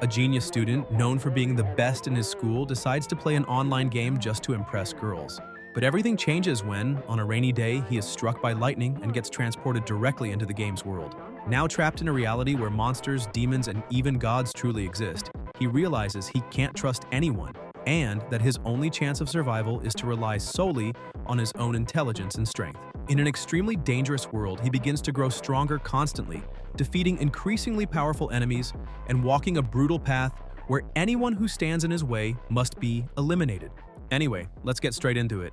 A genius student, known for being the best in his school, decides to play an online game just to impress girls. But everything changes when, on a rainy day, he is struck by lightning and gets transported directly into the game's world. Now trapped in a reality where monsters, demons, and even gods truly exist, he realizes he can't trust anyone, and that his only chance of survival is to rely solely on his own intelligence and strength. In an extremely dangerous world, he begins to grow stronger constantly, defeating increasingly powerful enemies and walking a brutal path where anyone who stands in his way must be eliminated. Anyway, let's get straight into it.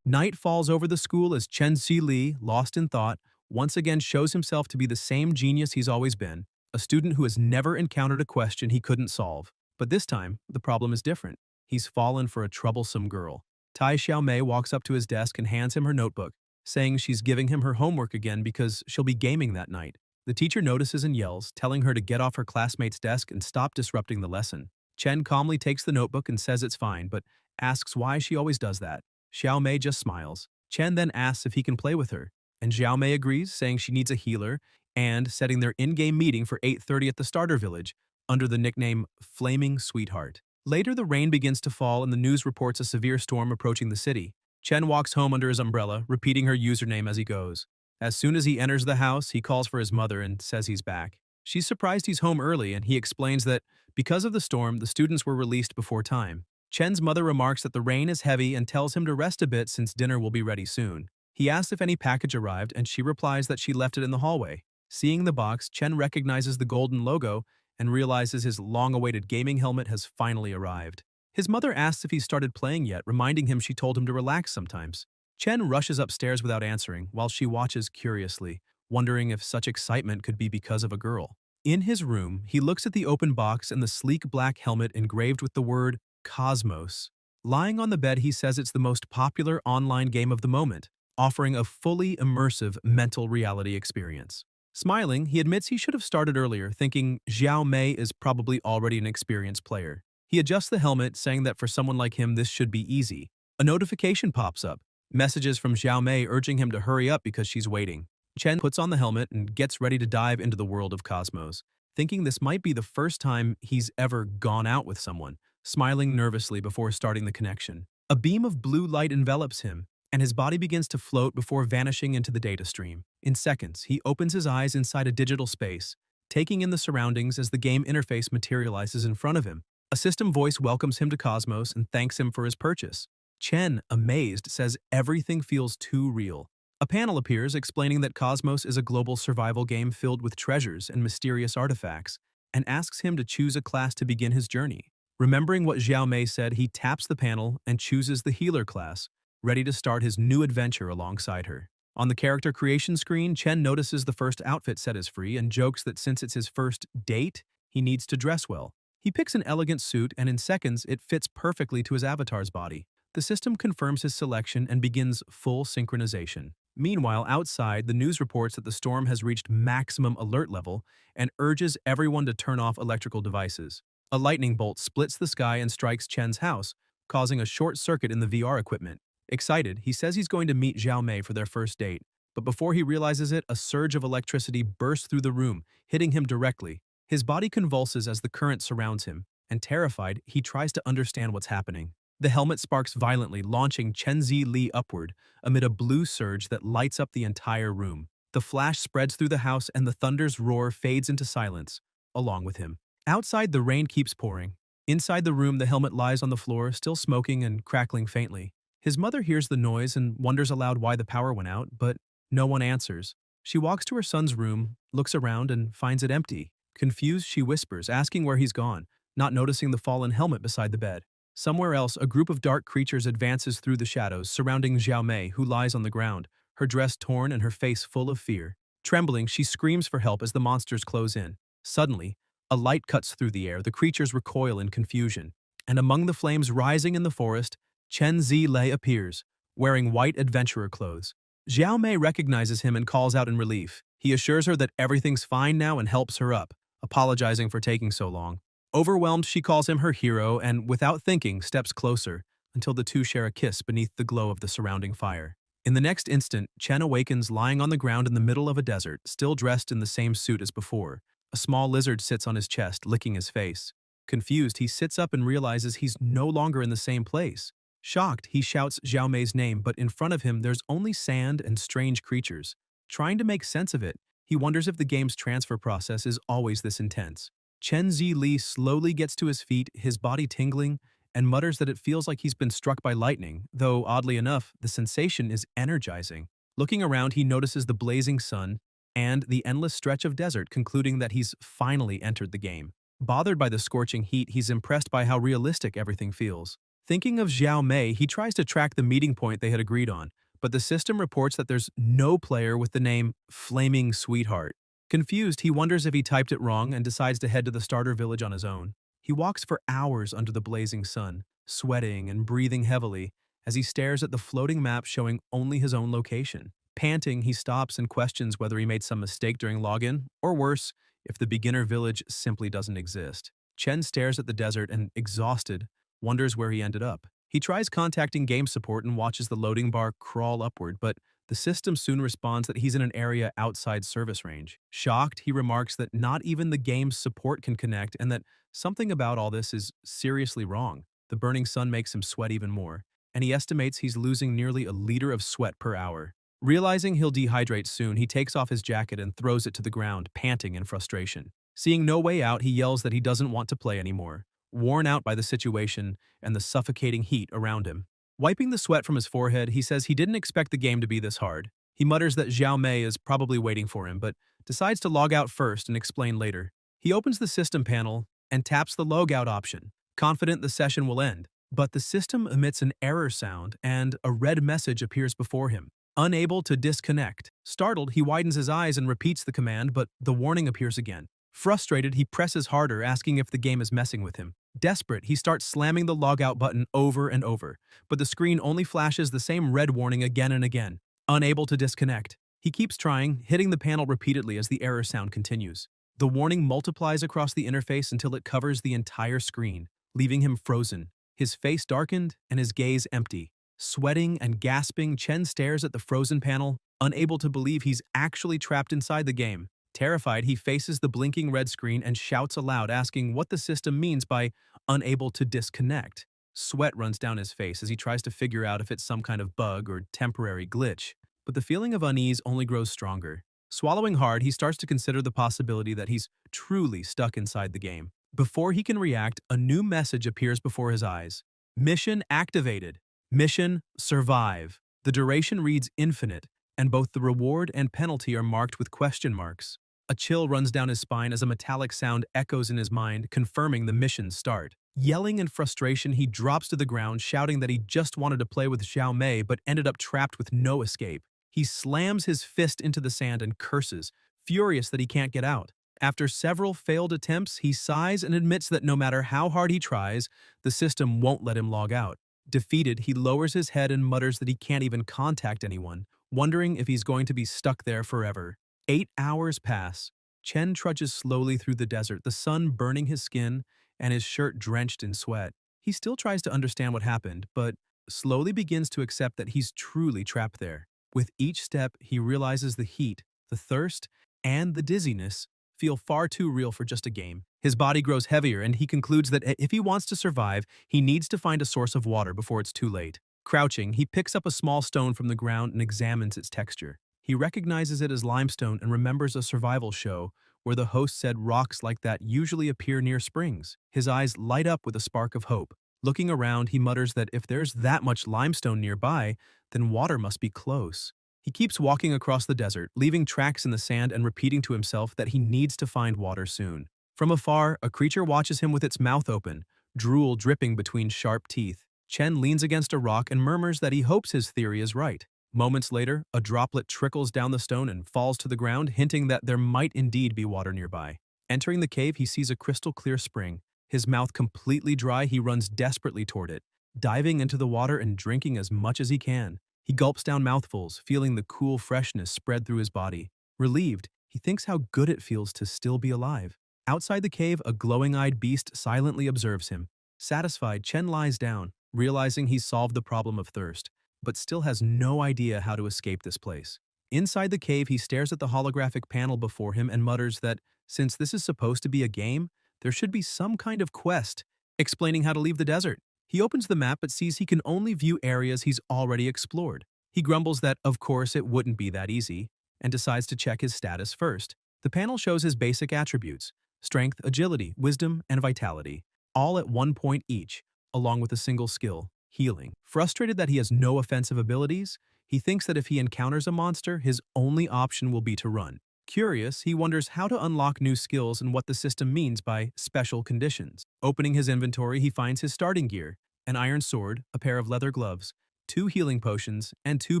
Night falls over the school as Chen-Si Lee, lost in thought, once again shows himself to be the same genius he's always been, a student who has never encountered a question he couldn't solve. But this time, the problem is different. He's fallen for a troublesome girl. Tai Xiaomei walks up to his desk and hands him her notebook, saying she's giving him her homework again because she'll be gaming that night. The teacher notices and yells, telling her to get off her classmate's desk and stop disrupting the lesson. Chen calmly takes the notebook and says it's fine, but asks why she always does that. Xiaomei just smiles. Chen then asks if he can play with her, and Xiaomei agrees, saying she needs a healer, and setting their in-game meeting for 8:30 at the starter village, under the nickname Flaming Sweetheart. Later, the rain begins to fall and the news reports a severe storm approaching the city. Chen walks home under his umbrella, repeating her username as he goes. As soon as he enters the house, he calls for his mother and says he's back. She's surprised he's home early, and he explains that because of the storm, the students were released before time. Chen's mother remarks that the rain is heavy and tells him to rest a bit since dinner will be ready soon. He asks if any package arrived, and she replies that she left it in the hallway. Seeing the box, Chen recognizes the golden logo and realizes his long-awaited gaming helmet has finally arrived. His mother asks if he's started playing yet, reminding him she told him to relax sometimes. Chen rushes upstairs without answering, while she watches curiously, wondering if such excitement could be because of a girl. In his room, he looks at the open box and the sleek black helmet engraved with the word Cosmos. Lying on the bed, he says it's the most popular online game of the moment, offering a fully immersive mental reality experience. Smiling, he admits he should have started earlier, thinking Xiao Mei is probably already an experienced player. He adjusts the helmet, saying that for someone like him this should be easy. A notification pops up. Messages from Xiao Mei urging him to hurry up because she's waiting. Chen puts on the helmet and gets ready to dive into the world of Cosmos, thinking this might be the first time he's ever gone out with someone, smiling nervously before starting the connection. A beam of blue light envelops him, and his body begins to float before vanishing into the data stream. In seconds, he opens his eyes inside a digital space, taking in the surroundings as the game interface materializes in front of him. A system voice welcomes him to Cosmos and thanks him for his purchase. Chen, amazed, says everything feels too real. A panel appears explaining that Cosmos is a global survival game filled with treasures and mysterious artifacts, and asks him to choose a class to begin his journey. Remembering what Xiao Mei said, he taps the panel and chooses the healer class, ready to start his new adventure alongside her. On the character creation screen, Chen notices the first outfit set is free and jokes that since it's his first date, he needs to dress well. He picks an elegant suit, and in seconds, it fits perfectly to his avatar's body. The system confirms his selection and begins full synchronization. Meanwhile, outside, the news reports that the storm has reached maximum alert level and urges everyone to turn off electrical devices. A lightning bolt splits the sky and strikes Chen's house, causing a short circuit in the VR equipment. Excited, he says he's going to meet Xiao Mei for their first date. But before he realizes it, a surge of electricity bursts through the room, hitting him directly. His body convulses as the current surrounds him, and terrified, he tries to understand what's happening. The helmet sparks violently, launching Chen-Si Lee upward amid a blue surge that lights up the entire room. The flash spreads through the house and the thunder's roar fades into silence, along with him. Outside, the rain keeps pouring. Inside the room, the helmet lies on the floor, still smoking and crackling faintly. His mother hears the noise and wonders aloud why the power went out, but no one answers. She walks to her son's room, looks around, and finds it empty. Confused, she whispers, asking where he's gone, not noticing the fallen helmet beside the bed. Somewhere else, a group of dark creatures advances through the shadows, surrounding Xiao Mei, who lies on the ground, her dress torn and her face full of fear. Trembling, she screams for help as the monsters close in. Suddenly, a light cuts through the air, the creatures recoil in confusion, and among the flames rising in the forest, Chen-Si Lei appears, wearing white adventurer clothes. Xiao Mei recognizes him and calls out in relief. He assures her that everything's fine now and helps her up, apologizing for taking so long. Overwhelmed, she calls him her hero and, without thinking, steps closer until the two share a kiss beneath the glow of the surrounding fire. In the next instant, Chen awakens lying on the ground in the middle of a desert, still dressed in the same suit as before. A small lizard sits on his chest, licking his face. Confused, he sits up and realizes he's no longer in the same place. Shocked, he shouts Xiao Mei's name, but in front of him there's only sand and strange creatures. Trying to make sense of it, he wonders if the game's transfer process is always this intense. Chen Zi Li slowly gets to his feet, his body tingling, and mutters that it feels like he's been struck by lightning, though oddly enough, the sensation is energizing. Looking around, he notices the blazing sun and the endless stretch of desert, concluding that he's finally entered the game. Bothered by the scorching heat, he's impressed by how realistic everything feels. Thinking of Xiao Mei, he tries to track the meeting point they had agreed on, but the system reports that there's no player with the name Flaming Sweetheart. Confused, he wonders if he typed it wrong and decides to head to the starter village on his own. He walks for hours under the blazing sun, sweating and breathing heavily as he stares at the floating map showing only his own location. Panting, he stops and questions whether he made some mistake during login, or worse, if the beginner village simply doesn't exist. Chen stares at the desert and, exhausted, wonders where he ended up. He tries contacting game support and watches the loading bar crawl upward, but the system soon responds that he's in an area outside service range. Shocked, he remarks that not even the game's support can connect and that something about all this is seriously wrong. The burning sun makes him sweat even more, and he estimates he's losing nearly a liter of sweat per hour. Realizing he'll dehydrate soon, he takes off his jacket and throws it to the ground, panting in frustration. Seeing no way out, he yells that he doesn't want to play anymore, worn out by the situation and the suffocating heat around him. Wiping the sweat from his forehead, he says he didn't expect the game to be this hard. He mutters that Xiao Mei is probably waiting for him, but decides to log out first and explain later. He opens the system panel and taps the logout option, confident the session will end. But the system emits an error sound and a red message appears before him. Unable to disconnect. Startled, he widens his eyes and repeats the command, but the warning appears again. Frustrated, he presses harder, asking if the game is messing with him. Desperate, he starts slamming the logout button over and over, but the screen only flashes the same red warning again and again. Unable to disconnect. He keeps trying, hitting the panel repeatedly as the error sound continues. The warning multiplies across the interface until it covers the entire screen, leaving him frozen, his face darkened and his gaze empty. Sweating and gasping, Chen stares at the frozen panel, unable to believe he's actually trapped inside the game. Terrified, he faces the blinking red screen and shouts aloud, asking what the system means by unable to disconnect. Sweat runs down his face as he tries to figure out if it's some kind of bug or temporary glitch, but the feeling of unease only grows stronger. Swallowing hard, he starts to consider the possibility that he's truly stuck inside the game. Before he can react, a new message appears before his eyes. Mission activated. Mission survive. The duration reads infinite, and both the reward and penalty are marked with question marks. A chill runs down his spine as a metallic sound echoes in his mind, confirming the mission's start. Yelling in frustration, he drops to the ground, shouting that he just wanted to play with Xiao Mei but ended up trapped with no escape. He slams his fist into the sand and curses, furious that he can't get out. After several failed attempts, he sighs and admits that no matter how hard he tries, the system won't let him log out. Defeated, he lowers his head and mutters that he can't even contact anyone, wondering if he's going to be stuck there forever. 8 hours pass. Chen trudges slowly through the desert, the sun burning his skin and his shirt drenched in sweat. He still tries to understand what happened, but slowly begins to accept that he's truly trapped there. With each step, he realizes the heat, the thirst, and the dizziness feel far too real for just a game. His body grows heavier, and he concludes that if he wants to survive, he needs to find a source of water before it's too late. Crouching, he picks up a small stone from the ground and examines its texture. He recognizes it as limestone and remembers a survival show where the host said rocks like that usually appear near springs. His eyes light up with a spark of hope. Looking around, he mutters that if there's that much limestone nearby, then water must be close. He keeps walking across the desert, leaving tracks in the sand and repeating to himself that he needs to find water soon. From afar, a creature watches him with its mouth open, drool dripping between sharp teeth. Chen leans against a rock and murmurs that he hopes his theory is right. Moments later, a droplet trickles down the stone and falls to the ground, hinting that there might indeed be water nearby. Entering the cave, he sees a crystal-clear spring. His mouth completely dry, he runs desperately toward it, diving into the water and drinking as much as he can. He gulps down mouthfuls, feeling the cool freshness spread through his body. Relieved, he thinks how good it feels to still be alive. Outside the cave, a glowing-eyed beast silently observes him. Satisfied, Chen lies down, realizing he's solved the problem of thirst, but still has no idea how to escape this place. Inside the cave, he stares at the holographic panel before him and mutters that, since this is supposed to be a game, there should be some kind of quest explaining how to leave the desert. He opens the map but sees he can only view areas he's already explored. He grumbles that, of course, it wouldn't be that easy, and decides to check his status first. The panel shows his basic attributes: strength, agility, wisdom, and vitality, all at 1 point each, along with a single skill, healing. Frustrated that he has no offensive abilities, he thinks that if he encounters a monster, his only option will be to run. Curious, he wonders how to unlock new skills and what the system means by special conditions. Opening his inventory, he finds his starting gear: an iron sword, a pair of leather gloves, 2 healing potions, and 2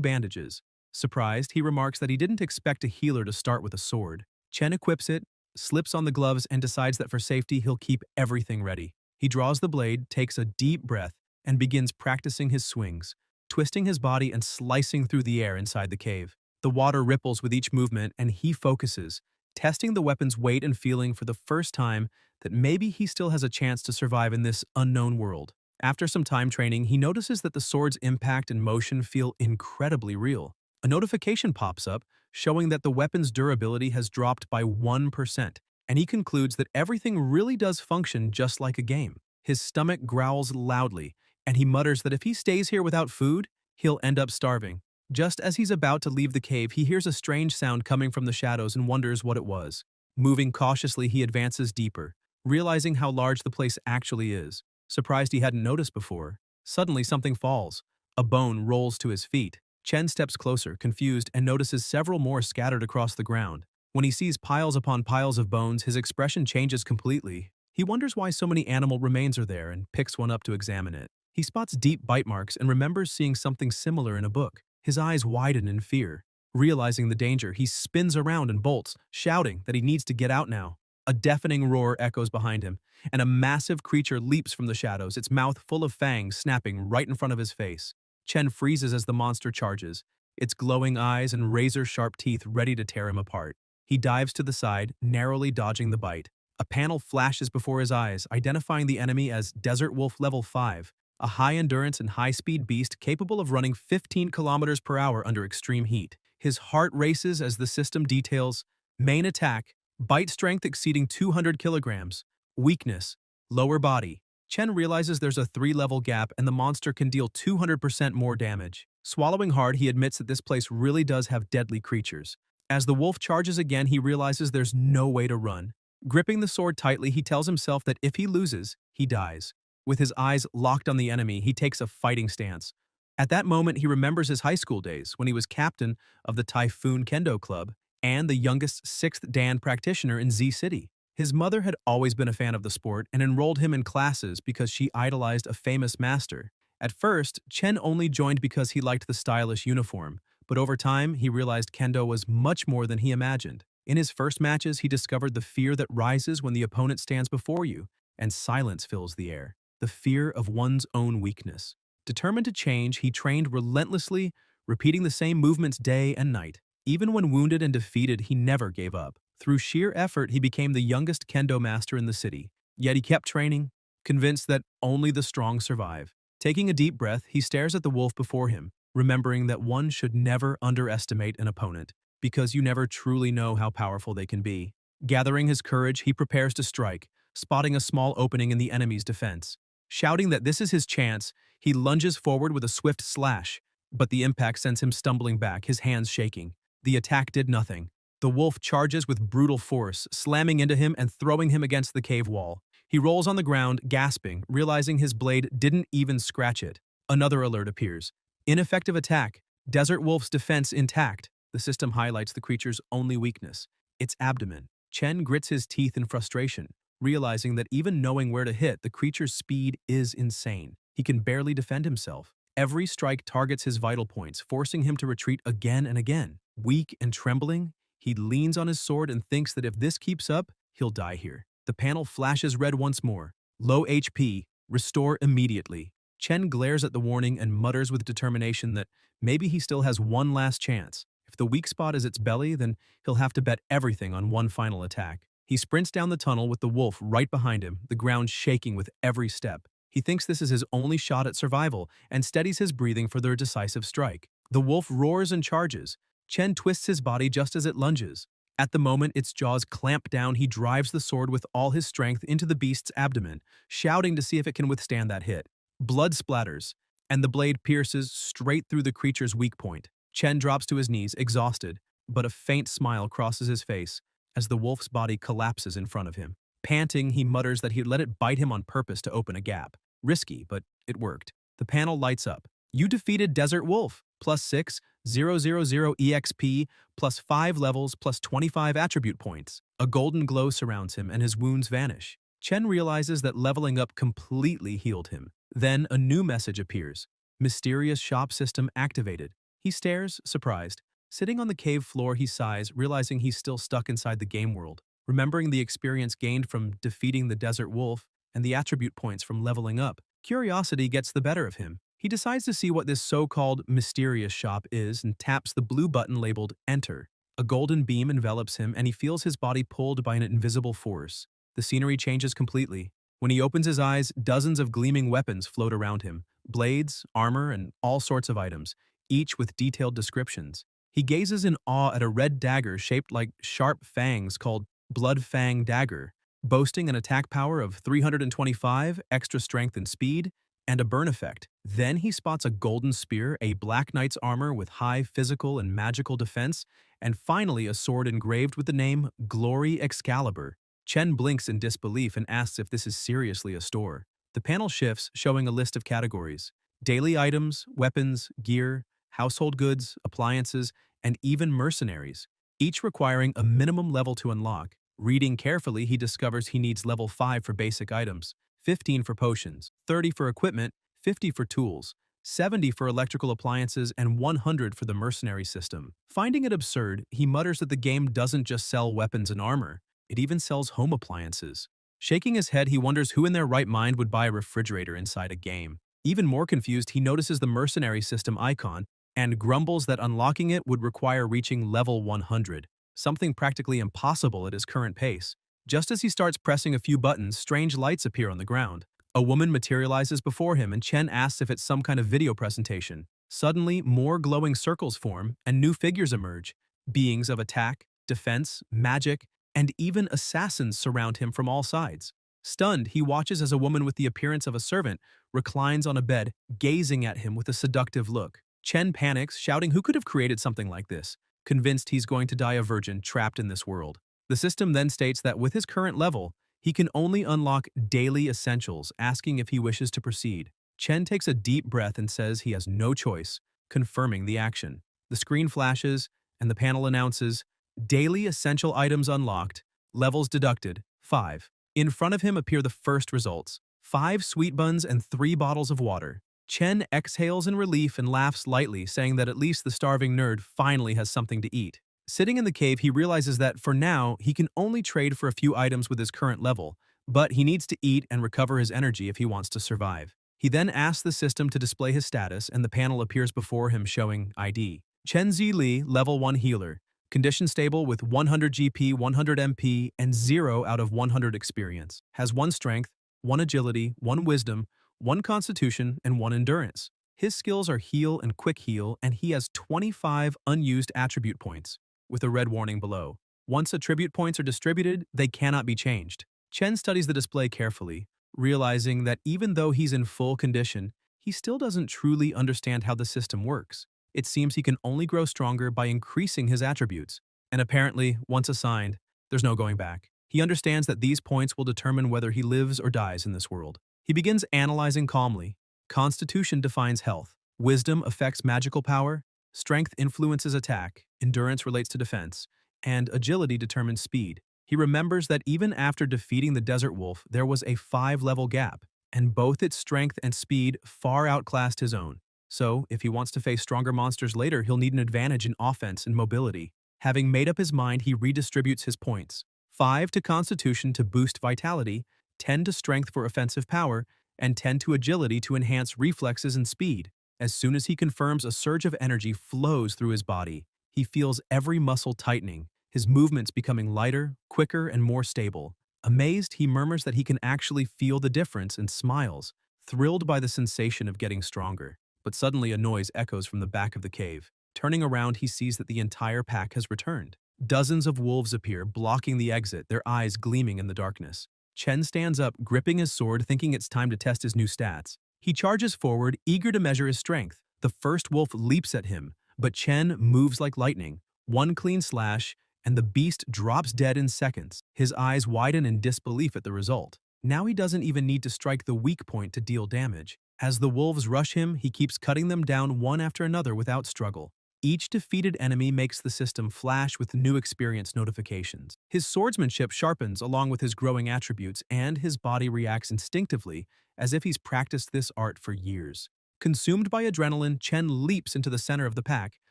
bandages. Surprised, he remarks that he didn't expect a healer to start with a sword. Chen equips it, slips on the gloves, and decides that for safety he'll keep everything ready. He draws the blade, takes a deep breath, and begins practicing his swings, twisting his body and slicing through the air inside the cave. The water ripples with each movement, and he focuses, testing the weapon's weight and feeling for the first time that maybe he still has a chance to survive in this unknown world. After some time training, he notices that the sword's impact and motion feel incredibly real. A notification pops up, showing that the weapon's durability has dropped by 1%, and he concludes that everything really does function just like a game. His stomach growls loudly, and he mutters that if he stays here without food, he'll end up starving. Just as he's about to leave the cave, he hears a strange sound coming from the shadows and wonders what it was. Moving cautiously, he advances deeper, realizing how large the place actually is. Surprised he hadn't noticed before, suddenly something falls. A bone rolls to his feet. Chen steps closer, confused, and notices several more scattered across the ground. When he sees piles upon piles of bones, his expression changes completely. He wonders why so many animal remains are there and picks one up to examine it. He spots deep bite marks and remembers seeing something similar in a book. His eyes widen in fear. Realizing the danger, he spins around and bolts, shouting that he needs to get out now. A deafening roar echoes behind him, and a massive creature leaps from the shadows, its mouth full of fangs snapping right in front of his face. Chen freezes as the monster charges, its glowing eyes and razor-sharp teeth ready to tear him apart. He dives to the side, narrowly dodging the bite. A panel flashes before his eyes, identifying the enemy as Desert Wolf Level 5, a high-endurance and high-speed beast capable of running 15 kilometers per hour under extreme heat. His heart races as the system details: main attack, bite strength exceeding 200 kilograms, weakness, lower body. Chen realizes there's a 3-level gap and the monster can deal 200% more damage. Swallowing hard, he admits that this place really does have deadly creatures. As the wolf charges again, he realizes there's no way to run. Gripping the sword tightly, he tells himself that if he loses, he dies. With his eyes locked on the enemy, he takes a fighting stance. At that moment, he remembers his high school days when he was captain of the Typhoon Kendo Club and the youngest 6th Dan practitioner in Z City. His mother had always been a fan of the sport and enrolled him in classes because she idolized a famous master. At first, Chen only joined because he liked the stylish uniform, but over time, he realized Kendo was much more than he imagined. In his first matches, he discovered the fear that rises when the opponent stands before you, and silence fills the air. The fear of one's own weakness. Determined to change, he trained relentlessly, repeating the same movements day and night. Even when wounded and defeated, he never gave up. Through sheer effort, he became the youngest kendo master in the city. Yet he kept training, convinced that only the strong survive. Taking a deep breath, he stares at the wolf before him, remembering that one should never underestimate an opponent, because you never truly know how powerful they can be. Gathering his courage, he prepares to strike, spotting a small opening in the enemy's defense. Shouting that this is his chance, he lunges forward with a swift slash, but the impact sends him stumbling back, his hands shaking. The attack did nothing. The wolf charges with brutal force, slamming into him and throwing him against the cave wall. He rolls on the ground, gasping, realizing his blade didn't even scratch it. Another alert appears. Ineffective attack. Desert Wolf's defense intact. The system highlights the creature's only weakness: its abdomen. Chen grits his teeth in frustration, realizing that even knowing where to hit, the creature's speed is insane. He can barely defend himself. Every strike targets his vital points, forcing him to retreat again and again. Weak and trembling, he leans on his sword and thinks that if this keeps up, he'll die here. The panel flashes red once more. Low HP, restore immediately. Chen glares at the warning and mutters with determination that maybe he still has one last chance. If the weak spot is its belly, then he'll have to bet everything on one final attack. He sprints down the tunnel with the wolf right behind him, the ground shaking with every step. He thinks this is his only shot at survival and steadies his breathing for their decisive strike. The wolf roars and charges, Chen twists his body just as it lunges. At the moment its jaws clamp down, he drives the sword with all his strength into the beast's abdomen, shouting to see if it can withstand that hit. Blood splatters, and the blade pierces straight through the creature's weak point. Chen drops to his knees, exhausted, but a faint smile crosses his face as the wolf's body collapses in front of him. Panting, he mutters that he'd let it bite him on purpose to open a gap. Risky, but it worked. The panel lights up. You defeated Desert Wolf, +6, 000 EXP, +5 levels, +25 attribute points. A golden glow surrounds him and his wounds vanish. Chen realizes that leveling up completely healed him. Then a new message appears. Mysterious shop system activated. He stares, surprised. Sitting on the cave floor, he sighs, realizing he's still stuck inside the game world. Remembering the experience gained from defeating the Desert Wolf and the attribute points from leveling up, curiosity gets the better of him. He decides to see what this so-called mysterious shop is and taps the blue button labeled Enter. A golden beam envelops him and he feels his body pulled by an invisible force. The scenery changes completely. When he opens his eyes, dozens of gleaming weapons float around him. Blades, armor, and all sorts of items, each with detailed descriptions. He gazes in awe at a red dagger shaped like sharp fangs called Blood Fang Dagger, boasting an attack power of 325, extra strength and speed, and a burn effect. Then he spots a golden spear, a Black Knight's armor with high physical and magical defense, and finally a sword engraved with the name Glory Excalibur. Chen blinks in disbelief and asks if this is seriously a store. The panel shifts, showing a list of categories: daily items, weapons, gear, household goods, appliances, and even mercenaries, each requiring a minimum level to unlock. Reading carefully, he discovers he needs level 5 for basic items, 15 for potions, 30 for equipment, 50 for tools, 70 for electrical appliances, and 100 for the mercenary system. Finding it absurd, he mutters that the game doesn't just sell weapons and armor, it even sells home appliances. Shaking his head, he wonders who in their right mind would buy a refrigerator inside a game. Even more confused, he notices the mercenary system icon and grumbles that unlocking it would require reaching level 100, something practically impossible at his current pace. Just as he starts pressing a few buttons, strange lights appear on the ground. A woman materializes before him and Chen asks if it's some kind of video presentation. Suddenly, more glowing circles form and new figures emerge. Beings of attack, defense, magic, and even assassins surround him from all sides. Stunned, he watches as a woman with the appearance of a servant reclines on a bed, gazing at him with a seductive look. Chen panics, shouting who could have created something like this, convinced he's going to die a virgin trapped in this world. The system then states that with his current level, he can only unlock daily essentials, asking if he wishes to proceed. Chen takes a deep breath and says he has no choice, confirming the action. The screen flashes, and the panel announces, Daily Essential Items Unlocked, Levels Deducted, 5. In front of him appear the first results, 5 sweet buns and 3 bottles of water. Chen exhales in relief and laughs lightly, saying that at least the starving nerd finally has something to eat. Sitting in the cave, he realizes that, for now, he can only trade for a few items with his current level, but he needs to eat and recover his energy if he wants to survive. He then asks the system to display his status, and the panel appears before him showing ID. Chen Zili, Level 1 Healer. Condition stable with 100 GP, 100 MP, and 0 out of 100 experience. Has 1 strength, 1 agility, 1 wisdom, 1 constitution, and 1 endurance. His skills are heal and quick heal, and he has 25 unused attribute points, with a red warning below. Once attribute points are distributed, they cannot be changed. Chen studies the display carefully, realizing that even though he's in full condition, he still doesn't truly understand how the system works. It seems he can only grow stronger by increasing his attributes, and apparently, once assigned, there's no going back. He understands that these points will determine whether he lives or dies in this world. He begins analyzing calmly. Constitution defines health. Wisdom affects magical power. Strength influences attack. Endurance relates to defense. And agility determines speed. He remembers that even after defeating the Desert Wolf, there was a 5-level gap, and both its strength and speed far outclassed his own. So, if he wants to face stronger monsters later, he'll need an advantage in offense and mobility. Having made up his mind, he redistributes his points. 5 to Constitution to boost vitality, 10 to Strength for offensive power, and 10 to Agility to enhance reflexes and speed. As soon as he confirms, a surge of energy flows through his body. He feels every muscle tightening, his movements becoming lighter, quicker, and more stable. Amazed, he murmurs that he can actually feel the difference and smiles, thrilled by the sensation of getting stronger. But suddenly a noise echoes from the back of the cave. Turning around, he sees that the entire pack has returned. Dozens of wolves appear, blocking the exit, their eyes gleaming in the darkness. Chen stands up, gripping his sword, thinking it's time to test his new stats. He charges forward, eager to measure his strength. The first wolf leaps at him, but Chen moves like lightning. One clean slash, and the beast drops dead in seconds. His eyes widen in disbelief at the result. Now he doesn't even need to strike the weak point to deal damage. As the wolves rush him, he keeps cutting them down one after another without struggle. Each defeated enemy makes the system flash with new experience notifications. His swordsmanship sharpens along with his growing attributes, and his body reacts instinctively, as if he's practiced this art for years. Consumed by adrenaline, Chen leaps into the center of the pack,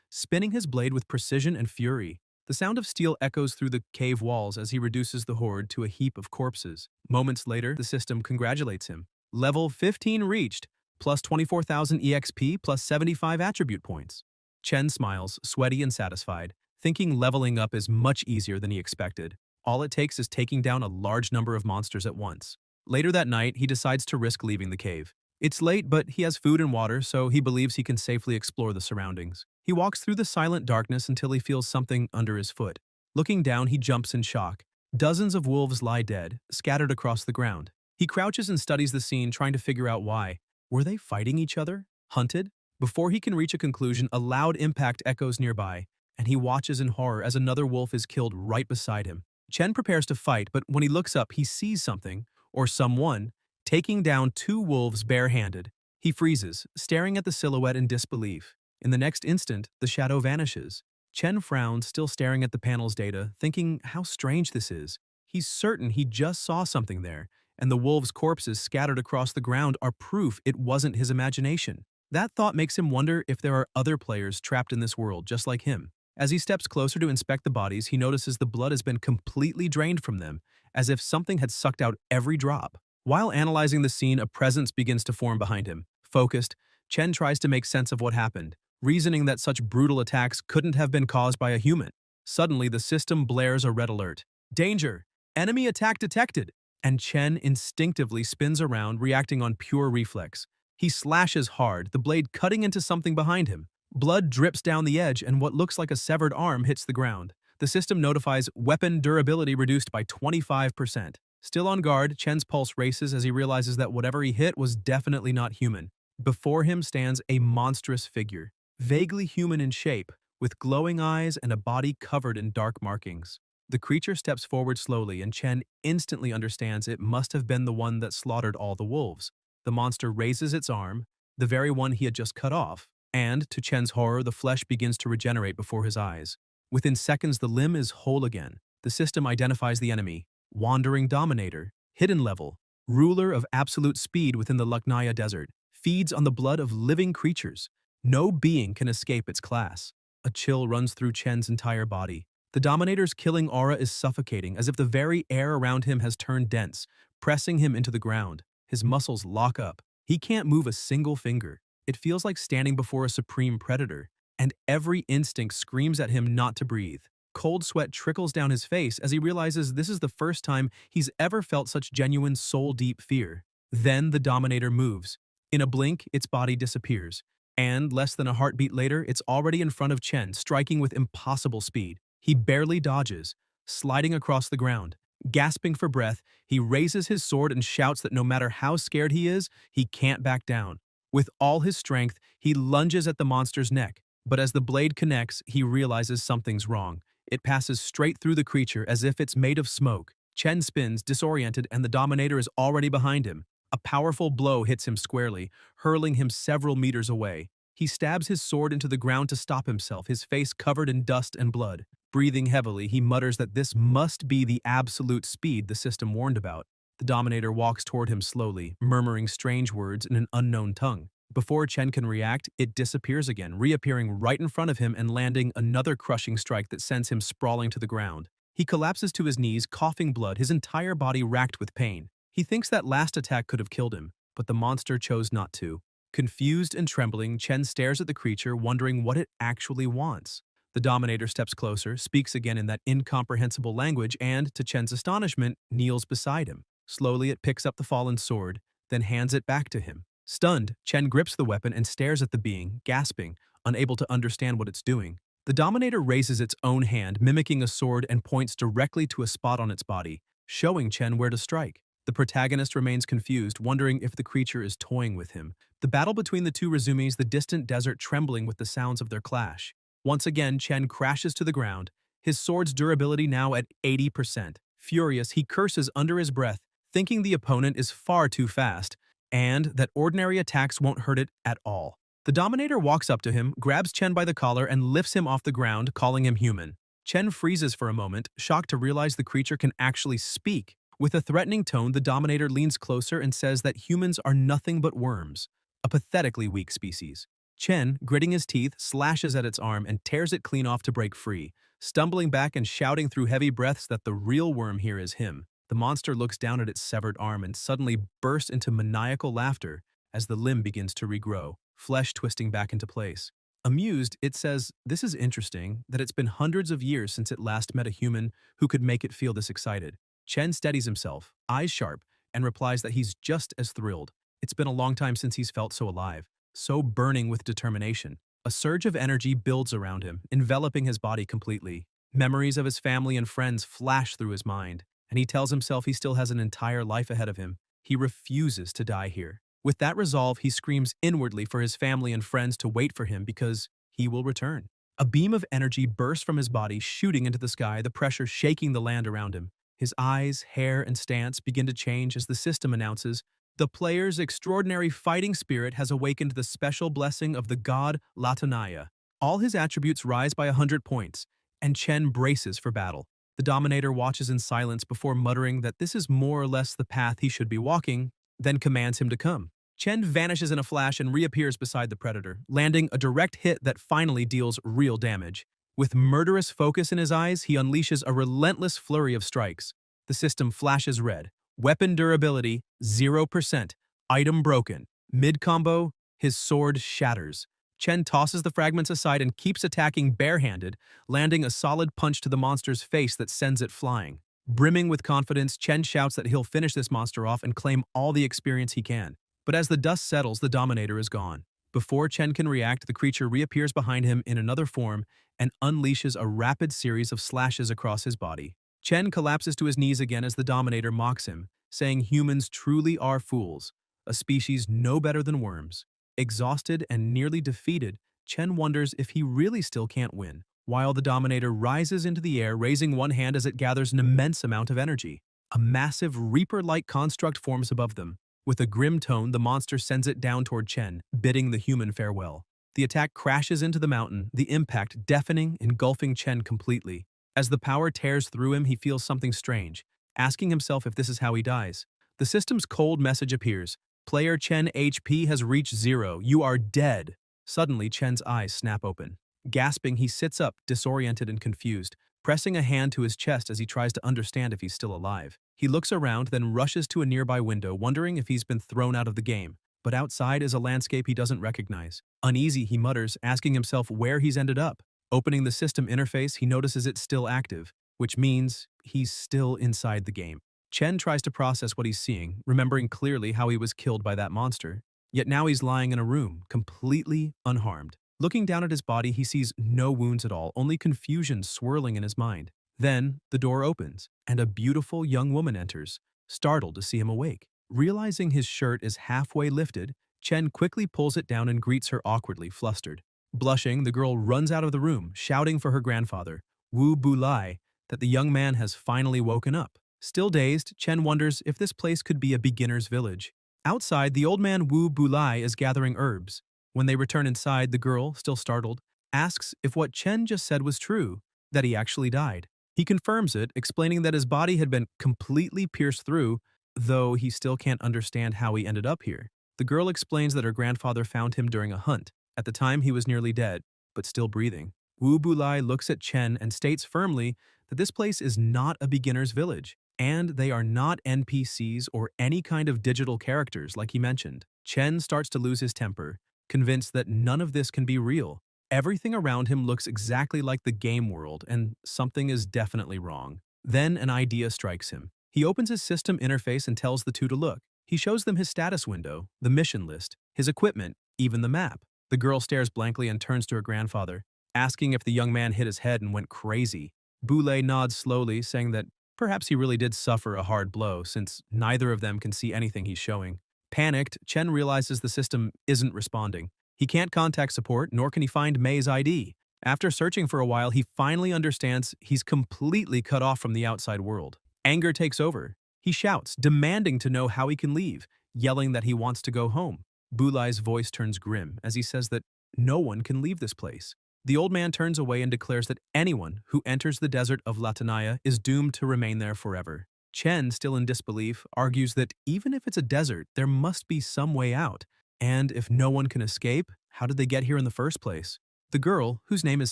spinning his blade with precision and fury. The sound of steel echoes through the cave walls as he reduces the horde to a heap of corpses. Moments later, the system congratulates him. Level 15 reached, plus 24,000 EXP plus 75 attribute points. Chen smiles, sweaty and satisfied, thinking leveling up is much easier than he expected. All it takes is taking down a large number of monsters at once. Later that night, he decides to risk leaving the cave. It's late, but he has food and water, so he believes he can safely explore the surroundings. He walks through the silent darkness until he feels something under his foot. Looking down, he jumps in shock. Dozens of wolves lie dead, scattered across the ground. He crouches and studies the scene, trying to figure out why. Were they fighting each other? Hunted? Before he can reach a conclusion, a loud impact echoes nearby, and he watches in horror as another wolf is killed right beside him. Chen prepares to fight, but when he looks up, he sees something, or someone, taking down two wolves barehanded. He freezes, staring at the silhouette in disbelief. In the next instant, the shadow vanishes. Chen frowns, still staring at the panel's data, thinking how strange this is. He's certain he just saw something there, and the wolves' corpses scattered across the ground are proof it wasn't his imagination. That thought makes him wonder if there are other players trapped in this world just like him. As he steps closer to inspect the bodies, he notices the blood has been completely drained from them, as if something had sucked out every drop. While analyzing the scene, a presence begins to form behind him. Focused, Chen tries to make sense of what happened, reasoning that such brutal attacks couldn't have been caused by a human. Suddenly, the system blares a red alert. Danger! Enemy attack detected! And Chen instinctively spins around, reacting on pure reflex. He slashes hard, the blade cutting into something behind him. Blood drips down the edge, and what looks like a severed arm hits the ground. The system notifies weapon durability reduced by 25%. Still on guard, Chen's pulse races as he realizes that whatever he hit was definitely not human. Before him stands a monstrous figure, vaguely human in shape, with glowing eyes and a body covered in dark markings. The creature steps forward slowly, and Chen instantly understands it must have been the one that slaughtered all the wolves. The monster raises its arm, the very one he had just cut off, and, to Chen's horror, the flesh begins to regenerate before his eyes. Within seconds, the limb is whole again. The system identifies the enemy: Wandering Dominator, Hidden Level, ruler of absolute speed within the Lucknaya Desert, feeds on the blood of living creatures. No being can escape its class. A chill runs through Chen's entire body. The Dominator's killing aura is suffocating, as if the very air around him has turned dense, pressing him into the ground. His muscles lock up. He can't move a single finger. It feels like standing before a supreme predator, and every instinct screams at him not to breathe. Cold sweat trickles down his face as he realizes this is the first time he's ever felt such genuine soul-deep fear. Then the Dominator moves. In a blink, its body disappears, and less than a heartbeat later, it's already in front of Chen, striking with impossible speed. He barely dodges, sliding across the ground. Gasping for breath, he raises his sword and shouts that no matter how scared he is, he can't back down. With all his strength, he lunges at the monster's neck, but as the blade connects, he realizes something's wrong. It passes straight through the creature as if it's made of smoke. Chen spins, disoriented, and the Dominator is already behind him. A powerful blow hits him squarely, hurling him several meters away. He stabs his sword into the ground to stop himself, his face covered in dust and blood. Breathing heavily, he mutters that this must be the absolute speed the system warned about. The Dominator walks toward him slowly, murmuring strange words in an unknown tongue. Before Chen can react, it disappears again, reappearing right in front of him and landing another crushing strike that sends him sprawling to the ground. He collapses to his knees, coughing blood, his entire body racked with pain. He thinks that last attack could have killed him, but the monster chose not to. Confused and trembling, Chen stares at the creature, wondering what it actually wants. The Dominator steps closer, speaks again in that incomprehensible language, and, to Chen's astonishment, kneels beside him. Slowly, it picks up the fallen sword, then hands it back to him. Stunned, Chen grips the weapon and stares at the being, gasping, unable to understand what it's doing. The Dominator raises its own hand, mimicking a sword, and points directly to a spot on its body, showing Chen where to strike. The protagonist remains confused, wondering if the creature is toying with him. The battle between the two resumes, the distant desert trembling with the sounds of their clash. Once again, Chen crashes to the ground, his sword's durability now at 80%. Furious, he curses under his breath, thinking the opponent is far too fast, and that ordinary attacks won't hurt it at all. The Dominator walks up to him, grabs Chen by the collar, and lifts him off the ground, calling him human. Chen freezes for a moment, shocked to realize the creature can actually speak. With a threatening tone, the Dominator leans closer and says that humans are nothing but worms, a pathetically weak species. Chen, gritting his teeth, slashes at its arm and tears it clean off to break free, stumbling back and shouting through heavy breaths that the real worm here is him. The monster looks down at its severed arm and suddenly bursts into maniacal laughter as the limb begins to regrow, flesh twisting back into place. Amused, it says, "This is interesting, that it's been hundreds of years since it last met a human who could make it feel this excited." Chen steadies himself, eyes sharp, and replies that he's just as thrilled. It's been a long time since he's felt so alive, so burning with determination. A surge of energy builds around him, enveloping his body completely. Memories of his family and friends flash through his mind, and he tells himself he still has an entire life ahead of him. He refuses to die here. With that resolve, he screams inwardly for his family and friends to wait for him because he will return. A beam of energy bursts from his body, shooting into the sky, the pressure shaking the land around him. His eyes, hair, and stance begin to change as the system announces, "The player's extraordinary fighting spirit has awakened the special blessing of the god Latanaya." All his attributes rise by 100 points, and Chen braces for battle. The Dominator watches in silence before muttering that this is more or less the path he should be walking, then commands him to come. Chen vanishes in a flash and reappears beside the Predator, landing a direct hit that finally deals real damage. With murderous focus in his eyes, he unleashes a relentless flurry of strikes. The system flashes red. Weapon durability, 0%. Item broken. Mid-combo, his sword shatters. Chen tosses the fragments aside and keeps attacking barehanded, landing a solid punch to the monster's face that sends it flying. Brimming with confidence, Chen shouts that he'll finish this monster off and claim all the experience he can. But as the dust settles, the Dominator is gone. Before Chen can react, the creature reappears behind him in another form and unleashes a rapid series of slashes across his body. Chen collapses to his knees again as the Dominator mocks him, saying humans truly are fools, a species no better than worms. Exhausted and nearly defeated, Chen wonders if he really still can't win, while the Dominator rises into the air, raising one hand as it gathers an immense amount of energy. A massive Reaper-like construct forms above them. With a grim tone, the monster sends it down toward Chen, bidding the human farewell. The attack crashes into the mountain, the impact deafening, engulfing Chen completely. As the power tears through him, he feels something strange, asking himself if this is how he dies. The system's cold message appears. "Player Chen HP has reached 0. You are dead." Suddenly, Chen's eyes snap open. Gasping, he sits up, disoriented and confused, pressing a hand to his chest as he tries to understand if he's still alive. He looks around, then rushes to a nearby window, wondering if he's been thrown out of the game. But outside is a landscape he doesn't recognize. Uneasy, he mutters, asking himself where he's ended up. Opening the system interface, he notices it's still active, which means he's still inside the game. Chen tries to process what he's seeing, remembering clearly how he was killed by that monster. Yet now he's lying in a room, completely unharmed. Looking down at his body, he sees no wounds at all, only confusion swirling in his mind. Then, the door opens, and a beautiful young woman enters, startled to see him awake. Realizing his shirt is halfway lifted, Chen quickly pulls it down and greets her awkwardly, flustered. Blushing, the girl runs out of the room, shouting for her grandfather, Wu Bulai, that the young man has finally woken up. Still dazed, Chen wonders if this place could be a beginner's village. Outside, the old man Wu Bulai is gathering herbs. When they return inside, the girl, still startled, asks if what Chen just said was true, that he actually died. He confirms it, explaining that his body had been completely pierced through, though he still can't understand how he ended up here. The girl explains that her grandfather found him during a hunt. At the time, he was nearly dead, but still breathing. Wu Bulai looks at Chen and states firmly that this place is not a beginner's village, and they are not NPCs or any kind of digital characters like he mentioned. Chen starts to lose his temper, convinced that none of this can be real. Everything around him looks exactly like the game world, and something is definitely wrong. Then an idea strikes him. He opens his system interface and tells the two to look. He shows them his status window, the mission list, his equipment, even the map. The girl stares blankly and turns to her grandfather, asking if the young man hit his head and went crazy. Boulay nods slowly, saying that perhaps he really did suffer a hard blow, since neither of them can see anything he's showing. Panicked, Chen realizes the system isn't responding. He can't contact support, nor can he find May's ID. After searching for a while, he finally understands he's completely cut off from the outside world. Anger takes over. He shouts, demanding to know how he can leave, yelling that he wants to go home. Bulay's voice turns grim as he says that no one can leave this place. The old man turns away and declares that anyone who enters the desert of Latanaya is doomed to remain there forever. Chen, still in disbelief, argues that even if it's a desert, there must be some way out. And if no one can escape, how did they get here in the first place? The girl, whose name is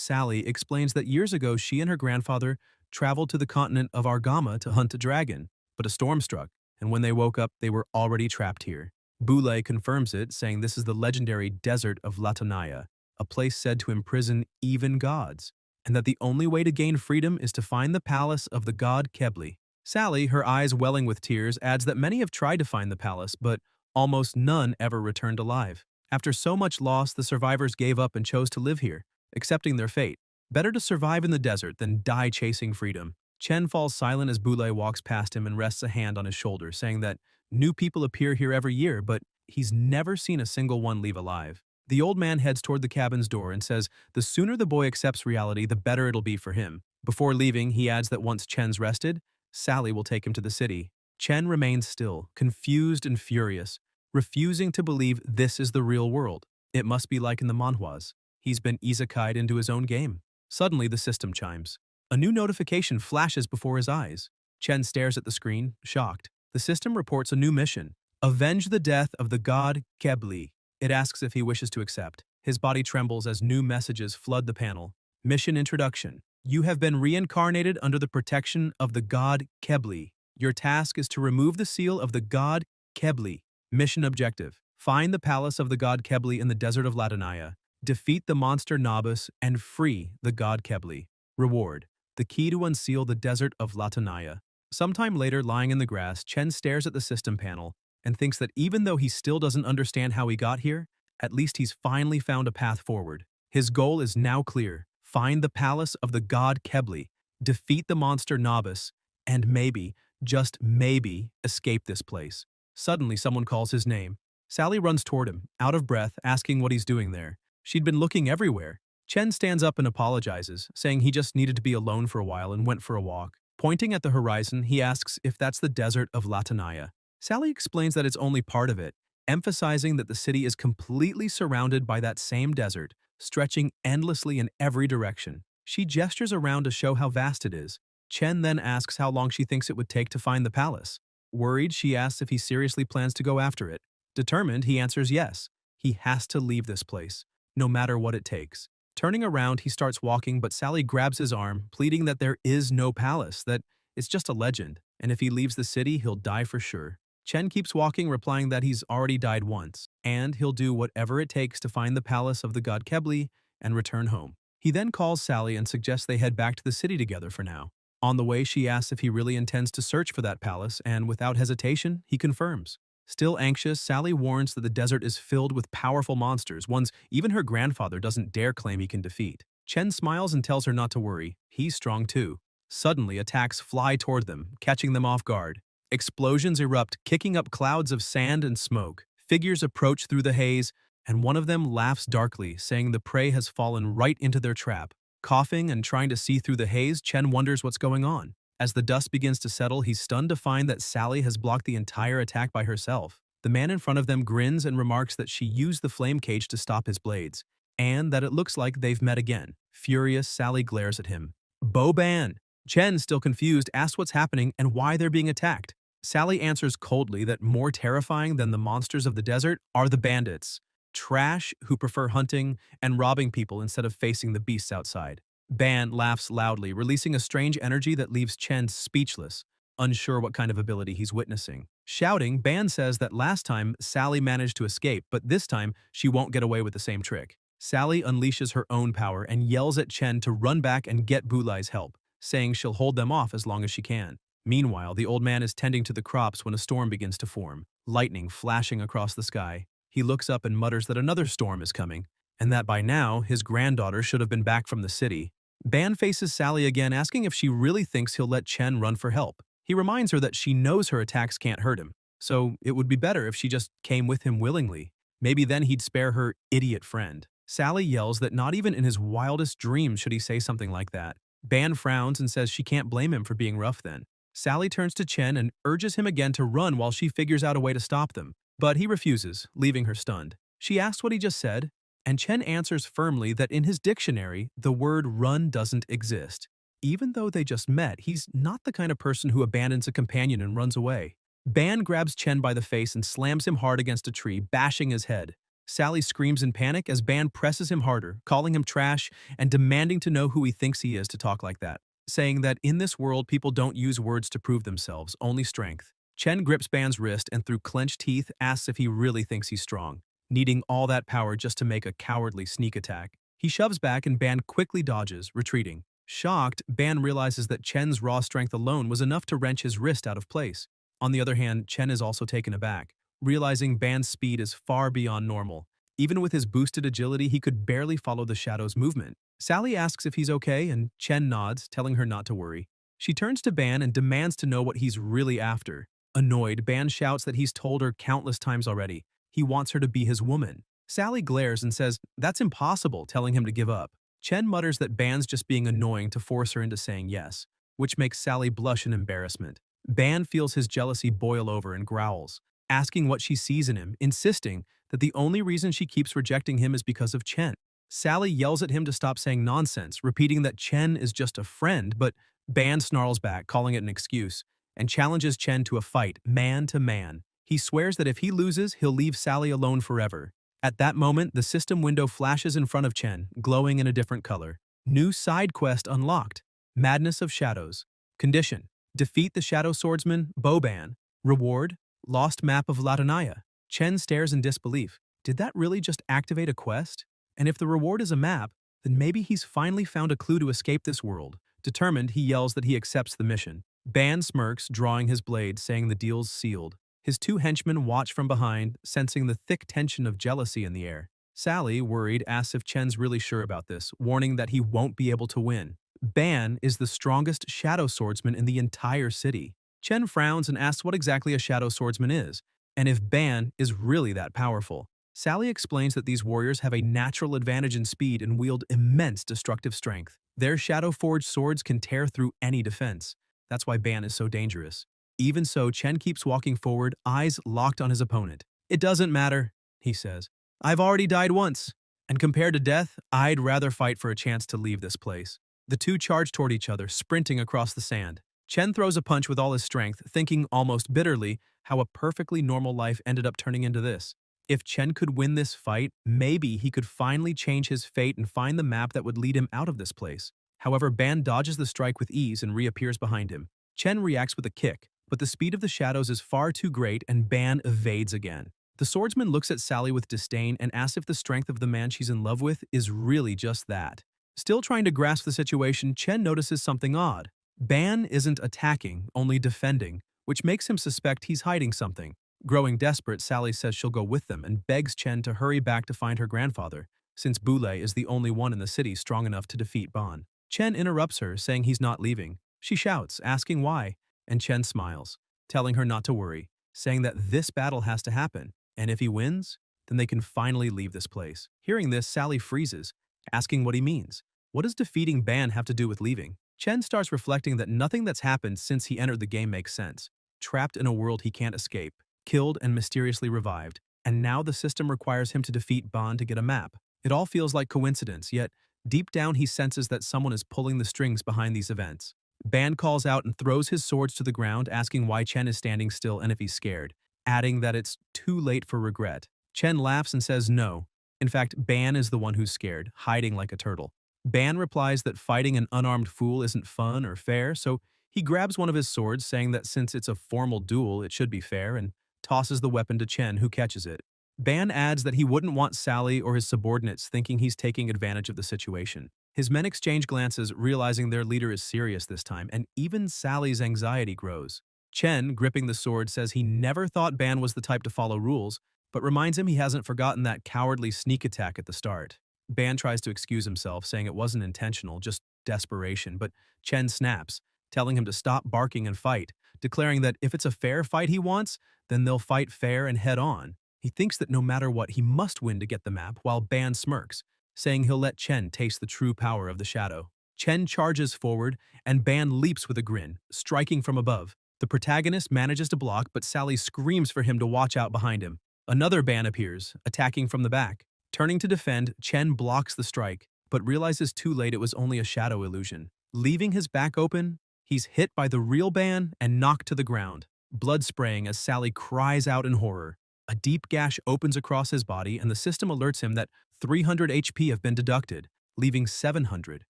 Sally, explains that years ago she and her grandfather traveled to the continent of Argama to hunt a dragon, but a storm struck, and when they woke up, they were already trapped here. Boulay confirms it, saying this is the legendary desert of Latanaya, a place said to imprison even gods, and that the only way to gain freedom is to find the palace of the god Kebli. Sally, her eyes welling with tears, adds that many have tried to find the palace, but almost none ever returned alive. After so much loss, the survivors gave up and chose to live here, accepting their fate. Better to survive in the desert than die chasing freedom. Chen falls silent as Boulay walks past him and rests a hand on his shoulder, saying that new people appear here every year, but he's never seen a single one leave alive. The old man heads toward the cabin's door and says the sooner the boy accepts reality, the better it'll be for him. Before leaving, he adds that once Chen's rested, Sally will take him to the city. Chen remains still, confused and furious, refusing to believe this is the real world. It must be like in the manhwas. He's been isekai'd into his own game. Suddenly, the system chimes. A new notification flashes before his eyes. Chen stares at the screen, shocked. The system reports a new mission. Avenge the death of the god Kebli. It asks if he wishes to accept. His body trembles as new messages flood the panel. Mission introduction. You have been reincarnated under the protection of the god Kebli. Your task is to remove the seal of the god Kebli. Mission objective. Find the palace of the god Kebli in the desert of Latanaya. Defeat the monster Nabus and free the god Kebli. Reward. The key to unseal the desert of Latanaya. Sometime later, lying in the grass, Chen stares at the system panel and thinks that even though he still doesn't understand how he got here, at least he's finally found a path forward. His goal is now clear. Find the palace of the god Kebli, defeat the monster Nabus, and maybe, just maybe, escape this place. Suddenly, someone calls his name. Sally runs toward him, out of breath, asking what he's doing there. She'd been looking everywhere. Chen stands up and apologizes, saying he just needed to be alone for a while and went for a walk. Pointing at the horizon, he asks if that's the desert of Latanaya. Sally explains that it's only part of it, emphasizing that the city is completely surrounded by that same desert, stretching endlessly in every direction. She gestures around to show how vast it is. Chen then asks how long she thinks it would take to find the palace. Worried, she asks if he seriously plans to go after it. Determined, he answers yes. He has to leave this place, no matter what it takes. Turning around, he starts walking, but Sally grabs his arm, pleading that there is no palace, that it's just a legend, and if he leaves the city, he'll die for sure. Chen keeps walking, replying that he's already died once, and he'll do whatever it takes to find the palace of the god Kebli and return home. He then calls Sally and suggests they head back to the city together for now. On the way, she asks if he really intends to search for that palace, and without hesitation, he confirms. Still anxious, Sally warns that the desert is filled with powerful monsters, ones even her grandfather doesn't dare claim he can defeat. Chen smiles and tells her not to worry. He's strong too. Suddenly, attacks fly toward them, catching them off guard. Explosions erupt, kicking up clouds of sand and smoke. Figures approach through the haze, and one of them laughs darkly, saying the prey has fallen right into their trap. Coughing and trying to see through the haze, Chen wonders what's going on. As the dust begins to settle, he's stunned to find that Sally has blocked the entire attack by herself. The man in front of them grins and remarks that she used the flame cage to stop his blades, and that it looks like they've met again. Furious, Sally glares at him. Boban! Chen, still confused, asks what's happening and why they're being attacked. Sally answers coldly that more terrifying than the monsters of the desert are the bandits. Trash who prefer hunting and robbing people instead of facing the beasts outside. Ban laughs loudly, releasing a strange energy that leaves Chen speechless, unsure what kind of ability he's witnessing. Shouting, Ban says that last time Sally managed to escape, but this time she won't get away with the same trick. Sally unleashes her own power and yells at Chen to run back and get Bulay's help, saying she'll hold them off as long as she can. Meanwhile, the old man is tending to the crops when a storm begins to form, lightning flashing across the sky. He looks up and mutters that another storm is coming, and that by now his granddaughter should have been back from the city. Ban faces Sally again, asking if she really thinks he'll let Chen run for help. He reminds her that she knows her attacks can't hurt him, so it would be better if she just came with him willingly. Maybe then he'd spare her idiot friend. Sally yells that not even in his wildest dreams should he say something like that. Ban frowns and says she can't blame him for being rough then. Sally turns to Chen and urges him again to run while she figures out a way to stop them. But he refuses, leaving her stunned. She asks what he just said, and Chen answers firmly that in his dictionary, the word run doesn't exist. Even though they just met, he's not the kind of person who abandons a companion and runs away. Ban grabs Chen by the face and slams him hard against a tree, bashing his head. Sally screams in panic as Ban presses him harder, calling him trash and demanding to know who he thinks he is to talk like that, saying that in this world people don't use words to prove themselves, only strength. Chen grips Ban's wrist and through clenched teeth asks if he really thinks he's strong, needing all that power just to make a cowardly sneak attack. He shoves back and Ban quickly dodges, retreating. Shocked, Ban realizes that Chen's raw strength alone was enough to wrench his wrist out of place. On the other hand, Chen is also taken aback, realizing Ban's speed is far beyond normal. Even with his boosted agility, he could barely follow the shadow's movement. Sally asks if he's okay, and Chen nods, telling her not to worry. She turns to Ban and demands to know what he's really after. Annoyed, Ban shouts that he's told her countless times already. He wants her to be his woman. Sally glares and says that's impossible, telling him to give up. Chen mutters that Ban's just being annoying to force her into saying yes, which makes Sally blush in embarrassment. Ban feels his jealousy boil over and growls, asking what she sees in him, insisting that the only reason she keeps rejecting him is because of Chen. Sally yells at him to stop saying nonsense, repeating that Chen is just a friend, but Ban snarls back, calling it an excuse, and challenges Chen to a fight, man to man. He swears that if he loses, he'll leave Sally alone forever. At that moment, the system window flashes in front of Chen, glowing in a different color. New side quest unlocked. Madness of Shadows. Condition: defeat the Shadow Swordsman, Boban. Reward: lost map of Latanaya. Chen stares in disbelief. Did that really just activate a quest? And if the reward is a map, then maybe he's finally found a clue to escape this world. Determined, he yells that he accepts the mission. Ban smirks, drawing his blade, saying the deal's sealed. His two henchmen watch from behind, sensing the thick tension of jealousy in the air. Sally, worried, asks if Chen's really sure about this, warning that he won't be able to win. Ban is the strongest shadow swordsman in the entire city. Chen frowns and asks what exactly a shadow swordsman is, and if Ban is really that powerful. Sally explains that these warriors have a natural advantage in speed and wield immense destructive strength. Their shadow-forged swords can tear through any defense. That's why Ban is so dangerous. Even so, Chen keeps walking forward, eyes locked on his opponent. It doesn't matter, he says. I've already died once, and compared to death, I'd rather fight for a chance to leave this place. The two charge toward each other, sprinting across the sand. Chen throws a punch with all his strength, thinking almost bitterly how a perfectly normal life ended up turning into this. If Chen could win this fight, maybe he could finally change his fate and find the map that would lead him out of this place. However, Ban dodges the strike with ease and reappears behind him. Chen reacts with a kick, but the speed of the shadows is far too great and Ban evades again. The swordsman looks at Sally with disdain and asks if the strength of the man she's in love with is really just that. Still trying to grasp the situation, Chen notices something odd. Ban isn't attacking, only defending, which makes him suspect he's hiding something. Growing desperate, Sally says she'll go with them and begs Chen to hurry back to find her grandfather, since Boulay is the only one in the city strong enough to defeat Ban. Chen interrupts her, saying he's not leaving. She shouts, asking why, and Chen smiles, telling her not to worry, saying that this battle has to happen, and if he wins, then they can finally leave this place. Hearing this, Sally freezes, asking what he means. What does defeating Ban have to do with leaving? Chen starts reflecting that nothing that's happened since he entered the game makes sense. Trapped in a world he can't escape, killed and mysteriously revived, and now the system requires him to defeat Ban to get a map. It all feels like coincidence, yet deep down he senses that someone is pulling the strings behind these events. Ban calls out and throws his swords to the ground, asking why Chen is standing still and if he's scared, adding that it's too late for regret. Chen laughs and says no. In fact, Ban is the one who's scared, hiding like a turtle. Ban replies that fighting an unarmed fool isn't fun or fair, so he grabs one of his swords, saying that since it's a formal duel, it should be fair, and tosses the weapon to Chen, who catches it. Ban adds that he wouldn't want Sally or his subordinates thinking he's taking advantage of the situation. His men exchange glances, realizing their leader is serious this time, and even Sally's anxiety grows. Chen, gripping the sword, says he never thought Ban was the type to follow rules, but reminds him he hasn't forgotten that cowardly sneak attack at the start. Ban tries to excuse himself, saying it wasn't intentional, just desperation, but Chen snaps, telling him to stop barking and fight, declaring that if it's a fair fight he wants, then they'll fight fair and head on. He thinks that no matter what, he must win to get the map, while Ban smirks, saying he'll let Chen taste the true power of the shadow. Chen charges forward, and Ban leaps with a grin, striking from above. The protagonist manages to block, but Sally screams for him to watch out behind him. Another Ban appears, attacking from the back. Turning to defend, Chen blocks the strike, but realizes too late it was only a shadow illusion. Leaving his back open, he's hit by the real Ban and knocked to the ground, blood spraying as Sally cries out in horror. A deep gash opens across his body, and the system alerts him that 300 HP have been deducted, leaving 700.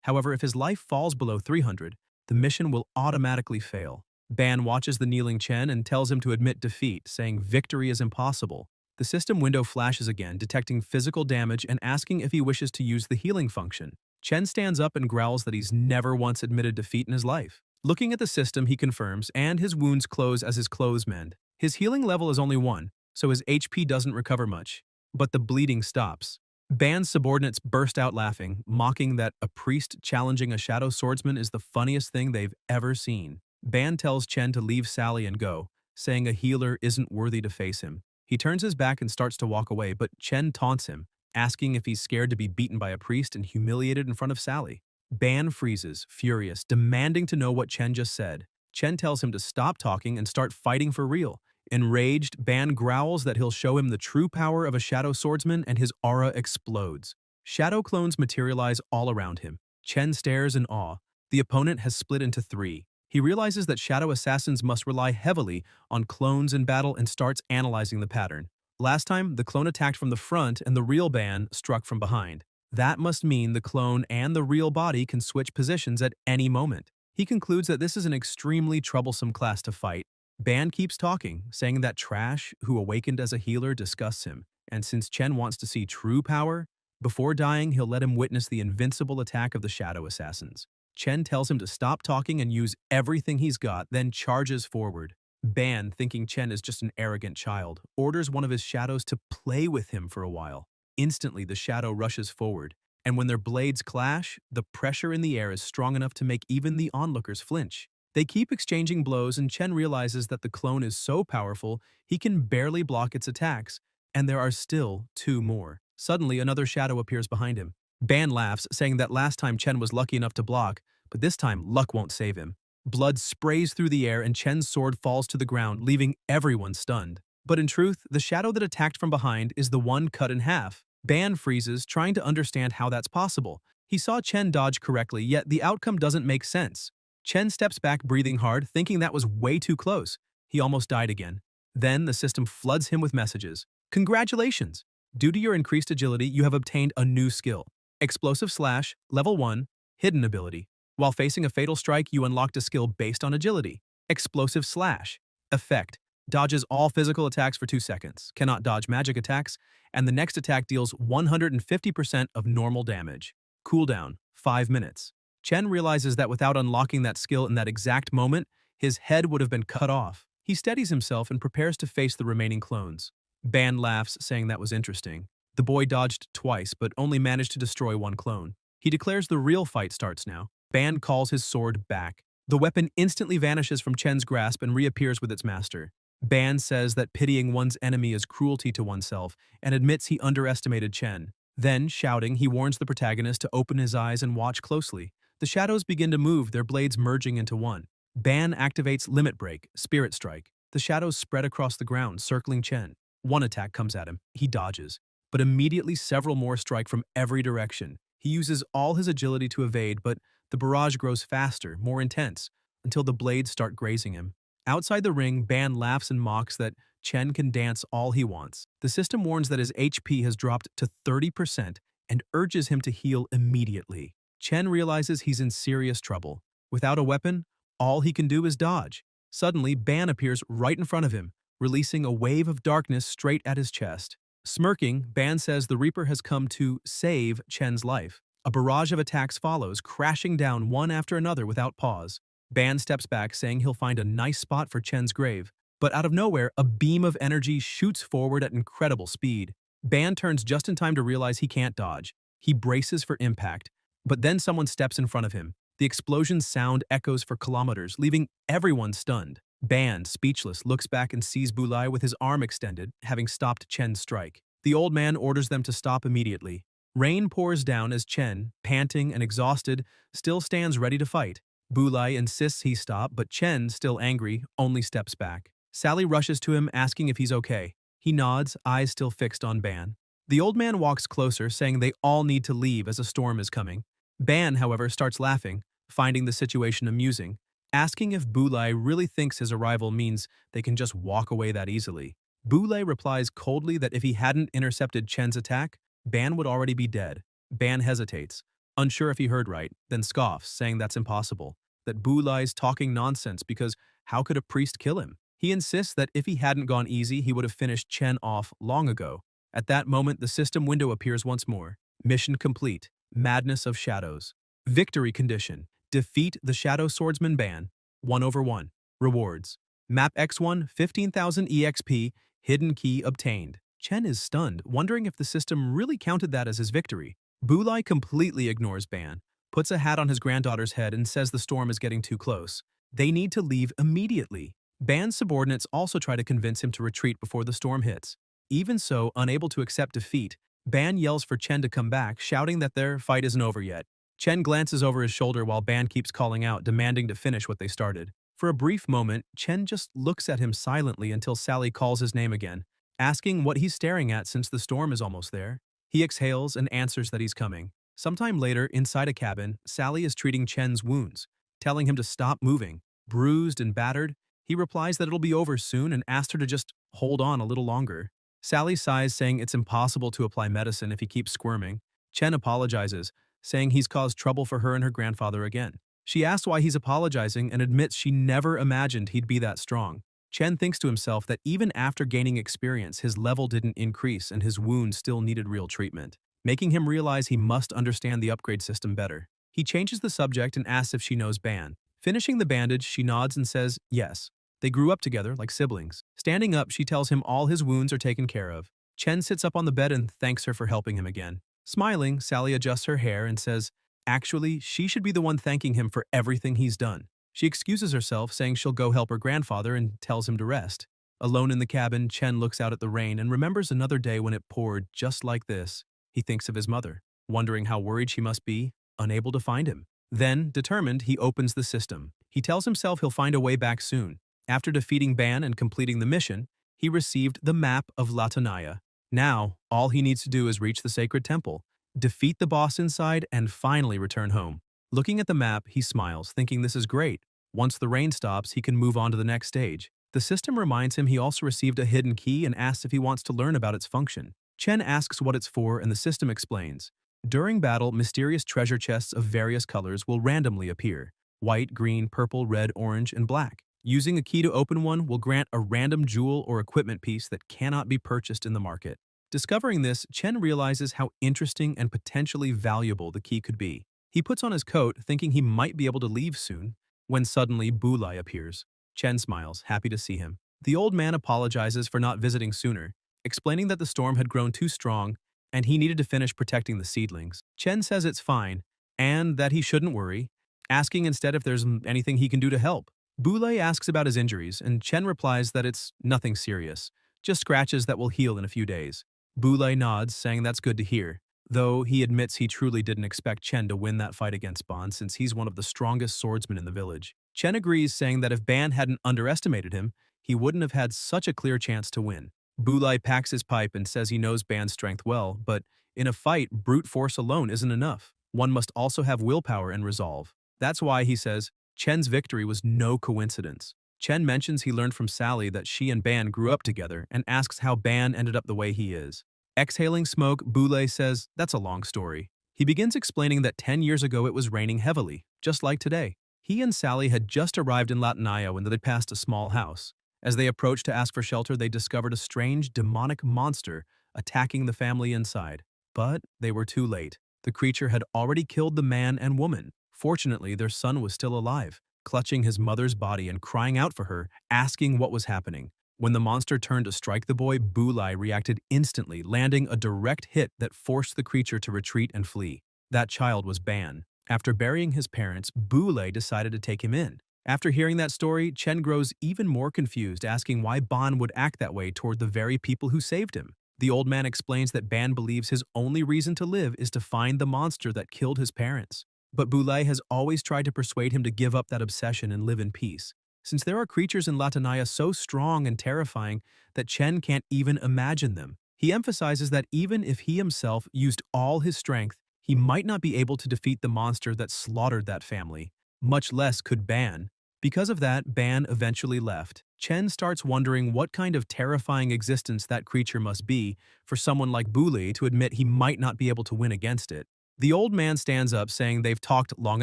However, if his life falls below 300, the mission will automatically fail. Ban watches the kneeling Chen and tells him to admit defeat, saying victory is impossible. The system window flashes again, detecting physical damage and asking if he wishes to use the healing function. Chen stands up and growls that he's never once admitted defeat in his life. Looking at the system, he confirms, and his wounds close as his clothes mend. His healing level is only 1, so his HP doesn't recover much. But the bleeding stops. Ban's subordinates burst out laughing, mocking that a priest challenging a shadow swordsman is the funniest thing they've ever seen. Ban tells Chen to leave Sally and go, saying a healer isn't worthy to face him. He turns his back and starts to walk away, but Chen taunts him, asking if he's scared to be beaten by a priest and humiliated in front of Sally. Ban freezes, furious, demanding to know what Chen just said. Chen tells him to stop talking and start fighting for real. Enraged, Ban growls that he'll show him the true power of a shadow swordsman, and his aura explodes. Shadow clones materialize all around him. Chen stares in awe. The opponent has split into 3. He realizes that shadow assassins must rely heavily on clones in battle and starts analyzing the pattern. Last time, the clone attacked from the front and the real Ban struck from behind. That must mean the clone and the real body can switch positions at any moment. He concludes that this is an extremely troublesome class to fight. Ban keeps talking, saying that Trash, who awakened as a healer, disgusts him, and since Chen wants to see true power, before dying he'll let him witness the invincible attack of the shadow assassins. Chen tells him to stop talking and use everything he's got, then charges forward. Ban, thinking Chen is just an arrogant child, orders one of his shadows to play with him for a while. Instantly, the shadow rushes forward, and when their blades clash, the pressure in the air is strong enough to make even the onlookers flinch. They keep exchanging blows, and Chen realizes that the clone is so powerful he can barely block its attacks, and there are still 2 more. Suddenly, another shadow appears behind him. Ban laughs, saying that last time Chen was lucky enough to block, but this time luck won't save him. Blood sprays through the air and Chen's sword falls to the ground, leaving everyone stunned. But in truth, the shadow that attacked from behind is the one cut in half. Ban freezes, trying to understand how that's possible. He saw Chen dodge correctly, yet the outcome doesn't make sense. Chen steps back, breathing hard, thinking that was way too close. He almost died again. Then the system floods him with messages. Congratulations! Due to your increased agility, you have obtained a new skill. Explosive Slash, Level 1, Hidden Ability. While facing a fatal strike, you unlocked a skill based on agility. Explosive Slash. Effect. Dodges all physical attacks for 2 seconds, cannot dodge magic attacks, and the next attack deals 150% of normal damage. Cooldown, 5 minutes. Chen realizes that without unlocking that skill in that exact moment, his head would have been cut off. He steadies himself and prepares to face the remaining clones. Ban laughs, saying that was interesting. The boy dodged twice, but only managed to destroy 1 clone. He declares the real fight starts now. Ban calls his sword back. The weapon instantly vanishes from Chen's grasp and reappears with its master. Ban says that pitying one's enemy is cruelty to oneself and admits he underestimated Chen. Then, shouting, he warns the protagonist to open his eyes and watch closely. The shadows begin to move, their blades merging into one. Ban activates Limit Break, Spirit Strike. The shadows spread across the ground, circling Chen. One attack comes at him. He dodges. But immediately several more strike from every direction. He uses all his agility to evade, but the barrage grows faster, more intense, until the blades start grazing him. Outside the ring, Ban laughs and mocks that Chen can dance all he wants. The system warns that his HP has dropped to 30% and urges him to heal immediately. Chen realizes he's in serious trouble. Without a weapon, all he can do is dodge. Suddenly, Ban appears right in front of him, releasing a wave of darkness straight at his chest. Smirking, Ban says the Reaper has come to save Chen's life. A barrage of attacks follows, crashing down one after another without pause. Ban steps back, saying he'll find a nice spot for Chen's grave. But out of nowhere, a beam of energy shoots forward at incredible speed. Ban turns just in time to realize he can't dodge. He braces for impact, but then someone steps in front of him. The explosion's sound echoes for kilometers, leaving everyone stunned. Ban, speechless, looks back and sees Bulai with his arm extended, having stopped Chen's strike. The old man orders them to stop immediately. Rain pours down as Chen, panting and exhausted, still stands ready to fight. Bulai insists he stop, but Chen, still angry, only steps back. Sally rushes to him, asking if he's okay. He nods, eyes still fixed on Ban. The old man walks closer, saying they all need to leave as a storm is coming. Ban, however, starts laughing, finding the situation amusing, asking if Bulai really thinks his arrival means they can just walk away that easily. Bulai replies coldly that if he hadn't intercepted Chen's attack, Ban would already be dead. Ban hesitates, unsure if he heard right, then scoffs, saying that's impossible, that Bulai's talking nonsense because how could a priest kill him? He insists that if he hadn't gone easy, he would have finished Chen off long ago. At that moment, the system window appears once more. Mission complete. Madness of Shadows. Victory condition. Defeat the Shadow Swordsman Ban. 1/1. Rewards. Map X1, 15,000 EXP. Hidden key obtained. Chen is stunned, wondering if the system really counted that as his victory. Bulai completely ignores Ban, puts a hat on his granddaughter's head and says the storm is getting too close. They need to leave immediately. Ban's subordinates also try to convince him to retreat before the storm hits. Even so, unable to accept defeat, Ban yells for Chen to come back, shouting that their fight isn't over yet. Chen glances over his shoulder while Ban keeps calling out, demanding to finish what they started. For a brief moment, Chen just looks at him silently until Sally calls his name again, asking what he's staring at since the storm is almost there. He exhales and answers that he's coming. Sometime later, inside a cabin, Sally is treating Chen's wounds, telling him to stop moving. Bruised and battered, he replies that it'll be over soon and asks her to just hold on a little longer. Sally sighs, saying it's impossible to apply medicine if he keeps squirming. Chen apologizes, saying he's caused trouble for her and her grandfather again. She asks why he's apologizing and admits she never imagined he'd be that strong. Chen thinks to himself that even after gaining experience, his level didn't increase and his wound still needed real treatment, making him realize he must understand the upgrade system better. He changes the subject and asks if she knows Ban. Finishing the bandage, she nods and says yes. They grew up together like siblings. Standing up, she tells him all his wounds are taken care of. Chen sits up on the bed and thanks her for helping him again. Smiling, Sally adjusts her hair and says, actually, she should be the one thanking him for everything he's done. She excuses herself, saying she'll go help her grandfather and tells him to rest. Alone in the cabin, Chen looks out at the rain and remembers another day when it poured just like this. He thinks of his mother, wondering how worried she must be, unable to find him. Then, determined, he opens the system. He tells himself he'll find a way back soon. After defeating Ban and completing the mission, he received the map of Latanaya. Now, all he needs to do is reach the sacred temple, defeat the boss inside, and finally return home. Looking at the map, he smiles, thinking this is great. Once the rain stops, he can move on to the next stage. The system reminds him he also received a hidden key and asks if he wants to learn about its function. Chen asks what it's for and the system explains. During battle, mysterious treasure chests of various colors will randomly appear. White, green, purple, red, orange, and black. Using a key to open one will grant a random jewel or equipment piece that cannot be purchased in the market. Discovering this, Chen realizes how interesting and potentially valuable the key could be. He puts on his coat, thinking he might be able to leave soon, when suddenly Bulai appears. Chen smiles, happy to see him. The old man apologizes for not visiting sooner, explaining that the storm had grown too strong and he needed to finish protecting the seedlings. Chen says it's fine and that he shouldn't worry, asking instead if there's anything he can do to help. Bulai asks about his injuries, and Chen replies that it's nothing serious, just scratches that will heal in a few days. Bulai nods, saying that's good to hear, though he admits he truly didn't expect Chen to win that fight against Ban since he's one of the strongest swordsmen in the village. Chen agrees, saying that if Ban hadn't underestimated him, he wouldn't have had such a clear chance to win. Bulai packs his pipe and says he knows Ban's strength well, but in a fight, brute force alone isn't enough. One must also have willpower and resolve. That's why, he says, Chen's victory was no coincidence. Chen mentions he learned from Sally that she and Ban grew up together and asks how Ban ended up the way he is. Exhaling smoke, Bulai says that's a long story. He begins explaining that 10 years ago it was raining heavily, just like today. He and Sally had just arrived in Latanaya when they passed a small house. As they approached to ask for shelter, they discovered a strange, demonic monster attacking the family inside. But they were too late. The creature had already killed the man and woman. Fortunately, their son was still alive, clutching his mother's body and crying out for her, asking what was happening. When the monster turned to strike the boy, Bulai reacted instantly, landing a direct hit that forced the creature to retreat and flee. That child was Ban. After burying his parents, Bulai decided to take him in. After hearing that story, Chen grows even more confused, asking why Ban would act that way toward the very people who saved him. The old man explains that Ban believes his only reason to live is to find the monster that killed his parents. But Bulai has always tried to persuade him to give up that obsession and live in peace. Since there are creatures in Latanaya so strong and terrifying that Chen can't even imagine them, he emphasizes that even if he himself used all his strength, he might not be able to defeat the monster that slaughtered that family, much less could Ban. Because of that, Ban eventually left. Chen starts wondering what kind of terrifying existence that creature must be for someone like Bulai to admit he might not be able to win against it. The old man stands up saying they've talked long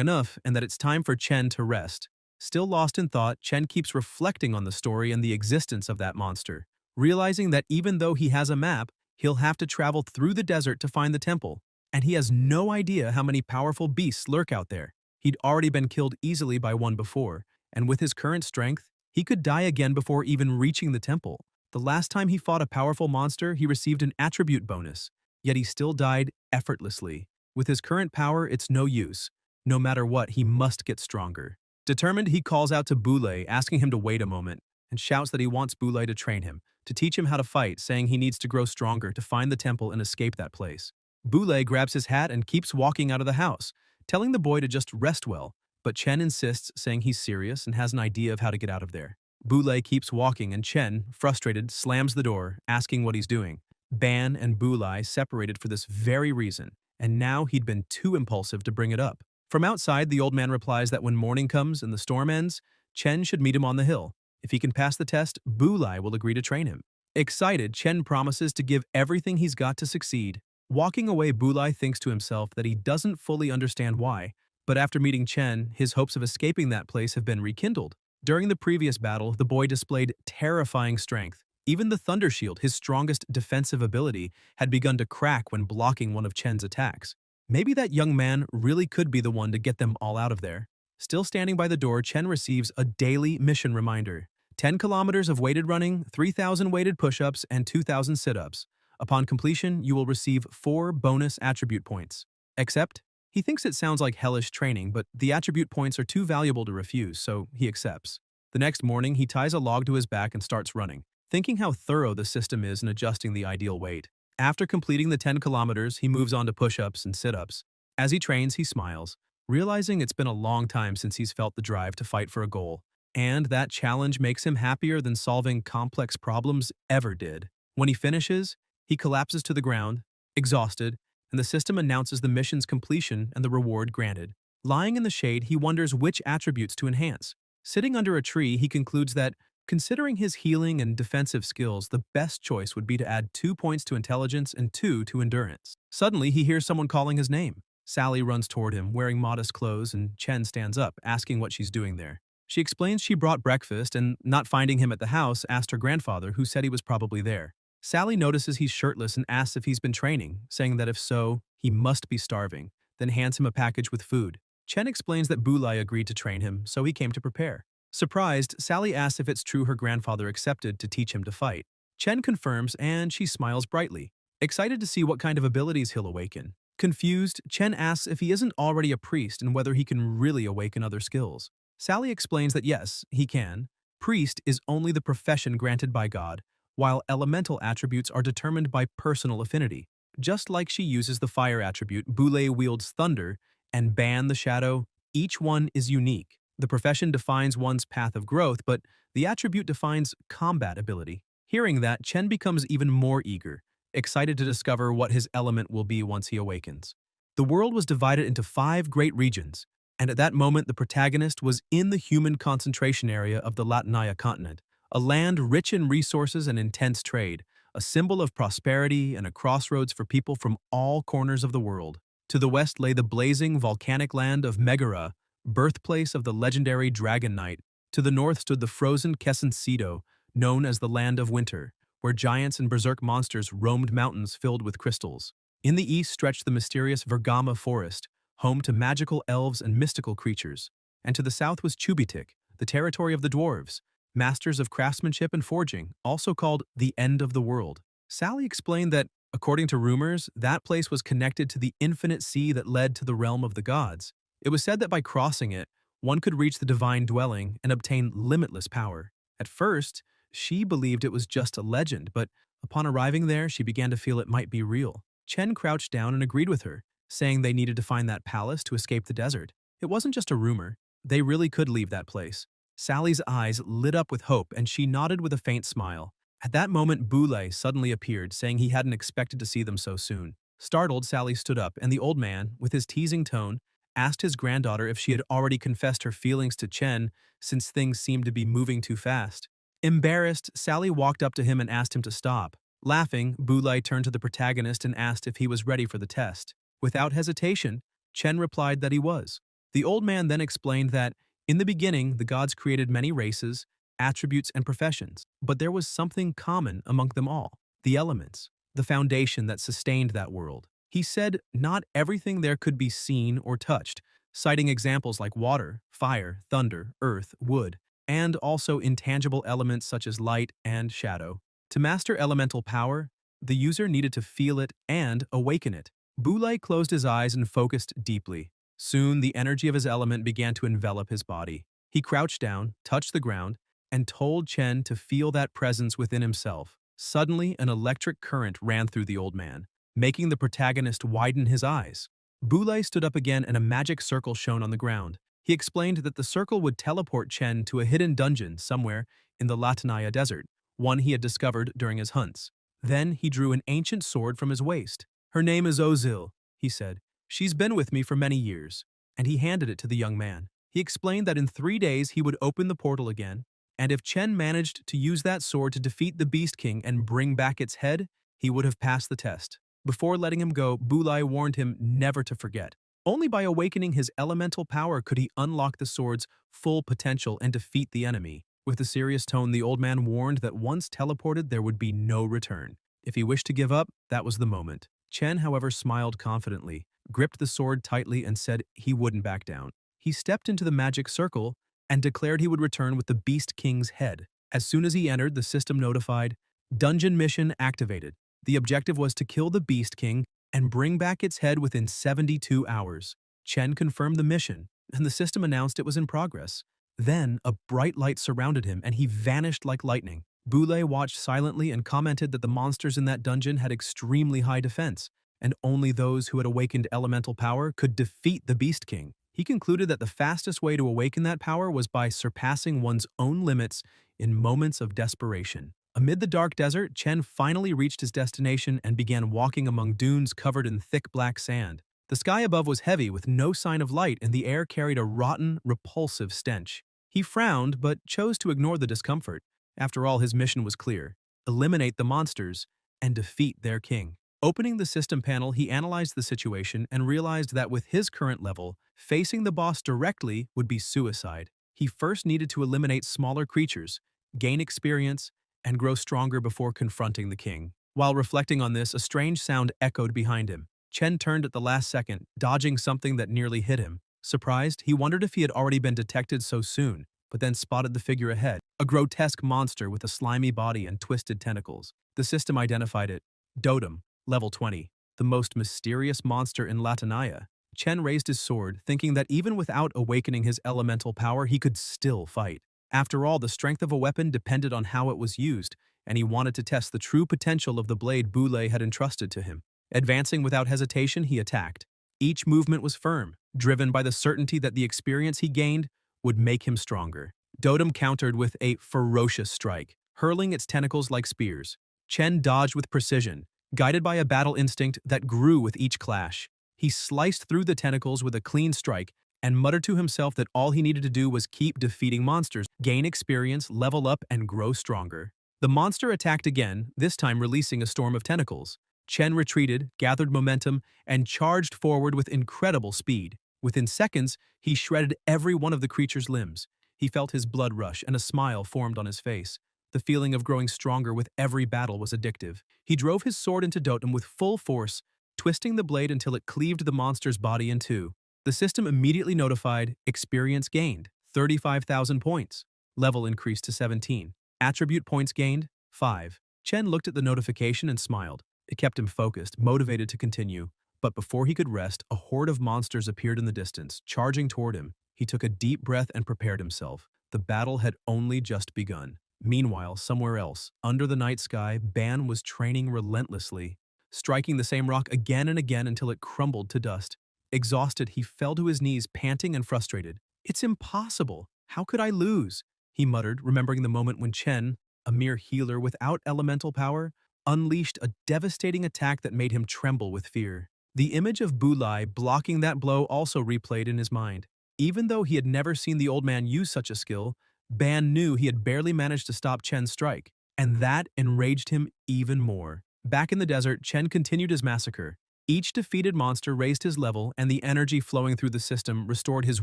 enough and that it's time for Chen to rest. Still lost in thought, Chen keeps reflecting on the story and the existence of that monster, realizing that even though he has a map, he'll have to travel through the desert to find the temple, and he has no idea how many powerful beasts lurk out there. He'd already been killed easily by one before, and with his current strength, he could die again before even reaching the temple. The last time he fought a powerful monster, he received an attribute bonus, yet he still died effortlessly. With his current power, it's no use. No matter what, he must get stronger. Determined, he calls out to Bulai, asking him to wait a moment, and shouts that he wants Bulai to train him, to teach him how to fight, saying he needs to grow stronger to find the temple and escape that place. Bulai grabs his hat and keeps walking out of the house, telling the boy to just rest well, but Chen insists, saying he's serious and has an idea of how to get out of there. Bulai keeps walking and Chen, frustrated, slams the door, asking what he's doing. Ban and Bulai separated for this very reason, and now he'd been too impulsive to bring it up. From outside, the old man replies that when morning comes and the storm ends, Chen should meet him on the hill. If he can pass the test, Bulai will agree to train him. Excited, Chen promises to give everything he's got to succeed. Walking away, Bulai thinks to himself that he doesn't fully understand why, but after meeting Chen, his hopes of escaping that place have been rekindled. During the previous battle, the boy displayed terrifying strength. Even the Thunder Shield, his strongest defensive ability, had begun to crack when blocking one of Chen's attacks. Maybe that young man really could be the one to get them all out of there. Still standing by the door, Chen receives a daily mission reminder. 10 kilometers of weighted running, 3,000 weighted push-ups, and 2,000 sit-ups. Upon completion, you will receive 4 bonus attribute points. Except, he thinks it sounds like hellish training, but the attribute points are too valuable to refuse, so he accepts. The next morning, he ties a log to his back and starts running, thinking how thorough the system is in adjusting the ideal weight. After completing the 10 kilometers, he moves on to push-ups and sit-ups. As he trains, he smiles, realizing it's been a long time since he's felt the drive to fight for a goal, and that challenge makes him happier than solving complex problems ever did. When he finishes, he collapses to the ground, exhausted, and the system announces the mission's completion and the reward granted. Lying in the shade, he wonders which attributes to enhance. Sitting under a tree, he concludes that, considering his healing and defensive skills, the best choice would be to add 2 points to intelligence and 2 to endurance. Suddenly, he hears someone calling his name. Sally runs toward him, wearing modest clothes, and Chen stands up, asking what she's doing there. She explains she brought breakfast and, not finding him at the house, asked her grandfather, who said he was probably there. Sally notices he's shirtless and asks if he's been training, saying that if so, he must be starving, then hands him a package with food. Chen explains that Bulai agreed to train him, so he came to prepare. Surprised, Sally asks if it's true her grandfather accepted to teach him to fight. Chen confirms, and she smiles brightly, excited to see what kind of abilities he'll awaken. Confused, Chen asks if he isn't already a priest and whether he can really awaken other skills. Sally explains that yes, he can. Priest is only the profession granted by God, while elemental attributes are determined by personal affinity. Just like she uses the fire attribute, Bulai wields thunder, and Ban the shadow, each one is unique. The profession defines one's path of growth, but the attribute defines combat ability. Hearing that, Chen becomes even more eager, excited to discover what his element will be once he awakens. The world was divided into 5 great regions, and at that moment the protagonist was in the human concentration area of the Latanaya continent, a land rich in resources and intense trade, a symbol of prosperity and a crossroads for people from all corners of the world. To the west lay the blazing volcanic land of Megara, birthplace of the legendary Dragon Knight. To the north stood the frozen Kesensido, known as the Land of Winter, where giants and berserk monsters roamed mountains filled with crystals. In the east stretched the mysterious Vergama forest, home to magical elves and mystical creatures. And to the south was Chubitik, the territory of the dwarves, masters of craftsmanship and forging, also called the End of the World. Sally explained that, according to rumors, that place was connected to the infinite sea that led to the realm of the gods. It was said that by crossing it, one could reach the divine dwelling and obtain limitless power. At first, she believed it was just a legend, but upon arriving there, she began to feel it might be real. Chen crouched down and agreed with her, saying they needed to find that palace to escape the desert. It wasn't just a rumor. They really could leave that place. Sally's eyes lit up with hope and she nodded with a faint smile. At that moment, Boulay suddenly appeared, saying he hadn't expected to see them so soon. Startled, Sally stood up, and the old man, with his teasing tone, asked his granddaughter if she had already confessed her feelings to Chen, since things seemed to be moving too fast. Embarrassed, Sally walked up to him and asked him to stop. Laughing, Boulay turned to the protagonist and asked if he was ready for the test. Without hesitation, Chen replied that he was. The old man then explained that, in the beginning, the gods created many races, attributes, and professions, but there was something common among them all: the elements, the foundation that sustained that world. He said not everything there could be seen or touched, citing examples like water, fire, thunder, earth, wood, and also intangible elements such as light and shadow. To master elemental power, the user needed to feel it and awaken it. Boulay closed his eyes and focused deeply. Soon, the energy of his element began to envelop his body. He crouched down, touched the ground, and told Chen to feel that presence within himself. Suddenly, an electric current ran through the old man, making the protagonist widen his eyes. Boulay stood up again and a magic circle shone on the ground. He explained that the circle would teleport Chen to a hidden dungeon somewhere in the Latanaya desert, one he had discovered during his hunts. Then he drew an ancient sword from his waist. "Her name is Ozil," he said. "She's been with me for many years." And he handed it to the young man. He explained that in 3 days he would open the portal again, and if Chen managed to use that sword to defeat the Beast King and bring back its head, he would have passed the test. Before letting him go, Boulay warned him never to forget. Only by awakening his elemental power could he unlock the sword's full potential and defeat the enemy. With a serious tone, the old man warned that once teleported, there would be no return. If he wished to give up, that was the moment. Chen, however, smiled confidently, gripped the sword tightly, and said he wouldn't back down. He stepped into the magic circle and declared he would return with the Beast King's head. As soon as he entered, the system notified, "Dungeon mission activated." The objective was to kill the Beast King and bring back its head within 72 hours. Chen confirmed the mission, and the system announced it was in progress. Then, a bright light surrounded him, and he vanished like lightning. Boulay watched silently and commented that the monsters in that dungeon had extremely high defense, and only those who had awakened elemental power could defeat the Beast King. He concluded that the fastest way to awaken that power was by surpassing one's own limits in moments of desperation. Amid the dark desert, Chen finally reached his destination and began walking among dunes covered in thick black sand. The sky above was heavy with no sign of light, and the air carried a rotten, repulsive stench. He frowned, but chose to ignore the discomfort. After all, his mission was clear: eliminate the monsters and defeat their king. Opening the system panel, he analyzed the situation and realized that with his current level, facing the boss directly would be suicide. He first needed to eliminate smaller creatures, gain experience, and grow stronger before confronting the king. While reflecting on this, a strange sound echoed behind him. Chen turned at the last second, dodging something that nearly hit him. Surprised, he wondered if he had already been detected so soon, but then spotted the figure ahead, a grotesque monster with a slimy body and twisted tentacles. The system identified it: Dotem, level 20, the most mysterious monster in Latanaya. Chen raised his sword, thinking that even without awakening his elemental power, he could still fight. After all, the strength of a weapon depended on how it was used, and he wanted to test the true potential of the blade Boulay had entrusted to him. Advancing without hesitation, he attacked. Each movement was firm, driven by the certainty that the experience he gained would make him stronger. Dotem countered with a ferocious strike, hurling its tentacles like spears. Chen dodged with precision, guided by a battle instinct that grew with each clash. He sliced through the tentacles with a clean strike and muttered to himself that all he needed to do was keep defeating monsters, gain experience, level up, and grow stronger. The monster attacked again, this time releasing a storm of tentacles. Chen retreated, gathered momentum, and charged forward with incredible speed. Within seconds, he shredded every one of the creature's limbs. He felt his blood rush, and a smile formed on his face. The feeling of growing stronger with every battle was addictive. He drove his sword into Dotem with full force, twisting the blade until it cleaved the monster's body in two. The system immediately notified experience gained, 35,000 points. Level increased to 17. Attribute points gained, 5. Chen looked at the notification and smiled. It kept him focused, motivated to continue. But before he could rest, a horde of monsters appeared in the distance, charging toward him. He took a deep breath and prepared himself. The battle had only just begun. Meanwhile, somewhere else, under the night sky, Ban was training relentlessly, striking the same rock again and again until it crumbled to dust. Exhausted, he fell to his knees, panting and frustrated. "It's impossible. How could I lose?" he muttered, remembering the moment when Chen, a mere healer without elemental power, unleashed a devastating attack that made him tremble with fear. The image of Bulai blocking that blow also replayed in his mind. Even though he had never seen the old man use such a skill, Ban knew he had barely managed to stop Chen's strike, and that enraged him even more. Back in the desert, Chen continued his massacre. Each defeated monster raised his level, and the energy flowing through the system restored his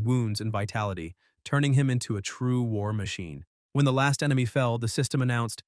wounds and vitality, turning him into a true war machine. When the last enemy fell, the system announced,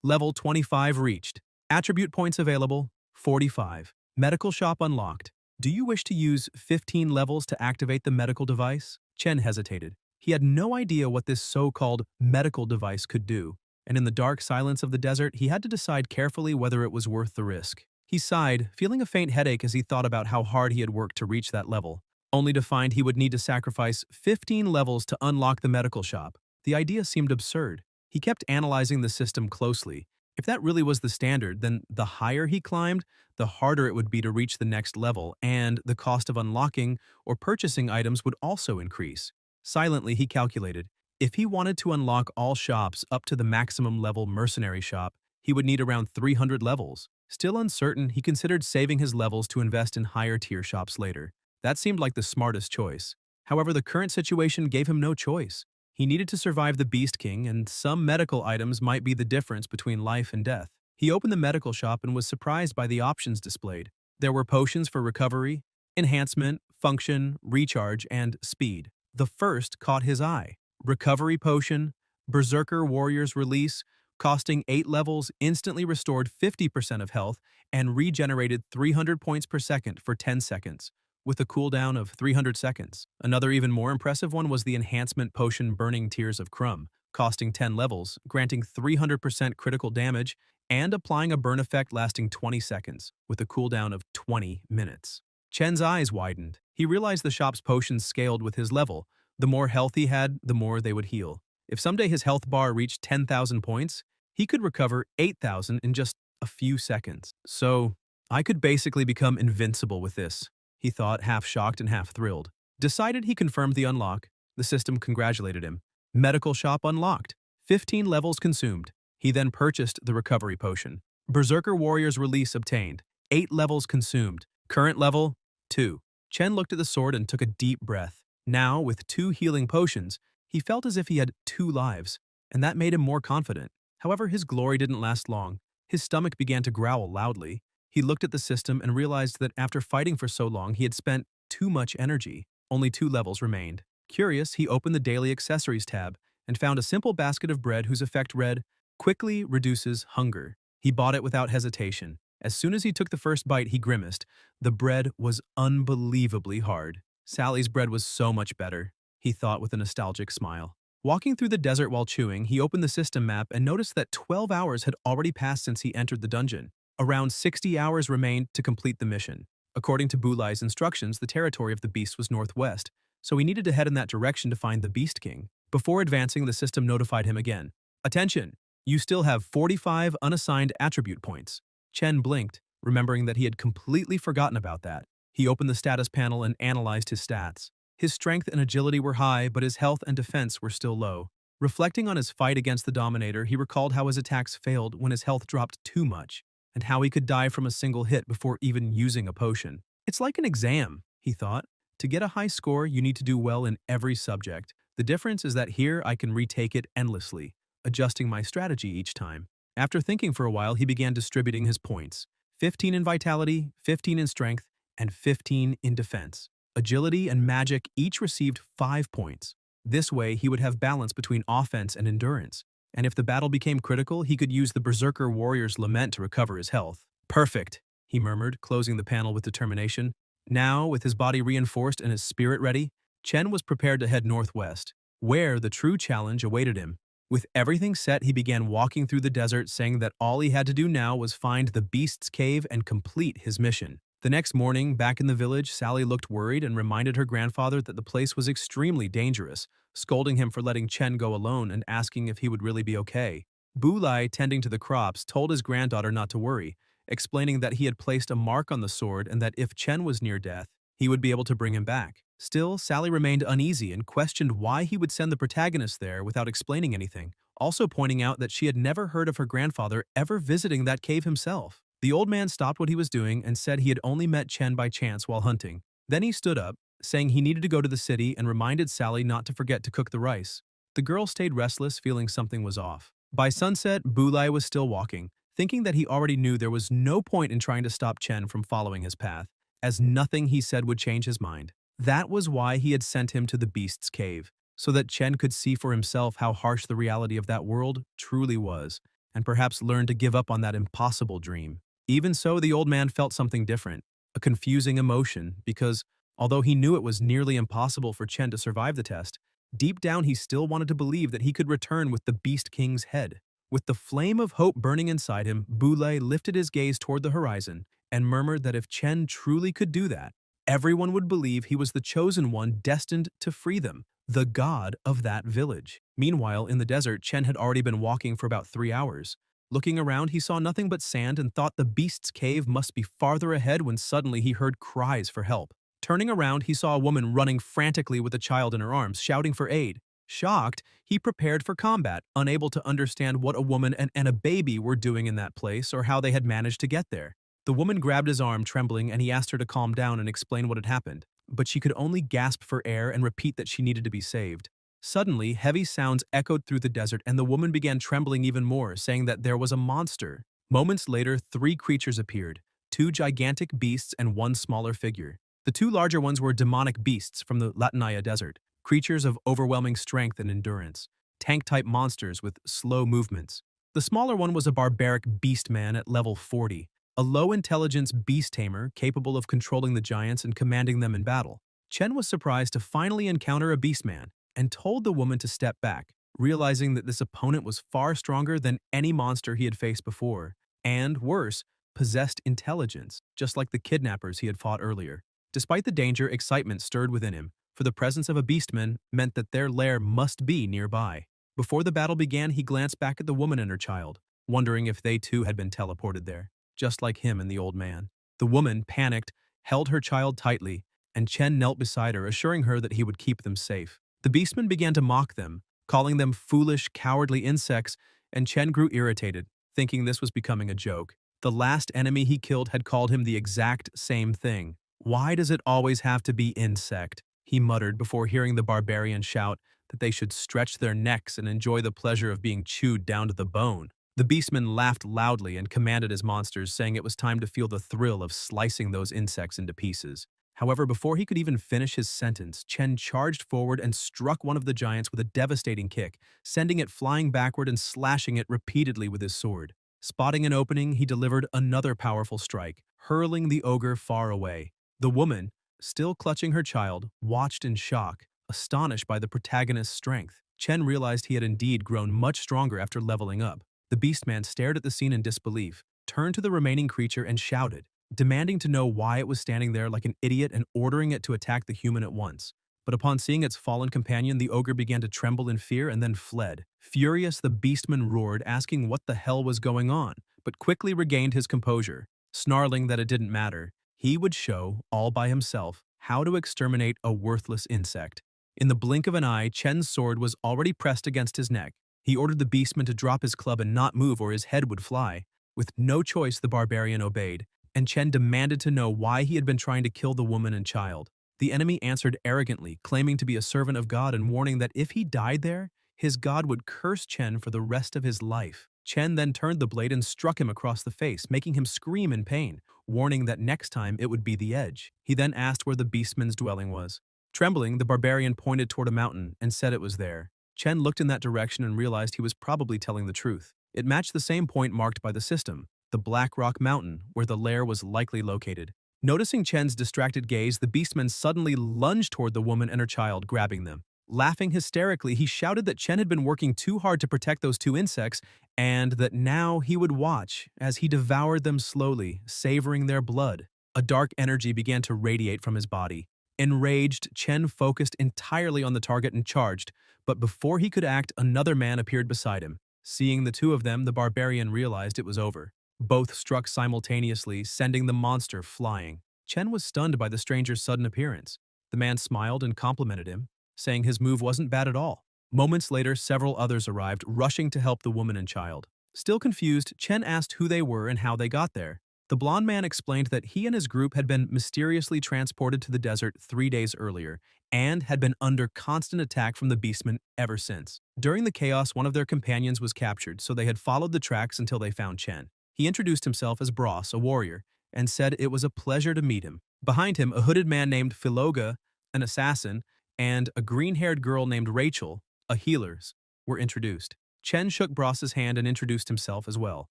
"Level 25 reached. Attribute points available, 45. Medical shop unlocked. Do you wish to use 15 levels to activate the medical device?" Chen hesitated. He had no idea what this so-called medical device could do, and in the dark silence of the desert, he had to decide carefully whether it was worth the risk. He sighed, feeling a faint headache as he thought about how hard he had worked to reach that level, only to find he would need to sacrifice 15 levels to unlock the medical shop. The idea seemed absurd. He kept analyzing the system closely. If that really was the standard, then the higher he climbed, the harder it would be to reach the next level, and the cost of unlocking or purchasing items would also increase. Silently, he calculated. If he wanted to unlock all shops up to the maximum level mercenary shop, he would need around 300 levels. Still uncertain, he considered saving his levels to invest in higher tier shops later. That seemed like the smartest choice. However, the current situation gave him no choice. He needed to survive the Beast King, and some medical items might be the difference between life and death. He opened the medical shop and was surprised by the options displayed. There were potions for recovery, enhancement, function, recharge, and speed. The first caught his eye. Recovery potion, Berserker Warrior's Release, costing 8 levels, instantly restored 50% of health and regenerated 300 points per second for 10 seconds, with a cooldown of 300 seconds. Another even more impressive one was the enhancement potion Burning Tears of Crumb, costing 10 levels, granting 300% critical damage, and applying a burn effect lasting 20 seconds, with a cooldown of 20 minutes. Chen's eyes widened. He realized the shop's potions scaled with his level. The more health he had, the more they would heal. If someday his health bar reached 10,000 points, he could recover 8,000 in just a few seconds. So, I could basically become invincible with this, he thought, half shocked and half thrilled. Decided, he confirmed the unlock. The system congratulated him. Medical shop unlocked. 15 levels consumed. He then purchased the recovery potion. Berserker Warrior's Release obtained. 8 levels consumed. Current level, 2. Chen looked at the sword and took a deep breath. Now, with 2 healing potions, he felt as if he had 2 lives, and that made him more confident. However, his glory didn't last long. His stomach began to growl loudly. He looked at the system and realized that after fighting for so long, he had spent too much energy. Only 2 levels remained. Curious, he opened the Daily Accessories tab and found a simple basket of bread whose effect read, "Quickly reduces hunger." He bought it without hesitation. As soon as he took the first bite, he grimaced. The bread was unbelievably hard. Sally's bread was so much better, he thought with a nostalgic smile. Walking through the desert while chewing, he opened the system map and noticed that 12 hours had already passed since he entered the dungeon. Around 60 hours remained to complete the mission. According to Bulai's instructions, the territory of the beast was northwest, so he needed to head in that direction to find the Beast King. Before advancing, the system notified him again. "Attention! You still have 45 unassigned attribute points." Chen blinked, remembering that he had completely forgotten about that. He opened the status panel and analyzed his stats. His strength and agility were high, but his health and defense were still low. Reflecting on his fight against the Dominator, he recalled how his attacks failed when his health dropped too much, and how he could die from a single hit before even using a potion. It's like an exam, he thought. To get a high score, you need to do well in every subject. The difference is that here I can retake it endlessly, adjusting my strategy each time. After thinking for a while, he began distributing his points. 15 in vitality, 15 in strength, and 15 in defense. Agility and magic each received 5 points. This way, he would have balance between offense and endurance. And if the battle became critical, he could use the Berserker Warrior's Lament to recover his health. "Perfect," he murmured, closing the panel with determination. Now, with his body reinforced and his spirit ready, Chen was prepared to head northwest, where the true challenge awaited him. With everything set, he began walking through the desert, saying that all he had to do now was find the beast's cave and complete his mission. The next morning, back in the village, Sally looked worried and reminded her grandfather that the place was extremely dangerous, scolding him for letting Chen go alone and asking if he would really be okay. Bulai, tending to the crops, told his granddaughter not to worry, explaining that he had placed a mark on the sword and that if Chen was near death, he would be able to bring him back. Still, Sally remained uneasy and questioned why he would send the protagonist there without explaining anything, also pointing out that she had never heard of her grandfather ever visiting that cave himself. The old man stopped what he was doing and said he had only met Chen by chance while hunting. Then he stood up, saying he needed to go to the city and reminded Sally not to forget to cook the rice. The girl stayed restless, feeling something was off. By sunset, Bulai was still walking, thinking that he already knew there was no point in trying to stop Chen from following his path, as nothing he said would change his mind. That was why he had sent him to the beast's cave, so that Chen could see for himself how harsh the reality of that world truly was, and perhaps learn to give up on that impossible dream. Even so, the old man felt something different, a confusing emotion, because although he knew it was nearly impossible for Chen to survive the test, deep down he still wanted to believe that he could return with the Beast King's head. With the flame of hope burning inside him, Bulai lifted his gaze toward the horizon and murmured that if Chen truly could do that, everyone would believe he was the chosen one destined to free them, the god of that village. Meanwhile, in the desert, Chen had already been walking for about 3 hours. Looking around, he saw nothing but sand and thought the beast's cave must be farther ahead when suddenly he heard cries for help. Turning around, he saw a woman running frantically with a child in her arms, shouting for aid. Shocked, he prepared for combat, unable to understand what a woman and a baby were doing in that place or how they had managed to get there. The woman grabbed his arm, trembling, and he asked her to calm down and explain what had happened, but she could only gasp for air and repeat that she needed to be saved. Suddenly, heavy sounds echoed through the desert and the woman began trembling even more, saying that there was a monster. Moments later, 3 creatures appeared, 2 gigantic beasts and 1 smaller figure. The 2 larger ones were demonic beasts from the Latinaya desert, creatures of overwhelming strength and endurance, tank-type monsters with slow movements. The smaller one was a barbaric beast man at level 40, a low-intelligence beast tamer capable of controlling the giants and commanding them in battle. Chen was surprised to finally encounter a beast man and told the woman to step back, realizing that this opponent was far stronger than any monster he had faced before, and, worse, possessed intelligence, just like the kidnappers he had fought earlier. Despite the danger, excitement stirred within him, for the presence of a beastman meant that their lair must be nearby. Before the battle began, he glanced back at the woman and her child, wondering if they too had been teleported there, just like him and the old man. The woman, panicked, held her child tightly, and Chen knelt beside her, assuring her that he would keep them safe. The beastman began to mock them, calling them foolish, cowardly insects, and Chen grew irritated, thinking this was becoming a joke. The last enemy he killed had called him the exact same thing. "Why does it always have to be insect?" he muttered before hearing the barbarian shout that they should stretch their necks and enjoy the pleasure of being chewed down to the bone. The beastman laughed loudly and commanded his monsters, saying it was time to feel the thrill of slicing those insects into pieces. However, before he could even finish his sentence, Chen charged forward and struck one of the giants with a devastating kick, sending it flying backward and slashing it repeatedly with his sword. Spotting an opening, he delivered another powerful strike, hurling the ogre far away. The woman, still clutching her child, watched in shock, astonished by the protagonist's strength. Chen realized he had indeed grown much stronger after leveling up. The beastman stared at the scene in disbelief, turned to the remaining creature and shouted, demanding to know why it was standing there like an idiot and ordering it to attack the human at once. But upon seeing its fallen companion, the ogre began to tremble in fear and then fled. Furious, the beastman roared, asking what the hell was going on, but quickly regained his composure, snarling that it didn't matter. He would show, all by himself, how to exterminate a worthless insect. In the blink of an eye, Chen's sword was already pressed against his neck. He ordered the beastman to drop his club and not move or his head would fly. With no choice, the barbarian obeyed, and Chen demanded to know why he had been trying to kill the woman and child. The enemy answered arrogantly, claiming to be a servant of God and warning that if he died there, his god would curse Chen for the rest of his life. Chen then turned the blade and struck him across the face, making him scream in pain, warning that next time it would be the edge. He then asked where the beastman's dwelling was. Trembling, the barbarian pointed toward a mountain and said it was there. Chen looked in that direction and realized he was probably telling the truth. It matched the same point marked by the system, the Black Rock Mountain, where the lair was likely located. Noticing Chen's distracted gaze, the beastman suddenly lunged toward the woman and her child, grabbing them. Laughing hysterically, he shouted that Chen had been working too hard to protect those two insects and that now he would watch as he devoured them slowly, savoring their blood. A dark energy began to radiate from his body. Enraged, Chen focused entirely on the target and charged, but before he could act, another man appeared beside him. Seeing the two of them, the barbarian realized it was over. Both struck simultaneously, sending the monster flying. Chen was stunned by the stranger's sudden appearance. The man smiled and complimented him, saying his move wasn't bad at all. Moments later, several others arrived, rushing to help the woman and child. Still confused, Chen asked who they were and how they got there. The blond man explained that he and his group had been mysteriously transported to the desert 3 days earlier and had been under constant attack from the beastmen ever since. During the chaos, one of their companions was captured, so they had followed the tracks until they found Chen. He introduced himself as Bros, a warrior, and said it was a pleasure to meet him. Behind him, a hooded man named Philoga, an assassin, and a green-haired girl named Rachel, a healer, were introduced. Chen shook Bros's hand and introduced himself as well.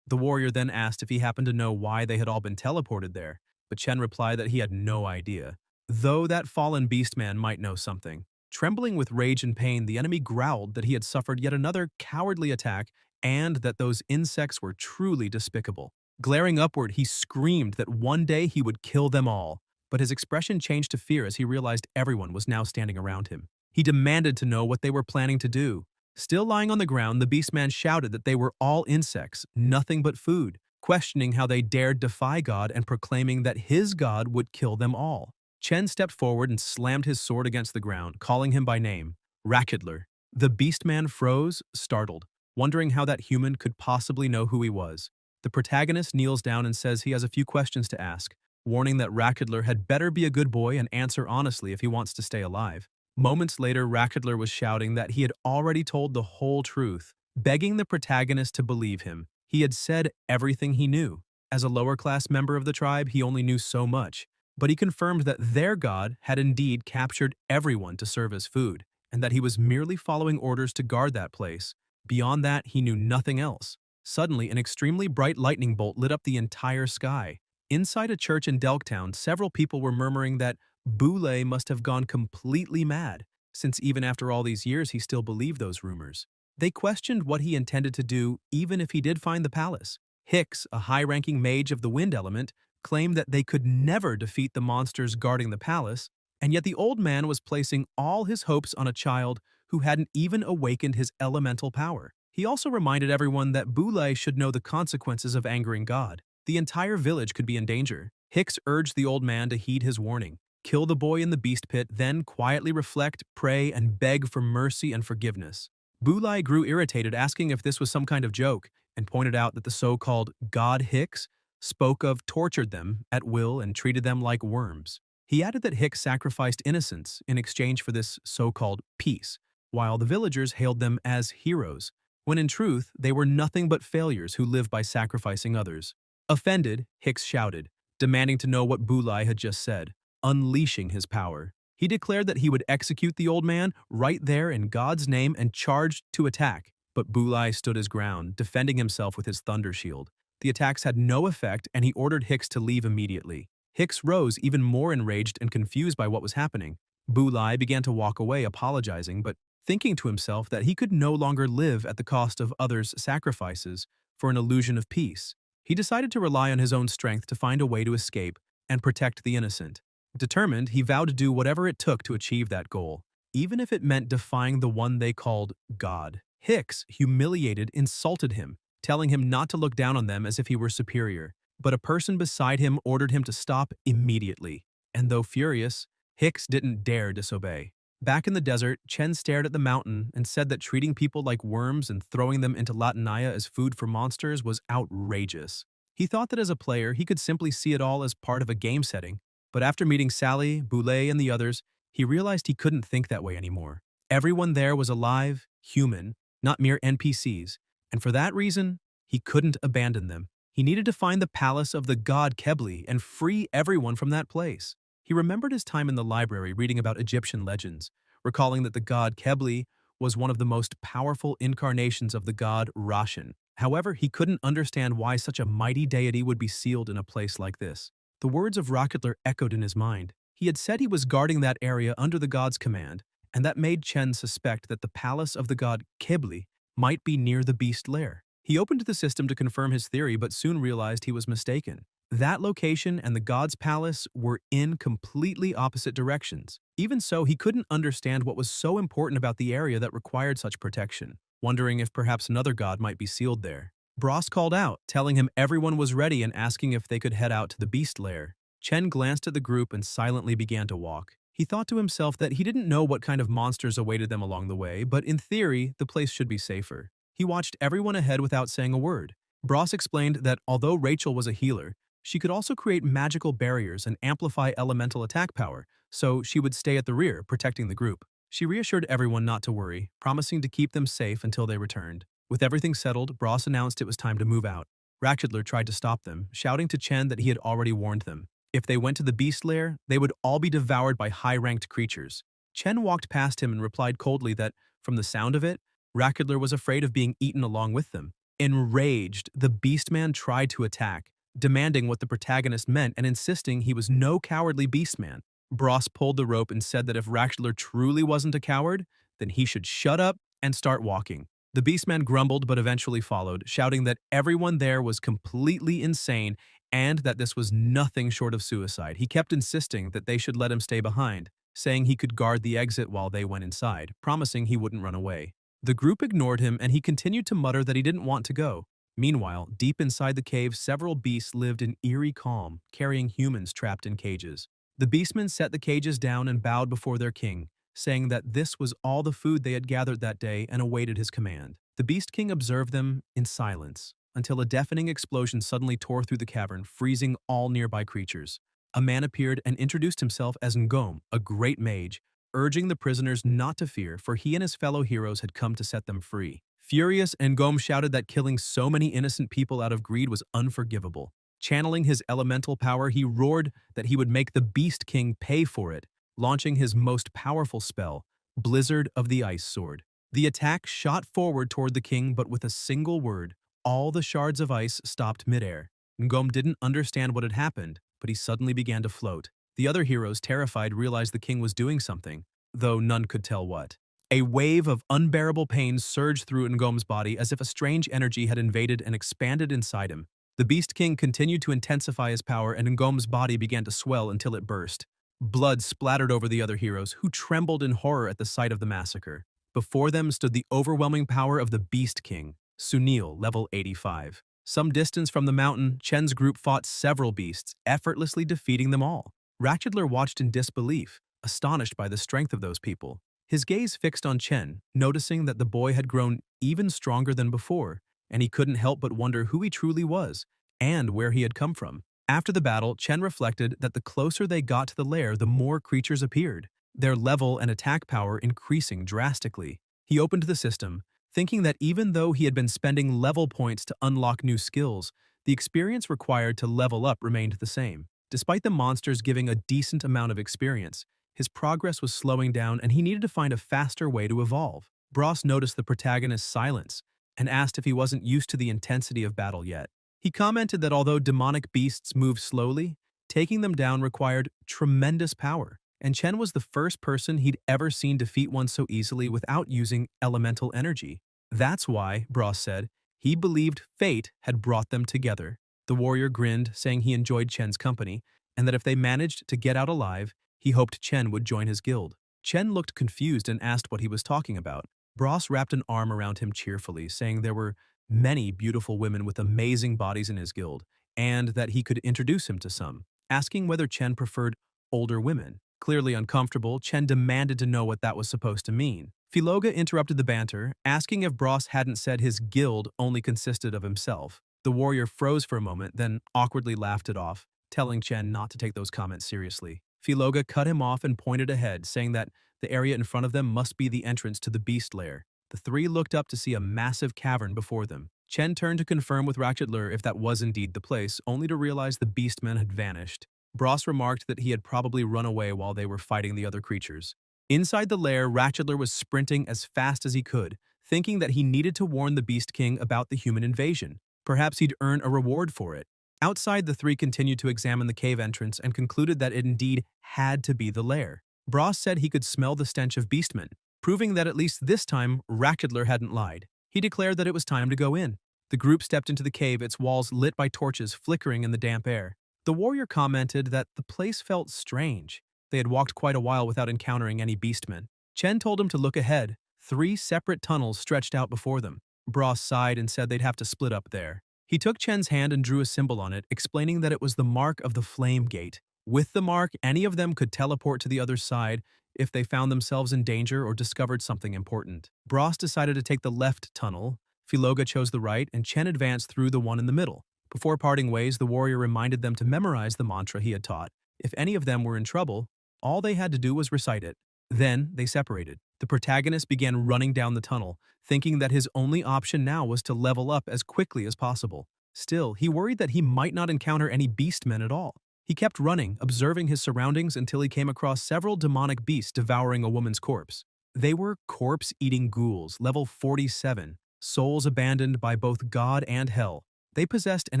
The warrior then asked if he happened to know why they had all been teleported there, but Chen replied that he had no idea, though that fallen beastman might know something. Trembling with rage and pain, the enemy growled that he had suffered yet another cowardly attack and that those insects were truly despicable. Glaring upward, he screamed that one day he would kill them all, but his expression changed to fear as he realized everyone was now standing around him. He demanded to know what they were planning to do. Still lying on the ground, the beastman shouted that they were all insects, nothing but food, questioning how they dared defy God and proclaiming that his God would kill them all. Chen stepped forward and slammed his sword against the ground, calling him by name, Rakidler. The beastman froze, startled, wondering how that human could possibly know who he was. The protagonist kneels down and says he has a few questions to ask, warning that Rakidler had better be a good boy and answer honestly if he wants to stay alive. Moments later, Rakidler was shouting that he had already told the whole truth, begging the protagonist to believe him. He had said everything he knew. As a lower-class member of the tribe, he only knew so much, but he confirmed that their god had indeed captured everyone to serve as food, and that he was merely following orders to guard that place. Beyond that, he knew nothing else. Suddenly, an extremely bright lightning bolt lit up the entire sky. Inside a church in Delktown, several people were murmuring that Boule must have gone completely mad, since even after all these years he still believed those rumors. They questioned what he intended to do even if he did find the palace. Hicks, a high-ranking mage of the wind element, claimed that they could never defeat the monsters guarding the palace, and yet the old man was placing all his hopes on a child who hadn't even awakened his elemental power. He also reminded everyone that Boule should know the consequences of angering God. The entire village could be in danger. Hicks urged the old man to heed his warning. Kill the boy in the beast pit, then quietly reflect, pray, and beg for mercy and forgiveness. Boulai grew irritated, asking if this was some kind of joke, and pointed out that the so-called God Hicks spoke of tortured them at will and treated them like worms. He added that Hicks sacrificed innocents in exchange for this so-called peace, while the villagers hailed them as heroes, when in truth they were nothing but failures who lived by sacrificing others. Offended, Hicks shouted, demanding to know what Boulai had just said, unleashing his power. He declared that he would execute the old man right there in God's name and charged to attack. But Boulai stood his ground, defending himself with his thunder shield. The attacks had no effect, and he ordered Hicks to leave immediately. Hicks rose, even more enraged and confused by what was happening. Boulai began to walk away, apologizing, but thinking to himself that he could no longer live at the cost of others' sacrifices for an illusion of peace. He decided to rely on his own strength to find a way to escape and protect the innocent. Determined, he vowed to do whatever it took to achieve that goal, even if it meant defying the one they called God. Hicks, humiliated, insulted him, telling him not to look down on them as if he were superior. But a person beside him ordered him to stop immediately. And though furious, Hicks didn't dare disobey. Back in the desert, Chen stared at the mountain and said that treating people like worms and throwing them into Latinaya as food for monsters was outrageous. He thought that as a player, he could simply see it all as part of a game setting, but after meeting Sally, Boulay, and the others, he realized he couldn't think that way anymore. Everyone there was alive, human, not mere NPCs, and for that reason, he couldn't abandon them. He needed to find the palace of the god Kebli and free everyone from that place. He remembered his time in the library reading about Egyptian legends, recalling that the god Kebli was one of the most powerful incarnations of the god Rashin. However, he couldn't understand why such a mighty deity would be sealed in a place like this. The words of Rakidler echoed in his mind. He had said he was guarding that area under the god's command, and that made Chen suspect that the palace of the god Kibli might be near the beast lair. He opened the system to confirm his theory but soon realized he was mistaken. That location and the god's palace were in completely opposite directions. Even so, he couldn't understand what was so important about the area that required such protection, wondering if perhaps another god might be sealed there. Bros called out, telling him everyone was ready and asking if they could head out to the beast lair. Chen glanced at the group and silently began to walk. He thought to himself that he didn't know what kind of monsters awaited them along the way, but in theory, the place should be safer. He watched everyone ahead without saying a word. Bros explained that although Rachel was a healer, she could also create magical barriers and amplify elemental attack power, so she would stay at the rear, protecting the group. She reassured everyone not to worry, promising to keep them safe until they returned. With everything settled, Bros announced it was time to move out. Ratchetler tried to stop them, shouting to Chen that he had already warned them. If they went to the beast lair, they would all be devoured by high-ranked creatures. Chen walked past him and replied coldly that, from the sound of it, Ratchetler was afraid of being eaten along with them. Enraged, the Beastman tried to attack, demanding what the protagonist meant and insisting he was no cowardly Beastman. Bros pulled the rope and said that if Ratchetler truly wasn't a coward, then he should shut up and start walking. The Beastman grumbled but eventually followed, shouting that everyone there was completely insane and that this was nothing short of suicide. He kept insisting that they should let him stay behind, saying he could guard the exit while they went inside, promising he wouldn't run away. The group ignored him and he continued to mutter that he didn't want to go. Meanwhile, deep inside the cave, several beasts lived in eerie calm, carrying humans trapped in cages. The beastmen set the cages down and bowed before their king, saying that this was all the food they had gathered that day and awaited his command. The Beast King observed them in silence, until a deafening explosion suddenly tore through the cavern, freezing all nearby creatures. A man appeared and introduced himself as Ngom, a great mage, urging the prisoners not to fear, for he and his fellow heroes had come to set them free. Furious, Ngom shouted that killing so many innocent people out of greed was unforgivable. Channeling his elemental power, he roared that he would make the Beast King pay for it, launching his most powerful spell, Blizzard of the Ice Sword. The attack shot forward toward the king, but with a single word, all the shards of ice stopped midair. Ngom didn't understand what had happened, but he suddenly began to float. The other heroes, terrified, realized the king was doing something, though none could tell what. A wave of unbearable pain surged through Ngom's body as if a strange energy had invaded and expanded inside him. The Beast King continued to intensify his power and Ngom's body began to swell until it burst. Blood splattered over the other heroes, who trembled in horror at the sight of the massacre. Before them stood the overwhelming power of the Beast King, Sunil, level 85. Some distance from the mountain, Chen's group fought several beasts, effortlessly defeating them all. Ratchetler watched in disbelief, astonished by the strength of those people. His gaze fixed on Chen, noticing that the boy had grown even stronger than before, and he couldn't help but wonder who he truly was and where he had come from. After the battle, Chen reflected that the closer they got to the lair, the more creatures appeared, their level and attack power increasing drastically. He opened the system, thinking that even though he had been spending level points to unlock new skills, the experience required to level up remained the same. Despite the monsters giving a decent amount of experience, his progress was slowing down and he needed to find a faster way to evolve. Bros noticed the protagonist's silence and asked if he wasn't used to the intensity of battle yet. He commented that although demonic beasts moved slowly, taking them down required tremendous power, and Chen was the first person he'd ever seen defeat one so easily without using elemental energy. That's why, Bros said, he believed fate had brought them together. The warrior grinned, saying he enjoyed Chen's company, and that if they managed to get out alive, he hoped Chen would join his guild. Chen looked confused and asked what he was talking about. Bros wrapped an arm around him cheerfully, saying there were many beautiful women with amazing bodies in his guild, and that he could introduce him to some, asking whether Chen preferred older women. Clearly uncomfortable, Chen demanded to know what that was supposed to mean. Filoga interrupted the banter, asking if Bros hadn't said his guild only consisted of himself. The warrior froze for a moment, then awkwardly laughed it off, telling Chen not to take those comments seriously. Filoga cut him off and pointed ahead, saying that the area in front of them must be the entrance to the beast lair. The three looked up to see a massive cavern before them. Chen turned to confirm with Ratchetler if that was indeed the place, only to realize the beastmen had vanished. Bros remarked that he had probably run away while they were fighting the other creatures. Inside the lair, Ratchetler was sprinting as fast as he could, thinking that he needed to warn the Beast King about the human invasion. Perhaps he'd earn a reward for it. Outside, the three continued to examine the cave entrance and concluded that it indeed had to be the lair. Bros said he could smell the stench of beastmen, proving that at least this time Ratchedler hadn't lied. He declared that it was time to go in. The group stepped into the cave, its walls lit by torches flickering in the damp air. The warrior commented that the place felt strange. They had walked quite a while without encountering any beastmen. Chen told him to look ahead. 3 separate tunnels stretched out before them. Bros sighed and said they'd have to split up there. He took Chen's hand and drew a symbol on it, explaining that it was the mark of the Flame Gate. With the mark, any of them could teleport to the other side if they found themselves in danger or discovered something important. Bros decided to take the left tunnel, Philoga chose the right, and Chen advanced through the one in the middle. Before parting ways, the warrior reminded them to memorize the mantra he had taught. If any of them were in trouble, all they had to do was recite it. Then they separated. The protagonist began running down the tunnel, thinking that his only option now was to level up as quickly as possible. Still, he worried that he might not encounter any beastmen at all. He kept running, observing his surroundings until he came across several demonic beasts devouring a woman's corpse. They were corpse-eating ghouls, level 47, souls abandoned by both God and hell. They possessed an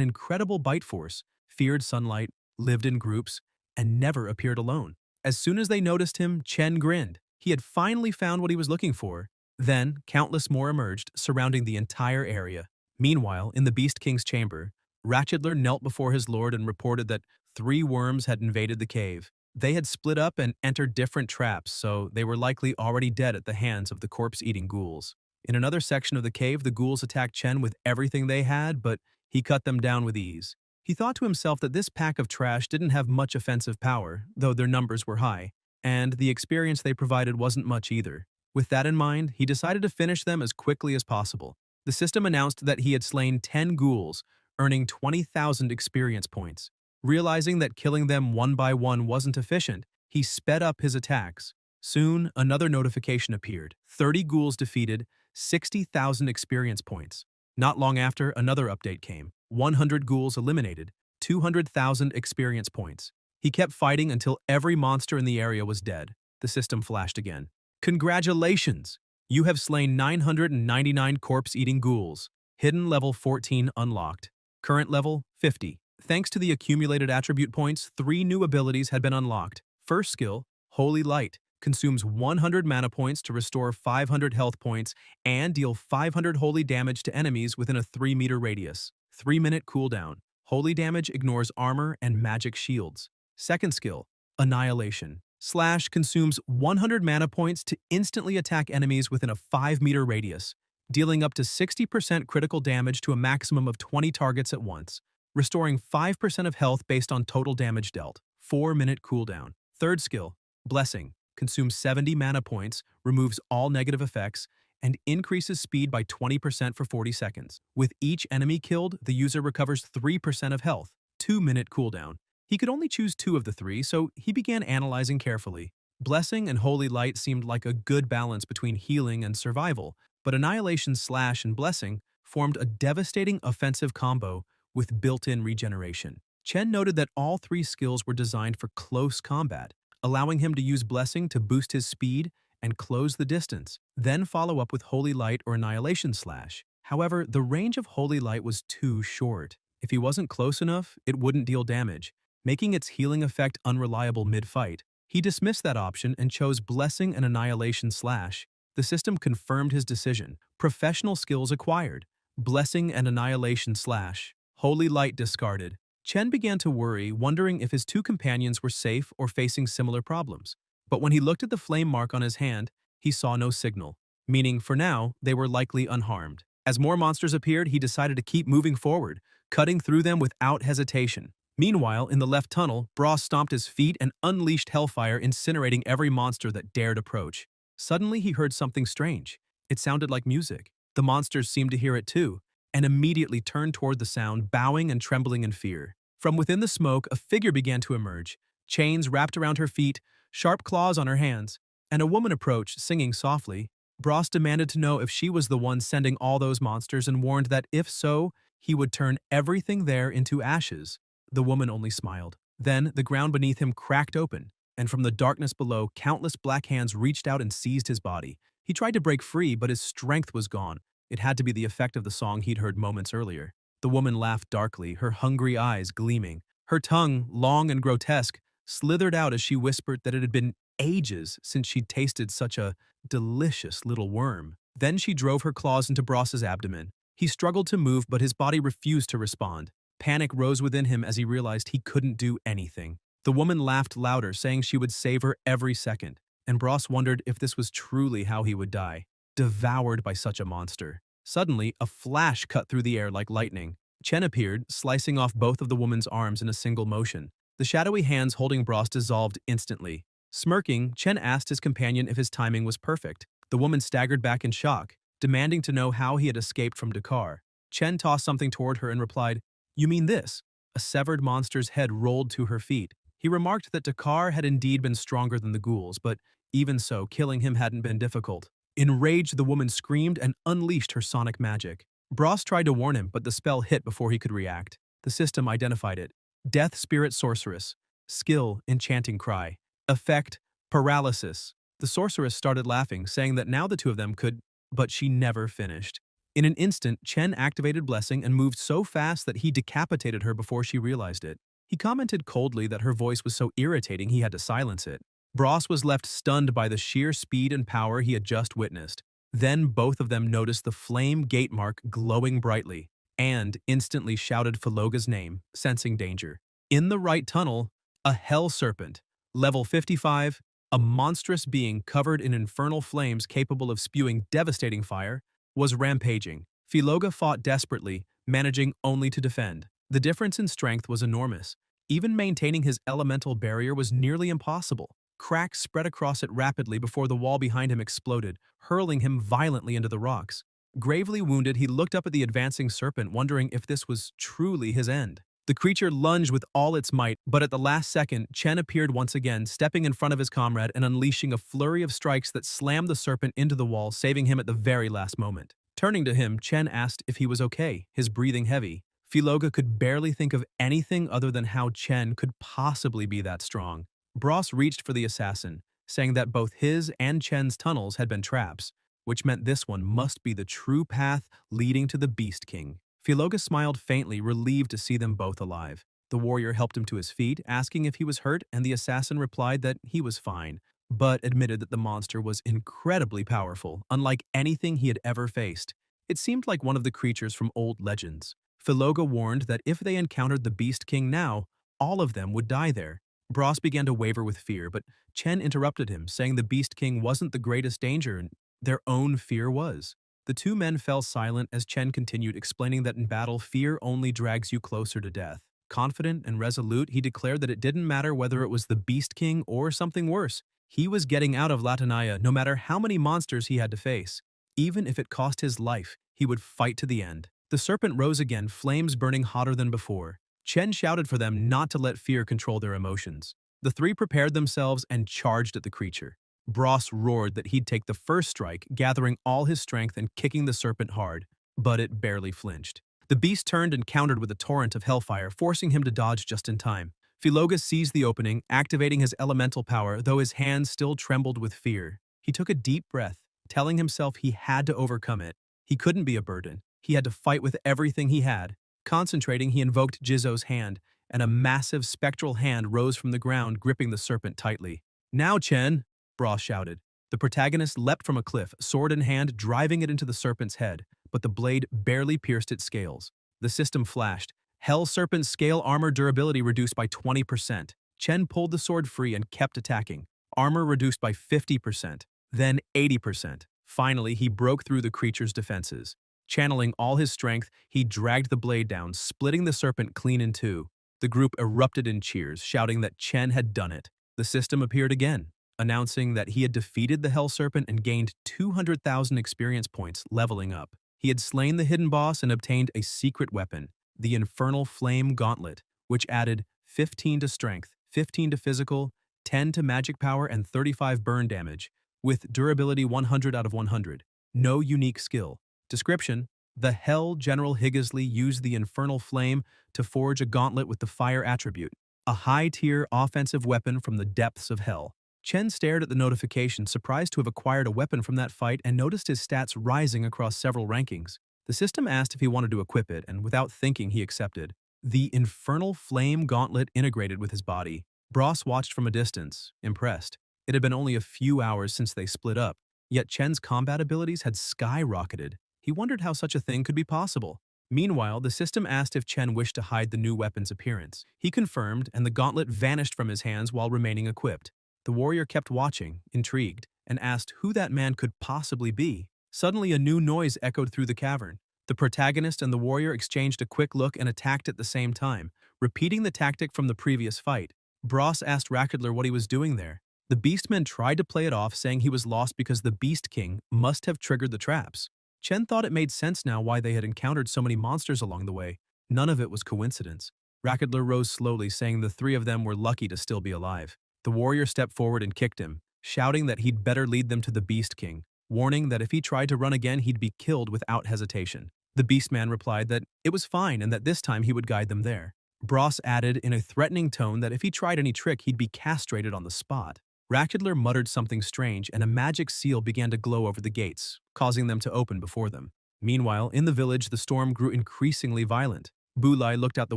incredible bite force, feared sunlight, lived in groups, and never appeared alone. As soon as they noticed him, Chen grinned. He had finally found what he was looking for. Then, countless more emerged, surrounding the entire area. Meanwhile, in the Beast King's chamber, Ratchedler knelt before his lord and reported that 3 worms had invaded the cave. They had split up and entered different traps, so they were likely already dead at the hands of the corpse-eating ghouls. In another section of the cave, the ghouls attacked Chen with everything they had, but he cut them down with ease. He thought to himself that this pack of trash didn't have much offensive power, though their numbers were high, and the experience they provided wasn't much either. With that in mind, he decided to finish them as quickly as possible. The system announced that he had slain 10 ghouls, earning 20,000 experience points. Realizing that killing them one by one wasn't efficient, he sped up his attacks. Soon, another notification appeared. 30 ghouls defeated, 60,000 experience points. Not long after, another update came. 100 ghouls eliminated, 200,000 experience points. He kept fighting until every monster in the area was dead. The system flashed again. Congratulations! You have slain 999 corpse-eating ghouls. Hidden level 14 unlocked. Current level 50. Thanks to the accumulated attribute points, 3 new abilities had been unlocked. First skill, Holy Light, consumes 100 mana points to restore 500 health points and deal 500 holy damage to enemies within a 3-meter radius. 3-minute cooldown. Holy damage ignores armor and magic shields. Second skill, Annihilation. Slash consumes 100 mana points to instantly attack enemies within a 5-meter radius, dealing up to 60% critical damage to a maximum of 20 targets at once, restoring 5% of health based on total damage dealt. 4-minute cooldown. Third skill, Blessing. Consumes 70 mana points, removes all negative effects, and increases speed by 20% for 40 seconds. With each enemy killed, the user recovers 3% of health. 2-minute cooldown. He could only choose 2 of the 3, so he began analyzing carefully. Blessing and Holy Light seemed like a good balance between healing and survival, but Annihilation, Slash, and Blessing formed a devastating offensive combo with built-in regeneration. Chen noted that all 3 skills were designed for close combat, allowing him to use Blessing to boost his speed and close the distance, then follow up with Holy Light or Annihilation Slash. However, the range of Holy Light was too short. If he wasn't close enough, it wouldn't deal damage, making its healing effect unreliable mid-fight. He dismissed that option and chose Blessing and Annihilation Slash. The system confirmed his decision. Professional skills acquired. Blessing and Annihilation Slash. Holy Light discarded. Chen began to worry, wondering if his 2 companions were safe or facing similar problems. But when he looked at the flame mark on his hand, he saw no signal, meaning for now, they were likely unharmed. As more monsters appeared, he decided to keep moving forward, cutting through them without hesitation. Meanwhile, in the left tunnel, Bros stomped his feet and unleashed hellfire, incinerating every monster that dared approach. Suddenly, he heard something strange. It sounded like music. The monsters seemed to hear it too, and immediately turned toward the sound, bowing and trembling in fear. From within the smoke, a figure began to emerge, chains wrapped around her feet, sharp claws on her hands, and a woman approached, singing softly. Bros demanded to know if she was the one sending all those monsters and warned that if so, he would turn everything there into ashes. The woman only smiled. Then, the ground beneath him cracked open, and from the darkness below, countless black hands reached out and seized his body. He tried to break free, but his strength was gone. It had to be the effect of the song he'd heard moments earlier. The woman laughed darkly, her hungry eyes gleaming. Her tongue, long and grotesque, slithered out as she whispered that it had been ages since she'd tasted such a delicious little worm. Then she drove her claws into Bross's abdomen. He struggled to move, but his body refused to respond. Panic rose within him as he realized he couldn't do anything. The woman laughed louder, saying she would save her every second, and Bross wondered if this was truly how he would die, devoured by such a monster. Suddenly, a flash cut through the air like lightning. Chen appeared, slicing off both of the woman's arms in a single motion. The shadowy hands holding Bross dissolved instantly. Smirking, Chen asked his companion if his timing was perfect. The woman staggered back in shock, demanding to know how he had escaped from Dakar. Chen tossed something toward her and replied, "You mean this?" A severed monster's head rolled to her feet. He remarked that Dakar had indeed been stronger than the ghouls, but even so, killing him hadn't been difficult. Enraged, the woman screamed and unleashed her sonic magic. Bross tried to warn him, but the spell hit before he could react. The system identified it. Death Spirit Sorceress. Skill, Enchanting Cry. Effect, Paralysis. The sorceress started laughing, saying that now the two of them could, but she never finished. In an instant, Chen activated Blessing and moved so fast that he decapitated her before she realized it. He commented coldly that her voice was so irritating he had to silence it. Bross was left stunned by the sheer speed and power he had just witnessed. Then both of them noticed the flame gate mark glowing brightly, and instantly shouted Philoga's name, sensing danger. In the right tunnel, a hell serpent, level 55, a monstrous being covered in infernal flames capable of spewing devastating fire, was rampaging. Philoga fought desperately, managing only to defend. The difference in strength was enormous. Even maintaining his elemental barrier was nearly impossible. Cracks spread across it rapidly before the wall behind him exploded, hurling him violently into the rocks. Gravely wounded, he looked up at the advancing serpent, wondering if this was truly his end. The creature lunged with all its might, but at the last second, Chen appeared once again, stepping in front of his comrade and unleashing a flurry of strikes that slammed the serpent into the wall, saving him at the very last moment. Turning to him, Chen asked if he was okay, his breathing heavy. Philoga could barely think of anything other than how Chen could possibly be that strong. Bross reached for the assassin, saying that both his and Chen's tunnels had been traps, which meant this one must be the true path leading to the Beast King. Philoga smiled faintly, relieved to see them both alive. The warrior helped him to his feet, asking if he was hurt, and the assassin replied that he was fine, but admitted that the monster was incredibly powerful, unlike anything he had ever faced. It seemed like one of the creatures from old legends. Philoga warned that if they encountered the Beast King now, all of them would die there. Bross began to waver with fear, but Chen interrupted him, saying the Beast King wasn't the greatest danger, and their own fear was. The two men fell silent as Chen continued, explaining that in battle, fear only drags you closer to death. Confident and resolute, he declared that it didn't matter whether it was the Beast King or something worse. He was getting out of Latanaya no matter how many monsters he had to face. Even if it cost his life, he would fight to the end. The serpent rose again, flames burning hotter than before. Chen shouted for them not to let fear control their emotions. The three prepared themselves and charged at the creature. Bross roared that he'd take the first strike, gathering all his strength and kicking the serpent hard, but it barely flinched. The beast turned and countered with a torrent of hellfire, forcing him to dodge just in time. Philoga seized the opening, activating his elemental power, though his hands still trembled with fear. He took a deep breath, telling himself he had to overcome it. He couldn't be a burden. He had to fight with everything he had. Concentrating, he invoked Jizzo's hand, and a massive spectral hand rose from the ground, gripping the serpent tightly. "Now, Chen!" Bross shouted. The protagonist leapt from a cliff, sword in hand, driving it into the serpent's head, but the blade barely pierced its scales. The system flashed. Hell Serpent's scale armor durability reduced by 20%. Chen pulled the sword free and kept attacking. Armor reduced by 50%, then 80%. Finally, he broke through the creature's defenses. Channeling all his strength, he dragged the blade down, splitting the serpent clean in two. The group erupted in cheers, shouting that Chen had done it. The system appeared again, announcing that he had defeated the Hell Serpent and gained 200,000 experience points, leveling up. He had slain the hidden boss and obtained a secret weapon, the Infernal Flame Gauntlet, which added 15 to strength, 15 to physical, 10 to magic power, and 35 burn damage, with durability 100 out of 100. No unique skill. Description: the Hell General Higgisley used the Infernal Flame to forge a gauntlet with the fire attribute, a high-tier offensive weapon from the depths of Hell. Chen stared at the notification, surprised to have acquired a weapon from that fight, and noticed his stats rising across several rankings. The system asked if he wanted to equip it, and without thinking, he accepted. The Infernal Flame Gauntlet integrated with his body. Bross watched from a distance, impressed. It had been only a few hours since they split up, yet Chen's combat abilities had skyrocketed. He wondered how such a thing could be possible. Meanwhile, the system asked if Chen wished to hide the new weapon's appearance. He confirmed, and the gauntlet vanished from his hands while remaining equipped. The warrior kept watching, intrigued, and asked who that man could possibly be. Suddenly, a new noise echoed through the cavern. The protagonist and the warrior exchanged a quick look and attacked at the same time, repeating the tactic from the previous fight. Bros asked Rakudler what he was doing there. The Beastmen tried to play it off, saying he was lost because the Beast King must have triggered the traps. Chen thought it made sense now why they had encountered so many monsters along the way. None of it was coincidence. Rakudler rose slowly, saying the three of them were lucky to still be alive. The warrior stepped forward and kicked him, shouting that he'd better lead them to the Beast King, warning that if he tried to run again he'd be killed without hesitation. The Beastman replied that it was fine and that this time he would guide them there. Bros added in a threatening tone that if he tried any trick he'd be castrated on the spot. Rakudler muttered something strange and a magic seal began to glow over the gates, causing them to open before them. Meanwhile, in the village the storm grew increasingly violent. Bulai looked out the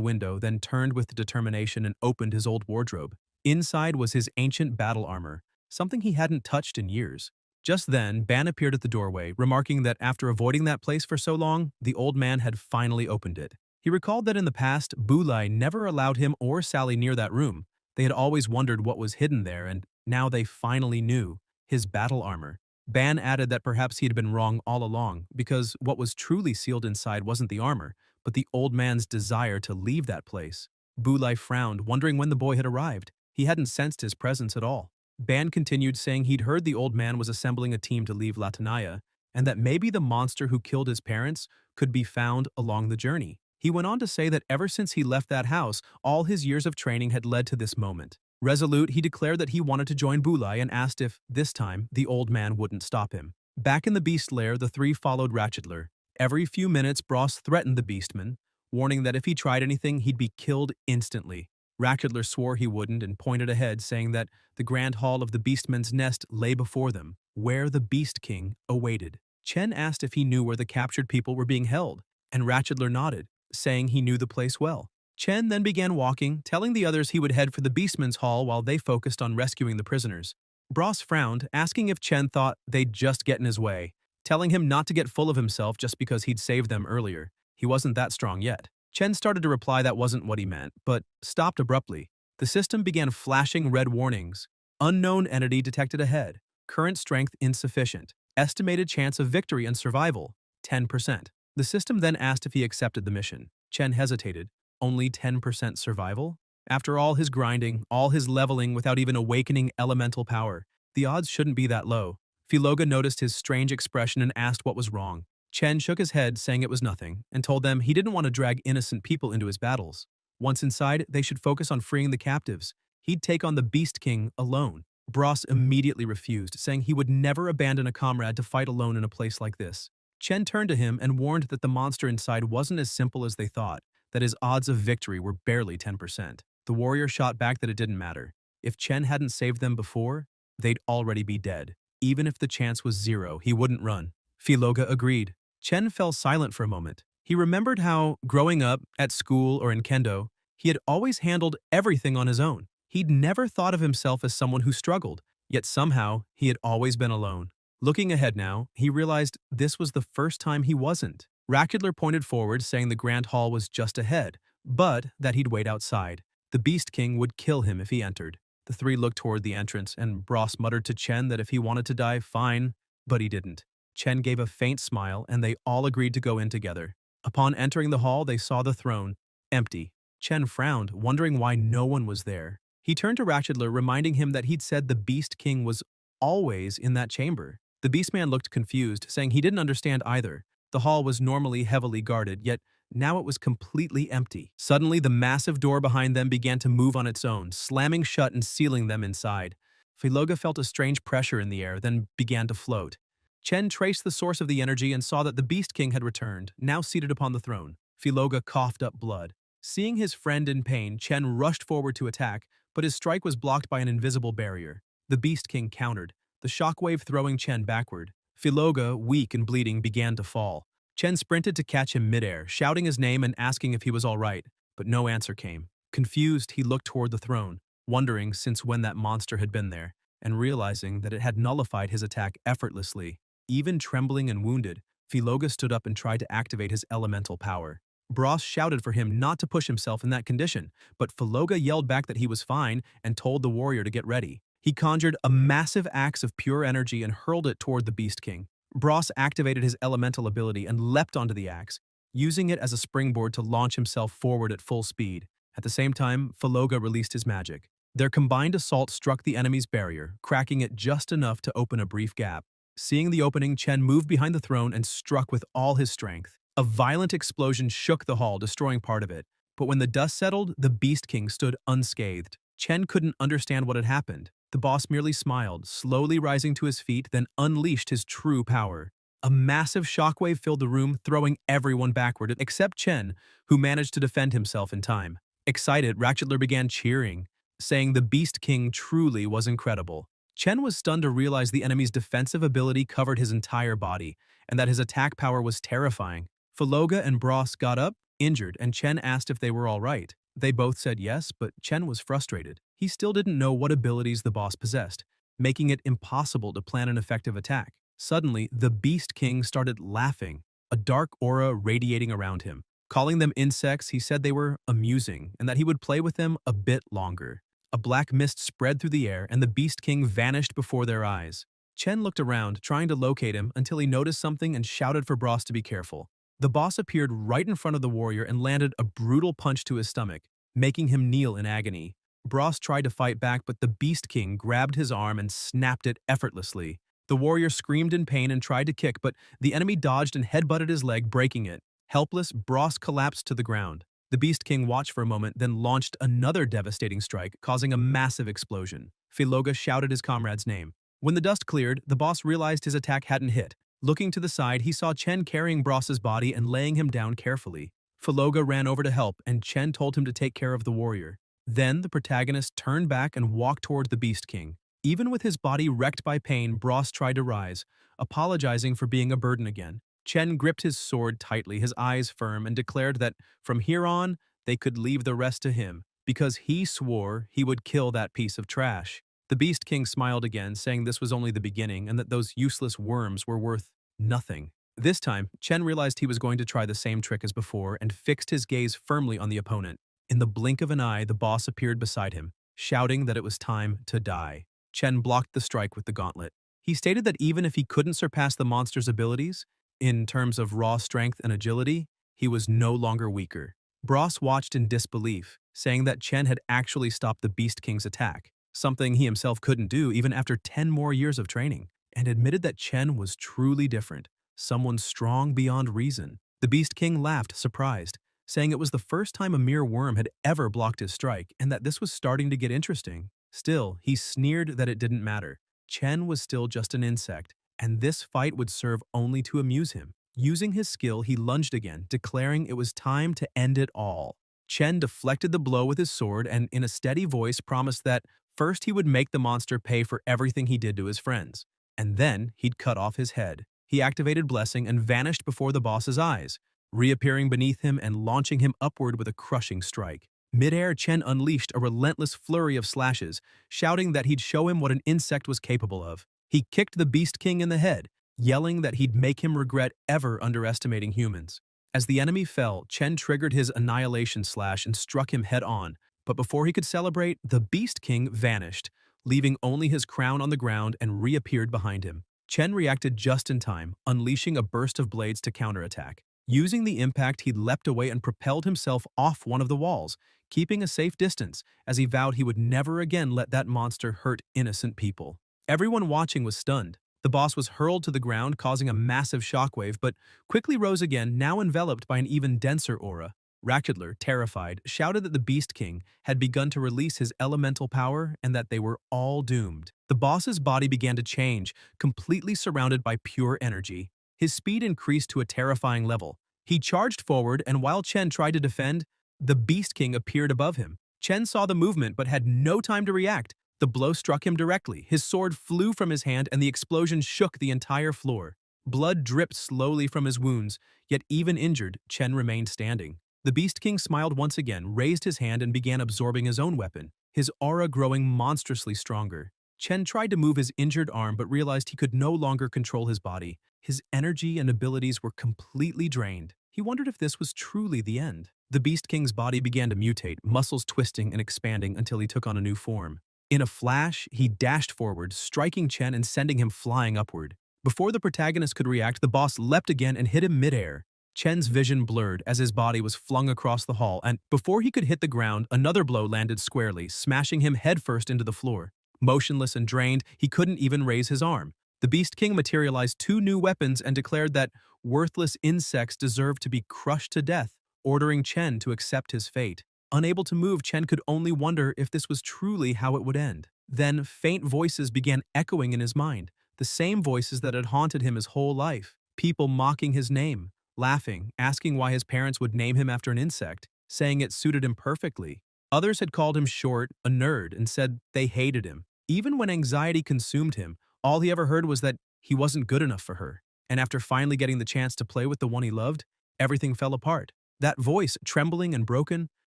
window, then turned with determination and opened his old wardrobe. Inside was his ancient battle armor, something he hadn't touched in years. Just then, Ban appeared at the doorway, remarking that after avoiding that place for so long, the old man had finally opened it. He recalled that in the past, Bulai never allowed him or Sally near that room. They had always wondered what was hidden there, and now they finally knew: his battle armor. Ban added that perhaps he had been wrong all along, because what was truly sealed inside wasn't the armor, but the old man's desire to leave that place. Bulai frowned, wondering when the boy had arrived. He hadn't sensed his presence at all. Ban continued, saying he'd heard the old man was assembling a team to leave Latanaya, and that maybe the monster who killed his parents could be found along the journey. He went on to say that ever since he left that house, all his years of training had led to this moment. Resolute, he declared that he wanted to join Bulai and asked if, this time, the old man wouldn't stop him. Back in the beast lair, the three followed Rakudler. Every few minutes, Bros threatened the beastman, warning that if he tried anything, he'd be killed instantly. Rakudler swore he wouldn't and pointed ahead, saying that the grand hall of the beastman's nest lay before them, where the Beast King awaited. Chen asked if he knew where the captured people were being held, and Rakudler nodded, saying he knew the place well. Chen then began walking, telling the others he would head for the Beastman's Hall while they focused on rescuing the prisoners. Bros frowned, asking if Chen thought they'd just get in his way, telling him not to get full of himself just because he'd saved them earlier. He wasn't that strong yet. Chen started to reply that wasn't what he meant, but stopped abruptly. The system began flashing red warnings. Unknown entity detected ahead. Current strength insufficient. Estimated chance of victory and survival, 10%. The system then asked if he accepted the mission. Chen hesitated. Only 10% survival? After all his grinding, all his leveling without even awakening elemental power, the odds shouldn't be that low. Filoga noticed his strange expression and asked what was wrong. Chen shook his head, saying it was nothing, and told them he didn't want to drag innocent people into his battles. Once inside, they should focus on freeing the captives. He'd take on the Beast King alone. Bros immediately refused, saying he would never abandon a comrade to fight alone in a place like this. Chen turned to him and warned that the monster inside wasn't as simple as they thought, that his odds of victory were barely 10%. The warrior shot back that it didn't matter. If Chen hadn't saved them before, they'd already be dead. Even if the chance was 0, he wouldn't run. Filoga agreed. Chen fell silent for a moment. He remembered how, growing up, at school or in kendo, he had always handled everything on his own. He'd never thought of himself as someone who struggled, yet somehow he had always been alone. Looking ahead now, he realized this was the first time he wasn't. Rakudler pointed forward, saying the Grand Hall was just ahead, but that he'd wait outside. The Beast King would kill him if he entered. The three looked toward the entrance, and Bros muttered to Chen that if he wanted to die, fine, but he didn't. Chen gave a faint smile, and they all agreed to go in together. Upon entering the hall, they saw the throne, empty. Chen frowned, wondering why no one was there. He turned to Rakudler, reminding him that he'd said the Beast King was always in that chamber. The Beastman looked confused, saying he didn't understand either. The hall was normally heavily guarded, yet now it was completely empty. Suddenly, the massive door behind them began to move on its own, slamming shut and sealing them inside. Filoga felt a strange pressure in the air, then began to float. Chen traced the source of the energy and saw that the Beast King had returned, now seated upon the throne. Filoga coughed up blood. Seeing his friend in pain, Chen rushed forward to attack, but his strike was blocked by an invisible barrier. The Beast King countered, the shockwave throwing Chen backward. Filoga, weak and bleeding, began to fall. Chen sprinted to catch him midair, shouting his name and asking if he was all right, but no answer came. Confused, he looked toward the throne, wondering since when that monster had been there. and realizing that it had nullified his attack effortlessly. Even trembling and wounded, Philoga stood up and tried to activate his elemental power. Bros shouted for him not to push himself in that condition, but Philoga yelled back that he was fine and told the warrior to get ready. He conjured a massive axe of pure energy and hurled it toward the Beast King. Bros activated his elemental ability and leapt onto the axe, using it as a springboard to launch himself forward at full speed. At the same time, Philoga released his magic. Their combined assault struck the enemy's barrier, cracking it just enough to open a brief gap. Seeing the opening, Chen moved behind the throne and struck with all his strength. A violent explosion shook the hall, destroying part of it. But when the dust settled, the Beast King stood unscathed. Chen couldn't understand what had happened. The boss merely smiled, slowly rising to his feet, then unleashed his true power. A massive shockwave filled the room, throwing everyone backward, except Chen, who managed to defend himself in time. Excited, Ratchetler began cheering, saying the Beast King truly was incredible. Chen was stunned to realize the enemy's defensive ability covered his entire body, and that his attack power was terrifying. Philoga and Bros got up, injured, and Chen asked if they were all right. They both said yes, but Chen was frustrated. He still didn't know what abilities the boss possessed, making it impossible to plan an effective attack. Suddenly, the Beast King started laughing, a dark aura radiating around him. Calling them insects, he said they were amusing and that he would play with them a bit longer. A black mist spread through the air and the Beast King vanished before their eyes. Chen looked around, trying to locate him until he noticed something and shouted for Bros to be careful. The boss appeared right in front of the warrior and landed a brutal punch to his stomach, making him kneel in agony. Bros tried to fight back, but the Beast King grabbed his arm and snapped it effortlessly. The warrior screamed in pain and tried to kick, but the enemy dodged and headbutted his leg, breaking it. Helpless, Bros collapsed to the ground. The Beast King watched for a moment, then launched another devastating strike, causing a massive explosion. Philoga shouted his comrade's name. When the dust cleared, the boss realized his attack hadn't hit. Looking to the side, he saw Chen carrying Bros's body and laying him down carefully. Philoga ran over to help, and Chen told him to take care of the warrior. Then the protagonist turned back and walked toward the Beast King. Even with his body wrecked by pain, Bros tried to rise, apologizing for being a burden again. Chen gripped his sword tightly, his eyes firm, and declared that from here on, they could leave the rest to him, because he swore he would kill that piece of trash. The Beast King smiled again, saying this was only the beginning and that those useless worms were worth nothing. This time, Chen realized he was going to try the same trick as before and fixed his gaze firmly on the opponent. In the blink of an eye, the boss appeared beside him, shouting that it was time to die. Chen blocked the strike with the gauntlet. He stated that even if he couldn't surpass the monster's abilities, in terms of raw strength and agility, he was no longer weaker. Bros watched in disbelief, saying that Chen had actually stopped the Beast King's attack, something he himself couldn't do even after 10 more years of training, and admitted that Chen was truly different, someone strong beyond reason. The Beast King laughed, surprised, saying it was the first time a mere worm had ever blocked his strike and that this was starting to get interesting. Still, he sneered that it didn't matter. Chen was still just an insect, and this fight would serve only to amuse him. Using his skill, he lunged again, declaring it was time to end it all. Chen deflected the blow with his sword and, in a steady voice, promised that first he would make the monster pay for everything he did to his friends, and then he'd cut off his head. He activated Blessing and vanished before the boss's eyes, reappearing beneath him and launching him upward with a crushing strike. Mid-air, Chen unleashed a relentless flurry of slashes, shouting that he'd show him what an insect was capable of. He kicked the Beast King in the head, yelling that he'd make him regret ever underestimating humans. As the enemy fell, Chen triggered his Annihilation Slash and struck him head-on, but before he could celebrate, the Beast King vanished, leaving only his crown on the ground and reappeared behind him. Chen reacted just in time, unleashing a burst of blades to counterattack. Using the impact, he leapt away and propelled himself off one of the walls, keeping a safe distance, as he vowed he would never again let that monster hurt innocent people. Everyone watching was stunned. The boss was hurled to the ground, causing a massive shockwave, but quickly rose again, now enveloped by an even denser aura. Ratchetler, terrified, shouted that the Beast King had begun to release his elemental power and that they were all doomed. The boss's body began to change, completely surrounded by pure energy. His speed increased to a terrifying level. He charged forward, and while Chen tried to defend, the Beast King appeared above him. Chen saw the movement but had no time to react. The blow struck him directly. His sword flew from his hand and the explosion shook the entire floor. Blood dripped slowly from his wounds, yet even injured, Chen remained standing. The Beast King smiled once again, raised his hand and began absorbing his own weapon, his aura growing monstrously stronger. Chen tried to move his injured arm but realized he could no longer control his body. His energy and abilities were completely drained. He wondered if this was truly the end. The Beast King's body began to mutate, muscles twisting and expanding until he took on a new form. In a flash, he dashed forward, striking Chen and sending him flying upward. Before the protagonist could react, the boss leapt again and hit him midair. Chen's vision blurred as his body was flung across the hall, and before he could hit the ground, another blow landed squarely, smashing him headfirst into the floor. Motionless and drained, he couldn't even raise his arm. The Beast King materialized two new weapons and declared that worthless insects deserved to be crushed to death, ordering Chen to accept his fate. Unable to move, Chen could only wonder if this was truly how it would end. Then, faint voices began echoing in his mind, the same voices that had haunted him his whole life. People mocking his name, laughing, asking why his parents would name him after an insect, saying it suited him perfectly. Others had called him short, a nerd, and said they hated him. Even when anxiety consumed him, all he ever heard was that he wasn't good enough for her. And after finally getting the chance to play with the one he loved, everything fell apart. That voice, trembling and broken,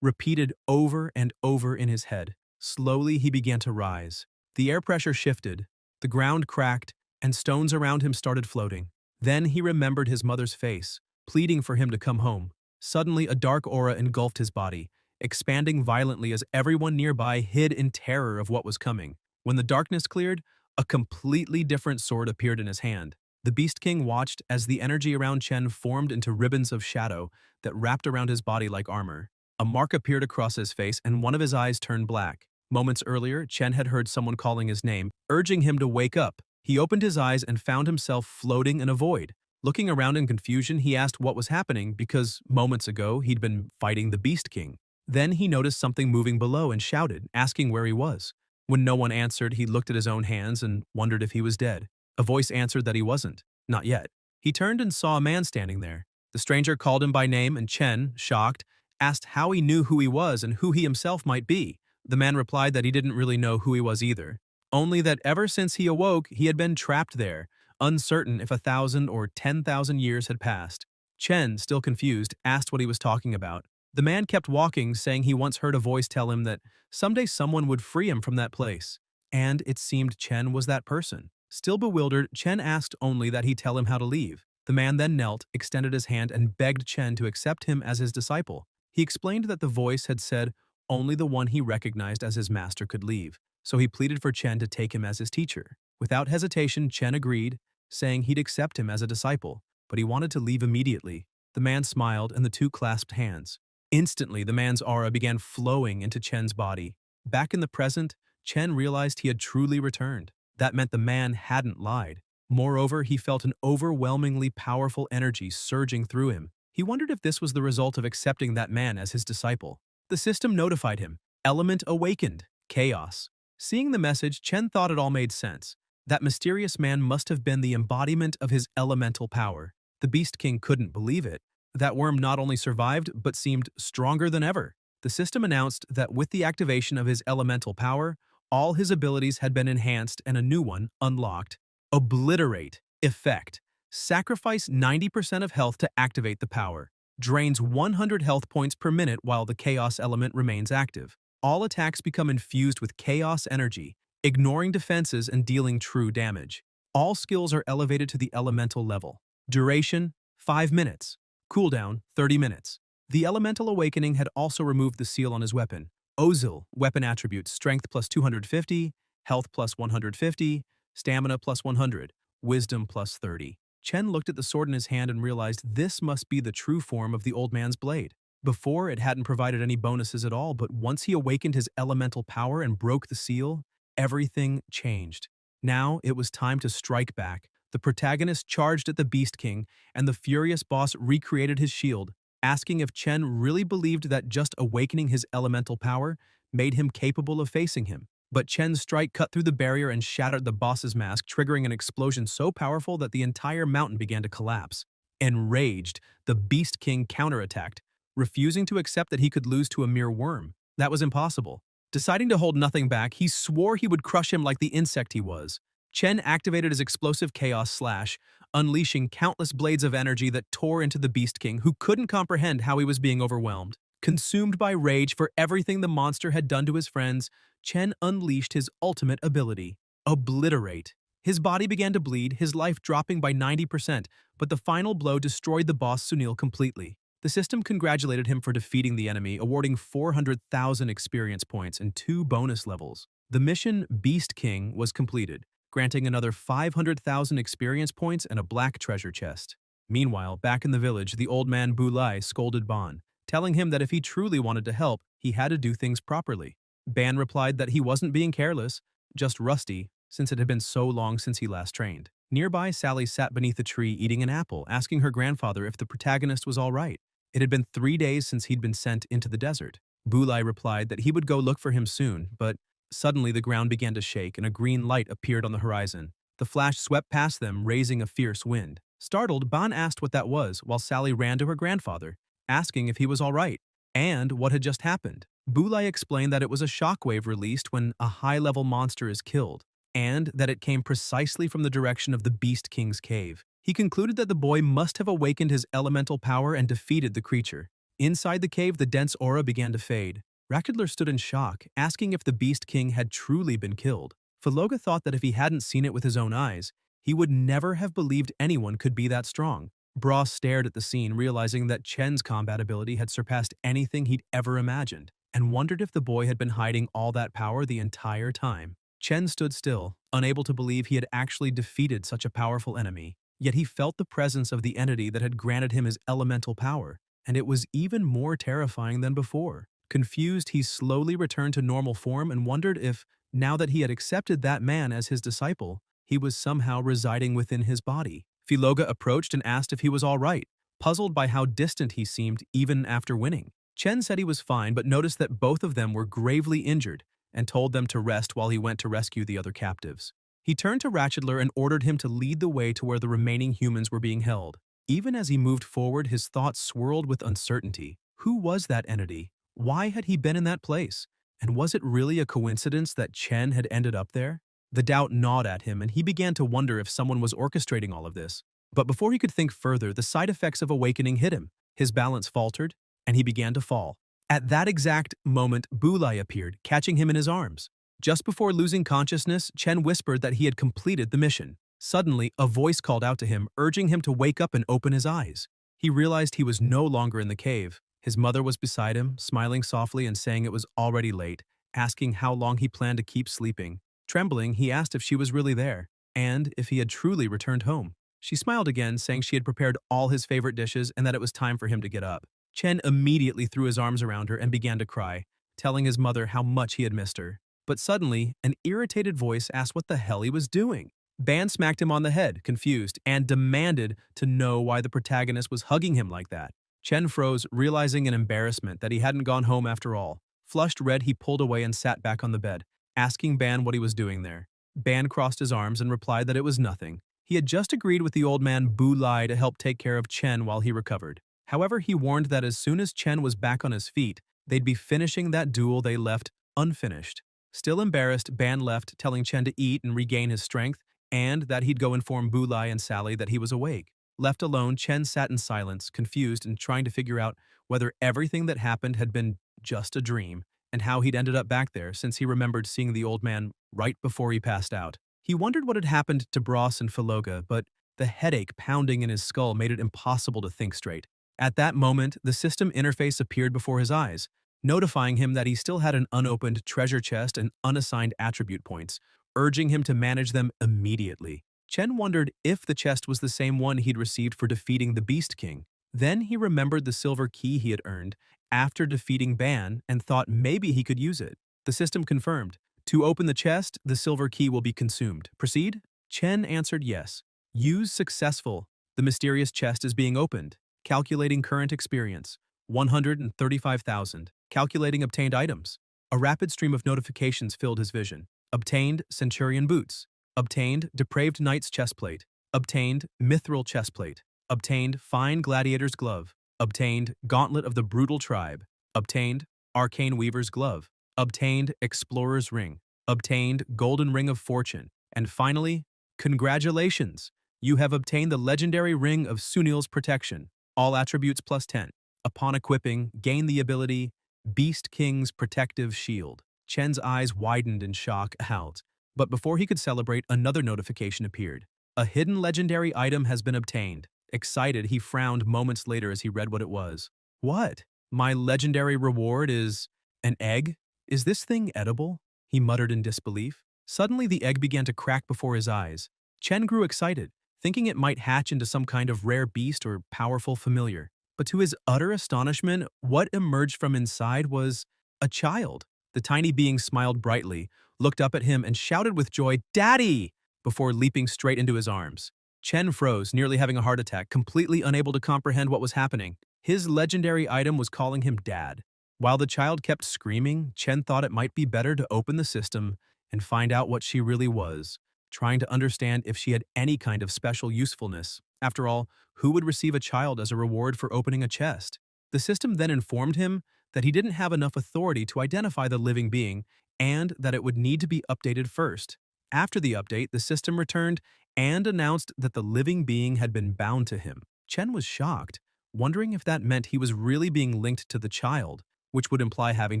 repeated over and over in his head. Slowly, he began to rise. The air pressure shifted, the ground cracked, and stones around him started floating. Then he remembered his mother's face, pleading for him to come home. Suddenly, a dark aura engulfed his body, expanding violently as everyone nearby hid in terror of what was coming. When the darkness cleared, a completely different sword appeared in his hand. The Beast King watched as the energy around Chen formed into ribbons of shadow that wrapped around his body like armor. A mark appeared across his face and one of his eyes turned black. Moments earlier, Chen had heard someone calling his name, urging him to wake up. He opened his eyes and found himself floating in a void. Looking around in confusion, he asked what was happening because moments ago he'd been fighting the Beast King. Then he noticed something moving below and shouted, asking where he was. When no one answered, he looked at his own hands and wondered if he was dead. A voice answered that he wasn't. Not yet. He turned and saw a man standing there. The stranger called him by name and Chen, shocked, asked how he knew who he was and who he himself might be. The man replied that he didn't really know who he was either. Only that ever since he awoke, he had been trapped there, uncertain if 1,000 or 10,000 years had passed. Chen, still confused, asked what he was talking about. The man kept walking, saying he once heard a voice tell him that someday someone would free him from that place. And it seemed Chen was that person. Still bewildered, Chen asked only that he tell him how to leave. The man then knelt, extended his hand, and begged Chen to accept him as his disciple. He explained that the voice had said only the one he recognized as his master could leave, so he pleaded for Chen to take him as his teacher. Without hesitation, Chen agreed, saying he'd accept him as a disciple, but he wanted to leave immediately. The man smiled and the two clasped hands. Instantly, the man's aura began flowing into Chen's body. Back in the present, Chen realized he had truly returned. That meant the man hadn't lied. Moreover, he felt an overwhelmingly powerful energy surging through him. He wondered if this was the result of accepting that man as his disciple. The system notified him. Element awakened. Chaos. Seeing the message, Chen thought it all made sense. That mysterious man must have been the embodiment of his elemental power. The Beast King couldn't believe it. That worm not only survived, but seemed stronger than ever. The system announced that with the activation of his elemental power, all his abilities had been enhanced and a new one unlocked. Obliterate. Effect. Sacrifice 90% of health to activate the power. Drains 100 health points per minute while the chaos element remains active. All attacks become infused with chaos energy, ignoring defenses and dealing true damage. All skills are elevated to the elemental level. Duration, 5 minutes. Cooldown, 30 minutes. The Elemental Awakening had also removed the seal on his weapon. Ozil, weapon attributes, strength plus 250, health plus 150, stamina plus 100, wisdom plus 30. Chen looked at the sword in his hand and realized this must be the true form of the old man's blade. Before, it hadn't provided any bonuses at all, but once he awakened his elemental power and broke the seal, everything changed. Now, it was time to strike back. The protagonist charged at the Beast King, and the furious boss recreated his shield, asking if Chen really believed that just awakening his elemental power made him capable of facing him. But Chen's strike cut through the barrier and shattered the boss's mask, triggering an explosion so powerful that the entire mountain began to collapse. Enraged, the Beast King counterattacked, refusing to accept that he could lose to a mere worm. That was impossible. Deciding to hold nothing back, he swore he would crush him like the insect he was. Chen activated his explosive chaos slash, unleashing countless blades of energy that tore into the Beast King, who couldn't comprehend how he was being overwhelmed. Consumed by rage for everything the monster had done to his friends, Chen unleashed his ultimate ability. obliterate. His body began to bleed, his life dropping by 90%, but the final blow destroyed the boss Sunil completely. The system congratulated him for defeating the enemy, awarding 400,000 experience points and 2 bonus levels. The mission Beast King was completed, granting another 500,000 experience points and a black treasure chest. Meanwhile, back in the village, the old man Bulai scolded Ban, telling him that if he truly wanted to help, he had to do things properly. Ban replied that he wasn't being careless, just rusty, since it had been so long since he last trained. Nearby, Sally sat beneath a tree eating an apple, asking her grandfather if the protagonist was all right. It had been 3 days since he'd been sent into the desert. Bulai replied that he would go look for him soon, but suddenly the ground began to shake and a green light appeared on the horizon. The flash swept past them, raising a fierce wind. Startled, Ban asked what that was, while Sally ran to her grandfather, asking if he was all right, and what had just happened. Bulai explained that it was a shockwave released when a high-level monster is killed, and that it came precisely from the direction of the Beast King's cave. He concluded that the boy must have awakened his elemental power and defeated the creature. Inside the cave, the dense aura began to fade. Rakudler stood in shock, asking if the Beast King had truly been killed. Filoga thought that if he hadn't seen it with his own eyes, he would never have believed anyone could be that strong. Bra stared at the scene, realizing that Chen's combat ability had surpassed anything he'd ever imagined, and wondered if the boy had been hiding all that power the entire time. Chen stood still, unable to believe he had actually defeated such a powerful enemy. Yet he felt the presence of the entity that had granted him his elemental power, and it was even more terrifying than before. Confused, he slowly returned to normal form and wondered if, now that he had accepted that man as his disciple, he was somehow residing within his body. Filoga approached and asked if he was all right, puzzled by how distant he seemed even after winning. Chen said he was fine, but noticed that both of them were gravely injured and told them to rest while he went to rescue the other captives. He turned to Ratchedler and ordered him to lead the way to where the remaining humans were being held. Even as he moved forward, his thoughts swirled with uncertainty. Who was that entity? Why had he been in that place? And was it really a coincidence that Chen had ended up there? The doubt gnawed at him, and he began to wonder if someone was orchestrating all of this. But before he could think further, the side effects of awakening hit him. His balance faltered, and he began to fall. At that exact moment, Bulai appeared, catching him in his arms. Just before losing consciousness, Chen whispered that he had completed the mission. Suddenly, a voice called out to him, urging him to wake up and open his eyes. He realized he was no longer in the cave. His mother was beside him, smiling softly and saying it was already late, asking how long he planned to keep sleeping. Trembling, he asked if she was really there, and if he had truly returned home. She smiled again, saying she had prepared all his favorite dishes and that it was time for him to get up. Chen immediately threw his arms around her and began to cry, telling his mother how much he had missed her. But suddenly, an irritated voice asked what the hell he was doing. Ban smacked him on the head, confused, and demanded to know why the protagonist was hugging him like that. Chen froze, realizing in embarrassment that he hadn't gone home after all. Flushed red, he pulled away and sat back on the bed, asking Ban what he was doing there. Ban crossed his arms and replied that it was nothing. He had just agreed with the old man Bulai to help take care of Chen while he recovered. However, he warned that as soon as Chen was back on his feet, they'd be finishing that duel they left unfinished. Still embarrassed, Ban left, telling Chen to eat and regain his strength, and that he'd go inform Bulai and Sally that he was awake. Left alone, Chen sat in silence, confused and trying to figure out whether everything that happened had been just a dream, and how he'd ended up back there since he remembered seeing the old man right before he passed out. He wondered what had happened to Bros and Filoga, but the headache pounding in his skull made it impossible to think straight. At that moment, the system interface appeared before his eyes, notifying him that he still had an unopened treasure chest and unassigned attribute points, urging him to manage them immediately. Chen wondered if the chest was the same one he'd received for defeating the Beast King. Then he remembered the silver key he had earned after defeating Ban and thought maybe he could use it. The system confirmed. To open the chest, the silver key will be consumed. Proceed? Chen answered yes. Use successful. The mysterious chest is being opened. Calculating current experience. 135,000. Calculating obtained items. A rapid stream of notifications filled his vision. Obtained Centurion boots. Obtained Depraved Knight's chestplate. Obtained Mithril chestplate. Obtained Fine Gladiator's glove. Obtained Gauntlet of the Brutal Tribe. Obtained Arcane Weaver's glove. Obtained Explorer's ring. Obtained Golden Ring of Fortune. And finally, congratulations! You have obtained the legendary Ring of Sunil's Protection. All attributes plus 10. Upon equipping, gain the ability Beast King's Protective Shield. Chen's eyes widened in shock. Out. But before he could celebrate, another notification appeared. A hidden legendary item has been obtained. Excited, he frowned moments later as he read what it was. What? My legendary reward is an egg? Is this thing edible? He muttered in disbelief. Suddenly, the egg began to crack before his eyes. Chen grew excited, thinking it might hatch into some kind of rare beast or powerful familiar. But to his utter astonishment, what emerged from inside was a child. The tiny being smiled brightly, looked up at him, and shouted with joy, "Daddy!" before leaping straight into his arms. Chen froze, nearly having a heart attack, completely unable to comprehend what was happening. His legendary item was calling him Dad. While the child kept screaming, Chen thought it might be better to open the system and find out what she really was, trying to understand if she had any kind of special usefulness. After all, who would receive a child as a reward for opening a chest? The system then informed him that he didn't have enough authority to identify the living being and that it would need to be updated first. After the update, the system returned and announced that the living being had been bound to him. Chen was shocked, wondering if that meant he was really being linked to the child, which would imply having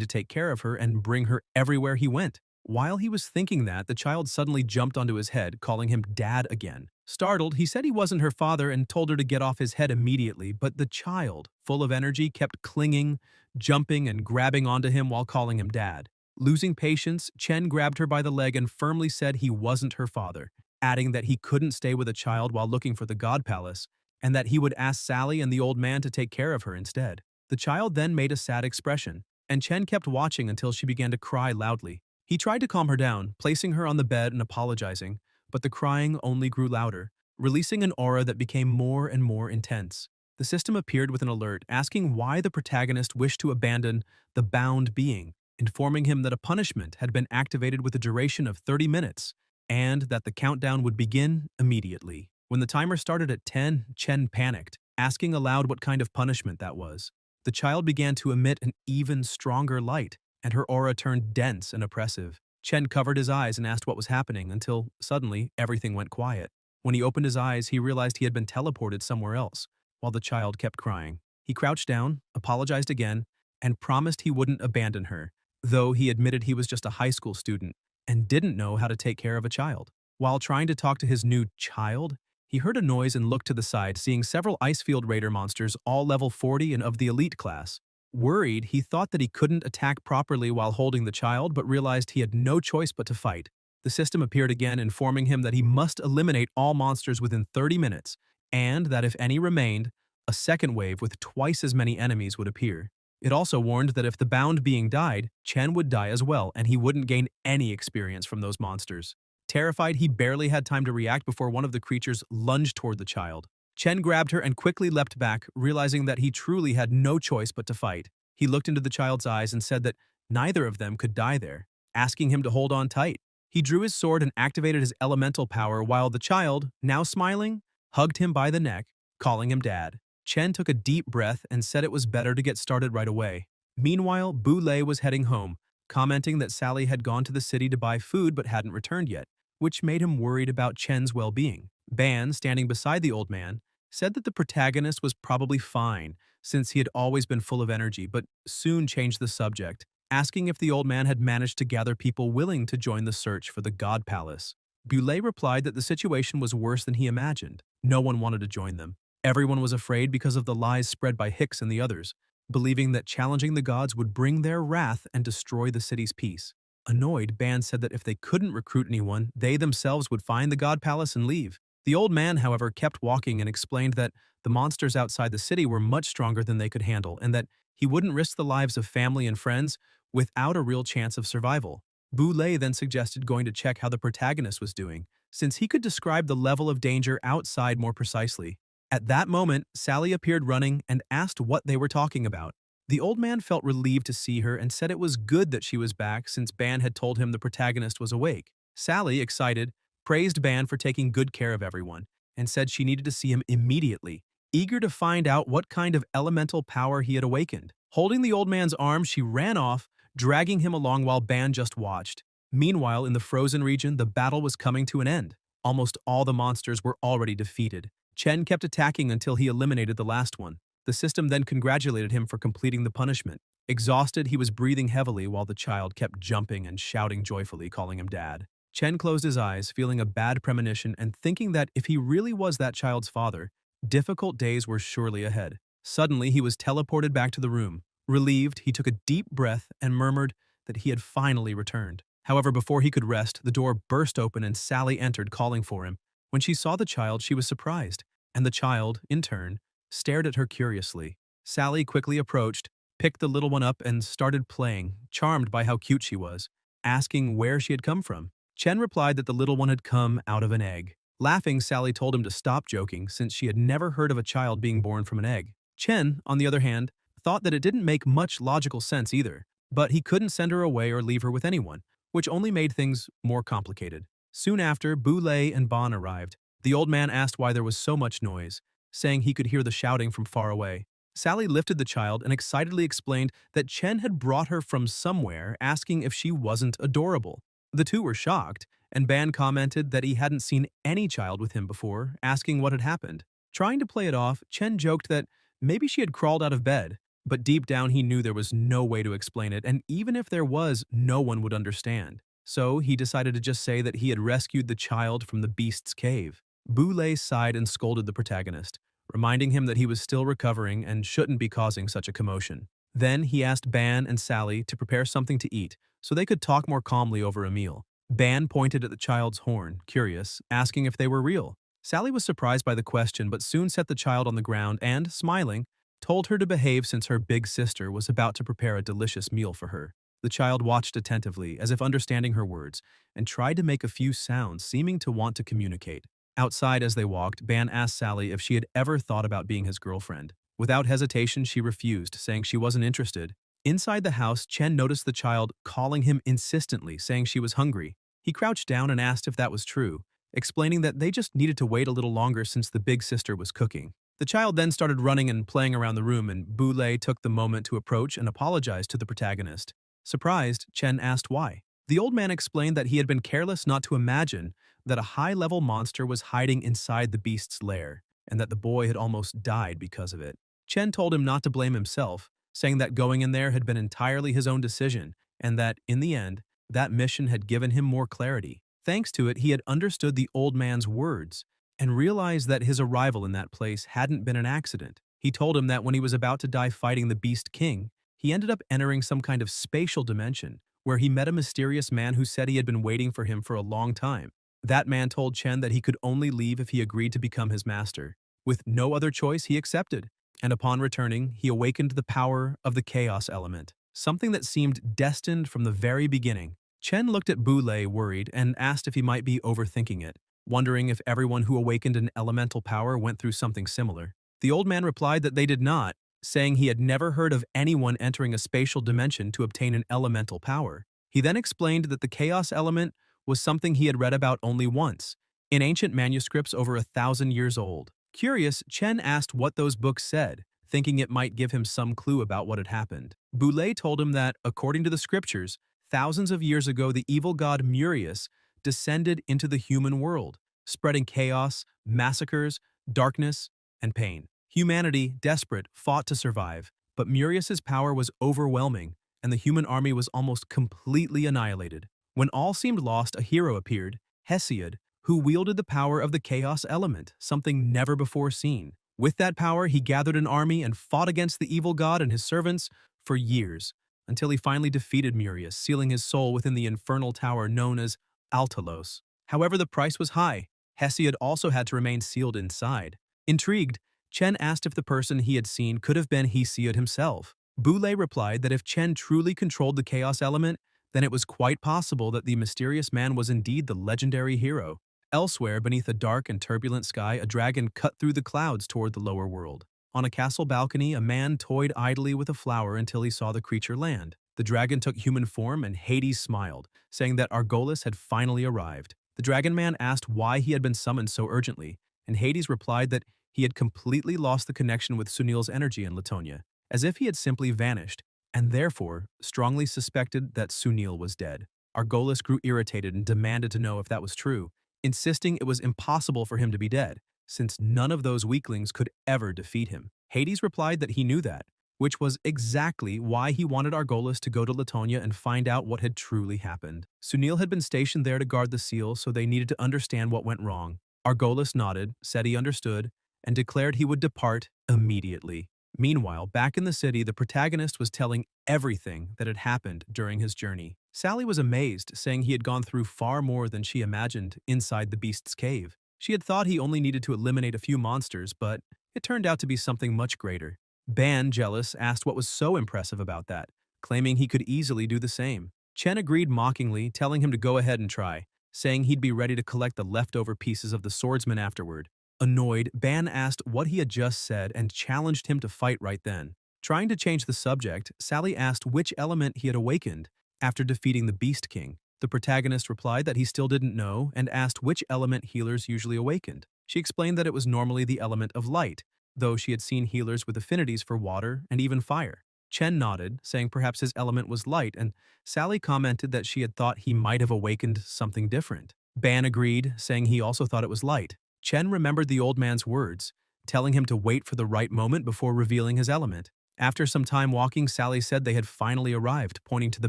to take care of her and bring her everywhere he went. While he was thinking that, the child suddenly jumped onto his head, calling him Dad again. Startled, he said he wasn't her father and told her to get off his head immediately, but the child, full of energy, kept clinging, jumping, and grabbing onto him while calling him Dad. Losing patience, Chen grabbed her by the leg and firmly said he wasn't her father, adding that he couldn't stay with a child while looking for the God Palace, and that he would ask Sally and the old man to take care of her instead. The child then made a sad expression, and Chen kept watching until she began to cry loudly. He tried to calm her down, placing her on the bed and apologizing, but the crying only grew louder, releasing an aura that became more and more intense. The system appeared with an alert asking why the protagonist wished to abandon the bound being, informing him that a punishment had been activated with a duration of 30 minutes, and that the countdown would begin immediately. When the timer started at 10, Chen panicked, asking aloud what kind of punishment that was. The child began to emit an even stronger light, and her aura turned dense and oppressive. Chen covered his eyes and asked what was happening until, suddenly, everything went quiet. When he opened his eyes, he realized he had been teleported somewhere else, while the child kept crying. He crouched down, apologized again, and promised he wouldn't abandon her, though he admitted he was just a high school student and didn't know how to take care of a child. While trying to talk to his new child, he heard a noise and looked to the side, seeing several Icefield Raider monsters, all level 40 and of the elite class. Worried, he thought that he couldn't attack properly while holding the child, but realized he had no choice but to fight. The system appeared again, informing him that he must eliminate all monsters within 30 minutes, and that if any remained, a second wave with twice as many enemies would appear. It also warned that if the bound being died, Chen would die as well, and he wouldn't gain any experience from those monsters. Terrified, he barely had time to react before one of the creatures lunged toward the child. Chen grabbed her and quickly leapt back, realizing that he truly had no choice but to fight. He looked into the child's eyes and said that neither of them could die there, asking him to hold on tight. He drew his sword and activated his elemental power while the child, now smiling, hugged him by the neck, calling him Dad. Chen took a deep breath and said it was better to get started right away. Meanwhile, Boulay was heading home, commenting that Sally had gone to the city to buy food but hadn't returned yet, which made him worried about Chen's well-being. Ban, standing beside the old man, said that the protagonist was probably fine since he had always been full of energy, but soon changed the subject, asking if the old man had managed to gather people willing to join the search for the God Palace. Boulay replied that the situation was worse than he imagined. No one wanted to join them. Everyone was afraid because of the lies spread by Hicks and the others, believing that challenging the gods would bring their wrath and destroy the city's peace. Annoyed, Ban said that if they couldn't recruit anyone, they themselves would find the God Palace and leave. The old man, however, kept walking and explained that the monsters outside the city were much stronger than they could handle and that he wouldn't risk the lives of family and friends without a real chance of survival. Boulay then suggested going to check how the protagonist was doing, since he could describe the level of danger outside more precisely. At that moment, Sally appeared running and asked what they were talking about. The old man felt relieved to see her and said it was good that she was back since Ban had told him the protagonist was awake. Sally, excited, praised Ban for taking good care of everyone and said she needed to see him immediately, eager to find out what kind of elemental power he had awakened. Holding the old man's arm, she ran off, dragging him along while Ban just watched. Meanwhile, in the frozen region, the battle was coming to an end. Almost all the monsters were already defeated. Chen kept attacking until he eliminated the last one. The system then congratulated him for completing the punishment. Exhausted, he was breathing heavily while the child kept jumping and shouting joyfully, calling him Dad. Chen closed his eyes, feeling a bad premonition and thinking that if he really was that child's father, difficult days were surely ahead. Suddenly, he was teleported back to the room. Relieved, he took a deep breath and murmured that he had finally returned. However, before he could rest, the door burst open and Sally entered, calling for him. When she saw the child, she was surprised, and the child, in turn, stared at her curiously. Sally quickly approached, picked the little one up, and started playing, charmed by how cute she was, asking where she had come from. Chen replied that the little one had come out of an egg. Laughing, Sally told him to stop joking since she had never heard of a child being born from an egg. Chen, on the other hand, thought that it didn't make much logical sense either, but he couldn't send her away or leave her with anyone, which only made things more complicated. Soon after, Boulay and Bon arrived. The old man asked why there was so much noise, saying he could hear the shouting from far away. Sally lifted the child and excitedly explained that Chen had brought her from somewhere, asking if she wasn't adorable. The two were shocked, and Ban commented that he hadn't seen any child with him before, asking what had happened. Trying to play it off, Chen joked that maybe she had crawled out of bed, but deep down he knew there was no way to explain it, and even if there was, no one would understand. So he decided to just say that he had rescued the child from the beast's cave. Boulay sighed and scolded the protagonist, reminding him that he was still recovering and shouldn't be causing such a commotion. Then he asked Ban and Sally to prepare something to eat so they could talk more calmly over a meal. Ban pointed at the child's horn, curious, asking if they were real. Sally was surprised by the question but soon set the child on the ground and, smiling, told her to behave since her big sister was about to prepare a delicious meal for her. The child watched attentively, as if understanding her words, and tried to make a few sounds, seeming to want to communicate. Outside as they walked, Ban asked Sally if she had ever thought about being his girlfriend. Without hesitation, she refused, saying she wasn't interested. Inside the house, Chen noticed the child calling him insistently, saying she was hungry. He crouched down and asked if that was true, explaining that they just needed to wait a little longer since the big sister was cooking. The child then started running and playing around the room, and Boulay took the moment to approach and apologize to the protagonist. Surprised, Chen asked why. The old man explained that he had been careless not to imagine that a high-level monster was hiding inside the beast's lair, and that the boy had almost died because of it. Chen told him not to blame himself, saying that going in there had been entirely his own decision, and that, in the end, that mission had given him more clarity. Thanks to it, he had understood the old man's words, and realized that his arrival in that place hadn't been an accident. He told him that when he was about to die fighting the Beast King, he ended up entering some kind of spatial dimension, where he met a mysterious man who said he had been waiting for him for a long time. That man told Chen that he could only leave if he agreed to become his master. With no other choice, he accepted, and upon returning, he awakened the power of the chaos element, something that seemed destined from the very beginning. Chen looked at Boulay worried and asked if he might be overthinking it, wondering if everyone who awakened an elemental power went through something similar. The old man replied that they did not, saying he had never heard of anyone entering a spatial dimension to obtain an elemental power. He then explained that the chaos element was something he had read about only once, in ancient manuscripts over 1,000 years old. Curious, Chen asked what those books said, thinking it might give him some clue about what had happened. Boulay told him that, according to the scriptures, thousands of years ago the evil god Murius descended into the human world, spreading chaos, massacres, darkness, and pain. Humanity, desperate, fought to survive, but Murius's power was overwhelming, and the human army was almost completely annihilated. When all seemed lost, a hero appeared, Hesiod, who wielded the power of the chaos element, something never before seen. With that power, he gathered an army and fought against the evil god and his servants for years, until he finally defeated Murius, sealing his soul within the infernal tower known as Altalos. However, the price was high. Hesiod also had to remain sealed inside. Intrigued, Chen asked if the person he had seen could have been Hesiod himself. Boulay replied that if Chen truly controlled the chaos element, then it was quite possible that the mysterious man was indeed the legendary hero. Elsewhere, beneath a dark and turbulent sky, a dragon cut through the clouds toward the lower world. On a castle balcony, a man toyed idly with a flower until he saw the creature land. The dragon took human form and Hades smiled, saying that Argolis had finally arrived. The dragon man asked why he had been summoned so urgently, and Hades replied that he had completely lost the connection with Sunil's energy in Latonia, as if he had simply vanished, and therefore strongly suspected that Sunil was dead. Argolis grew irritated and demanded to know if that was true, insisting it was impossible for him to be dead, since none of those weaklings could ever defeat him. Hades replied that he knew that, which was exactly why he wanted Argolis to go to Latonia and find out what had truly happened. Sunil had been stationed there to guard the seal, so they needed to understand what went wrong. Argolis nodded, said he understood, and declared he would depart immediately. Meanwhile, back in the city, the protagonist was telling everything that had happened during his journey. Sally was amazed, saying he had gone through far more than she imagined inside the beast's cave. She had thought he only needed to eliminate a few monsters, but it turned out to be something much greater. Ban, jealous, asked what was so impressive about that, claiming he could easily do the same. Chen agreed mockingly, telling him to go ahead and try, saying he'd be ready to collect the leftover pieces of the swordsman afterward. Annoyed, Ban asked what he had just said and challenged him to fight right then. Trying to change the subject, Sally asked which element he had awakened after defeating the Beast King. The protagonist replied that he still didn't know and asked which element healers usually awakened. She explained that it was normally the element of light, though she had seen healers with affinities for water and even fire. Chen nodded, saying perhaps his element was light, and Sally commented that she had thought he might have awakened something different. Ban agreed, saying he also thought it was light. Chen remembered the old man's words, telling him to wait for the right moment before revealing his element. After some time walking, Sally said they had finally arrived, pointing to the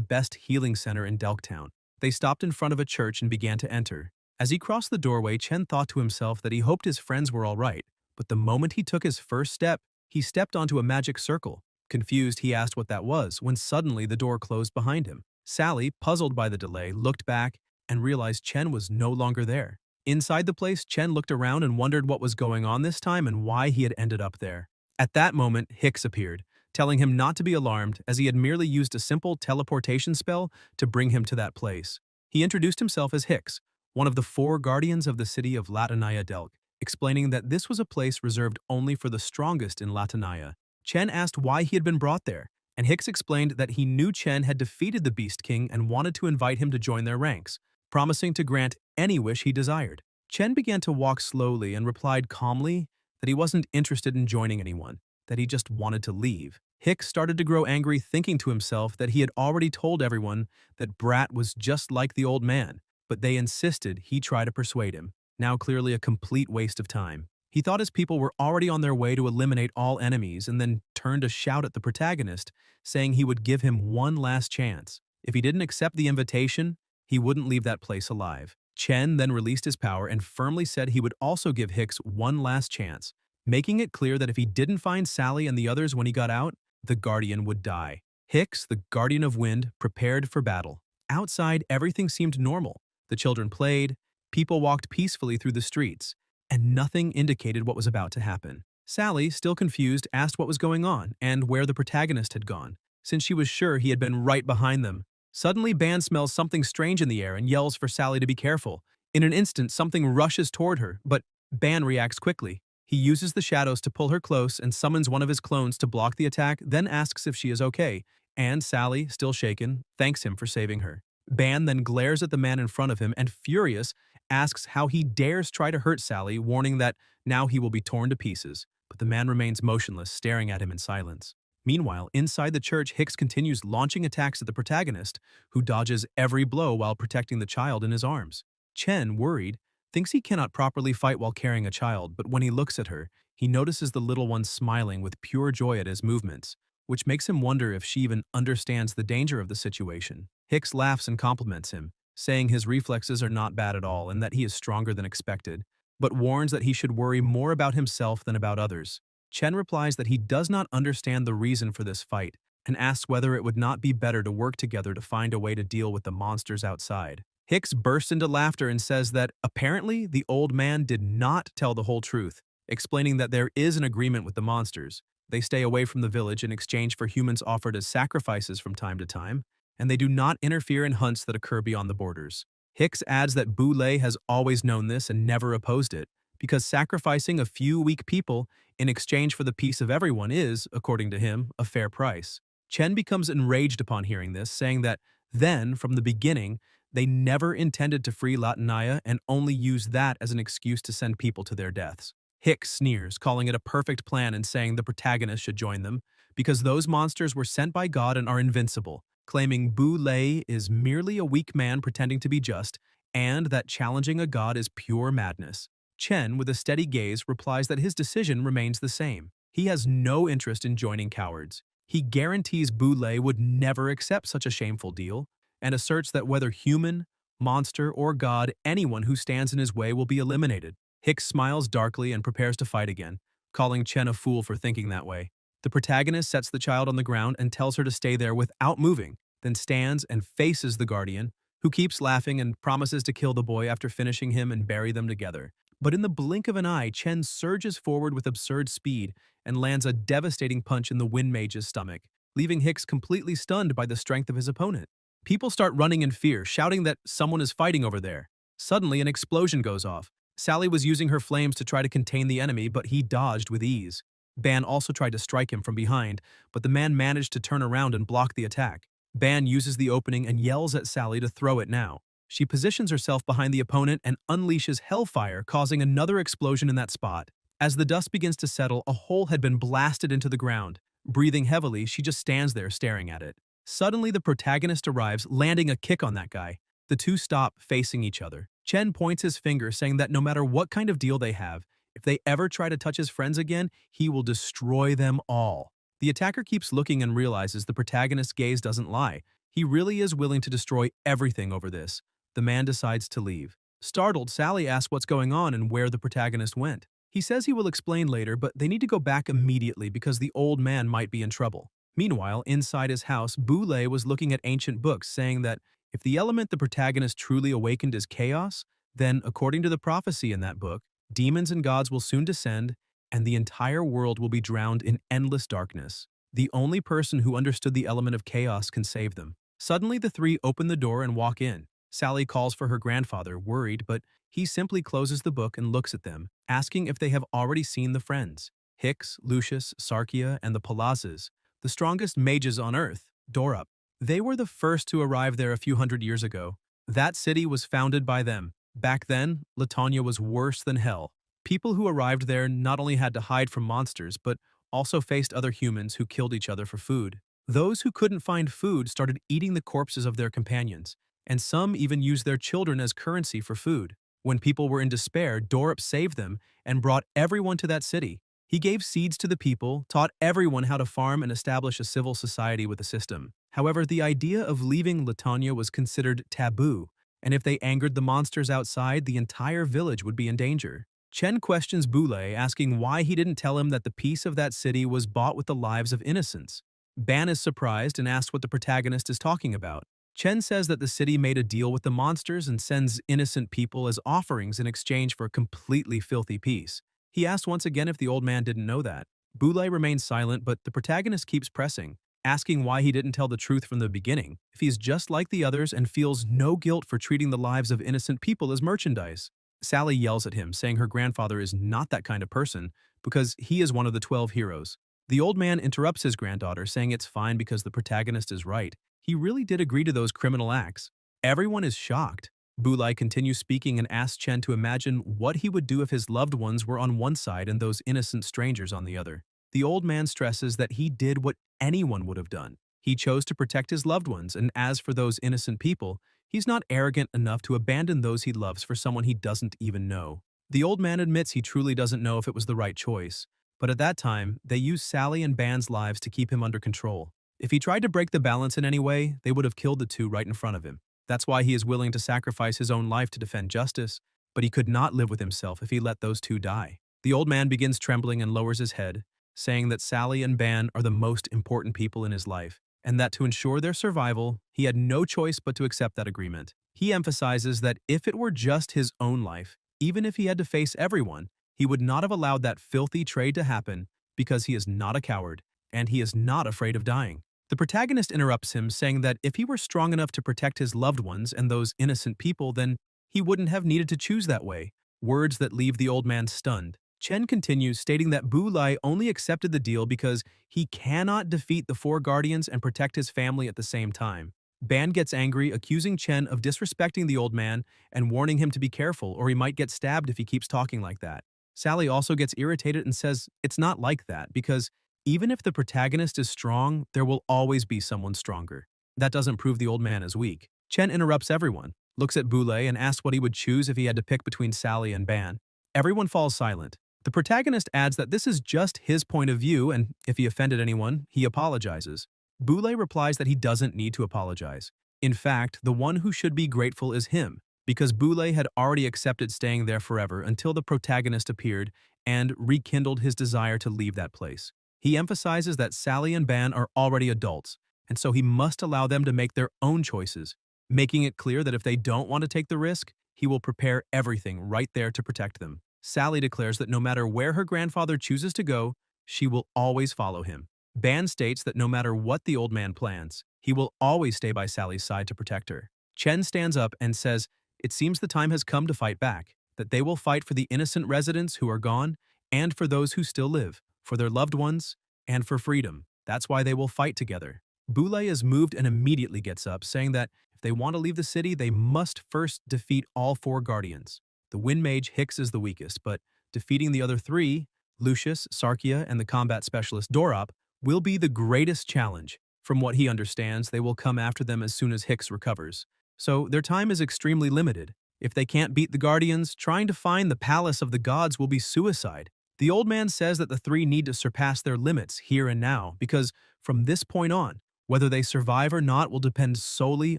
best healing center in Delktown. They stopped in front of a church and began to enter. As he crossed the doorway, Chen thought to himself that he hoped his friends were all right, but the moment he took his first step, he stepped onto a magic circle. Confused, he asked what that was, when suddenly the door closed behind him. Sally, puzzled by the delay, looked back and realized Chen was no longer there. Inside the place, Chen looked around and wondered what was going on this time and why he had ended up there. At that moment, Hicks appeared, telling him not to be alarmed as he had merely used a simple teleportation spell to bring him to that place. He introduced himself as Hicks, one of the 4 guardians of the city of Latanaya Delk, explaining that this was a place reserved only for the strongest in Latanaya. Chen asked why he had been brought there, and Hicks explained that he knew Chen had defeated the Beast King and wanted to invite him to join their ranks, promising to grant any wish he desired. Chen began to walk slowly and replied calmly that he wasn't interested in joining anyone, that he just wanted to leave. Hicks started to grow angry, thinking to himself that he had already told everyone that Brat was just like the old man, but they insisted he try to persuade him. Now clearly a complete waste of time. He thought his people were already on their way to eliminate all enemies and then turned to shout at the protagonist, saying he would give him one last chance. If he didn't accept the invitation, he wouldn't leave that place alive. Chen then released his power and firmly said he would also give Hicks one last chance, making it clear that if he didn't find Sally and the others when he got out, the Guardian would die. Hicks, the Guardian of Wind, prepared for battle. Outside, everything seemed normal. The children played, people walked peacefully through the streets, and nothing indicated what was about to happen. Sally, still confused, asked what was going on and where the protagonist had gone, since she was sure he had been right behind them. Suddenly, Ban smells something strange in the air and yells for Sally to be careful. In an instant, something rushes toward her, but Ban reacts quickly. He uses the shadows to pull her close and summons one of his clones to block the attack, then asks if she is okay, and Sally, still shaken, thanks him for saving her. Ban then glares at the man in front of him and, furious, asks how he dares try to hurt Sally, warning that now he will be torn to pieces. But the man remains motionless, staring at him in silence. Meanwhile, inside the church, Hicks continues launching attacks at the protagonist, who dodges every blow while protecting the child in his arms. Chen, worried, thinks he cannot properly fight while carrying a child, but when he looks at her, he notices the little one smiling with pure joy at his movements, which makes him wonder if she even understands the danger of the situation. Hicks laughs and compliments him, saying his reflexes are not bad at all and that he is stronger than expected, but warns that he should worry more about himself than about others. Chen replies that he does not understand the reason for this fight and asks whether it would not be better to work together to find a way to deal with the monsters outside. Hicks bursts into laughter and says that apparently the old man did not tell the whole truth, explaining that there is an agreement with the monsters. They stay away from the village in exchange for humans offered as sacrifices from time to time, and they do not interfere in hunts that occur beyond the borders. Hicks adds that Bu Lei has always known this and never opposed it, because sacrificing a few weak people in exchange for the peace of everyone is, according to him, a fair price. Chen becomes enraged upon hearing this, saying that then, from the beginning, they never intended to free Latanaya and only used that as an excuse to send people to their deaths. Hicks sneers, calling it a perfect plan and saying the protagonist should join them, because those monsters were sent by God and are invincible, claiming Bu Lei is merely a weak man pretending to be just, and that challenging a god is pure madness. Chen, with a steady gaze, replies that his decision remains the same. He has no interest in joining cowards. He guarantees Boulay would never accept such a shameful deal and asserts that whether human, monster, or god, anyone who stands in his way will be eliminated. Hicks smiles darkly and prepares to fight again, calling Chen a fool for thinking that way. The protagonist sets the child on the ground and tells her to stay there without moving, then stands and faces the guardian, who keeps laughing and promises to kill the boy after finishing him and bury them together. But in the blink of an eye, Chen surges forward with absurd speed and lands a devastating punch in the Wind Mage's stomach, leaving Hicks completely stunned by the strength of his opponent. People start running in fear, shouting that someone is fighting over there. Suddenly, an explosion goes off. Sally was using her flames to try to contain the enemy, but he dodged with ease. Ban also tried to strike him from behind, but the man managed to turn around and block the attack. Ban uses the opening and yells at Sally to throw it now. She positions herself behind the opponent and unleashes hellfire, causing another explosion in that spot. As the dust begins to settle, a hole had been blasted into the ground. Breathing heavily, she just stands there staring at it. Suddenly, the protagonist arrives, landing a kick on that guy. The two stop, facing each other. Chen points his finger, saying that no matter what kind of deal they have, if they ever try to touch his friends again, he will destroy them all. The attacker keeps looking and realizes the protagonist's gaze doesn't lie. He really is willing to destroy everything over this. The man decides to leave. Startled, Sally asks what's going on and where the protagonist went. He says he will explain later, but they need to go back immediately because the old man might be in trouble. Meanwhile, inside his house, Boulay was looking at ancient books, saying that if the element the protagonist truly awakened is chaos, then, according to the prophecy in that book, demons and gods will soon descend, and the entire world will be drowned in endless darkness. The only person who understood the element of chaos can save them. Suddenly, the three open the door and walk in. Sally calls for her grandfather, worried, but he simply closes the book and looks at them, asking if they have already seen the friends. Hicks, Lucius, Sarkia, and the Palazzas, the strongest mages on Earth, door up. They were the first to arrive there a few hundred years ago. That city was founded by them. Back then, Latanya was worse than hell. People who arrived there not only had to hide from monsters, but also faced other humans who killed each other for food. Those who couldn't find food started eating the corpses of their companions, and some even used their children as currency for food. When people were in despair, Dorup saved them and brought everyone to that city. He gave seeds to the people, taught everyone how to farm and establish a civil society with a system. However, the idea of leaving Latanya was considered taboo, and if they angered the monsters outside, the entire village would be in danger. Chen questions Boulay, asking why he didn't tell him that the peace of that city was bought with the lives of innocents. Ban is surprised and asks what the protagonist is talking about. Chen says that the city made a deal with the monsters and sends innocent people as offerings in exchange for a completely filthy peace. He asks once again if the old man didn't know that. Boulay remains silent, but the protagonist keeps pressing, asking why he didn't tell the truth from the beginning, if he's just like the others and feels no guilt for treating the lives of innocent people as merchandise. Sally yells at him, saying her grandfather is not that kind of person because he is one of the 12 heroes. The old man interrupts his granddaughter, saying it's fine because the protagonist is right. He really did agree to those criminal acts. Everyone is shocked. Boulay continues speaking and asks Chen to imagine what he would do if his loved ones were on one side and those innocent strangers on the other. The old man stresses that he did what anyone would have done. He chose to protect his loved ones, and as for those innocent people, he's not arrogant enough to abandon those he loves for someone he doesn't even know. The old man admits he truly doesn't know if it was the right choice, but at that time, they used Sally and Ban's lives to keep him under control. If he tried to break the balance in any way, they would have killed the two right in front of him. That's why he is willing to sacrifice his own life to defend justice, but he could not live with himself if he let those two die. The old man begins trembling and lowers his head, saying that Sally and Ban are the most important people in his life, and that to ensure their survival, he had no choice but to accept that agreement. He emphasizes that if it were just his own life, even if he had to face everyone, he would not have allowed that filthy trade to happen because he is not a coward, and he is not afraid of dying. The protagonist interrupts him, saying that if he were strong enough to protect his loved ones and those innocent people, then he wouldn't have needed to choose that way. Words that leave the old man stunned. Chen continues, stating that Boulay only accepted the deal because he cannot defeat the four guardians and protect his family at the same time. Ban gets angry, accusing Chen of disrespecting the old man and warning him to be careful or he might get stabbed if he keeps talking like that. Sally also gets irritated and says it's not like that because even if the protagonist is strong, there will always be someone stronger. That doesn't prove the old man is weak. Chen interrupts everyone, looks at Boulay and asks what he would choose if he had to pick between Sally and Ban. Everyone falls silent. The protagonist adds that this is just his point of view, and if he offended anyone, he apologizes. Boulay replies that he doesn't need to apologize. In fact, the one who should be grateful is him, because Boulay had already accepted staying there forever until the protagonist appeared and rekindled his desire to leave that place. He emphasizes that Sally and Ban are already adults, and so he must allow them to make their own choices, making it clear that if they don't want to take the risk, he will prepare everything right there to protect them. Sally declares that no matter where her grandfather chooses to go, she will always follow him. Ban states that no matter what the old man plans, he will always stay by Sally's side to protect her. Chen stands up and says, it seems the time has come to fight back, that they will fight for the innocent residents who are gone and for those who still live, for their loved ones, and for freedom. That's why they will fight together. Boulay is moved and immediately gets up, saying that if they want to leave the city, they must first defeat all 4 guardians. The Wind Mage Hicks is the weakest, but defeating the other 3, Lucius, Sarkia, and the combat specialist Dorop, will be the greatest challenge. From what he understands, they will come after them as soon as Hicks recovers. So their time is extremely limited. If they can't beat the Guardians, trying to find the Palace of the Gods will be suicide. The old man says that the 3 need to surpass their limits here and now, because from this point on, whether they survive or not will depend solely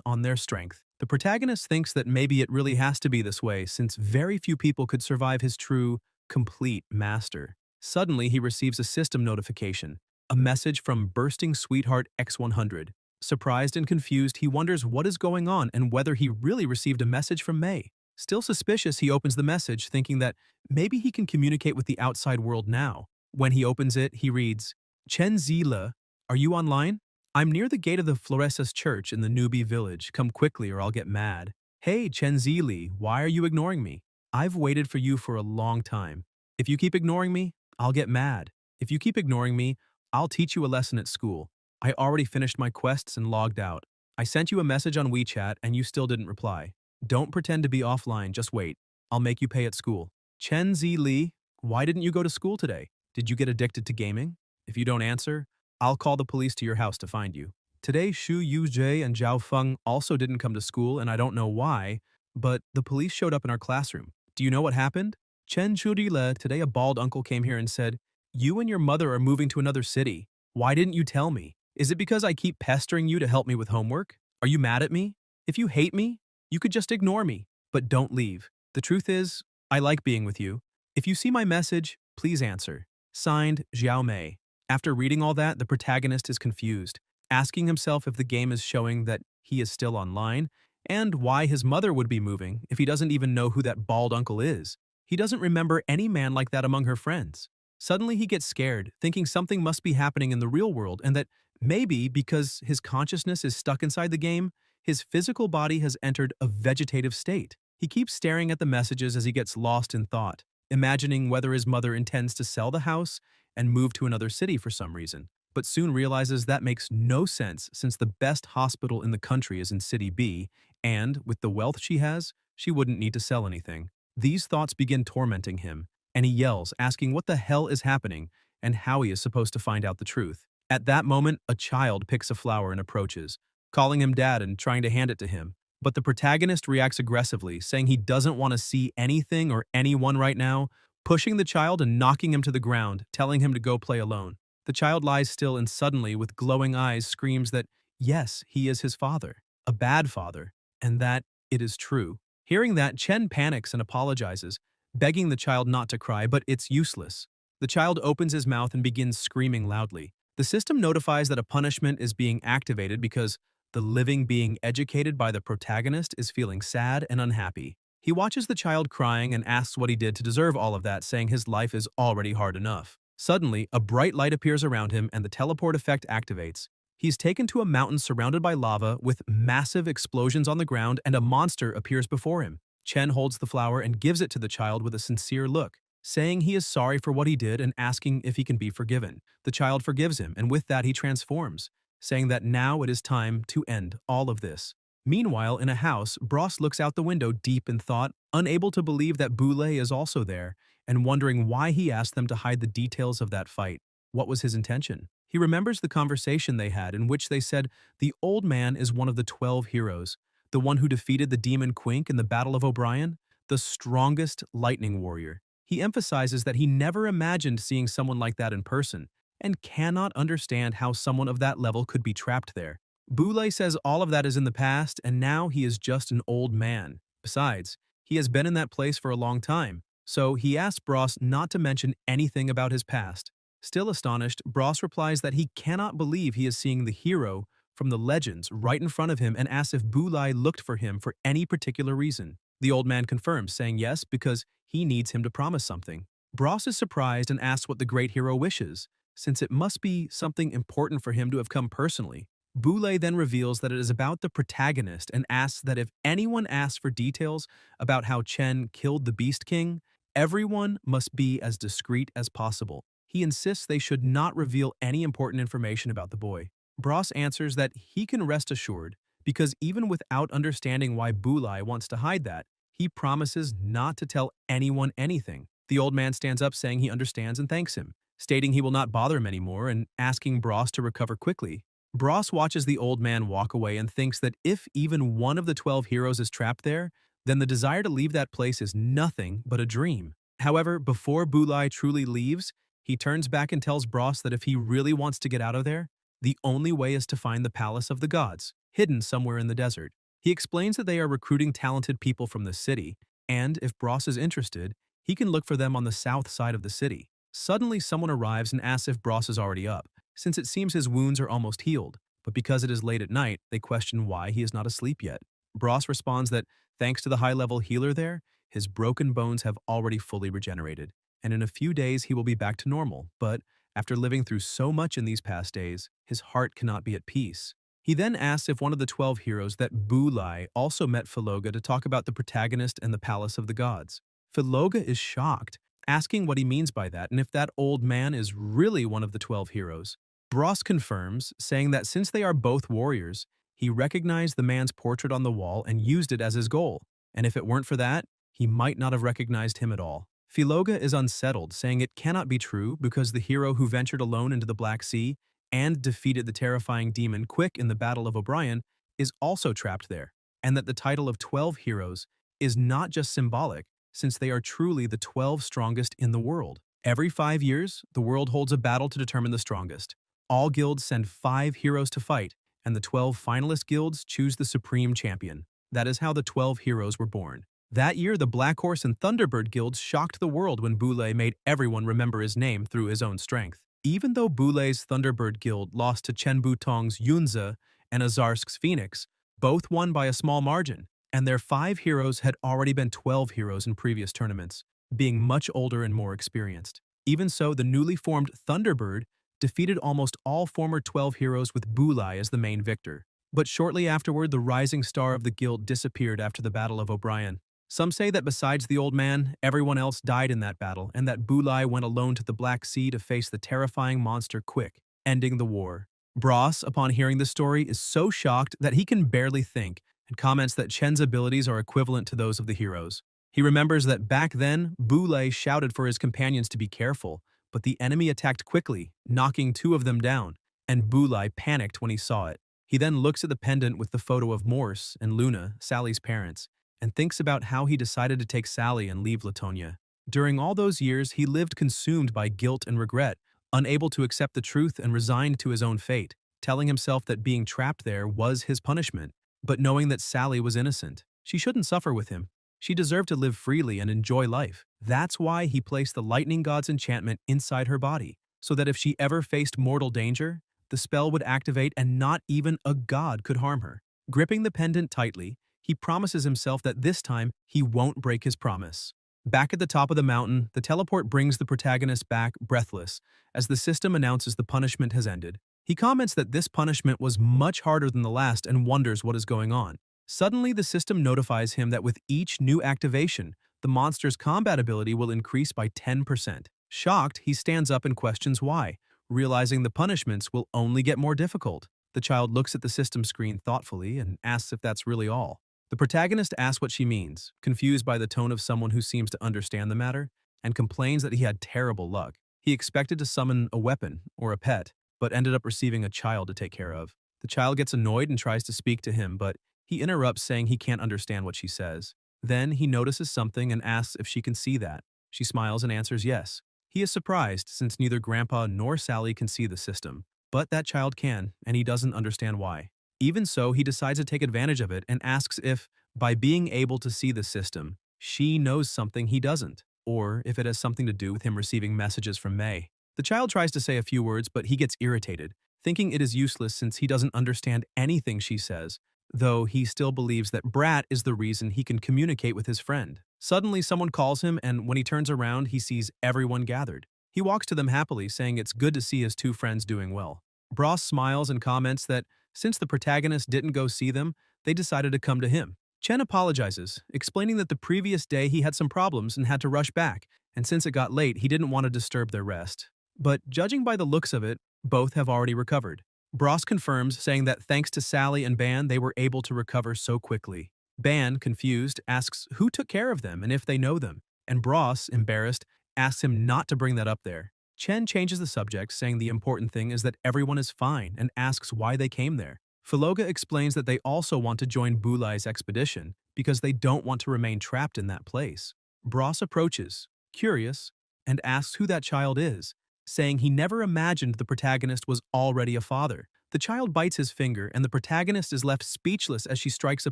on their strength. The protagonist thinks that maybe it really has to be this way, since very few people could survive his true, complete master. Suddenly, he receives a system notification, a message from Bursting Sweetheart X100. Surprised and confused, he wonders what is going on and whether he really received a message from May. Still suspicious, he opens the message, thinking that maybe he can communicate with the outside world now. When he opens it, he reads, Chen Zile, are you online? I'm near the gate of the Floresas Church in the newbie village. Come quickly or I'll get mad. Hey, Chen Zili, why are you ignoring me? I've waited for you for a long time. If you keep ignoring me, I'll get mad. If you keep ignoring me, I'll teach you a lesson at school. I already finished my quests and logged out. I sent you a message on WeChat and you still didn't reply. Don't pretend to be offline, just wait. I'll make you pay at school. Chen Zili, why didn't you go to school today? Did you get addicted to gaming? If you don't answer, I'll call the police to your house to find you. Today, Xu Yuzhe and Zhao Feng also didn't come to school, and I don't know why, but the police showed up in our classroom. Do you know what happened? Chen Churile, today a bald uncle came here and said, you and your mother are moving to another city. Why didn't you tell me? Is it because I keep pestering you to help me with homework? Are you mad at me? If you hate me, you could just ignore me, but don't leave. The truth is, I like being with you. If you see my message, please answer. Signed, Xiao Mei. After reading all that, the protagonist is confused, asking himself if the game is showing that he is still online, and why his mother would be moving if he doesn't even know who that bald uncle is. He doesn't remember any man like that among her friends. Suddenly he gets scared, thinking something must be happening in the real world and that maybe because his consciousness is stuck inside the game, his physical body has entered a vegetative state. He keeps staring at the messages as he gets lost in thought, imagining whether his mother intends to sell the house and move to another city for some reason, but soon realizes that makes no sense since the best hospital in the country is in City B, and with the wealth she has, she wouldn't need to sell anything. These thoughts begin tormenting him, and he yells, asking what the hell is happening and how he is supposed to find out the truth. At that moment, a child picks a flower and approaches, calling him dad and trying to hand it to him. But the protagonist reacts aggressively, saying he doesn't want to see anything or anyone right now, pushing the child and knocking him to the ground, telling him to go play alone. The child lies still and suddenly, with glowing eyes, screams that, yes, he is his father, a bad father, and that it is true. Hearing that, Chen panics and apologizes, begging the child not to cry, but it's useless. The child opens his mouth and begins screaming loudly. The system notifies that a punishment is being activated because the living being educated by the protagonist is feeling sad and unhappy. He watches the child crying and asks what he did to deserve all of that, saying his life is already hard enough. Suddenly, a bright light appears around him and the teleport effect activates. He's taken to a mountain surrounded by lava with massive explosions on the ground, and a monster appears before him. Chen holds the flower and gives it to the child with a sincere look, saying he is sorry for what he did and asking if he can be forgiven. The child forgives him, and with that he transforms, saying that now it is time to end all of this. Meanwhile, in a house, Bros looks out the window deep in thought, unable to believe that Boulay is also there, and wondering why he asked them to hide the details of that fight. What was his intention? He remembers the conversation they had in which they said the old man is one of the 12 heroes, the one who defeated the demon Quink in the Battle of O'Brien, the strongest lightning warrior. He emphasizes that he never imagined seeing someone like that in person and cannot understand how someone of that level could be trapped there. Boulay says all of that is in the past and now he is just an old man. Besides, he has been in that place for a long time, so he asks Bros not to mention anything about his past. Still astonished, Bros replies that he cannot believe he is seeing the hero from the legends right in front of him and asks if Boulay looked for him for any particular reason. The old man confirms, saying yes because he needs him to promise something. Bros is surprised and asks what the great hero wishes, since it must be something important for him to have come personally. Boulay then reveals that it is about the protagonist and asks that if anyone asks for details about how Chen killed the Beast King, everyone must be as discreet as possible. He insists they should not reveal any important information about the boy. Bros answers that he can rest assured because even without understanding why Boulay wants to hide that, he promises not to tell anyone anything. The old man stands up saying he understands and thanks him, stating he will not bother him anymore and asking Bros to recover quickly. Bros watches the old man walk away and thinks that if even one of the 12 heroes is trapped there, then the desire to leave that place is nothing but a dream. However, before Boulay truly leaves, he turns back and tells Bros that if he really wants to get out of there, the only way is to find the Palace of the Gods, hidden somewhere in the desert. He explains that they are recruiting talented people from the city, and if Bros is interested, he can look for them on the south side of the city. Suddenly, someone arrives and asks if Bros is already up, since it seems his wounds are almost healed, but because it is late at night, they question why he is not asleep yet. Bros responds that thanks to the high-level healer there, his broken bones have already fully regenerated, and in a few days he will be back to normal, but after living through so much in these past days, his heart cannot be at peace. He then asks if one of the 12 heroes that Boulay also met Philoga to talk about the protagonist and the Palace of the Gods. Philoga is shocked, asking what he means by that and if that old man is really one of the 12 heroes. Bros confirms, saying that since they are both warriors, he recognized the man's portrait on the wall and used it as his goal, and if it weren't for that, he might not have recognized him at all. Philoga is unsettled, saying it cannot be true because the hero who ventured alone into the Black Sea and defeated the terrifying demon Quick in the Battle of O'Brien is also trapped there, and that the title of 12 heroes is not just symbolic, since they are truly the 12 strongest in the world. Every 5 years, the world holds a battle to determine the strongest. All guilds send 5 heroes to fight, and the 12 finalist guilds choose the supreme champion. That is how the 12 heroes were born. That year, the Black Horse and Thunderbird guilds shocked the world when Boulay made everyone remember his name through his own strength. Even though Boulay's Thunderbird guild lost to Chen Butong's Yunze and Azarsk's Phoenix, both won by a small margin, and their 5 heroes had already been 12 heroes in previous tournaments, being much older and more experienced. Even so, the newly formed Thunderbird defeated almost all former 12 heroes with Boulay as the main victor. But shortly afterward, the rising star of the guild disappeared after the Battle of O'Brien. Some say that besides the old man, everyone else died in that battle, and that Boulay went alone to the Black Sea to face the terrifying monster Quick, ending the war. Bros, upon hearing the story, is so shocked that he can barely think, and comments that Chen's abilities are equivalent to those of the heroes. He remembers that back then, Boulay shouted for his companions to be careful, but the enemy attacked quickly, knocking 2 of them down, and Boulay panicked when he saw it. He then looks at the pendant with the photo of Morse and Luna, Sally's parents, and thinks about how he decided to take Sally and leave Latonia. During all those years, he lived consumed by guilt and regret, unable to accept the truth and resigned to his own fate, telling himself that being trapped there was his punishment, but knowing that Sally was innocent. She shouldn't suffer with him. She deserved to live freely and enjoy life. That's why he placed the lightning god's enchantment inside her body, so that if she ever faced mortal danger, the spell would activate and not even a god could harm her. Gripping the pendant tightly, he promises himself that this time he won't break his promise. Back at the top of the mountain, the teleport brings the protagonist back breathless as the system announces the punishment has ended. He comments that this punishment was much harder than the last and wonders what is going on. Suddenly, the system notifies him that with each new activation, the monster's combat ability will increase by 10%. Shocked, he stands up and questions why, realizing the punishments will only get more difficult. The child looks at the system screen thoughtfully and asks if that's really all. The protagonist asks what she means, confused by the tone of someone who seems to understand the matter, and complains that he had terrible luck. He expected to summon a weapon or a pet, but ended up receiving a child to take care of. The child gets annoyed and tries to speak to him, but he interrupts saying he can't understand what she says. Then he notices something and asks if she can see that. She smiles and answers yes. He is surprised since neither Grandpa nor Sally can see the system, but that child can, and he doesn't understand why. Even so, he decides to take advantage of it and asks if, by being able to see the system, she knows something he doesn't, or if it has something to do with him receiving messages from May. The child tries to say a few words, but he gets irritated, thinking it is useless since he doesn't understand anything she says, though he still believes that Brat is the reason he can communicate with his friend. Suddenly, someone calls him, and when he turns around, he sees everyone gathered. He walks to them happily, saying it's good to see his two friends doing well. Bros smiles and comments that since the protagonist didn't go see them, they decided to come to him. Chen apologizes, explaining that the previous day he had some problems and had to rush back, and since it got late, he didn't want to disturb their rest. But judging by the looks of it, both have already recovered. Bros confirms, saying that thanks to Sally and Ban, they were able to recover so quickly. Ban, confused, asks who took care of them and if they know them, and Bros, embarrassed, asks him not to bring that up there. Chen changes the subject, saying the important thing is that everyone is fine, and asks why they came there. Filoga explains that they also want to join Bulai's expedition because they don't want to remain trapped in that place. Bros approaches, curious, and asks who that child is, saying he never imagined the protagonist was already a father. The child bites his finger, and the protagonist is left speechless as she strikes a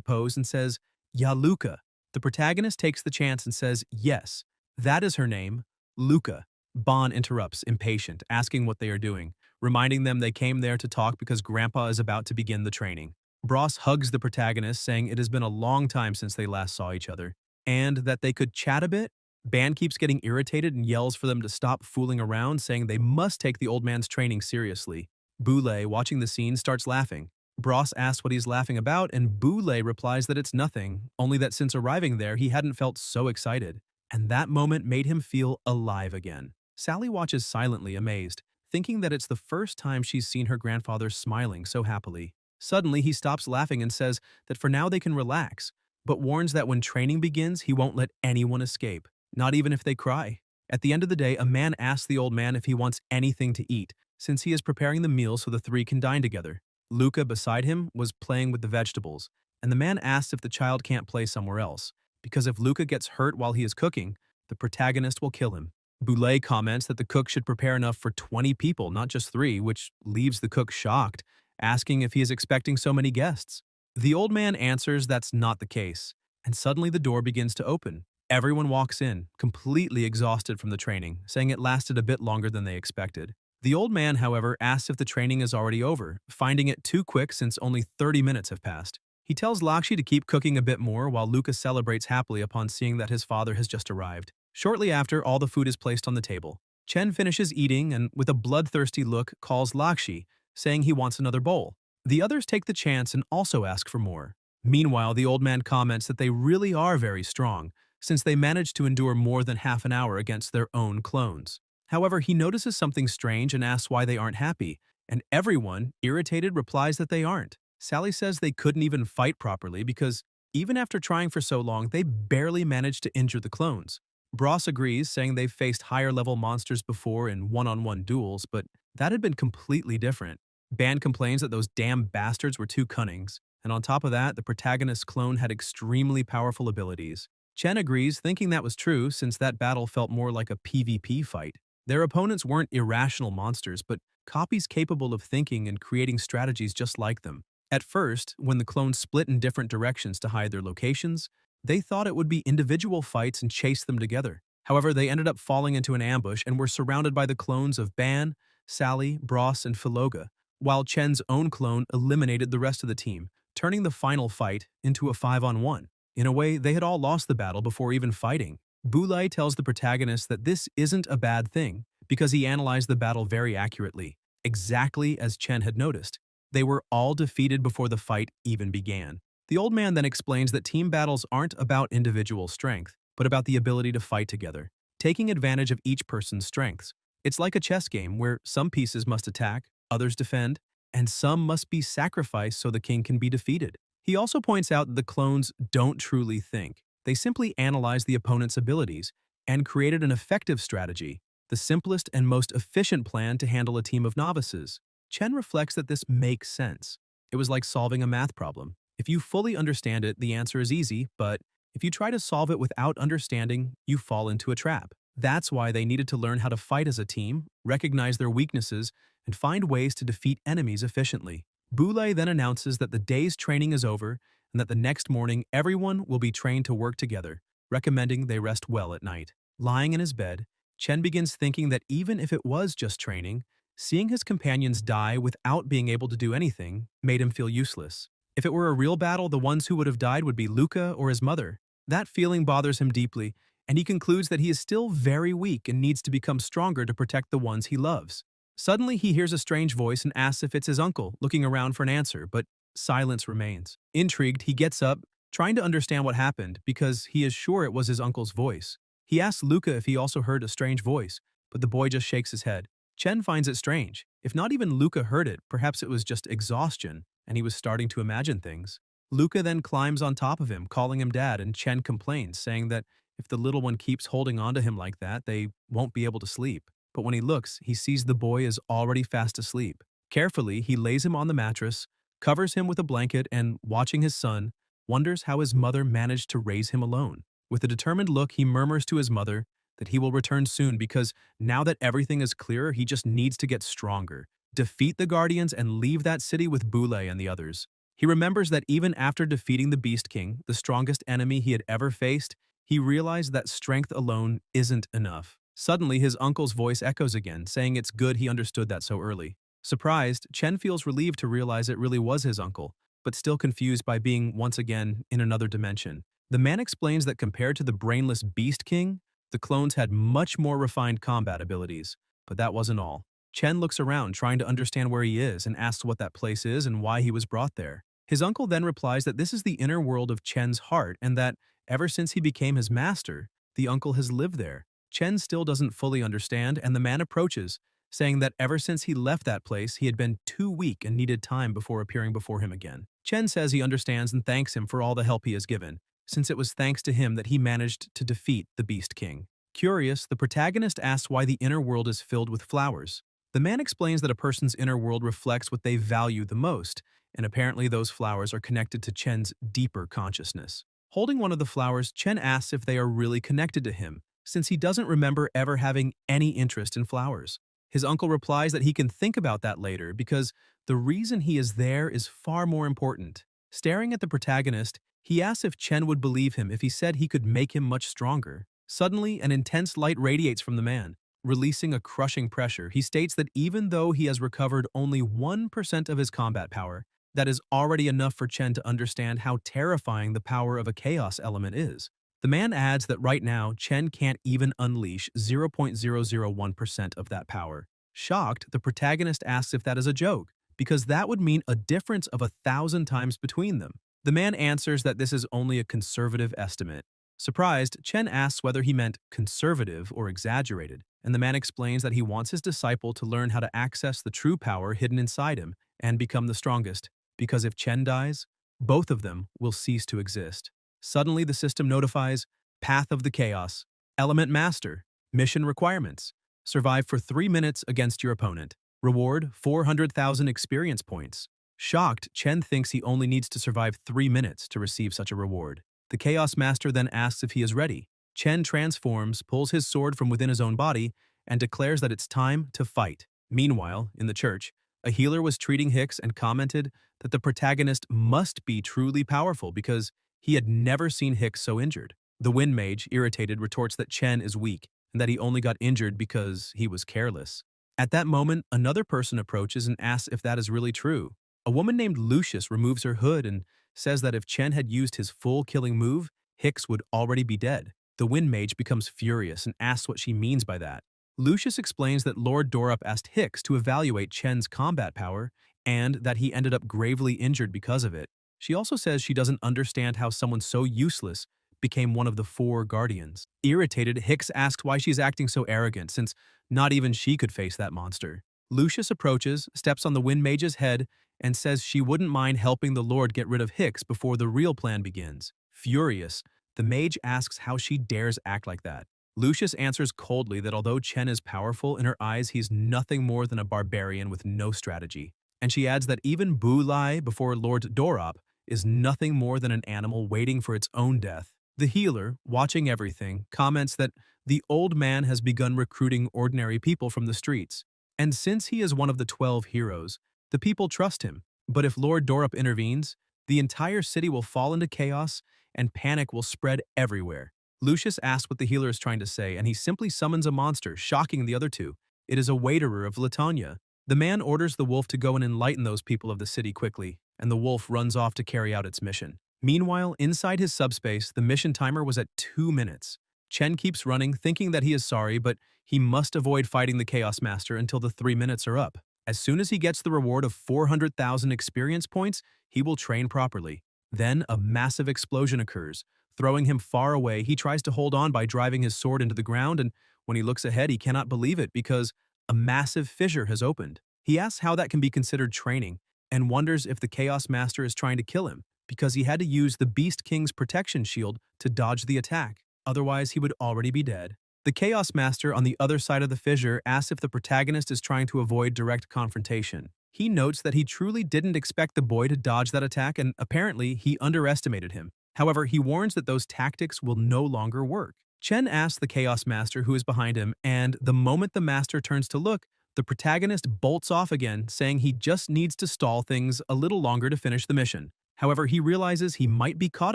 pose and says, "Ya Luca." The protagonist takes the chance and says, "Yes, that is her name, Luca." Bon interrupts, impatient, asking what they are doing, reminding them they came there to talk because Grandpa is about to begin the training. Bros hugs the protagonist, saying it has been a long time since they last saw each other, and that they could chat a bit. Ban keeps getting irritated and yells for them to stop fooling around, saying they must take the old man's training seriously. Boulay, watching the scene, starts laughing. Bros asks what he's laughing about, and Boulay replies that it's nothing, only that since arriving there he hadn't felt so excited, and that moment made him feel alive again. Sally watches silently, amazed, thinking that it's the first time she's seen her grandfather smiling so happily. Suddenly, he stops laughing and says that for now they can relax, but warns that when training begins, he won't let anyone escape, not even if they cry. At the end of the day, a man asks the old man if he wants anything to eat, since he is preparing the meal so the three can dine together. Luca, beside him, was playing with the vegetables, and the man asks if the child can't play somewhere else, because if Luca gets hurt while he is cooking, the protagonist will kill him. Boulay comments that the cook should prepare enough for 20 people, not just 3, which leaves the cook shocked, asking if he is expecting so many guests. The old man answers that's not the case, and suddenly the door begins to open. Everyone walks in, completely exhausted from the training, saying it lasted a bit longer than they expected. The old man, however, asks if the training is already over, finding it too quick since only 30 minutes have passed. He tells Lakshi to keep cooking a bit more while Lucas celebrates happily upon seeing that his father has just arrived. Shortly after, all the food is placed on the table. Chen finishes eating and, with a bloodthirsty look, calls Lakshi, saying he wants another bowl. The others take the chance and also ask for more. Meanwhile, the old man comments that they really are very strong, since they managed to endure more than half an hour against their own clones. However, he notices something strange and asks why they aren't happy, and everyone, irritated, replies that they aren't. Sally says they couldn't even fight properly because, even after trying for so long, they barely managed to injure the clones. Bros agrees, saying they've faced higher-level monsters before in one-on-one duels, but that had been completely different. Ban complains that those damn bastards were too cunning, and on top of that, the protagonist's clone had extremely powerful abilities. Chen agrees, thinking that was true since that battle felt more like a PvP fight. Their opponents weren't irrational monsters, but copies capable of thinking and creating strategies just like them. At first, when the clones split in different directions to hide their locations, they thought it would be individual fights and chase them together. However, they ended up falling into an ambush and were surrounded by the clones of Ban, Sally, Bros, and Filoga, while Chen's own clone eliminated the rest of the team, turning the final fight into a 5-on-1. In a way, they had all lost the battle before even fighting. Boulay tells the protagonist that this isn't a bad thing, because he analyzed the battle very accurately, exactly as Chen had noticed. They were all defeated before the fight even began. The old man then explains that team battles aren't about individual strength, but about the ability to fight together, taking advantage of each person's strengths. It's like a chess game where some pieces must attack, others defend, and some must be sacrificed so the king can be defeated. He also points out that the clones don't truly think. They simply analyze the opponent's abilities and created an effective strategy, the simplest and most efficient plan to handle a team of novices. Chen reflects that this makes sense. It was like solving a math problem. If you fully understand it, the answer is easy, but if you try to solve it without understanding, you fall into a trap. That's why they needed to learn how to fight as a team, recognize their weaknesses, and find ways to defeat enemies efficiently. Boulay then announces that the day's training is over and that the next morning everyone will be trained to work together, recommending they rest well at night. Lying in his bed, Chen begins thinking that even if it was just training, seeing his companions die without being able to do anything made him feel useless. If it were a real battle, the ones who would have died would be Luca or his mother. That feeling bothers him deeply, and he concludes that he is still very weak and needs to become stronger to protect the ones he loves. Suddenly, he hears a strange voice and asks if it's his uncle, looking around for an answer, but silence remains. Intrigued, he gets up, trying to understand what happened because he is sure it was his uncle's voice. He asks Luca if he also heard a strange voice, but the boy just shakes his head. Chen finds it strange. If not even Luca heard it, perhaps it was just exhaustion, and he was starting to imagine things. Luca then climbs on top of him, calling him dad, and Chen complains, saying that if the little one keeps holding on to him like that, they won't be able to sleep. But when he looks, he sees the boy is already fast asleep. Carefully, he lays him on the mattress, covers him with a blanket, and, watching his son, wonders how his mother managed to raise him alone. With a determined look, he murmurs to his mother that he will return soon because now that everything is clearer, he just needs to get stronger, defeat the Guardians, and leave that city with Boulay and the others. He remembers that even after defeating the Beast King, the strongest enemy he had ever faced, he realized that strength alone isn't enough. Suddenly, his uncle's voice echoes again, saying it's good he understood that so early. Surprised, Chen feels relieved to realize it really was his uncle, but still confused by being once again in another dimension. The man explains that compared to the brainless Beast King, the clones had much more refined combat abilities. But that wasn't all. Chen looks around, trying to understand where he is, and asks what that place is and why he was brought there. His uncle then replies that this is the inner world of Chen's heart and that, ever since he became his master, the uncle has lived there. Chen still doesn't fully understand, and the man approaches, saying that ever since he left that place, he had been too weak and needed time before appearing before him again. Chen says he understands and thanks him for all the help he has given, since it was thanks to him that he managed to defeat the Beast King. Curious, the protagonist asks why the inner world is filled with flowers. The man explains that a person's inner world reflects what they value the most, and apparently those flowers are connected to Chen's deeper consciousness. Holding one of the flowers, Chen asks if they are really connected to him, since he doesn't remember ever having any interest in flowers. His uncle replies that he can think about that later because the reason he is there is far more important. Staring at the protagonist, he asks if Chen would believe him if he said he could make him much stronger. Suddenly, an intense light radiates from the man. Releasing a crushing pressure, he states that even though he has recovered only 1% of his combat power, that is already enough for Chen to understand how terrifying the power of a chaos element is. The man adds that right now, Chen can't even unleash 0.001% of that power. Shocked, the protagonist asks if that is a joke, because that would mean a difference of 1,000 times between them. The man answers that this is only a conservative estimate. Surprised, Chen asks whether he meant conservative or exaggerated, and the man explains that he wants his disciple to learn how to access the true power hidden inside him and become the strongest, because if Chen dies, both of them will cease to exist. Suddenly, the system notifies Path of the Chaos, Element Master, Mission Requirements. Survive for 3 minutes against your opponent. Reward 400,000 experience points. Shocked, Chen thinks he only needs to survive 3 minutes to receive such a reward. The Chaos Master then asks if he is ready. Chen transforms, pulls his sword from within his own body, and declares that it's time to fight. Meanwhile, in the church, a healer was treating Hicks and commented that the protagonist must be truly powerful because he had never seen Hicks so injured. The Wind Mage, irritated, retorts that Chen is weak and that he only got injured because he was careless. At that moment, another person approaches and asks if that is really true. A woman named Lucius removes her hood and says that if Chen had used his full killing move, Hicks would already be dead. The Wind Mage becomes furious and asks what she means by that. Lucius explains that Lord Dorup asked Hicks to evaluate Chen's combat power and that he ended up gravely injured because of it. She also says she doesn't understand how someone so useless became one of the 4 guardians. Irritated, Hicks asked why she's acting so arrogant since not even she could face that monster. Lucius approaches, steps on the Wind Mage's head, and says she wouldn't mind helping the Lord get rid of Hicks before the real plan begins. Furious, the mage asks how she dares act like that. Lucius answers coldly that although Chen is powerful, in her eyes he's nothing more than a barbarian with no strategy. And she adds that even Bu Lai before Lord Dorop is nothing more than an animal waiting for its own death. The healer, watching everything, comments that the old man has begun recruiting ordinary people from the streets. And since he is one of the 12 heroes, the people trust him. But if Lord Dorup intervenes, the entire city will fall into chaos and panic will spread everywhere. Lucius asks what the healer is trying to say, and he simply summons a monster, shocking the other two. It is a waiterer of Latanya. The man orders the wolf to go and enlighten those people of the city quickly, and the wolf runs off to carry out its mission. Meanwhile, inside his subspace, the mission timer was at 2 minutes. Chen keeps running, thinking that he is sorry, but he must avoid fighting the Chaos Master until the 3 minutes are up. As soon as he gets the reward of 400,000 experience points, he will train properly. Then a massive explosion occurs. Throwing him far away, he tries to hold on by driving his sword into the ground, and when he looks ahead, he cannot believe it because a massive fissure has opened. He asks how that can be considered training, and wonders if the Chaos Master is trying to kill him, because he had to use the Beast King's protection shield to dodge the attack. Otherwise, he would already be dead. The Chaos Master on the other side of the fissure asks if the protagonist is trying to avoid direct confrontation. He notes that he truly didn't expect the boy to dodge that attack, and apparently he underestimated him. However, he warns that those tactics will no longer work. Chen asks the Chaos Master who is behind him, and the moment the Master turns to look, the protagonist bolts off again, saying he just needs to stall things a little longer to finish the mission. However, he realizes he might be caught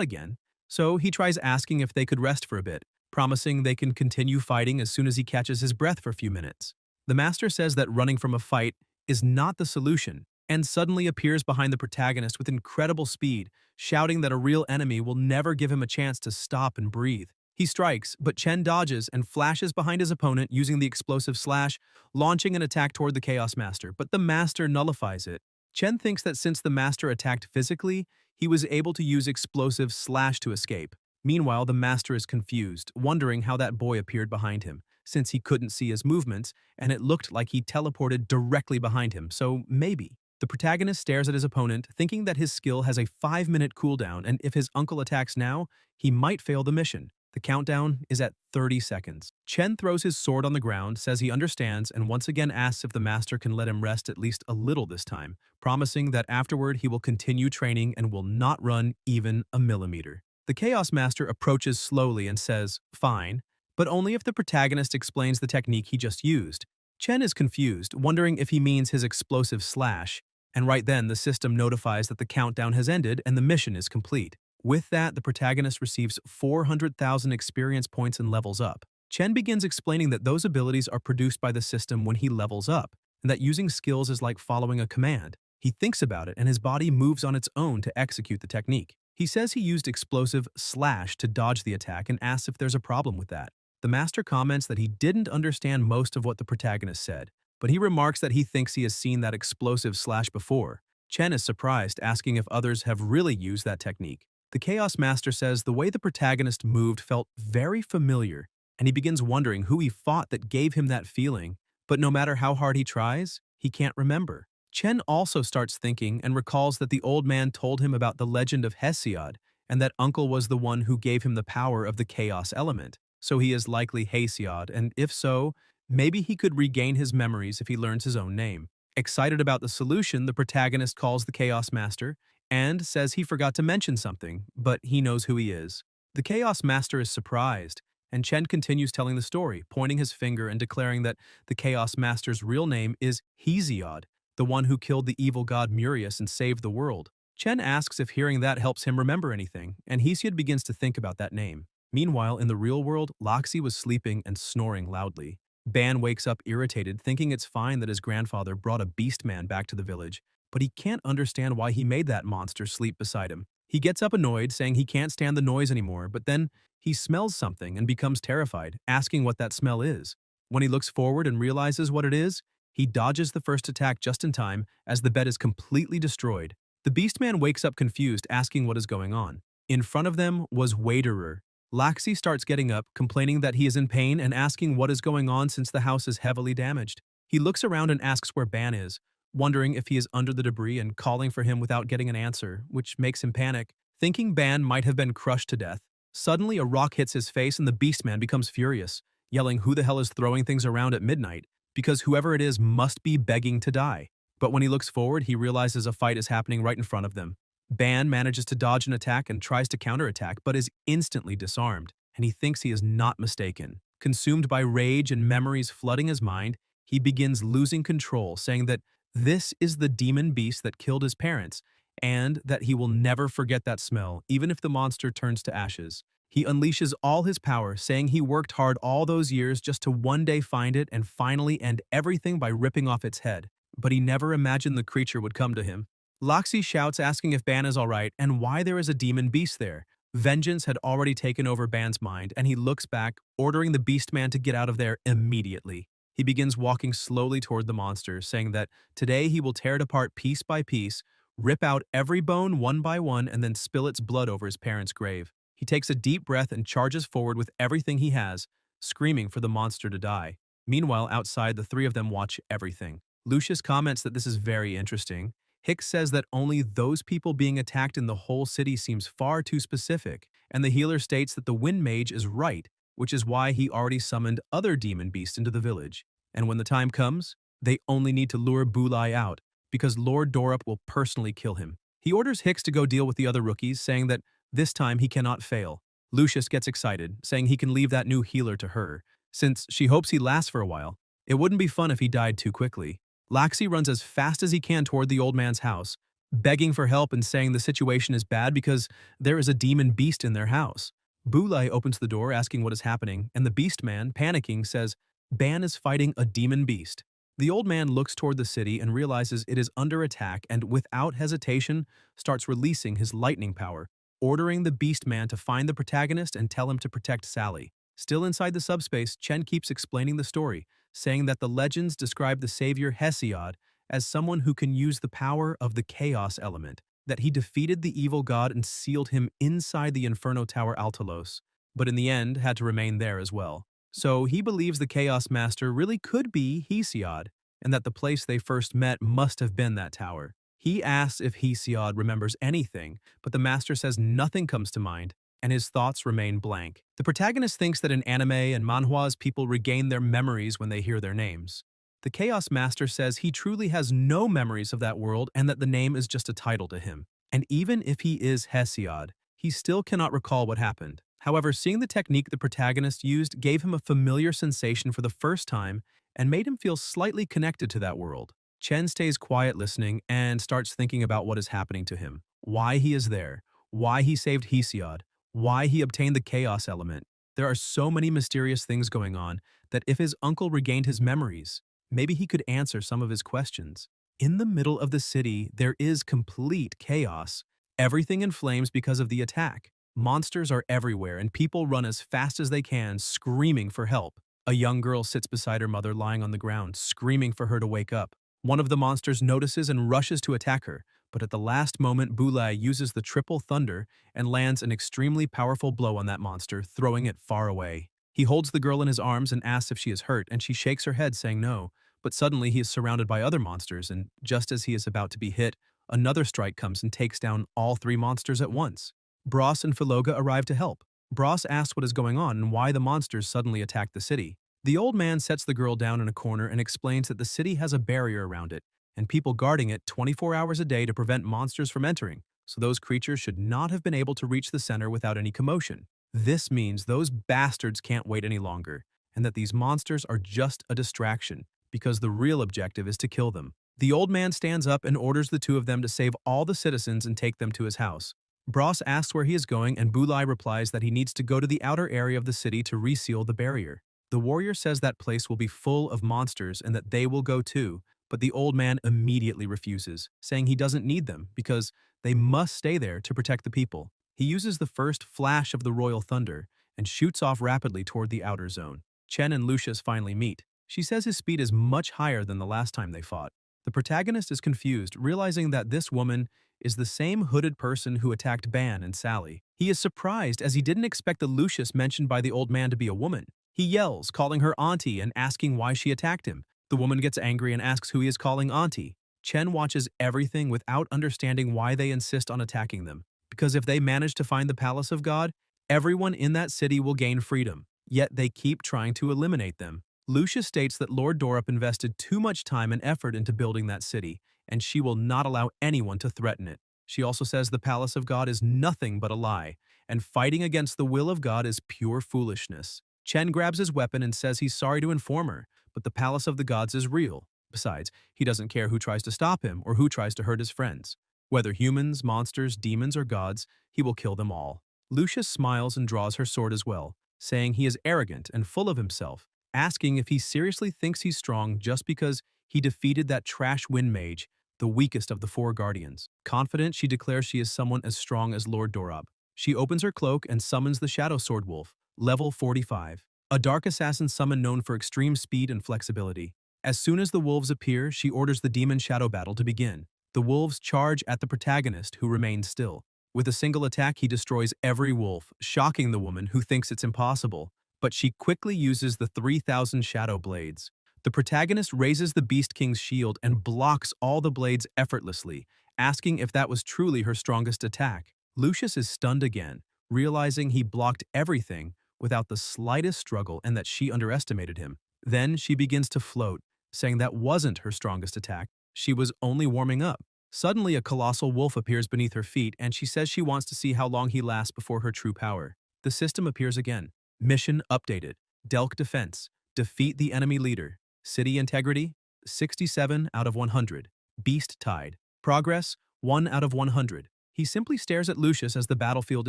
again, so he tries asking if they could rest for a bit, promising they can continue fighting as soon as he catches his breath for a few minutes. The Master says that running from a fight is not the solution, and suddenly appears behind the protagonist with incredible speed, shouting that a real enemy will never give him a chance to stop and breathe. He strikes, but Chen dodges and flashes behind his opponent using the explosive slash, launching an attack toward the Chaos Master, but the Master nullifies it. Chen thinks that since the Master attacked physically, he was able to use explosive slash to escape. Meanwhile, the Master is confused, wondering how that boy appeared behind him, since he couldn't see his movements, and it looked like he teleported directly behind him, so maybe. The protagonist stares at his opponent, thinking that his skill has a 5-minute cooldown, and if his uncle attacks now, he might fail the mission. The countdown is at 30 seconds. Chen throws his sword on the ground, says he understands, and once again asks if the Master can let him rest at least a little this time, promising that afterward he will continue training and will not run even a millimeter. The Chaos Master approaches slowly and says, "Fine," but only if the protagonist explains the technique he just used. Chen is confused, wondering if he means his explosive slash, and right then the system notifies that the countdown has ended and the mission is complete. With that, the protagonist receives 400,000 experience points and levels up. Chen begins explaining that those abilities are produced by the system when he levels up, and that using skills is like following a command. He thinks about it and his body moves on its own to execute the technique. He says he used explosive slash to dodge the attack and asks if there's a problem with that. The Master comments that he didn't understand most of what the protagonist said, but he remarks that he thinks he has seen that explosive slash before. Chen is surprised, asking if others have really used that technique. The Chaos Master says the way the protagonist moved felt very familiar, and he begins wondering who he fought that gave him that feeling, but no matter how hard he tries, he can't remember. Chen also starts thinking and recalls that the old man told him about the legend of Hesiod, and that Uncle was the one who gave him the power of the chaos element. So he is likely Hesiod, and if so, maybe he could regain his memories if he learns his own name. Excited about the solution, the protagonist calls the Chaos Master and says he forgot to mention something, but he knows who he is. The Chaos Master is surprised, and Chen continues telling the story, pointing his finger and declaring that the Chaos Master's real name is Hesiod, the one who killed the evil god Murius and saved the world. Chen asks if hearing that helps him remember anything, and Hesiod begins to think about that name. Meanwhile, in the real world, Loxi was sleeping and snoring loudly. Ban wakes up irritated, thinking it's fine that his grandfather brought a beast man back to the village, but he can't understand why he made that monster sleep beside him. He gets up annoyed, saying he can't stand the noise anymore, but then he smells something and becomes terrified, asking what that smell is. When he looks forward and realizes what it is, he dodges the first attack just in time as the bed is completely destroyed. The Beastman wakes up confused, asking what is going on. In front of them was Waderer. Laxi starts getting up, complaining that he is in pain and asking what is going on since the house is heavily damaged. He looks around and asks where Ban is, wondering if he is under the debris and calling for him without getting an answer, which makes him panic, thinking Ban might have been crushed to death. Suddenly, a rock hits his face and the Beastman becomes furious, yelling who the hell is throwing things around at midnight, because whoever it is must be begging to die. But when he looks forward, he realizes a fight is happening right in front of them. Ban manages to dodge an attack and tries to counterattack, but is instantly disarmed, and he thinks he is not mistaken. Consumed by rage and memories flooding his mind, he begins losing control, saying that this is the demon beast that killed his parents, and that he will never forget that smell, even if the monster turns to ashes. He unleashes all his power, saying he worked hard all those years just to one day find it and finally end everything by ripping off its head. But he never imagined the creature would come to him. Loxi shouts asking if Ban is alright and why there is a demon beast there. Vengeance had already taken over Ban's mind, and he looks back, ordering the beast man to get out of there immediately. He begins walking slowly toward the monster, saying that today he will tear it apart piece by piece, rip out every bone one by one, and then spill its blood over his parents' grave. He takes a deep breath and charges forward with everything he has, screaming for the monster to die. Meanwhile, outside, the three of them watch everything. Lucius comments that this is very interesting. Hicks says that only those people being attacked in the whole city seems far too specific, and the healer states that the Wind Mage is right, which is why he already summoned other demon beasts into the village. And when the time comes, they only need to lure Bulai out, because Lord Dorup will personally kill him. He orders Hicks to go deal with the other rookies, saying that this time he cannot fail. Lucius gets excited, saying he can leave that new healer to her, since she hopes he lasts for a while. It wouldn't be fun if he died too quickly. Laxi runs as fast as he can toward the old man's house, begging for help and saying the situation is bad because there is a demon beast in their house. Bulai opens the door asking what is happening, and the beast man, panicking, says Ban is fighting a demon beast. The old man looks toward the city and realizes it is under attack and, without hesitation, starts releasing his lightning power, ordering the beast man to find the protagonist and tell him to protect Sally. Still inside the subspace, Chen keeps explaining the story, saying that the legends describe the savior Hesiod as someone who can use the power of the chaos element, that he defeated the evil god and sealed him inside the Inferno Tower Altalos, but in the end had to remain there as well. So he believes the Chaos Master really could be Hesiod, and that the place they first met must have been that tower. He asks if Hesiod remembers anything, but the Master says nothing comes to mind, and his thoughts remain blank. The protagonist thinks that in anime and manhwas people regain their memories when they hear their names. The Chaos Master says he truly has no memories of that world and that the name is just a title to him. And even if he is Hesiod, he still cannot recall what happened. However, seeing the technique the protagonist used gave him a familiar sensation for the first time and made him feel slightly connected to that world. Chen stays quiet listening and starts thinking about what is happening to him, why he is there, why he saved Hesiod, why he obtained the chaos element. There are so many mysterious things going on that if his uncle regained his memories, maybe he could answer some of his questions. In the middle of the city, there is complete chaos. Everything in flames because of the attack. Monsters are everywhere and people run as fast as they can, screaming for help. A young girl sits beside her mother lying on the ground, screaming for her to wake up. One of the monsters notices and rushes to attack her, but at the last moment Bulai uses the triple thunder and lands an extremely powerful blow on that monster, throwing it far away. He holds the girl in his arms and asks if she is hurt, and she shakes her head saying no, but suddenly he is surrounded by other monsters, and just as he is about to be hit, another strike comes and takes down all three monsters at once. Bros and Philoga arrive to help. Bros asks what is going on and why the monsters suddenly attack the city. The old man sets the girl down in a corner and explains that the city has a barrier around it, and people guarding it 24 hours a day to prevent monsters from entering, so those creatures should not have been able to reach the center without any commotion. This means those bastards can't wait any longer, and that these monsters are just a distraction, because the real objective is to kill them. The old man stands up and orders the two of them to save all the citizens and take them to his house. Bros asks where he is going, and Bulai replies that he needs to go to the outer area of the city to reseal the barrier. The warrior says that place will be full of monsters and that they will go too, but the old man immediately refuses, saying he doesn't need them because they must stay there to protect the people. He uses the first flash of the royal thunder and shoots off rapidly toward the outer zone. Chen and Lucius finally meet. She says his speed is much higher than the last time they fought. The protagonist is confused, realizing that this woman is the same hooded person who attacked Ban and Sally. He is surprised as he didn't expect the Lucius mentioned by the old man to be a woman. He yells, calling her auntie and asking why she attacked him. The woman gets angry and asks who he is calling auntie. Chen watches everything without understanding why they insist on attacking them. Because if they manage to find the Palace of God, everyone in that city will gain freedom. Yet they keep trying to eliminate them. Lucius states that Lord Dorup invested too much time and effort into building that city, and she will not allow anyone to threaten it. She also says the Palace of God is nothing but a lie, and fighting against the will of God is pure foolishness. Chen grabs his weapon and says he's sorry to inform her, but the Palace of the Gods is real. Besides, he doesn't care who tries to stop him or who tries to hurt his friends. Whether humans, monsters, demons, or gods, he will kill them all. Lucius smiles and draws her sword as well, saying he is arrogant and full of himself, asking if he seriously thinks he's strong just because he defeated that trash wind mage, the weakest of the four guardians. Confident, she declares she is someone as strong as Lord Dorop. She opens her cloak and summons the Shadow Sword Wolf, level 45, a dark assassin summon known for extreme speed and flexibility. As soon as the wolves appear, she orders the demon shadow battle to begin. The wolves charge at the protagonist, who remains still. With a single attack, he destroys every wolf, shocking the woman, who thinks it's impossible. But she quickly uses the 3,000 shadow blades. The protagonist raises the Beast King's shield and blocks all the blades effortlessly, asking if that was truly her strongest attack. Lucius is stunned again, realizing he blocked everything without the slightest struggle and that she underestimated him. Then she begins to float, saying that wasn't her strongest attack. She was only warming up. Suddenly, a colossal wolf appears beneath her feet, and she says she wants to see how long he lasts before her true power. The system appears again. Mission updated. Delk defense. Defeat the enemy leader. City integrity, 67 out of 100. Beast tide. Progress, 1 out of 100. He simply stares at Lucius as the battlefield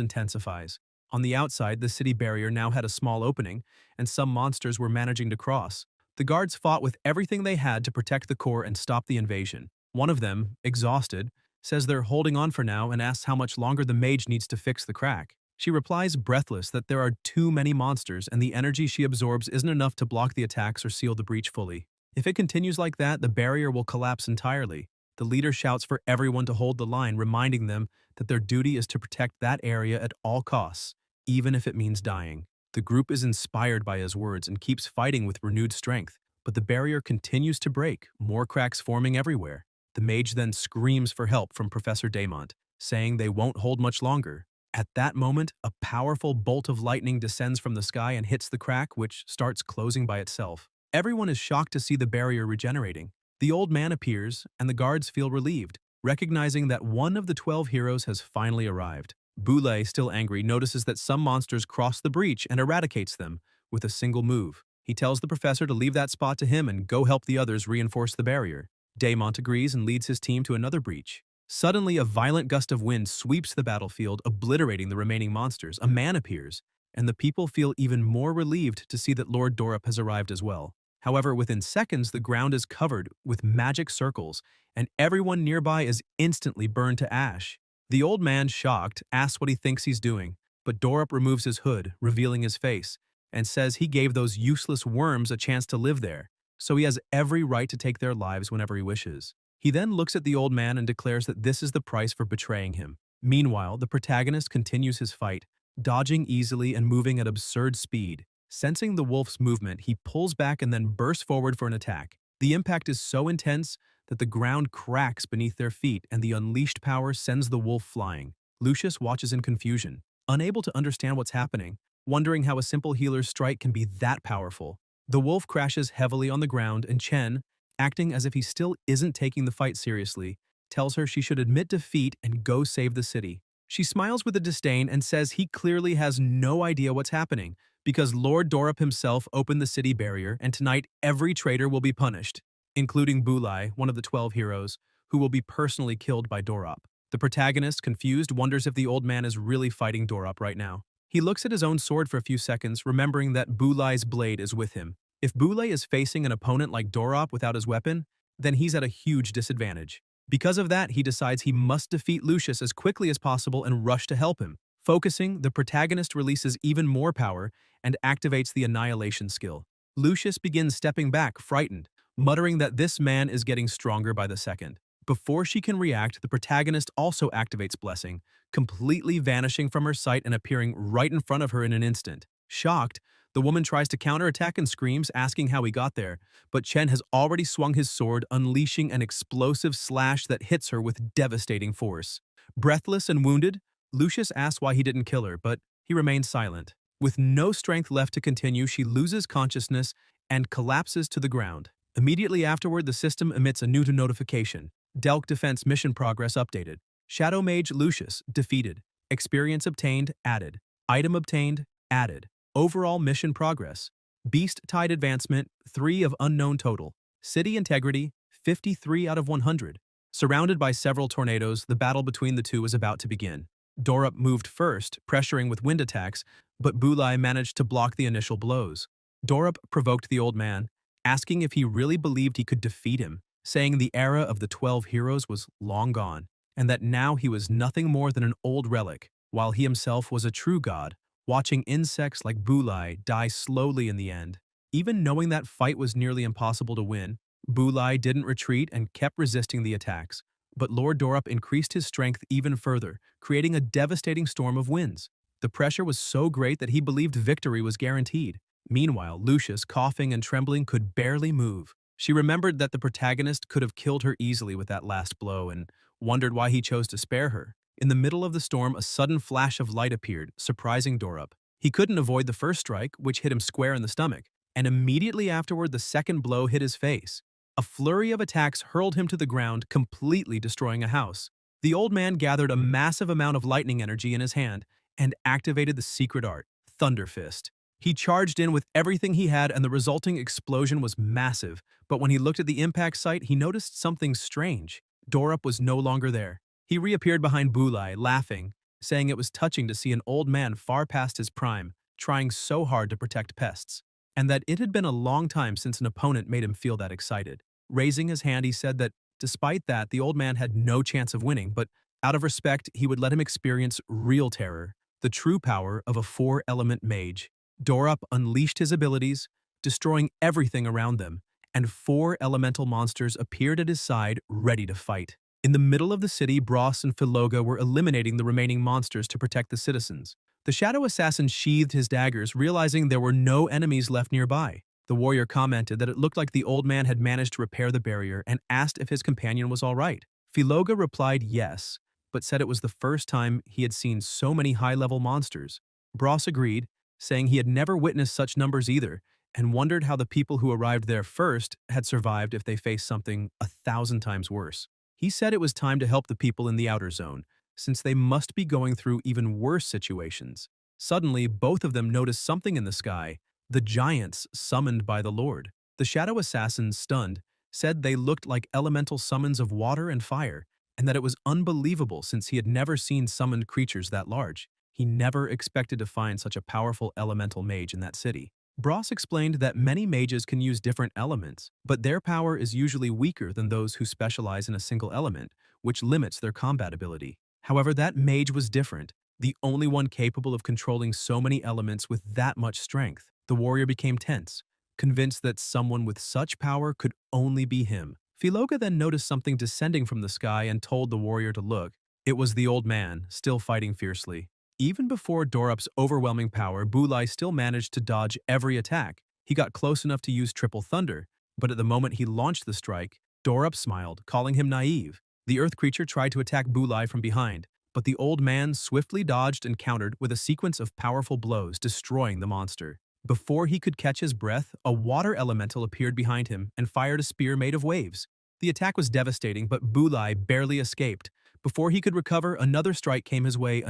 intensifies. On the outside, the city barrier now had a small opening, and some monsters were managing to cross. The guards fought with everything they had to protect the core and stop the invasion. One of them, exhausted, says they're holding on for now and asks how much longer the mage needs to fix the crack. She replies breathless that there are too many monsters and the energy she absorbs isn't enough to block the attacks or seal the breach fully. If it continues like that, the barrier will collapse entirely. The leader shouts for everyone to hold the line, reminding them that their duty is to protect that area at all costs, even if it means dying. The group is inspired by his words and keeps fighting with renewed strength, but the barrier continues to break, more cracks forming everywhere. The mage then screams for help from Professor Daemont, saying they won't hold much longer. At that moment, a powerful bolt of lightning descends from the sky and hits the crack, which starts closing by itself. Everyone is shocked to see the barrier regenerating. The old man appears, and the guards feel relieved, recognizing that one of the 12 heroes has finally arrived. Boulay, still angry, notices that some monsters cross the breach and eradicates them with a single move. He tells the professor to leave that spot to him and go help the others reinforce the barrier. Daemont agrees and leads his team to another breach. Suddenly, a violent gust of wind sweeps the battlefield, obliterating the remaining monsters. A man appears, and the people feel even more relieved to see that Lord Dorop has arrived as well. However, within seconds, the ground is covered with magic circles, and everyone nearby is instantly burned to ash. The old man, shocked, asks what he thinks he's doing, but Dorop removes his hood, revealing his face, and says he gave those useless worms a chance to live there, so he has every right to take their lives whenever he wishes. He then looks at the old man and declares that this is the price for betraying him. Meanwhile, the protagonist continues his fight, dodging easily and moving at absurd speed. Sensing the wolf's movement, he pulls back and then bursts forward for an attack. The impact is so intense that the ground cracks beneath their feet and the unleashed power sends the wolf flying. Lucius watches in confusion, unable to understand what's happening, wondering how a simple healer's strike can be that powerful. The wolf crashes heavily on the ground, and Chen, acting as if he still isn't taking the fight seriously, tells her she should admit defeat and go save the city. She smiles with a disdain and says he clearly has no idea what's happening, because Lord Dorop himself opened the city barrier, and tonight every traitor will be punished, including Boulay, one of the 12 heroes, who will be personally killed by Dorop. The protagonist, confused, wonders if the old man is really fighting Dorop right now. He looks at his own sword for a few seconds, remembering that Boulay's blade is with him. If Boulay is facing an opponent like Dorop without his weapon, then he's at a huge disadvantage. Because of that, he decides he must defeat Lucius as quickly as possible and rush to help him. Focusing, the protagonist releases even more power and activates the annihilation skill. Lucius begins stepping back, frightened, muttering that this man is getting stronger by the second. Before she can react, the protagonist also activates Blessing, completely vanishing from her sight and appearing right in front of her in an instant. Shocked, the woman tries to counterattack and screams, asking how he got there, but Chen has already swung his sword, unleashing an explosive slash that hits her with devastating force. Breathless and wounded, Lucius asks why he didn't kill her, but he remains silent. With no strength left to continue, she loses consciousness and collapses to the ground. Immediately afterward, the system emits a new notification. Delk Defense Mission Progress updated. Shadow Mage Lucius defeated. Experience obtained added. Item obtained added. Overall mission progress. Beast Tide Advancement, 3 of unknown total. City Integrity, 53 out of 100. Surrounded by several tornadoes, the battle between the two was about to begin. Dorup moved first, pressuring with wind attacks, but Bulai managed to block the initial blows. Dorup provoked the old man, asking if he really believed he could defeat him, saying the era of the 12 heroes was long gone, and that now he was nothing more than an old relic, while he himself was a true god, watching insects like Bulai die slowly in the end. Even knowing that fight was nearly impossible to win, Bulai didn't retreat and kept resisting the attacks. But Lord Dorup increased his strength even further, creating a devastating storm of winds. The pressure was so great that he believed victory was guaranteed. Meanwhile, Lucius, coughing and trembling, could barely move. She remembered that the protagonist could have killed her easily with that last blow and wondered why he chose to spare her. In the middle of the storm, a sudden flash of light appeared, surprising Dorup. He couldn't avoid the first strike, which hit him square in the stomach, and immediately afterward the second blow hit his face. A flurry of attacks hurled him to the ground, completely destroying a house. The old man gathered a massive amount of lightning energy in his hand and activated the secret art, Thunder Fist. He charged in with everything he had and the resulting explosion was massive, but when he looked at the impact site, he noticed something strange. Dorup was no longer there. He reappeared behind Bulai, laughing, saying it was touching to see an old man far past his prime, trying so hard to protect pests, and that it had been a long time since an opponent made him feel that excited. Raising his hand, he said that, despite that, the old man had no chance of winning, but out of respect, he would let him experience real terror, the true power of a 4-element mage. Dorup unleashed his abilities, destroying everything around them, and 4 elemental monsters appeared at his side, ready to fight. In the middle of the city, Bros and Philoga were eliminating the remaining monsters to protect the citizens. The shadow assassin sheathed his daggers, realizing there were no enemies left nearby. The warrior commented that it looked like the old man had managed to repair the barrier and asked if his companion was all right. Philoga replied yes, but said it was the first time he had seen so many high-level monsters. Bros agreed, saying he had never witnessed such numbers either, and wondered how the people who arrived there first had survived if they faced something 1,000 times worse. He said it was time to help the people in the outer zone, since they must be going through even worse situations. Suddenly, both of them noticed something in the sky, the giants summoned by the Lord. The shadow assassin, stunned, said they looked like elemental summons of water and fire, and that it was unbelievable since he had never seen summoned creatures that large. He never expected to find such a powerful elemental mage in that city. Bros explained that many mages can use different elements, but their power is usually weaker than those who specialize in a single element, which limits their combat ability. However, that mage was different, the only one capable of controlling so many elements with that much strength. The warrior became tense, convinced that someone with such power could only be him. Philoga then noticed something descending from the sky and told the warrior to look. It was the old man, still fighting fiercely. Even before Dorup's overwhelming power, Bulai still managed to dodge every attack. He got close enough to use Triple Thunder, but at the moment he launched the strike, Dorup smiled, calling him naive. The earth creature tried to attack Bulai from behind, but the old man swiftly dodged and countered with a sequence of powerful blows, destroying the monster. Before he could catch his breath, a water elemental appeared behind him and fired a spear made of waves. The attack was devastating, but Bulai barely escaped. Before he could recover, another strike came his way.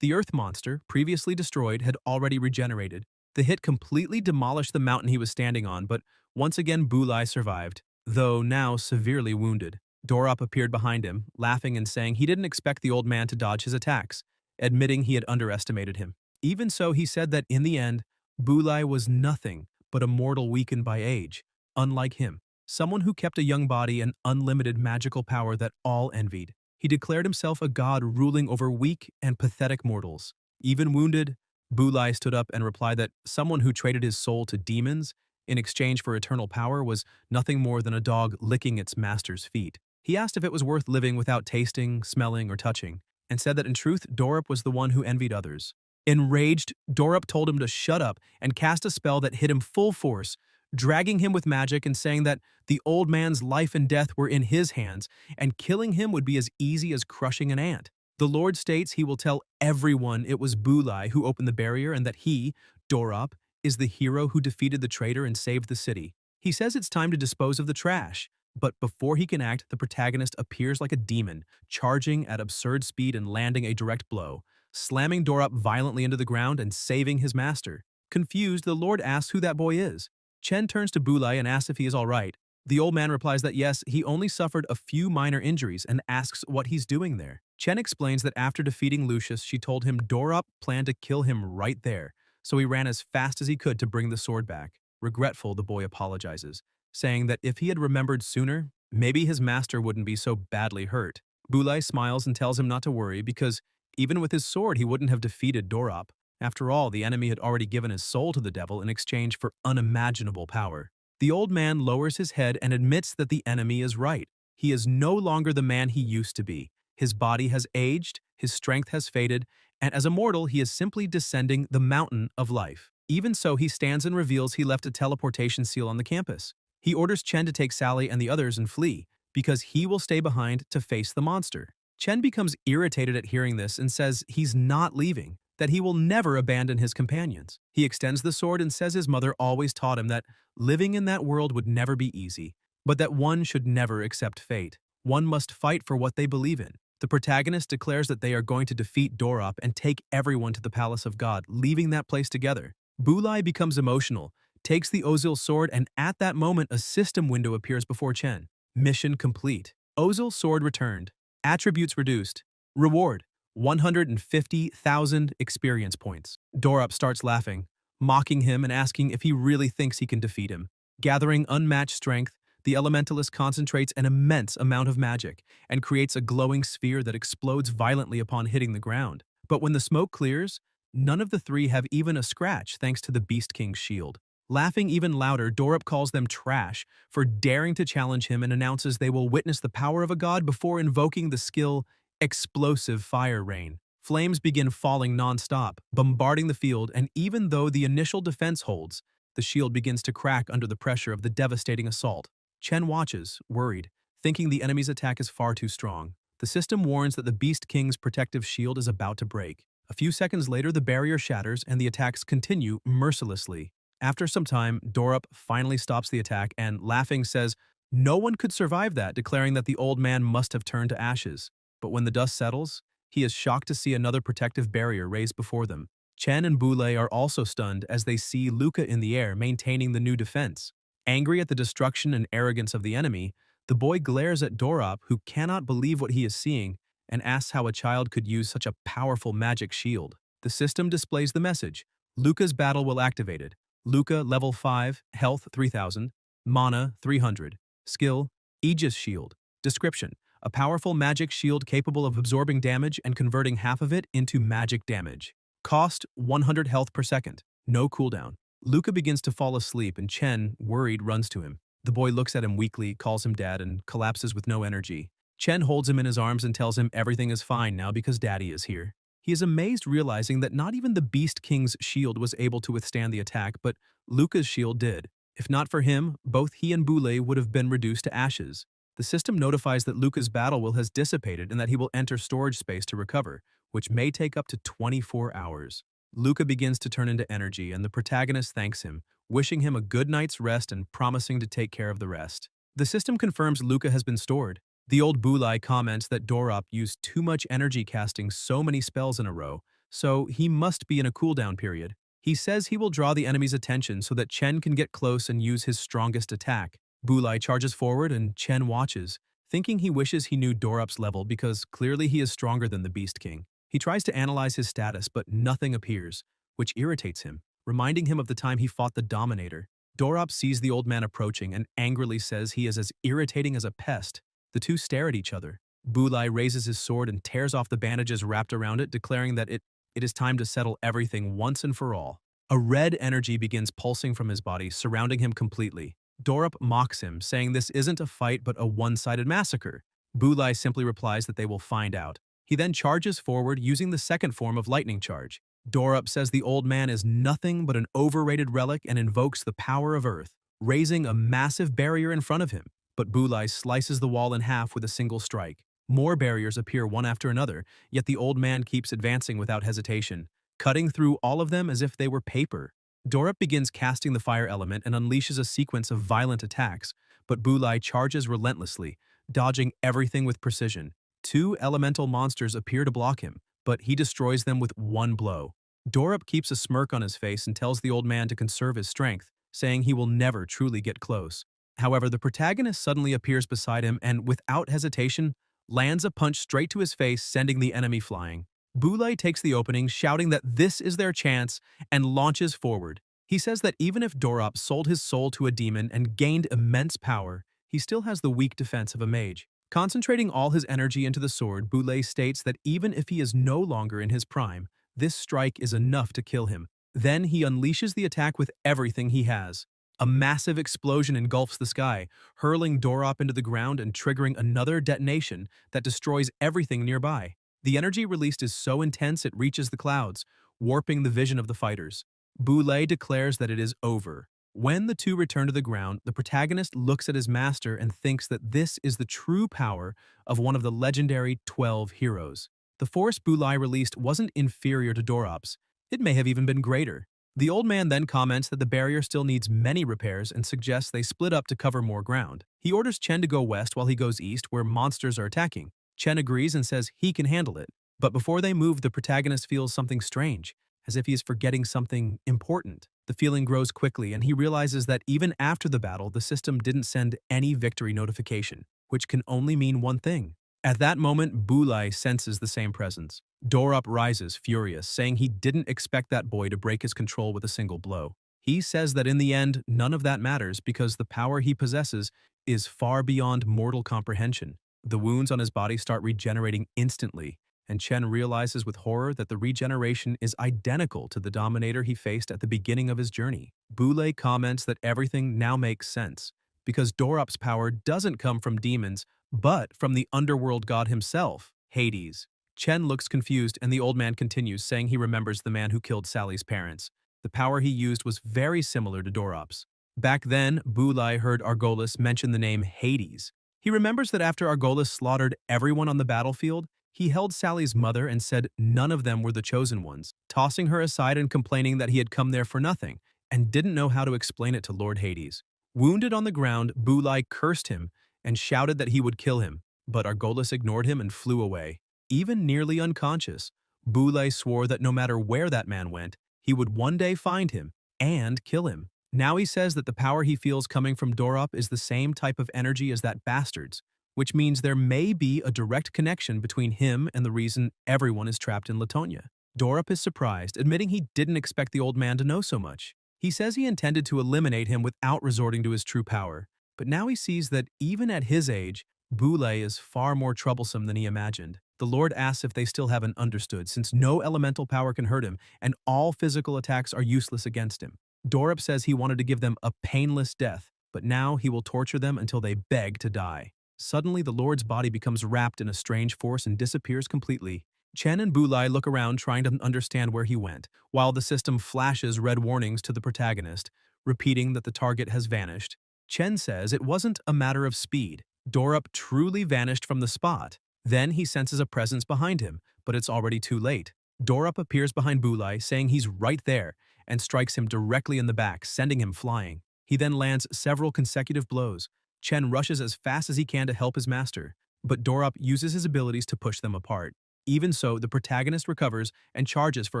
The earth monster, previously destroyed, had already regenerated. The hit completely demolished the mountain he was standing on, but once again Bulai survived, though now severely wounded. Dorup appeared behind him, laughing and saying he didn't expect the old man to dodge his attacks, admitting he had underestimated him. Even so, he said that in the end, Bulai was nothing but a mortal weakened by age, unlike him, someone who kept a young body and unlimited magical power that all envied. He declared himself a god ruling over weak and pathetic mortals. Even wounded, Bulai stood up and replied that someone who traded his soul to demons in exchange for eternal power was nothing more than a dog licking its master's feet. He asked if it was worth living without tasting, smelling, or touching, and said that in truth, Dorup was the one who envied others. Enraged, Dorup told him to shut up and cast a spell that hit him full force, dragging him with magic and saying that the old man's life and death were in his hands, and killing him would be as easy as crushing an ant. The Lord states he will tell everyone it was Bulai who opened the barrier and that he, Dorup, is the hero who defeated the traitor and saved the city. He says it's time to dispose of the trash, but before he can act, the protagonist appears like a demon, charging at absurd speed and landing a direct blow, slamming Dorup violently into the ground and saving his master. Confused, the Lord asks who that boy is. Chen turns to Bulai and asks if he is alright. The old man replies that yes, he only suffered a few minor injuries and asks what he's doing there. Chen explains that after defeating Lucius, she told him Dorop planned to kill him right there, so he ran as fast as he could to bring the sword back. Regretful, the boy apologizes, saying that if he had remembered sooner, maybe his master wouldn't be so badly hurt. Bulai smiles and tells him not to worry because even with his sword he wouldn't have defeated Dorop. After all, the enemy had already given his soul to the devil in exchange for unimaginable power. The old man lowers his head and admits that the enemy is right. He is no longer the man he used to be. His body has aged, his strength has faded, and as a mortal he is simply descending the mountain of life. Even so, he stands and reveals he left a teleportation seal on the campus. He orders Chen to take Sally and the others and flee, because he will stay behind to face the monster. Chen becomes irritated at hearing this and says he's not leaving, that he will never abandon his companions. He extends the sword and says his mother always taught him that living in that world would never be easy, but that one should never accept fate. One must fight for what they believe in. The protagonist declares that they are going to defeat Dorop and take everyone to the Palace of God, leaving that place together. Bulai becomes emotional, takes the Ozil sword, and at that moment a system window appears before Chen. Mission complete. Ozil sword returned. Attributes reduced. Reward: 150,000 experience points. Dorop starts laughing, mocking him and asking if he really thinks he can defeat him. Gathering unmatched strength, the elementalist concentrates an immense amount of magic and creates a glowing sphere that explodes violently upon hitting the ground. But when the smoke clears, none of the three have even a scratch thanks to the Beast King's shield. Laughing even louder, Dorop calls them trash for daring to challenge him and announces they will witness the power of a god before invoking the skill Explosive Fire Rain. Flames begin falling non-stop, bombarding the field, and even though the initial defense holds, the shield begins to crack under the pressure of the devastating assault. Chen watches, worried, thinking the enemy's attack is far too strong. The system warns that the Beast King's protective shield is about to break. A few seconds later, the barrier shatters and the attacks continue mercilessly. After some time, Dorop finally stops the attack and, laughing, says no one could survive that, declaring that the old man must have turned to ashes. But when the dust settles, he is shocked to see another protective barrier raised before them. Chen and Bulai are also stunned as they see Luca in the air maintaining the new defense. Angry at the destruction and arrogance of the enemy, the boy glares at Dorop, who cannot believe what he is seeing, and asks how a child could use such a powerful magic shield. The system displays the message: Luca's battle will activated. Luca level 5, health 3000, mana 300, skill Aegis shield. Description: a powerful magic shield capable of absorbing damage and converting half of it into magic damage. Cost 100 health per second, no cooldown. Luca begins to fall asleep and Chen, worried, runs to him. The boy looks at him weakly, calls him dad, and collapses with no energy. Chen holds him in his arms and tells him everything is fine now because daddy is here. He is amazed, realizing that not even the Beast King's shield was able to withstand the attack, but Luca's shield did. If not for him, both he and Bulai would have been reduced to ashes. The system notifies that Luca's battle will has dissipated and that he will enter storage space to recover, which may take up to 24 hours. Luca begins to turn into energy, and the protagonist thanks him, wishing him a good night's rest and promising to take care of the rest. The system confirms Luca has been stored. The old Bulai comments that Dorop used too much energy casting so many spells in a row, so he must be in a cooldown period. He says he will draw the enemy's attention so that Chen can get close and use his strongest attack. Bulai charges forward and Chen watches, thinking he wishes he knew Dorop's level because clearly he is stronger than the Beast King. He tries to analyze his status, but nothing appears, which irritates him, reminding him of the time he fought the Dominator. Dorop sees the old man approaching and angrily says he is as irritating as a pest. The two stare at each other. Bulai raises his sword and tears off the bandages wrapped around it, declaring that it is time to settle everything once and for all. A red energy begins pulsing from his body, surrounding him completely. Dorop mocks him, saying this isn't a fight but a one-sided massacre. Bulai simply replies that they will find out. He then charges forward using the second form of lightning charge. Dorop says the old man is nothing but an overrated relic and invokes the power of Earth, raising a massive barrier in front of him. But Bulai slices the wall in half with a single strike. More barriers appear one after another, yet the old man keeps advancing without hesitation, cutting through all of them as if they were paper. Dorop begins casting the fire element and unleashes a sequence of violent attacks, but Bulai charges relentlessly, dodging everything with precision. Two elemental monsters appear to block him, but he destroys them with one blow. Dorop keeps a smirk on his face and tells the old man to conserve his strength, saying he will never truly get close. However, the protagonist suddenly appears beside him and, without hesitation, lands a punch straight to his face, sending the enemy flying. Bulai takes the opening, shouting that this is their chance, and launches forward. He says that even if Dorop sold his soul to a demon and gained immense power, he still has the weak defense of a mage. Concentrating all his energy into the sword, Bulai states that even if he is no longer in his prime, this strike is enough to kill him. Then he unleashes the attack with everything he has. A massive explosion engulfs the sky, hurling Dorop into the ground and triggering another detonation that destroys everything nearby. The energy released is so intense it reaches the clouds, warping the vision of the fighters. Boulay declares that it is over. When the two return to the ground, the protagonist looks at his master and thinks that this is the true power of one of the legendary 12 heroes. The force Boulay released wasn't inferior to Dorop's. It may have even been greater. The old man then comments that the barrier still needs many repairs and suggests they split up to cover more ground. He orders Chen to go west while he goes east where monsters are attacking. Chen agrees and says he can handle it. But before they move, the protagonist feels something strange, as if he is forgetting something important. The feeling grows quickly and he realizes that even after the battle, the system didn't send any victory notification, which can only mean one thing. At that moment, Boulay senses the same presence. Dorop rises, furious, saying he didn't expect that boy to break his control with a single blow. He says that in the end, none of that matters because the power he possesses is far beyond mortal comprehension. The wounds on his body start regenerating instantly, and Chen realizes with horror that the regeneration is identical to the Dominator he faced at the beginning of his journey. Boulay comments that everything now makes sense, because Dorop's power doesn't come from demons, but from the underworld god himself, Hades. Chen looks confused and the old man continues, saying he remembers the man who killed Sally's parents. The power he used was very similar to Dorop's. Back then, Boulay heard Argolis mention the name Hades. He remembers that after Argolis slaughtered everyone on the battlefield, he held Sally's mother and said none of them were the chosen ones, tossing her aside and complaining that he had come there for nothing, and didn't know how to explain it to Lord Hades. Wounded on the ground, Boulay cursed him and shouted that he would kill him, but Argolis ignored him and flew away. Even nearly unconscious, Boulay swore that no matter where that man went, he would one day find him and kill him. Now he says that the power he feels coming from Dorop is the same type of energy as that bastard's, which means there may be a direct connection between him and the reason everyone is trapped in Latonia. Dorop is surprised, admitting he didn't expect the old man to know so much. He says he intended to eliminate him without resorting to his true power, but now he sees that even at his age, Boulay is far more troublesome than he imagined. The Lord asks if they still haven't understood, since no elemental power can hurt him and all physical attacks are useless against him. Dorop says he wanted to give them a painless death, but now he will torture them until they beg to die. Suddenly, the Lord's body becomes wrapped in a strange force and disappears completely. Chen and Boulay look around trying to understand where he went, while the system flashes red warnings to the protagonist, repeating that the target has vanished. Chen says it wasn't a matter of speed. Dorop truly vanished from the spot. Then he senses a presence behind him, but it's already too late. Dorop appears behind Boulay, saying he's right there, and strikes him directly in the back, sending him flying. He then lands several consecutive blows. Chen rushes as fast as he can to help his master, but Dorop uses his abilities to push them apart. Even so, the protagonist recovers and charges for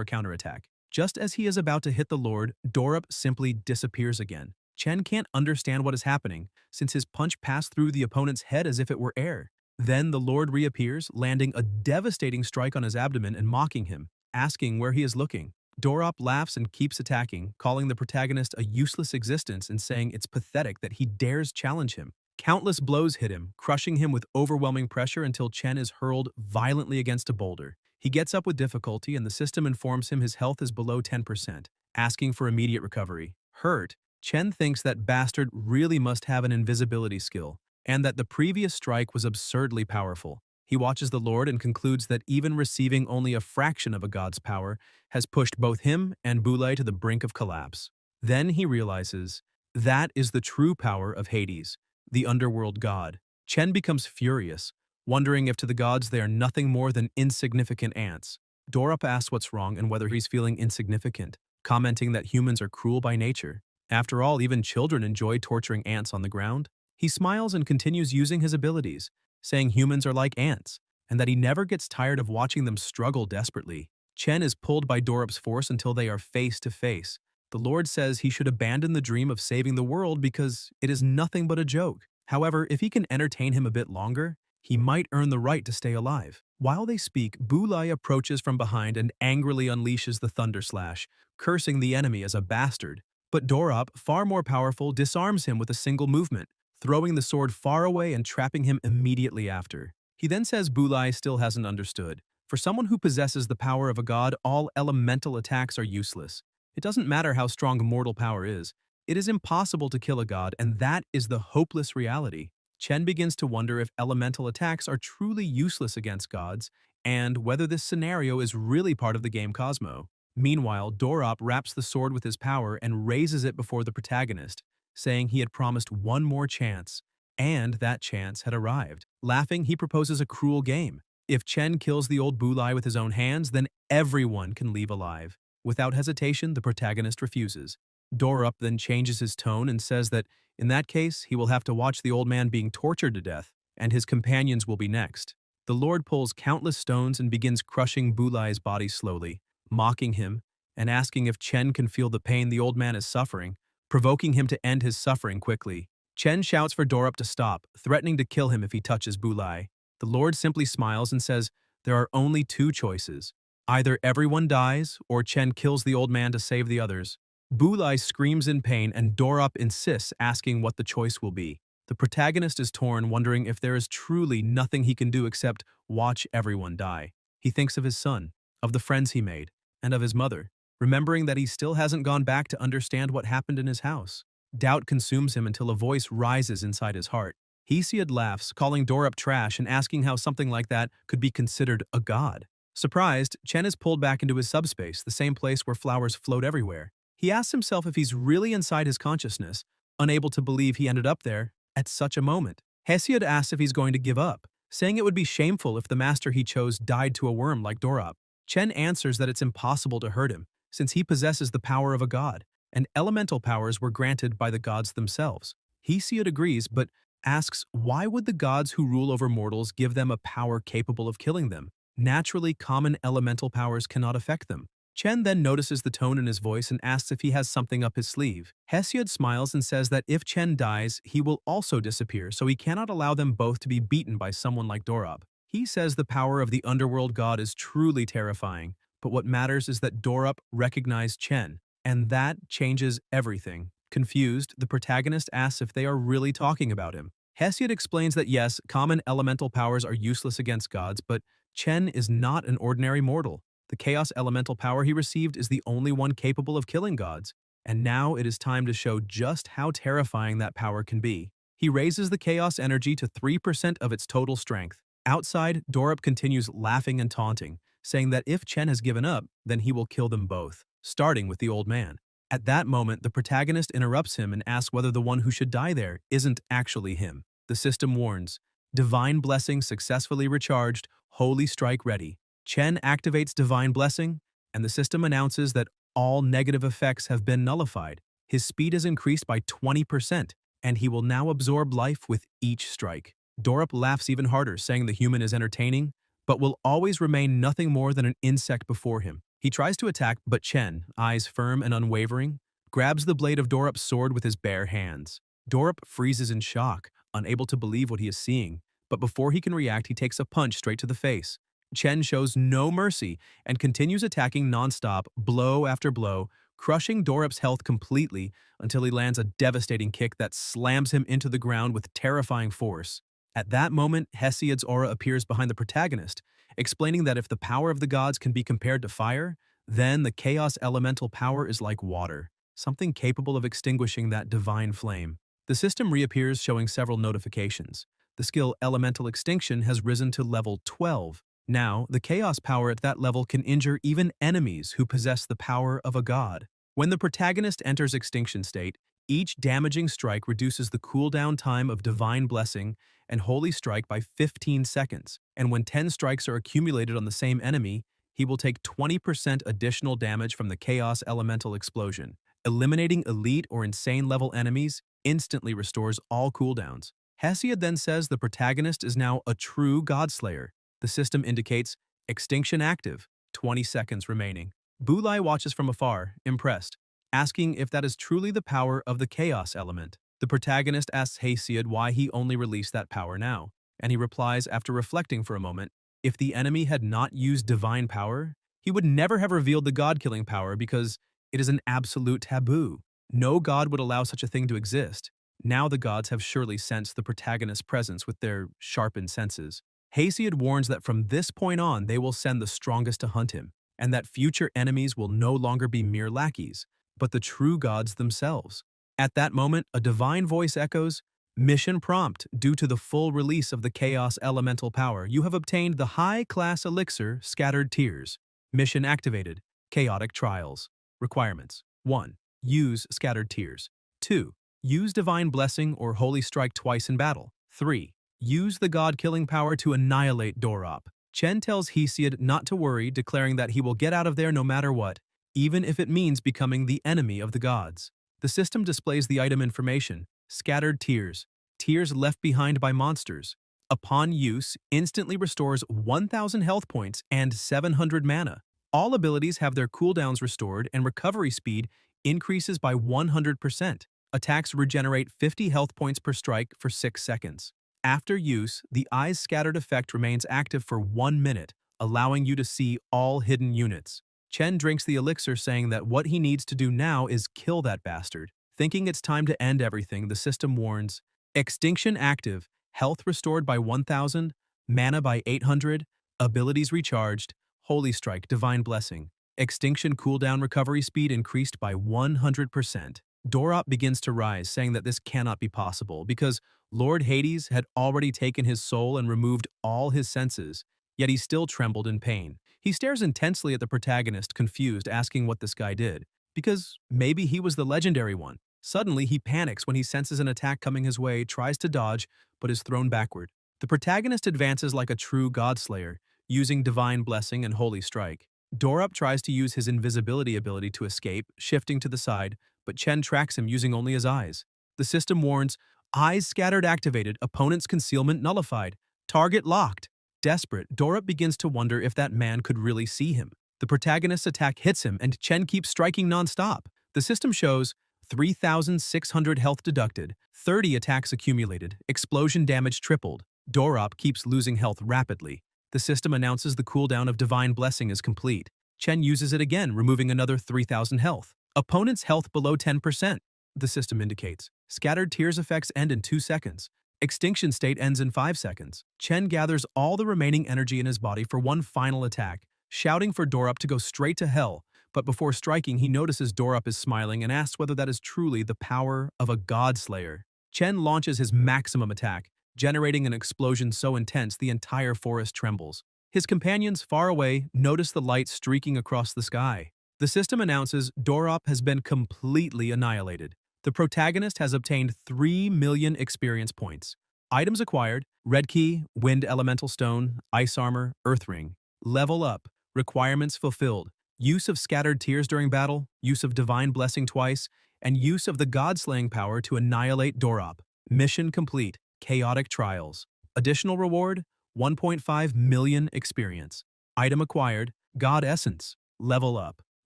a counterattack. Just as he is about to hit the Lord, Dorop simply disappears again. Chen can't understand what is happening, since his punch passed through the opponent's head as if it were air. Then the Lord reappears, landing a devastating strike on his abdomen and mocking him, asking where he is looking. Dorop laughs and keeps attacking, calling the protagonist a useless existence and saying it's pathetic that he dares challenge him. Countless blows hit him, crushing him with overwhelming pressure until Chen is hurled violently against a boulder. He gets up with difficulty and the system informs him his health is below 10%, asking for immediate recovery. Hurt, Chen thinks that bastard really must have an invisibility skill, and that the previous strike was absurdly powerful. He watches the Lord and concludes that even receiving only a fraction of a god's power has pushed both him and Boulay to the brink of collapse. Then he realizes that is the true power of Hades, the underworld god. Chen becomes furious, wondering if to the gods they are nothing more than insignificant ants. Dorop asks what's wrong and whether he's feeling insignificant, commenting that humans are cruel by nature. After all, even children enjoy torturing ants on the ground. He smiles and continues using his abilities, saying humans are like ants, and that he never gets tired of watching them struggle desperately. Chen is pulled by Dorup's force until they are face to face. The Lord says he should abandon the dream of saving the world because it is nothing but a joke. However, if he can entertain him a bit longer, he might earn the right to stay alive. While they speak, Bulai approaches from behind and angrily unleashes the Thunder Slash, cursing the enemy as a bastard. But Dorup, far more powerful, disarms him with a single movement, throwing the sword far away and trapping him immediately after. He then says Bulai still hasn't understood. For someone who possesses the power of a god, all elemental attacks are useless. It doesn't matter how strong mortal power is. It is impossible to kill a god, and that is the hopeless reality. Chen begins to wonder if elemental attacks are truly useless against gods, and whether this scenario is really part of the game Cosmo. Meanwhile, Dorup wraps the sword with his power and raises it before the protagonist, saying he had promised one more chance, and that chance had arrived. Laughing, he proposes a cruel game. If Chen kills the old Bulai with his own hands, then everyone can leave alive. Without hesitation, the protagonist refuses. Dorup then changes his tone and says that, in that case, he will have to watch the old man being tortured to death, and his companions will be next. The Lord pulls countless stones and begins crushing Bulai's body slowly, mocking him and asking if Chen can feel the pain the old man is suffering, provoking him to end his suffering quickly. Chen shouts for Dorup to stop, threatening to kill him if he touches Bulai. The Lord simply smiles and says there are only two choices. Either everyone dies, or Chen kills the old man to save the others. Bulai screams in pain and Dorup insists, asking what the choice will be. The protagonist is torn, wondering if there is truly nothing he can do except watch everyone die. He thinks of his son, of the friends he made, and of his mother, remembering that he still hasn't gone back to understand what happened in his house. Doubt consumes him until a voice rises inside his heart. Hesiod laughs, calling Dorup trash and asking how something like that could be considered a god. Surprised, Chen is pulled back into his subspace, the same place where flowers float everywhere. He asks himself if he's really inside his consciousness, unable to believe he ended up there at such a moment. Hesiod asks if he's going to give up, saying it would be shameful if the master he chose died to a worm like Dorup. Chen answers that it's impossible to hurt him, since he possesses the power of a god, and elemental powers were granted by the gods themselves. Hesiod agrees, but asks why would the gods who rule over mortals give them a power capable of killing them? Naturally, common elemental powers cannot affect them. Chen then notices the tone in his voice and asks if he has something up his sleeve. Hesiod smiles and says that if Chen dies, he will also disappear, so he cannot allow them both to be beaten by someone like Dorup. He says the power of the underworld god is truly terrifying, but what matters is that Dorup recognized Chen, and that changes everything. Confused, the protagonist asks if they are really talking about him. Hesiod explains that yes, common elemental powers are useless against gods, but Chen is not an ordinary mortal. The chaos elemental power he received is the only one capable of killing gods, and now it is time to show just how terrifying that power can be. He raises the chaos energy to 3% of its total strength. Outside, Dorup continues laughing and taunting, saying that if Chen has given up, then he will kill them both, starting with the old man. At that moment, the protagonist interrupts him and asks whether the one who should die there isn't actually him. The system warns, Divine Blessing successfully recharged, Holy Strike ready. Chen activates Divine Blessing, and the system announces that all negative effects have been nullified. His speed is increased by 20%, and he will now absorb life with each strike. Dorup laughs even harder, saying the human is entertaining, but will always remain nothing more than an insect before him. He tries to attack, but Chen, eyes firm and unwavering, grabs the blade of Dorup's sword with his bare hands. Dorup freezes in shock, unable to believe what he is seeing, but before he can react, he takes a punch straight to the face. Chen shows no mercy and continues attacking non-stop, blow after blow, crushing Dorup's health completely until he lands a devastating kick that slams him into the ground with terrifying force. At that moment, Hesiod's aura appears behind the protagonist, explaining that if the power of the gods can be compared to fire, then the chaos elemental power is like water, something capable of extinguishing that divine flame. The system reappears, showing several notifications. The skill Elemental Extinction has risen to level 12. Now, the chaos power at that level can injure even enemies who possess the power of a god. When the protagonist enters extinction state, each damaging strike reduces the cooldown time of Divine Blessing and Holy Strike by 15 seconds, and when 10 strikes are accumulated on the same enemy, he will take 20% additional damage from the Chaos Elemental Explosion. Eliminating elite or insane level enemies instantly restores all cooldowns. Hesiod then says the protagonist is now a true Godslayer. The system indicates Extinction active. 20 seconds remaining. Bulai watches from afar, impressed, asking if that is truly the power of the chaos element. The protagonist asks Hesiod why he only released that power now, and he replies after reflecting for a moment, if the enemy had not used divine power, he would never have revealed the god-killing power because it is an absolute taboo. No god would allow such a thing to exist. Now the gods have surely sensed the protagonist's presence with their sharpened senses. Hesiod warns that from this point on they will send the strongest to hunt him, and that future enemies will no longer be mere lackeys, but the true gods themselves. At that moment, a divine voice echoes, "Mission prompt. Due to the full release of the Chaos Elemental power, you have obtained the high-class elixir, Scattered Tears. Mission activated. Chaotic Trials. Requirements. 1. Use Scattered Tears. 2. Use Divine Blessing or Holy Strike twice in battle. 3. Use the god-killing power to annihilate Dorop." Chen tells Hesiod not to worry, declaring that he will get out of there no matter what, even if it means becoming the enemy of the gods. The system displays the item information, Scattered Tears, tears left behind by monsters. Upon use, instantly restores 1,000 health points and 700 mana. All abilities have their cooldowns restored and recovery speed increases by 100%. Attacks regenerate 50 health points per strike for 6 seconds. After use, the Eyes Scattered effect remains active for 1 minute, allowing you to see all hidden units. Chen drinks the elixir, saying that what he needs to do now is kill that bastard. Thinking it's time to end everything, the system warns, Extinction active, health restored by 1,000, mana by 800, abilities recharged, Holy Strike, Divine Blessing. Extinction cooldown recovery speed increased by 100%. Dorop begins to rise, saying that this cannot be possible because Lord Hades had already taken his soul and removed all his senses, yet he still trembled in pain. He stares intensely at the protagonist, confused, asking what this guy did, because maybe he was the legendary one. Suddenly, he panics when he senses an attack coming his way, tries to dodge, but is thrown backward. The protagonist advances like a true godslayer, using Divine Blessing and Holy Strike. Dorop tries to use his invisibility ability to escape, shifting to the side, but Chen tracks him using only his eyes. The system warns, Eyes Scattered activated, opponent's concealment nullified, target locked. Desperate, Dorop begins to wonder if that man could really see him. The protagonist's attack hits him and Chen keeps striking non-stop. The system shows 3,600 health deducted, 30 attacks accumulated, explosion damage tripled. Dorop keeps losing health rapidly. The system announces the cooldown of Divine Blessing is complete. Chen uses it again, removing another 3,000 health. Opponent's health below 10%. The system indicates. Scattered Tears effects end in 2 seconds. Extinction state ends in 5 seconds. Chen gathers all the remaining energy in his body for one final attack, shouting for Dorop to go straight to hell, but before striking he notices Dorop is smiling and asks whether that is truly the power of a godslayer. Chen launches his maximum attack, generating an explosion so intense the entire forest trembles. His companions far away notice the light streaking across the sky. The system announces Dorop has been completely annihilated. The protagonist has obtained 3 million experience points. Items acquired, Red Key, Wind Elemental Stone, Ice Armor, Earth Ring. Level up, requirements fulfilled, use of Scattered Tears during battle, use of Divine Blessing twice, and use of the God-slaying power to annihilate Dorop. Mission complete, Chaotic Trials. Additional reward, 1.5 million experience. Item acquired, God Essence. Level up.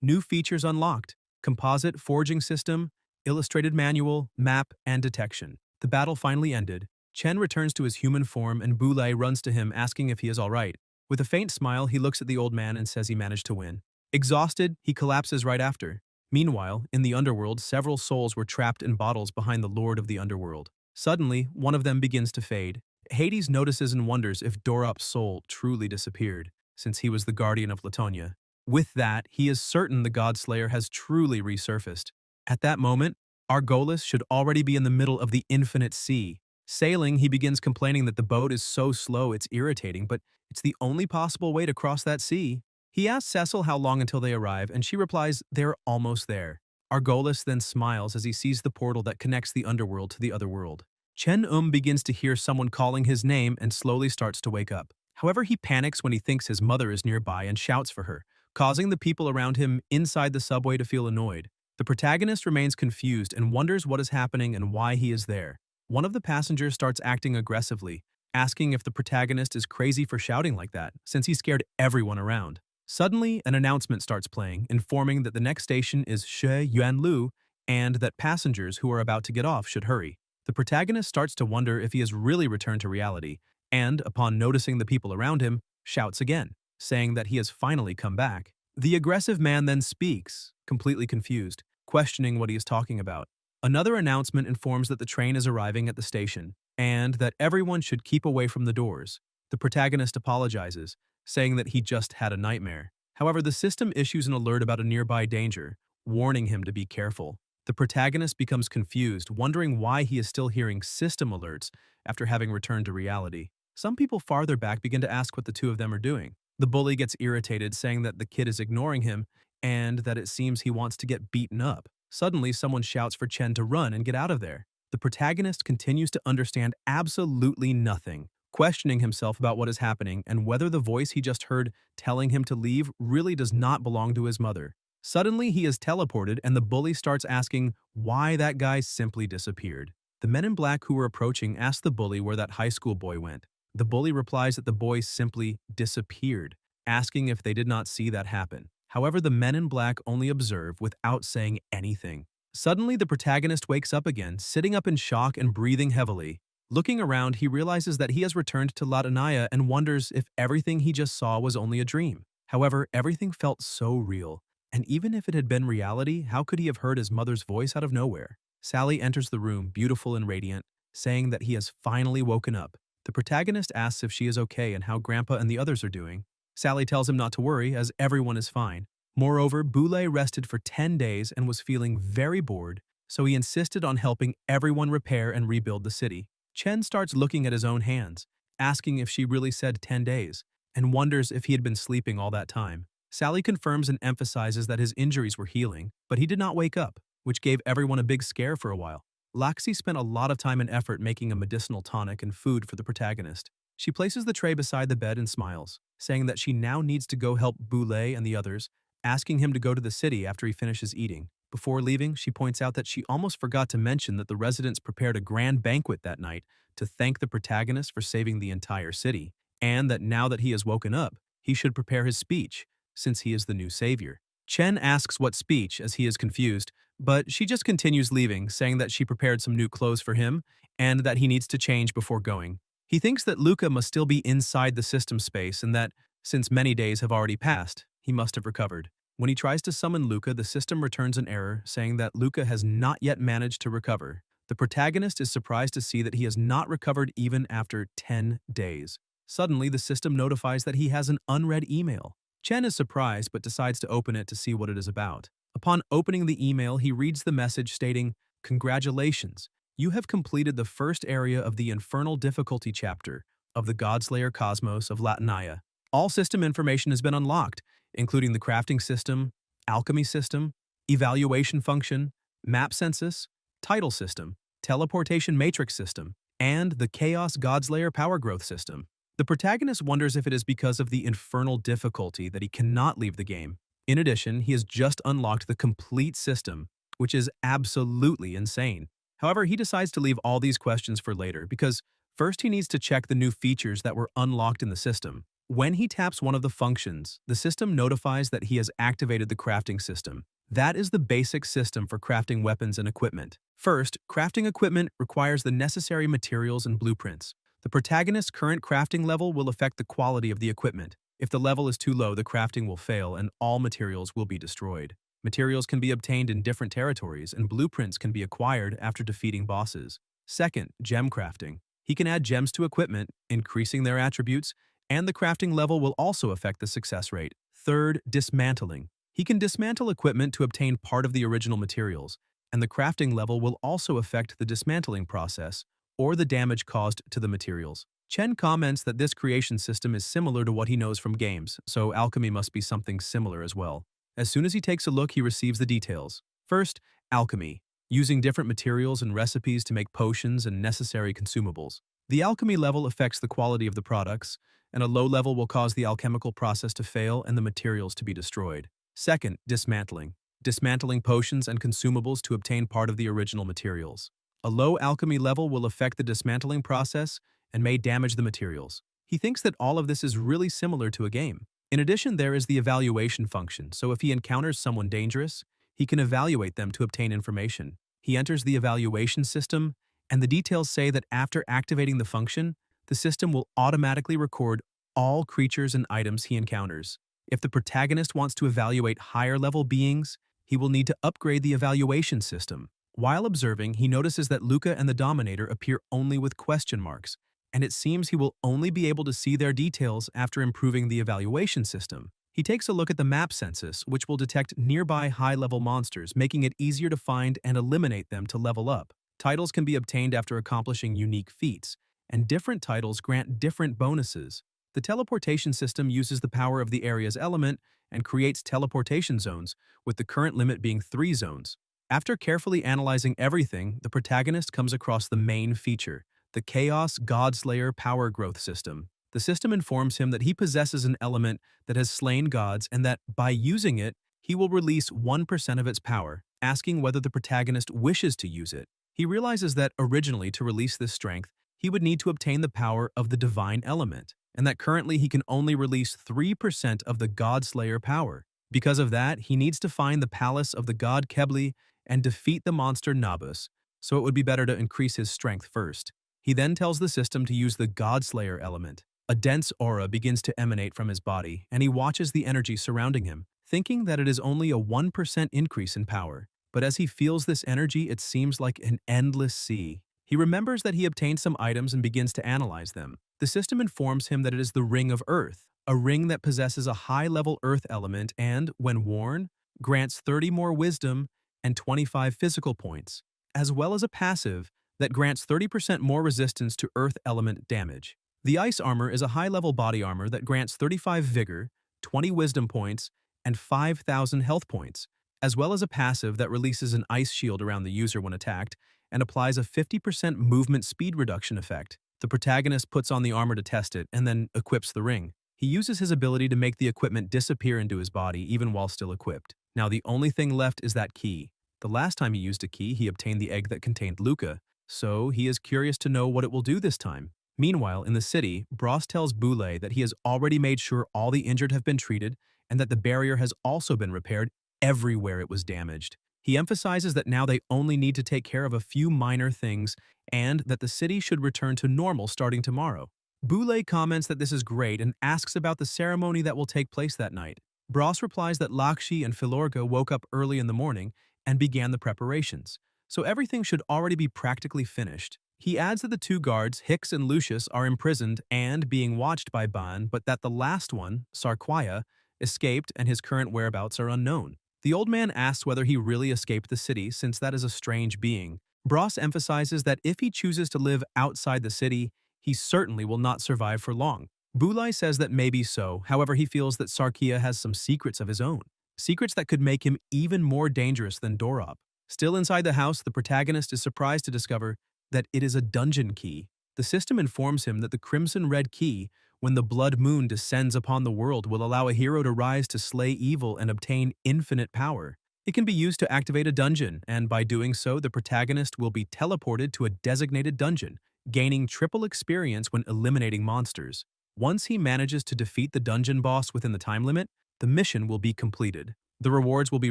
New features unlocked, Composite Forging System, Illustrated Manual, Map, and Detection. The battle finally ended. Chen returns to his human form and Bulai runs to him asking if he is alright. With a faint smile, he looks at the old man and says he managed to win. Exhausted, he collapses right after. Meanwhile, in the underworld, several souls were trapped in bottles behind the Lord of the Underworld. Suddenly, one of them begins to fade. Hades notices and wonders if Dorop's soul truly disappeared, since he was the guardian of Latonia. With that, he is certain the Godslayer has truly resurfaced. At that moment, Argolis should already be in the middle of the infinite sea. Sailing, he begins complaining that the boat is so slow it's irritating, but it's the only possible way to cross that sea. He asks Cecil how long until they arrive, and she replies they're almost there. Argolis then smiles as he sees the portal that connects the underworld to the other world. Chen begins to hear someone calling his name and slowly starts to wake up. However, he panics when he thinks his mother is nearby and shouts for her, causing the people around him inside the subway to feel annoyed. The protagonist remains confused and wonders what is happening and why he is there. One of the passengers starts acting aggressively, asking if the protagonist is crazy for shouting like that, since he scared everyone around. Suddenly, an announcement starts playing, informing that the next station is She Yuanlu and that passengers who are about to get off should hurry. The protagonist starts to wonder if he has really returned to reality, and, upon noticing the people around him, shouts again, saying that he has finally come back. The aggressive man then speaks, completely confused, questioning what he is talking about. Another announcement informs that the train is arriving at the station, and that everyone should keep away from the doors. The protagonist apologizes, saying that he just had a nightmare. However, the system issues an alert about a nearby danger, warning him to be careful. The protagonist becomes confused, wondering why he is still hearing system alerts after having returned to reality. Some people farther back begin to ask what the two of them are doing. The bully gets irritated, saying that the kid is ignoring him and that it seems he wants to get beaten up. Suddenly, someone shouts for Chen to run and get out of there. The protagonist continues to understand absolutely nothing, questioning himself about what is happening and whether the voice he just heard telling him to leave really does not belong to his mother. Suddenly, he is teleported and the bully starts asking why that guy simply disappeared. The men in black who were approaching ask the bully where that high school boy went. The bully replies that the boy simply disappeared, asking if they did not see that happen. However, the men in black only observe without saying anything. Suddenly, the protagonist wakes up again, sitting up in shock and breathing heavily. Looking around, he realizes that he has returned to Latanaya and wonders if everything he just saw was only a dream. However, everything felt so real. And even if it had been reality, how could he have heard his mother's voice out of nowhere? Sally enters the room, beautiful and radiant, saying that he has finally woken up. The protagonist asks if she is okay and how Grandpa and the others are doing. Sally tells him not to worry, as everyone is fine. Moreover, Boulay rested for 10 days and was feeling very bored, so he insisted on helping everyone repair and rebuild the city. Chen starts looking at his own hands, asking if she really said 10 days, and wonders if he had been sleeping all that time. Sally confirms and emphasizes that his injuries were healing, but he did not wake up, which gave everyone a big scare for a while. Laxi spent a lot of time and effort making a medicinal tonic and food for the protagonist. She places the tray beside the bed and smiles, saying that she now needs to go help Boulay and the others, asking him to go to the city after he finishes eating. Before leaving, she points out that she almost forgot to mention that the residents prepared a grand banquet that night to thank the protagonist for saving the entire city, and that now that he has woken up, he should prepare his speech, since he is the new savior. Chen asks what speech, as he is confused, but she just continues leaving, saying that she prepared some new clothes for him and that he needs to change before going. He thinks that Luca must still be inside the system space and that, since many days have already passed, he must have recovered. When he tries to summon Luca, the system returns an error, saying that Luca has not yet managed to recover. The protagonist is surprised to see that he has not recovered even after 10 days. Suddenly, the system notifies that he has an unread email. Chen is surprised but decides to open it to see what it is about. Upon opening the email, he reads the message stating, "Congratulations, you have completed the first area of the Infernal Difficulty chapter of the Godslayer Cosmos of Latanaya. All system information has been unlocked, including the crafting system, alchemy system, evaluation function, map census, title system, teleportation matrix system, and the Chaos Godslayer power growth system." The protagonist wonders if it is because of the infernal difficulty that he cannot leave the game. In addition, he has just unlocked the complete system, which is absolutely insane. However, he decides to leave all these questions for later because first he needs to check the new features that were unlocked in the system. When he taps one of the functions, the system notifies that he has activated the crafting system. That is the basic system for crafting weapons and equipment. First, crafting equipment requires the necessary materials and blueprints. The protagonist's current crafting level will affect the quality of the equipment. If the level is too low, the crafting will fail and all materials will be destroyed. Materials can be obtained in different territories, and blueprints can be acquired after defeating bosses. Second, gem crafting. He can add gems to equipment, increasing their attributes, and the crafting level will also affect the success rate. Third, dismantling. He can dismantle equipment to obtain part of the original materials, and the crafting level will also affect the dismantling process, or the damage caused to the materials. Chen comments that this creation system is similar to what he knows from games, so alchemy must be something similar as well. As soon as he takes a look, he receives the details. First, alchemy, using different materials and recipes to make potions and necessary consumables. The alchemy level affects the quality of the products, and a low level will cause the alchemical process to fail and the materials to be destroyed. Second, dismantling. Dismantling potions and consumables to obtain part of the original materials. A low alchemy level will affect the dismantling process and may damage the materials. He thinks that all of this is really similar to a game. In addition, there is the evaluation function, so if he encounters someone dangerous, he can evaluate them to obtain information. He enters the evaluation system, and the details say that after activating the function, the system will automatically record all creatures and items he encounters. If the protagonist wants to evaluate higher-level beings, he will need to upgrade the evaluation system. While observing, he notices that Luca and the Dominator appear only with question marks, and it seems he will only be able to see their details after improving the evaluation system. He takes a look at the map census, which will detect nearby high-level monsters, making it easier to find and eliminate them to level up. Titles can be obtained after accomplishing unique feats, and different titles grant different bonuses. The teleportation system uses the power of the area's element and creates teleportation zones, with the current limit being 3 zones. After carefully analyzing everything, the protagonist comes across the main feature, the Chaos Godslayer Power Growth System. The system informs him that he possesses an element that has slain gods and that, by using it, he will release 1% of its power, asking whether the protagonist wishes to use it. He realizes that, originally, to release this strength, he would need to obtain the power of the divine element, and that currently he can only release 3% of the Godslayer power. Because of that, he needs to find the palace of the god Kebli and defeat the monster Nabus, so it would be better to increase his strength first. He then tells the system to use the Godslayer element. A dense aura begins to emanate from his body, and he watches the energy surrounding him, thinking that it is only a 1% increase in power. But as he feels this energy, it seems like an endless sea. He remembers that he obtained some items and begins to analyze them. The system informs him that it is the Ring of Earth, a ring that possesses a high-level earth element and, when worn, grants 30 more wisdom and 25 physical points, as well as a passive that grants 30% more resistance to earth element damage. The ice armor is a high-level body armor that grants 35 vigor, 20 wisdom points, and 5,000 health points, as well as a passive that releases an ice shield around the user when attacked and applies a 50% movement speed reduction effect. The protagonist puts on the armor to test it and then equips the ring. He uses his ability to make the equipment disappear into his body even while still equipped. Now the only thing left is that key. The last time he used a key, he obtained the egg that contained Luca, so he is curious to know what it will do this time. Meanwhile, in the city, Bros tells Boule that he has already made sure all the injured have been treated and that the barrier has also been repaired everywhere it was damaged. He emphasizes that now they only need to take care of a few minor things and that the city should return to normal starting tomorrow. Boule comments that this is great and asks about the ceremony that will take place that night. Bros replies that Lakshi and Filorga woke up early in the morning and began the preparations, so everything should already be practically finished. He adds that the 2 guards, Hicks and Lucius, are imprisoned and being watched by Ban, but that the last one, Sarquia, escaped and his current whereabouts are unknown. The old man asks whether he really escaped the city, since that is a strange being. Bros emphasizes that if he chooses to live outside the city, he certainly will not survive for long. Boulai says that maybe so, however he feels that Sarkia has some secrets of his own. Secrets that could make him even more dangerous than Dorop. Still inside the house, the protagonist is surprised to discover that it is a dungeon key. The system informs him that the crimson red key, when the blood moon descends upon the world, will allow a hero to rise to slay evil and obtain infinite power. It can be used to activate a dungeon, and by doing so, the protagonist will be teleported to a designated dungeon, gaining triple experience when eliminating monsters. Once he manages to defeat the dungeon boss within the time limit, the mission will be completed. The rewards will be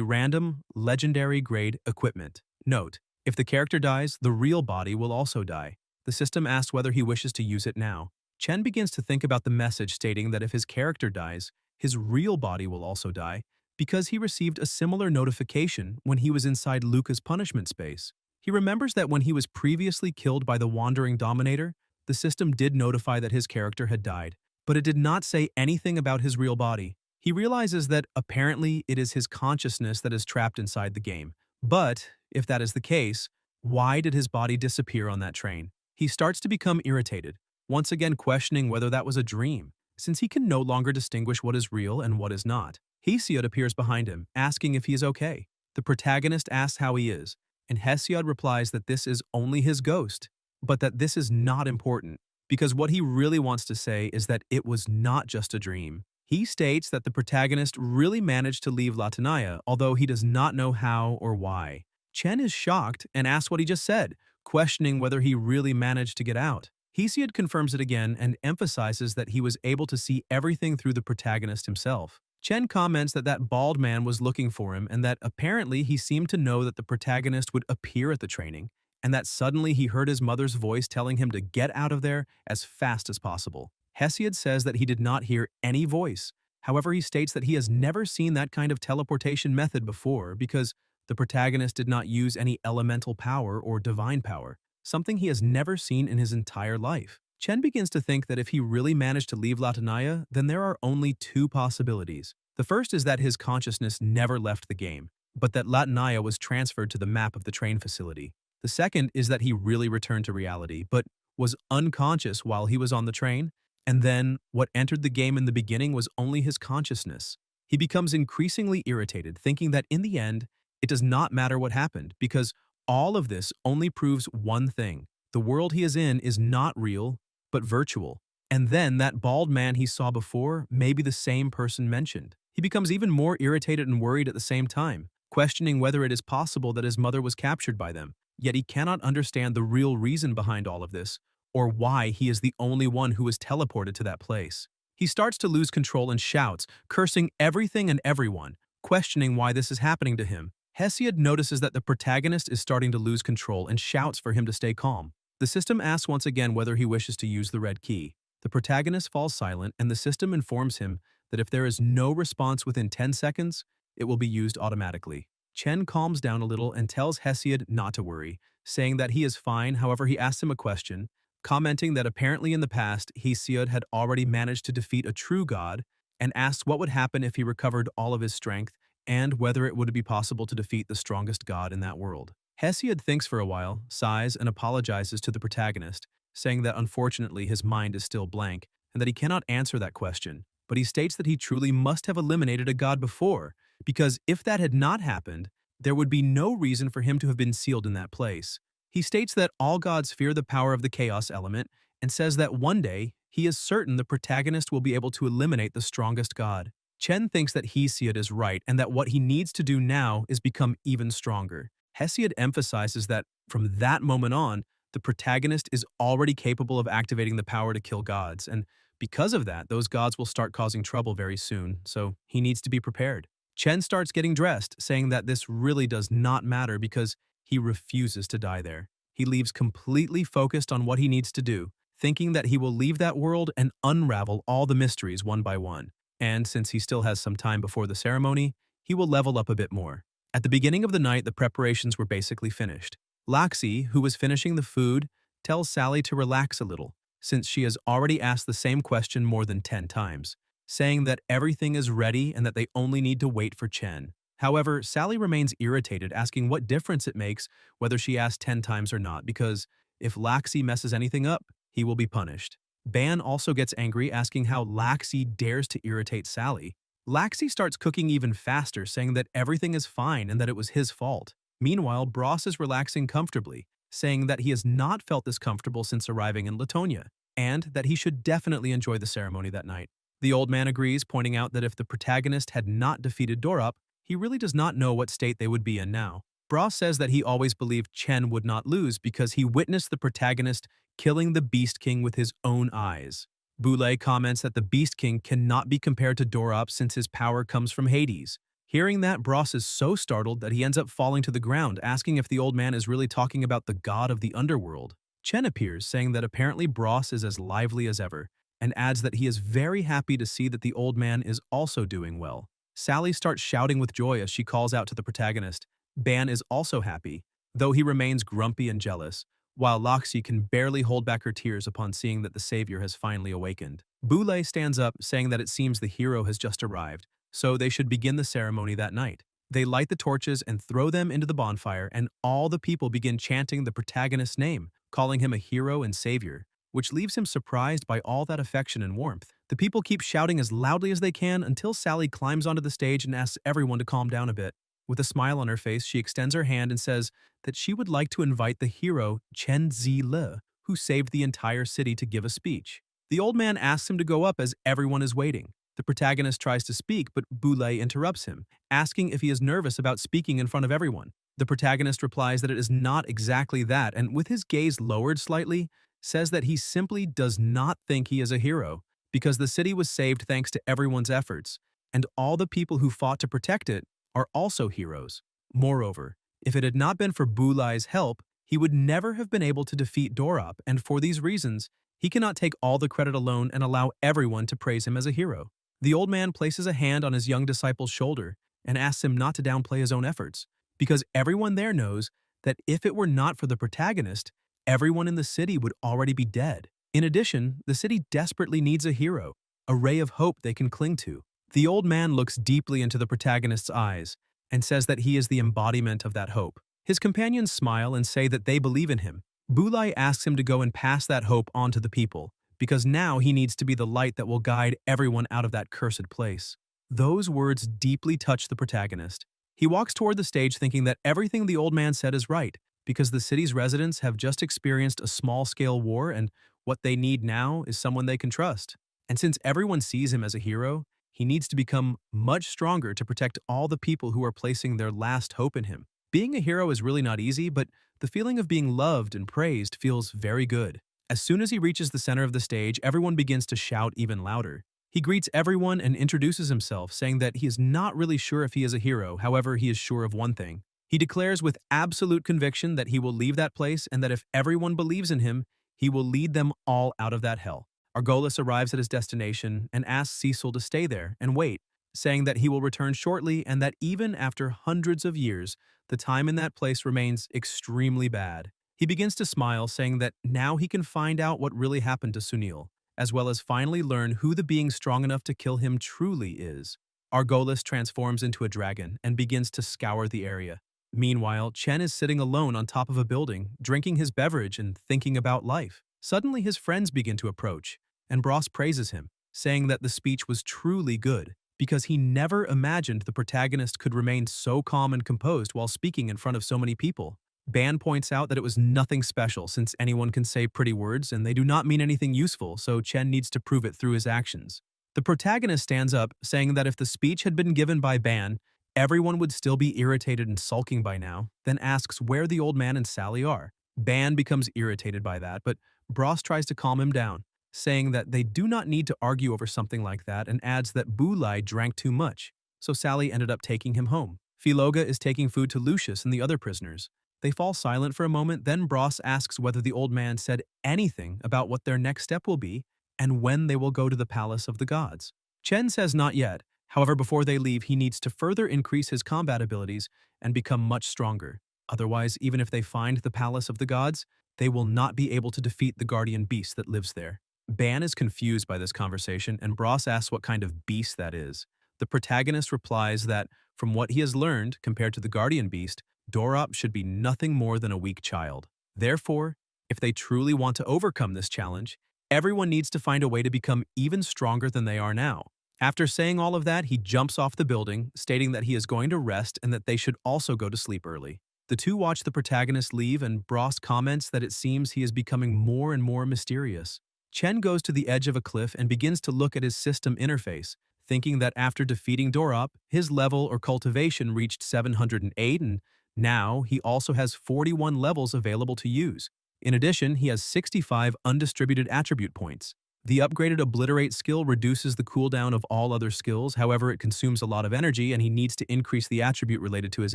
random, legendary grade equipment. Note: if the character dies, the real body will also die. The system asks whether he wishes to use it now. Chen begins to think about the message stating that if his character dies, his real body will also die, because he received a similar notification when he was inside Luca's punishment space. He remembers that when he was previously killed by the Wandering Dominator, the system did notify that his character had died, but it did not say anything about his real body. He realizes that apparently it is his consciousness that is trapped inside the game. But, if that is the case, why did his body disappear on that train? He starts to become irritated, once again questioning whether that was a dream, since he can no longer distinguish what is real and what is not. Hesiod appears behind him, asking if he is okay. The protagonist asks how he is, and Hesiod replies that this is only his ghost, but that this is not important, because what he really wants to say is that it was not just a dream. He states that the protagonist really managed to leave Latanaya, although he does not know how or why. Chen is shocked and asks what he just said, questioning whether he really managed to get out. Hesiod confirms it again and emphasizes that he was able to see everything through the protagonist himself. Chen comments that that bald man was looking for him and that apparently he seemed to know that the protagonist would appear at the training, and that suddenly he heard his mother's voice telling him to get out of there as fast as possible. Hesiod says that he did not hear any voice. However, he states that he has never seen that kind of teleportation method before because the protagonist did not use any elemental power or divine power, something he has never seen in his entire life. Chen begins to think that if he really managed to leave Latanaya, then there are only two possibilities. The first is that his consciousness never left the game, but that Latanaya was transferred to the map of the train facility. The second is that he really returned to reality, but was unconscious while he was on the train, and then what entered the game in the beginning was only his consciousness. He becomes increasingly irritated, thinking that in the end, it does not matter what happened, because all of this only proves one thing. The world he is in is not real, but virtual. And then that bald man he saw before may be the same person mentioned. He becomes even more irritated and worried at the same time, questioning whether it is possible that his mother was captured by them. Yet he cannot understand the real reason behind all of this, or why he is the only one who was teleported to that place. He starts to lose control and shouts, cursing everything and everyone, questioning why this is happening to him. Hesiod notices that the protagonist is starting to lose control and shouts for him to stay calm. The system asks once again whether he wishes to use the red key. The protagonist falls silent, and the system informs him that if there is no response within 10 seconds, it will be used automatically. Chen calms down a little and tells Hesiod not to worry, saying that he is fine. However, he asks him a question, commenting that apparently in the past, Hesiod had already managed to defeat a true god, and asks what would happen if he recovered all of his strength and whether it would be possible to defeat the strongest god in that world. Hesiod thinks for a while, sighs, and apologizes to the protagonist, saying that unfortunately his mind is still blank and that he cannot answer that question, but he states that he truly must have eliminated a god before, because if that had not happened, there would be no reason for him to have been sealed in that place. He states that all gods fear the power of the chaos element and says that one day he is certain the protagonist will be able to eliminate the strongest god. Chen thinks that Hesiod is right and that what he needs to do now is become even stronger. Hesiod emphasizes that from that moment on, the protagonist is already capable of activating the power to kill gods, and because of that, those gods will start causing trouble very soon, so he needs to be prepared. Chen starts getting dressed, saying that this really does not matter because he refuses to die there. He leaves completely focused on what he needs to do, thinking that he will leave that world and unravel all the mysteries one by one. And since he still has some time before the ceremony, he will level up a bit more. At the beginning of the night, the preparations were basically finished. Laxi, who was finishing the food, tells Sally to relax a little, since she has already asked the same question more than 10 times, saying that everything is ready and that they only need to wait for Chen. However, Sally remains irritated, asking what difference it makes whether she asks 10 times or not, because if Laxi messes anything up, he will be punished. Ban also gets angry, asking how Laxi dares to irritate Sally. Laxi starts cooking even faster, saying that everything is fine and that it was his fault. Meanwhile, Bros is relaxing comfortably, saying that he has not felt this comfortable since arriving in Latonia, and that he should definitely enjoy the ceremony that night. The old man agrees, pointing out that if the protagonist had not defeated Dorop, he really does not know what state they would be in now. Bros says that he always believed Chen would not lose because he witnessed the protagonist killing the Beast King with his own eyes. Boulay comments that the Beast King cannot be compared to Dorop since his power comes from Hades. Hearing that, Bros is so startled that he ends up falling to the ground, asking if the old man is really talking about the god of the underworld. Chen appears, saying that apparently Bros is as lively as ever, and adds that he is very happy to see that the old man is also doing well. Sally starts shouting with joy as she calls out to the protagonist. Ban is also happy, though he remains grumpy and jealous, while Loxi can barely hold back her tears upon seeing that the savior has finally awakened. Boulay stands up, saying that it seems the hero has just arrived, so they should begin the ceremony that night. They light the torches and throw them into the bonfire, and all the people begin chanting the protagonist's name, calling him a hero and savior, which leaves him surprised by all that affection and warmth. The people keep shouting as loudly as they can until Sally climbs onto the stage and asks everyone to calm down a bit. With a smile on her face, she extends her hand and says that she would like to invite the hero Chen Zile, who saved the entire city, to give a speech. The old man asks him to go up as everyone is waiting. The protagonist tries to speak, but Boulay interrupts him, asking if he is nervous about speaking in front of everyone. The protagonist replies that it is not exactly that, and with his gaze lowered slightly, says that he simply does not think he is a hero because the city was saved thanks to everyone's efforts, and all the people who fought to protect it are also heroes. Moreover, if it had not been for Bulai's help, he would never have been able to defeat Dorop, and for these reasons, he cannot take all the credit alone and allow everyone to praise him as a hero. The old man places a hand on his young disciple's shoulder and asks him not to downplay his own efforts, because everyone there knows that if it were not for the protagonist, everyone in the city would already be dead. In addition, the city desperately needs a hero, a ray of hope they can cling to. The old man looks deeply into the protagonist's eyes and says that he is the embodiment of that hope. His companions smile and say that they believe in him. Bulai asks him to go and pass that hope on to the people, because now he needs to be the light that will guide everyone out of that cursed place. Those words deeply touch the protagonist. He walks toward the stage thinking that everything the old man said is right, because the city's residents have just experienced a small-scale war and what they need now is someone they can trust. And since everyone sees him as a hero, he needs to become much stronger to protect all the people who are placing their last hope in him. Being a hero is really not easy, but the feeling of being loved and praised feels very good. As soon as he reaches the center of the stage, everyone begins to shout even louder. He greets everyone and introduces himself, saying that he is not really sure if he is a hero, however, he is sure of one thing. He declares with absolute conviction that he will leave that place and that if everyone believes in him, he will lead them all out of that hell. Argolis arrives at his destination and asks Cecil to stay there and wait, saying that he will return shortly and that even after hundreds of years, the time in that place remains extremely bad. He begins to smile, saying that now he can find out what really happened to Sunil, as well as finally learn who the being strong enough to kill him truly is. Argolis transforms into a dragon and begins to scour the area. Meanwhile, Chen is sitting alone on top of a building, drinking his beverage and thinking about life. Suddenly his friends begin to approach, and Bros praises him, saying that the speech was truly good, because he never imagined the protagonist could remain so calm and composed while speaking in front of so many people. Ban points out that it was nothing special since anyone can say pretty words and they do not mean anything useful, so Chen needs to prove it through his actions. The protagonist stands up, saying that if the speech had been given by Ban, everyone would still be irritated and sulking by now, then asks where the old man and Sally are. Ban becomes irritated by that, but Bros tries to calm him down, saying that they do not need to argue over something like that and adds that Bulai drank too much, so Sally ended up taking him home. Philoga is taking food to Lucius and the other prisoners. They fall silent for a moment, then Bros asks whether the old man said anything about what their next step will be and when they will go to the Palace of the Gods. Chen says not yet, however before they leave he needs to further increase his combat abilities and become much stronger. Otherwise, even if they find the Palace of the Gods, they will not be able to defeat the guardian beast that lives there. Ban is confused by this conversation and Bros asks what kind of beast that is. The protagonist replies that, from what he has learned, compared to the guardian beast, Dorop should be nothing more than a weak child. Therefore, if they truly want to overcome this challenge, everyone needs to find a way to become even stronger than they are now. After saying all of that, he jumps off the building, stating that he is going to rest and that they should also go to sleep early. The two watch the protagonist leave and Bros comments that it seems he is becoming more and more mysterious. Chen goes to the edge of a cliff and begins to look at his system interface, thinking that after defeating Dorop, his level or cultivation reached 708 and now he also has 41 levels available to use. In addition, he has 65 undistributed attribute points. The upgraded Obliterate skill reduces the cooldown of all other skills, however it consumes a lot of energy and he needs to increase the attribute related to his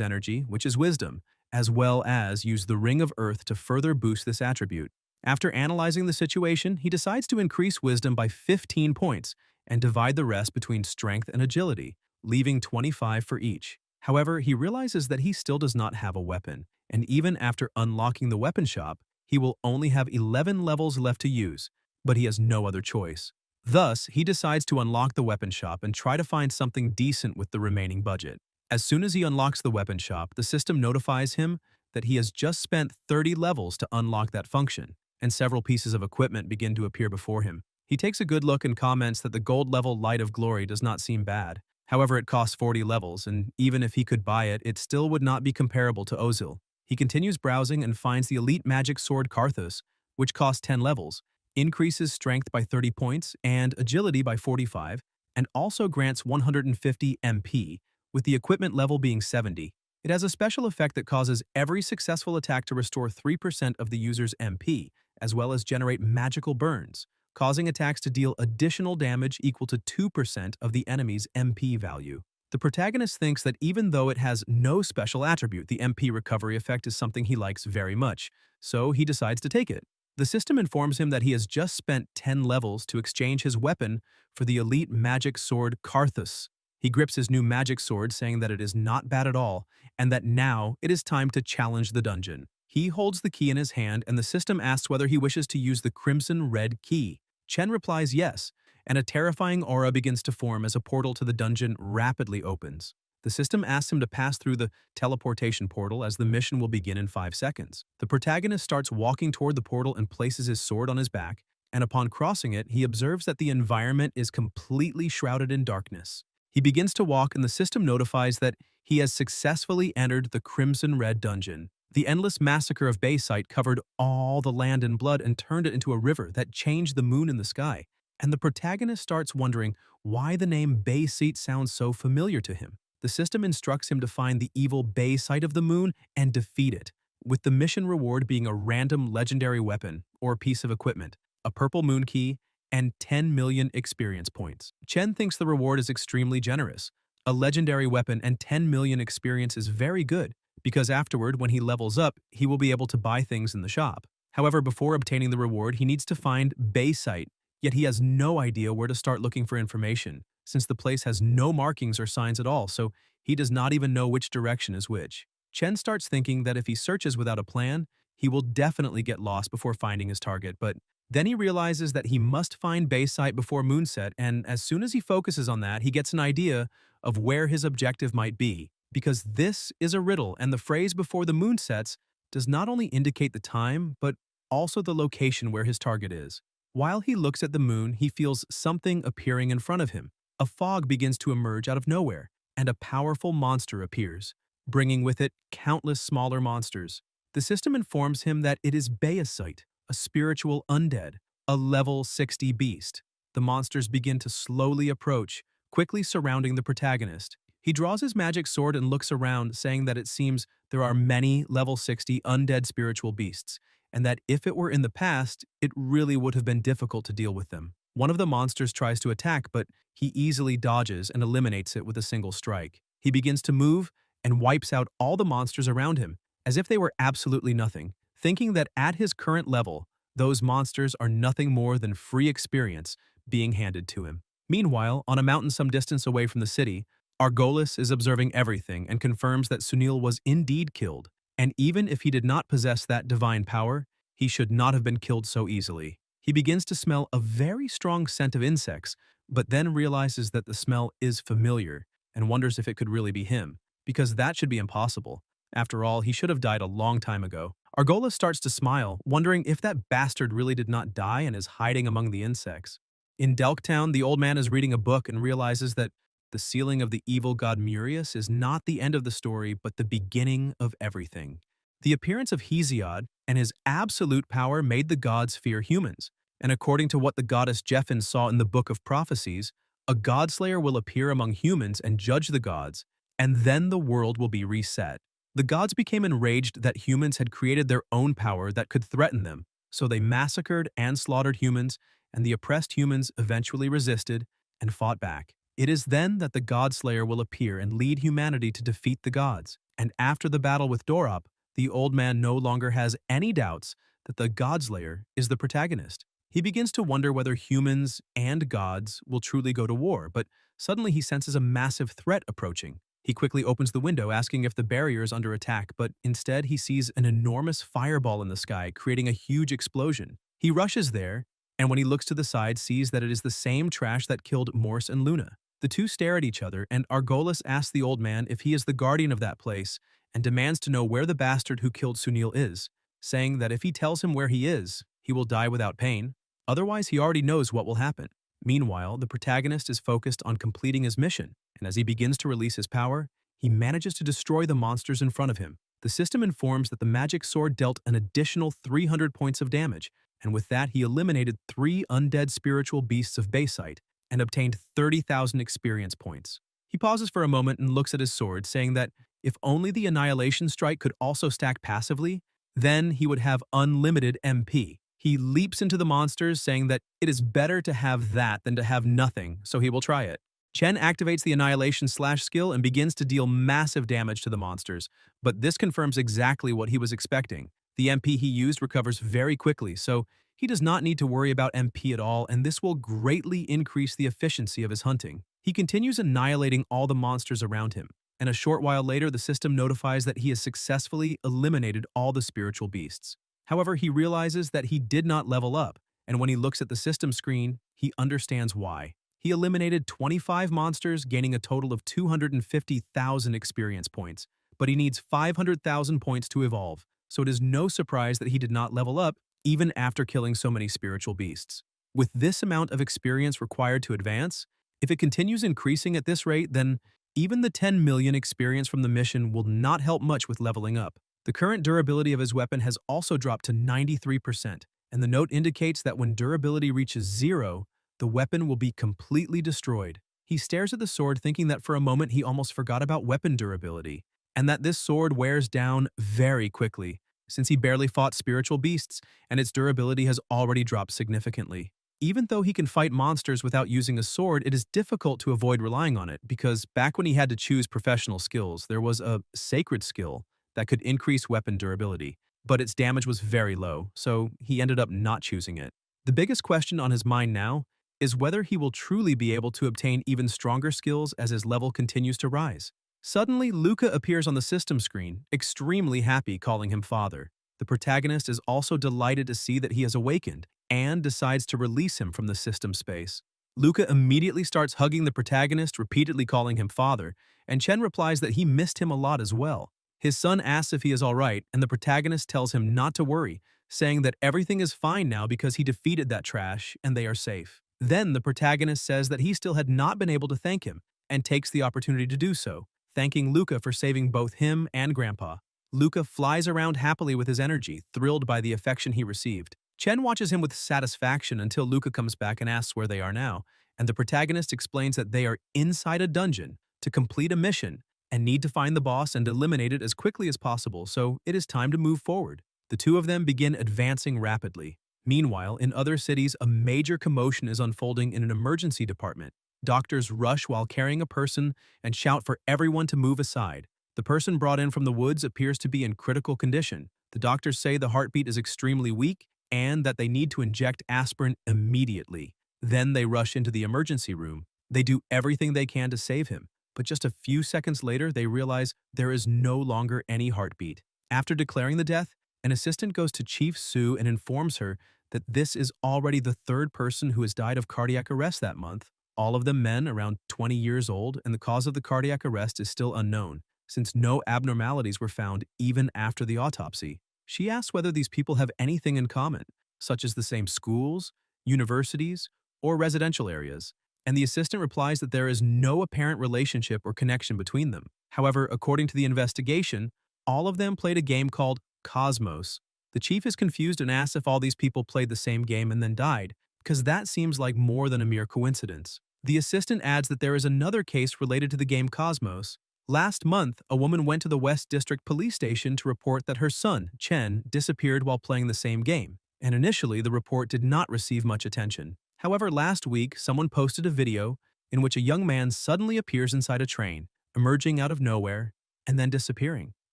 energy, which is Wisdom, as well as use the Ring of Earth to further boost this attribute. After analyzing the situation, he decides to increase Wisdom by 15 points and divide the rest between Strength and Agility, leaving 25 for each. However, he realizes that he still does not have a weapon, and even after unlocking the weapon shop, he will only have 11 levels left to use, but he has no other choice. Thus, he decides to unlock the weapon shop and try to find something decent with the remaining budget. As soon as he unlocks the weapon shop, the system notifies him that he has just spent 30 levels to unlock that function, and several pieces of equipment begin to appear before him. He takes a good look and comments that the gold level Light of Glory does not seem bad. However, it costs 40 levels, and even if he could buy it, it still would not be comparable to Ozil. He continues browsing and finds the Elite Magic Sword Karthus, which costs 10 levels, increases Strength by 30 points and Agility by 45, and also grants 150 MP, with the equipment level being 70. It has a special effect that causes every successful attack to restore 3% of the user's MP, as well as generate magical burns, causing attacks to deal additional damage equal to 2% of the enemy's MP value. The protagonist thinks that even though it has no special attribute, the MP recovery effect is something he likes very much, so he decides to take it. The system informs him that he has just spent 10 levels to exchange his weapon for the elite magic sword Karthus. He grips his new magic sword, saying that it is not bad at all, and that now it is time to challenge the dungeon. He holds the key in his hand, and the system asks whether he wishes to use the crimson red key. Chen replies yes, and a terrifying aura begins to form as a portal to the dungeon rapidly opens. The system asks him to pass through the teleportation portal as the mission will begin in 5 seconds. The protagonist starts walking toward the portal and places his sword on his back, and upon crossing it, he observes that the environment is completely shrouded in darkness. He begins to walk and the system notifies that he has successfully entered the Crimson Red Dungeon. The endless massacre of Bayside covered all the land in blood and turned it into a river that changed the moon in the sky. And the protagonist starts wondering why the name Bayside sounds so familiar to him. The system instructs him to find the evil Bayside of the moon and defeat it, with the mission reward being a random legendary weapon or piece of equipment, a purple moon key, and 10 million experience points. Chen thinks the reward is extremely generous. A legendary weapon and 10 million experience is very good, because afterward, when he levels up, he will be able to buy things in the shop. However, before obtaining the reward, he needs to find Bayside, yet he has no idea where to start looking for information, since the place has no markings or signs at all, so he does not even know which direction is which. Chen starts thinking that if he searches without a plan, he will definitely get lost before finding his target, but then he realizes that he must find Bayside before moonset, and as soon as he focuses on that, he gets an idea of where his objective might be, because this is a riddle, and the phrase before the moon sets does not only indicate the time, but also the location where his target is. While he looks at the moon, he feels something appearing in front of him. A fog begins to emerge out of nowhere, and a powerful monster appears, bringing with it countless smaller monsters. The system informs him that it is Bayside, a spiritual undead, a level 60 beast. The monsters begin to slowly approach, quickly surrounding the protagonist. He draws his magic sword and looks around, saying that it seems there are many level 60 undead spiritual beasts, and that if it were in the past, it really would have been difficult to deal with them. One of the monsters tries to attack, but he easily dodges and eliminates it with a single strike. He begins to move and wipes out all the monsters around him, as if they were absolutely nothing, thinking that at his current level, those monsters are nothing more than free experience being handed to him. Meanwhile, on a mountain some distance away from the city, Argolis is observing everything and confirms that Sunil was indeed killed, and even if he did not possess that divine power, he should not have been killed so easily. He begins to smell a very strong scent of insects, but then realizes that the smell is familiar and wonders if it could really be him, because that should be impossible. After all, he should have died a long time ago. Argolis starts to smile, wondering if that bastard really did not die and is hiding among the insects. In Delktown, the old man is reading a book and realizes that the sealing of the evil god Murius is not the end of the story, but the beginning of everything. The appearance of Hesiod and his absolute power made the gods fear humans, and according to what the goddess Jeffin saw in the Book of Prophecies, a godslayer will appear among humans and judge the gods, and then the world will be reset. The gods became enraged that humans had created their own power that could threaten them, so they massacred and slaughtered humans, and the oppressed humans eventually resisted and fought back. It is then that the Godslayer will appear and lead humanity to defeat the gods, and after the battle with Dorop, the old man no longer has any doubts that the Godslayer is the protagonist. He begins to wonder whether humans and gods will truly go to war, but suddenly he senses a massive threat approaching. He quickly opens the window, asking if the barrier is under attack, but instead he sees an enormous fireball in the sky, creating a huge explosion. He rushes there, and when he looks to the side, sees that it is the same trash that killed Morse and Luna. The two stare at each other, and Argolis asks the old man if he is the guardian of that place and demands to know where the bastard who killed Sunil is, saying that if he tells him where he is, he will die without pain. Otherwise, he already knows what will happen. Meanwhile, the protagonist is focused on completing his mission, and as he begins to release his power, he manages to destroy the monsters in front of him. The system informs that the magic sword dealt an additional 300 points of damage, and with that he eliminated 3 undead spiritual beasts of Bayside and obtained 30,000 experience points. He pauses for a moment and looks at his sword, saying that if only the Annihilation Strike could also stack passively, then he would have unlimited MP. He leaps into the monsters, saying that it is better to have that than to have nothing, so he will try it. Chen activates the Annihilation Slash skill and begins to deal massive damage to the monsters, but this confirms exactly what he was expecting. The MP he used recovers very quickly, so he does not need to worry about MP at all, and this will greatly increase the efficiency of his hunting. He continues annihilating all the monsters around him, and a short while later the system notifies that he has successfully eliminated all the spiritual beasts. However, he realizes that he did not level up, and when he looks at the system screen, he understands why. He eliminated 25 monsters, gaining a total of 250,000 experience points, but he needs 500,000 points to evolve, so it is no surprise that he did not level up even after killing so many spiritual beasts. With this amount of experience required to advance, if it continues increasing at this rate, then even the 10 million experience from the mission will not help much with leveling up. The current durability of his weapon has also dropped to 93%, and the note indicates that when durability reaches 0, the weapon will be completely destroyed. He stares at the sword, thinking that for a moment he almost forgot about weapon durability, and that this sword wears down very quickly, since he barely fought spiritual beasts, and its durability has already dropped significantly. Even though he can fight monsters without using a sword, it is difficult to avoid relying on it, because back when he had to choose professional skills, there was a sacred skill that could increase weapon durability, but its damage was very low, so he ended up not choosing it. The biggest question on his mind now is whether he will truly be able to obtain even stronger skills as his level continues to rise. Suddenly, Luca appears on the system screen, extremely happy, calling him father. The protagonist is also delighted to see that he has awakened and decides to release him from the system space. Luca immediately starts hugging the protagonist, repeatedly calling him father, and Chen replies that he missed him a lot as well. His son asks if he is alright, and the protagonist tells him not to worry, saying that everything is fine now because he defeated that trash and they are safe. Then the protagonist says that he still had not been able to thank him, and takes the opportunity to do so, thanking Luca for saving both him and Grandpa. Luca flies around happily with his energy, thrilled by the affection he received. Chen watches him with satisfaction until Luca comes back and asks where they are now, and the protagonist explains that they are inside a dungeon to complete a mission and need to find the boss and eliminate it as quickly as possible, so it is time to move forward. The two of them begin advancing rapidly. Meanwhile, in other cities, a major commotion is unfolding in an emergency department. Doctors rush while carrying a person and shout for everyone to move aside. The person brought in from the woods appears to be in critical condition. The doctors say the heartbeat is extremely weak and that they need to inject aspirin immediately. Then they rush into the emergency room. They do everything they can to save him, but just a few seconds later they realize there is no longer any heartbeat. After declaring the death, an assistant goes to Chief Sue and informs her that this is already the third person who has died of cardiac arrest that month, all of them men around 20 years old, and the cause of the cardiac arrest is still unknown, since no abnormalities were found even after the autopsy. She asks whether these people have anything in common, such as the same schools, universities, or residential areas, and the assistant replies that there is no apparent relationship or connection between them. However, according to the investigation, all of them played a game called Cosmos. The chief is confused and asks if all these people played the same game and then died, because that seems like more than a mere coincidence. The assistant adds that there is another case related to the game Cosmos. Last month, a woman went to the West District Police Station to report that her son, Chen, disappeared while playing the same game, and initially the report did not receive much attention. However, last week, someone posted a video in which a young man suddenly appears inside a train, emerging out of nowhere, and then disappearing.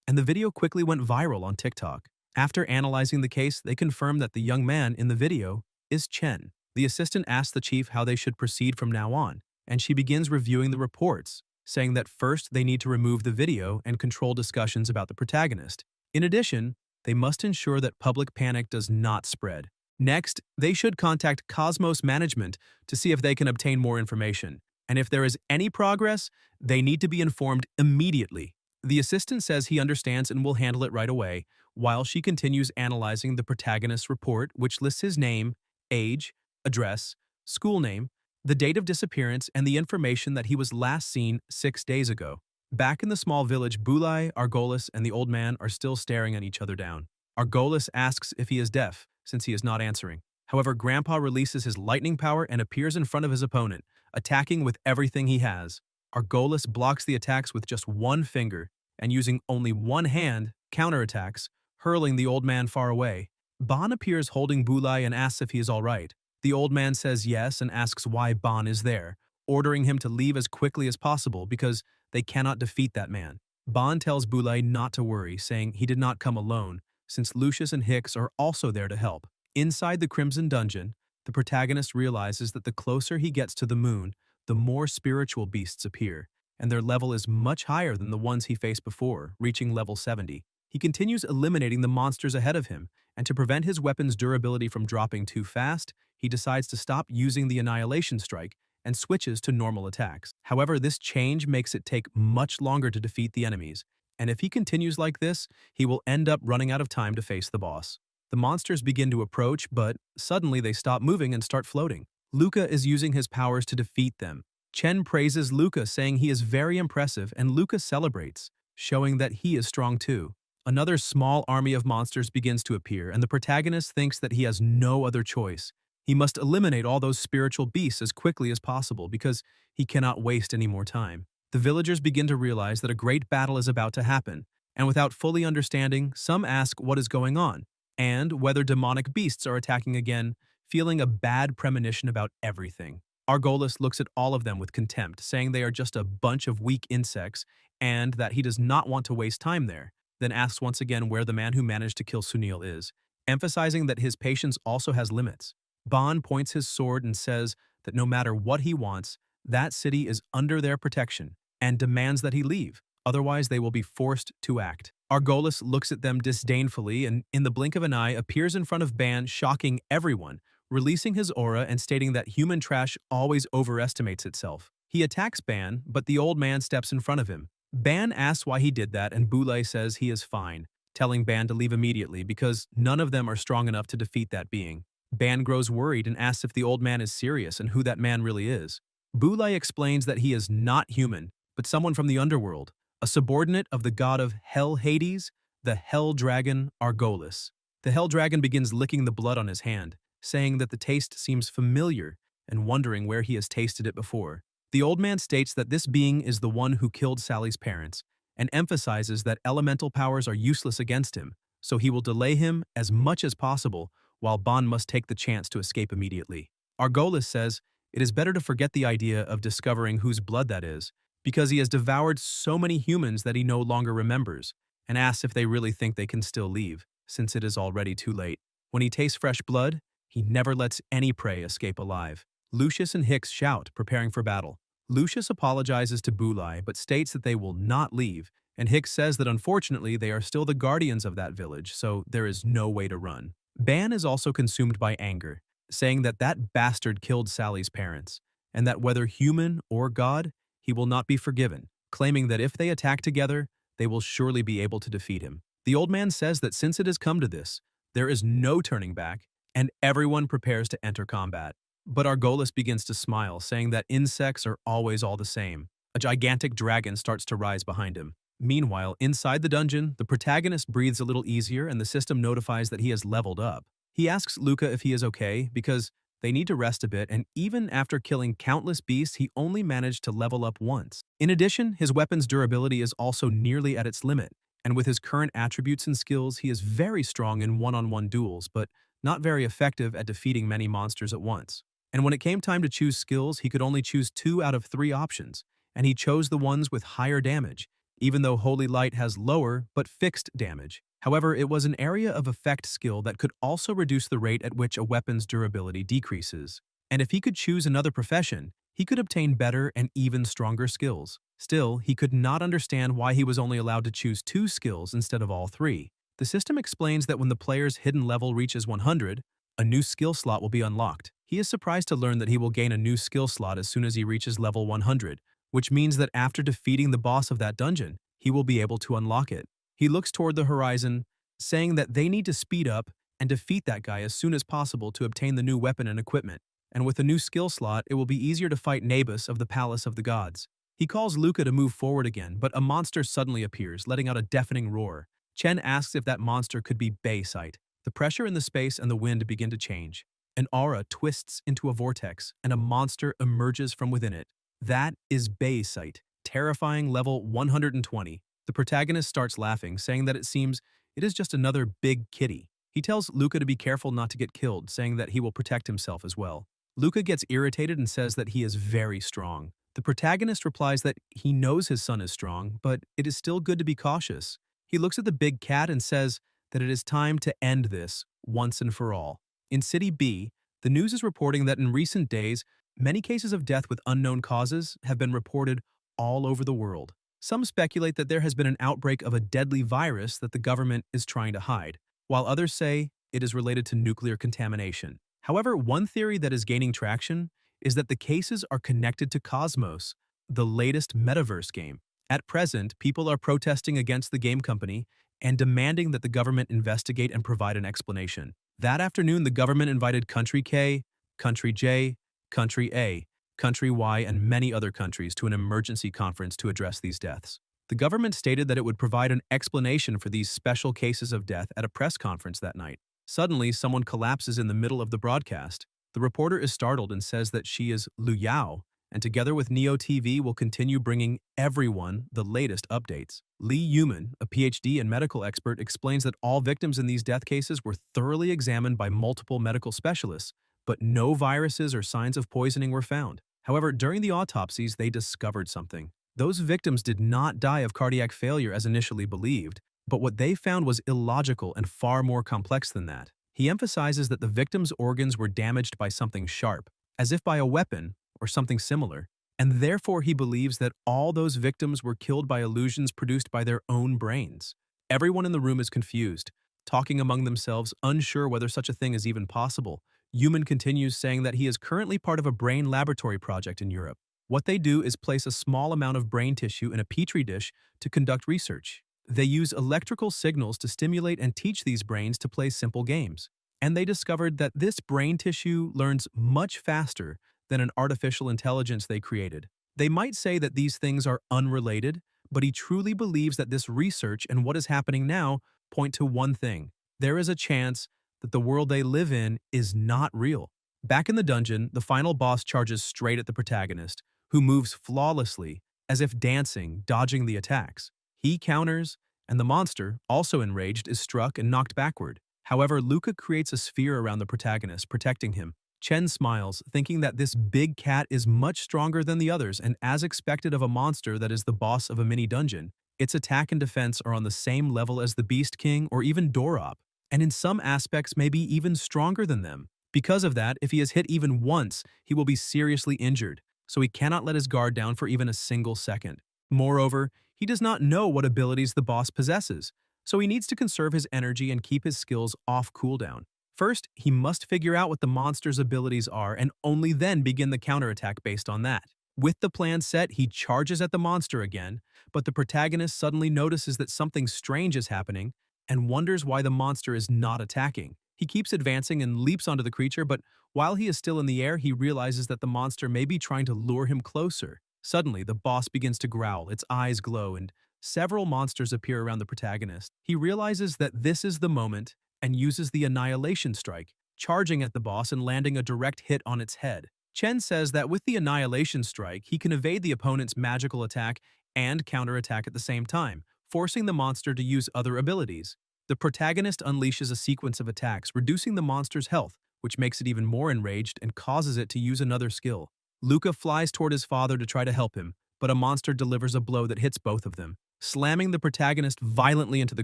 And the video quickly went viral on TikTok. After analyzing the case, they confirmed that the young man in the video is Chen. The assistant asked the chief how they should proceed from now on, and she begins reviewing the reports, saying that first they need to remove the video and control discussions about the protagonist. In addition, they must ensure that public panic does not spread. Next, they should contact Cosmos Management to see if they can obtain more information, and if there is any progress, they need to be informed immediately. The assistant says he understands and will handle it right away, while she continues analyzing the protagonist's report, which lists his name, age, address, school name, the date of disappearance, and the information that he was last seen 6 days ago. Back in the small village, Bulai, Argolis, and the old man are still staring at each other down. Argolis asks if he is deaf, since he is not answering. However, Grandpa releases his lightning power and appears in front of his opponent, attacking with everything he has. Argolis blocks the attacks with just one finger, and using only one hand, counterattacks, hurling the old man far away. Ban appears holding Bulai and asks if he is alright. The old man says yes and asks why Ban is there, ordering him to leave as quickly as possible because they cannot defeat that man. Ban tells Bulai not to worry, saying he did not come alone, since Lucius and Hicks are also there to help. Inside the Crimson Dungeon, the protagonist realizes that the closer he gets to the moon, the more spiritual beasts appear, and their level is much higher than the ones he faced before, reaching level 70. He continues eliminating the monsters ahead of him, and to prevent his weapon's durability from dropping too fast, he decides to stop using the Annihilation Strike and switches to normal attacks. However, this change makes it take much longer to defeat the enemies, and if he continues like this, he will end up running out of time to face the boss. The monsters begin to approach, but suddenly they stop moving and start floating. Luca is using his powers to defeat them. Chen praises Luca, saying he is very impressive, and Luca celebrates, showing that he is strong too. Another small army of monsters begins to appear, and the protagonist thinks that he has no other choice. He must eliminate all those spiritual beasts as quickly as possible because he cannot waste any more time. The villagers begin to realize that a great battle is about to happen, and without fully understanding, some ask what is going on, and whether demonic beasts are attacking again, feeling a bad premonition about everything. Argolis looks at all of them with contempt, saying they are just a bunch of weak insects and that he does not want to waste time there, then asks once again where the man who managed to kill Sunil is, emphasizing that his patience also has limits. Ban points his sword and says that no matter what he wants, that city is under their protection and demands that he leave, otherwise they will be forced to act. Argolis looks at them disdainfully and, in the blink of an eye, appears in front of Ban, shocking everyone, releasing his aura and stating that human trash always overestimates itself. He attacks Ban, but the old man steps in front of him. Ban asks why he did that, and Boulay says he is fine, telling Ban to leave immediately because none of them are strong enough to defeat that being. Ban grows worried and asks if the old man is serious and who that man really is. Boulay explains that he is not human, but someone from the underworld, a subordinate of the god of Hell Hades, the Hell Dragon Argolis. The Hell Dragon begins licking the blood on his hand, saying that the taste seems familiar and wondering where he has tasted it before. The old man states that this being is the one who killed Sally's parents and emphasizes that elemental powers are useless against him, so he will delay him as much as possible while Ban must take the chance to escape immediately. Argolis says it is better to forget the idea of discovering whose blood that is because he has devoured so many humans that he no longer remembers, and asks if they really think they can still leave, since it is already too late. When he tastes fresh blood, he never lets any prey escape alive. Lucius and Hicks shout, preparing for battle. Lucius apologizes to Boulay but states that they will not leave, and Hicks says that unfortunately they are still the guardians of that village, so there is no way to run. Ban is also consumed by anger, saying that that bastard killed Sally's parents, and that whether human or god, he will not be forgiven, claiming that if they attack together, they will surely be able to defeat him. The old man says that since it has come to this, there is no turning back, and everyone prepares to enter combat. But Argolis begins to smile, saying that insects are always all the same. A gigantic dragon starts to rise behind him. Meanwhile, inside the dungeon, the protagonist breathes a little easier and the system notifies that he has leveled up. He asks Luca if he is okay because they need to rest a bit, and even after killing countless beasts, he only managed to level up once. In addition, his weapon's durability is also nearly at its limit, and with his current attributes and skills, he is very strong in one-on-one duels, but not very effective at defeating many monsters at once. And when it came time to choose skills, he could only choose 2 out of 3 options, and he chose the ones with higher damage, even though Holy Light has lower but fixed damage. However, it was an area of effect skill that could also reduce the rate at which a weapon's durability decreases. And if he could choose another profession, he could obtain better and even stronger skills. Still, he could not understand why he was only allowed to choose 2 skills instead of all 3. The system explains that when the player's hidden level reaches 100, a new skill slot will be unlocked. He is surprised to learn that he will gain a new skill slot as soon as he reaches level 100, which means that after defeating the boss of that dungeon, he will be able to unlock it. He looks toward the horizon, saying that they need to speed up and defeat that guy as soon as possible to obtain the new weapon and equipment, and with a new skill slot, it will be easier to fight Nabus of the Palace of the Gods. He calls Luca to move forward again, but a monster suddenly appears, letting out a deafening roar. Chen asks if that monster could be Baysite. The pressure in the space and the wind begin to change. An aura twists into a vortex, and a monster emerges from within it. That is Baysite, terrifying level 120. The protagonist starts laughing, saying that it seems it is just another big kitty. He tells Luca to be careful not to get killed, saying that he will protect himself as well. Luca gets irritated and says that he is very strong. The protagonist replies that he knows his son is strong, but it is still good to be cautious. He looks at the big cat and says that it is time to end this once and for all. In City B, the news is reporting that in recent days, many cases of death with unknown causes have been reported all over the world. Some speculate that there has been an outbreak of a deadly virus that the government is trying to hide, while others say it is related to nuclear contamination. However, one theory that is gaining traction is that the cases are connected to Cosmos, the latest metaverse game. At present, people are protesting against the game company and demanding that the government investigate and provide an explanation. That afternoon, the government invited Country K, Country J, Country A, Country Y, and many other countries to an emergency conference to address these deaths. The government stated that it would provide an explanation for these special cases of death at a press conference that night. Suddenly, someone collapses in the middle of the broadcast. The reporter is startled and says that she is Lu Yao, and together with Neo TV will continue bringing everyone the latest updates. Lee Yuman, a PhD and medical expert, explains that all victims in these death cases were thoroughly examined by multiple medical specialists, but no viruses or signs of poisoning were found. However, during the autopsies, they discovered something. Those victims did not die of cardiac failure as initially believed, but what they found was illogical and far more complex than that. He emphasizes that the victims' organs were damaged by something sharp, as if by a weapon or something similar, and therefore he believes that all those victims were killed by illusions produced by their own brains. Everyone in the room is confused, talking among themselves, unsure whether such a thing is even possible. Human continues saying that he is currently part of a brain laboratory project in Europe. What they do is place a small amount of brain tissue in a petri dish to conduct research. They use electrical signals to stimulate and teach these brains to play simple games. And they discovered that this brain tissue learns much faster than an artificial intelligence they created. They might say that these things are unrelated, but he truly believes that this research and what is happening now point to one thing. There is a chance that the world they live in is not real. Back in the dungeon, the final boss charges straight at the protagonist, who moves flawlessly, as if dancing, dodging the attacks. He counters, and the monster, also enraged, is struck and knocked backward. However, Luca creates a sphere around the protagonist, protecting him. Chen smiles, thinking that this big cat is much stronger than the others, and as expected of a monster that is the boss of a mini-dungeon, its attack and defense are on the same level as the Beast King or even Dorop, and in some aspects may be even stronger than them. Because of that, if he is hit even once, he will be seriously injured, so he cannot let his guard down for even a single second. Moreover, he does not know what abilities the boss possesses, so he needs to conserve his energy and keep his skills off cooldown. First, he must figure out what the monster's abilities are and only then begin the counterattack based on that. With the plan set, he charges at the monster again, but the protagonist suddenly notices that something strange is happening and wonders why the monster is not attacking. He keeps advancing and leaps onto the creature, but while he is still in the air, he realizes that the monster may be trying to lure him closer. Suddenly, the boss begins to growl, its eyes glow, and several monsters appear around the protagonist. He realizes that this is the moment and uses the Annihilation Strike, charging at the boss and landing a direct hit on its head. Chen says that with the Annihilation Strike, he can evade the opponent's magical attack and counterattack at the same time, forcing the monster to use other abilities. The protagonist unleashes a sequence of attacks, reducing the monster's health, which makes it even more enraged and causes it to use another skill. Luca flies toward his father to try to help him, but a monster delivers a blow that hits both of them, slamming the protagonist violently into the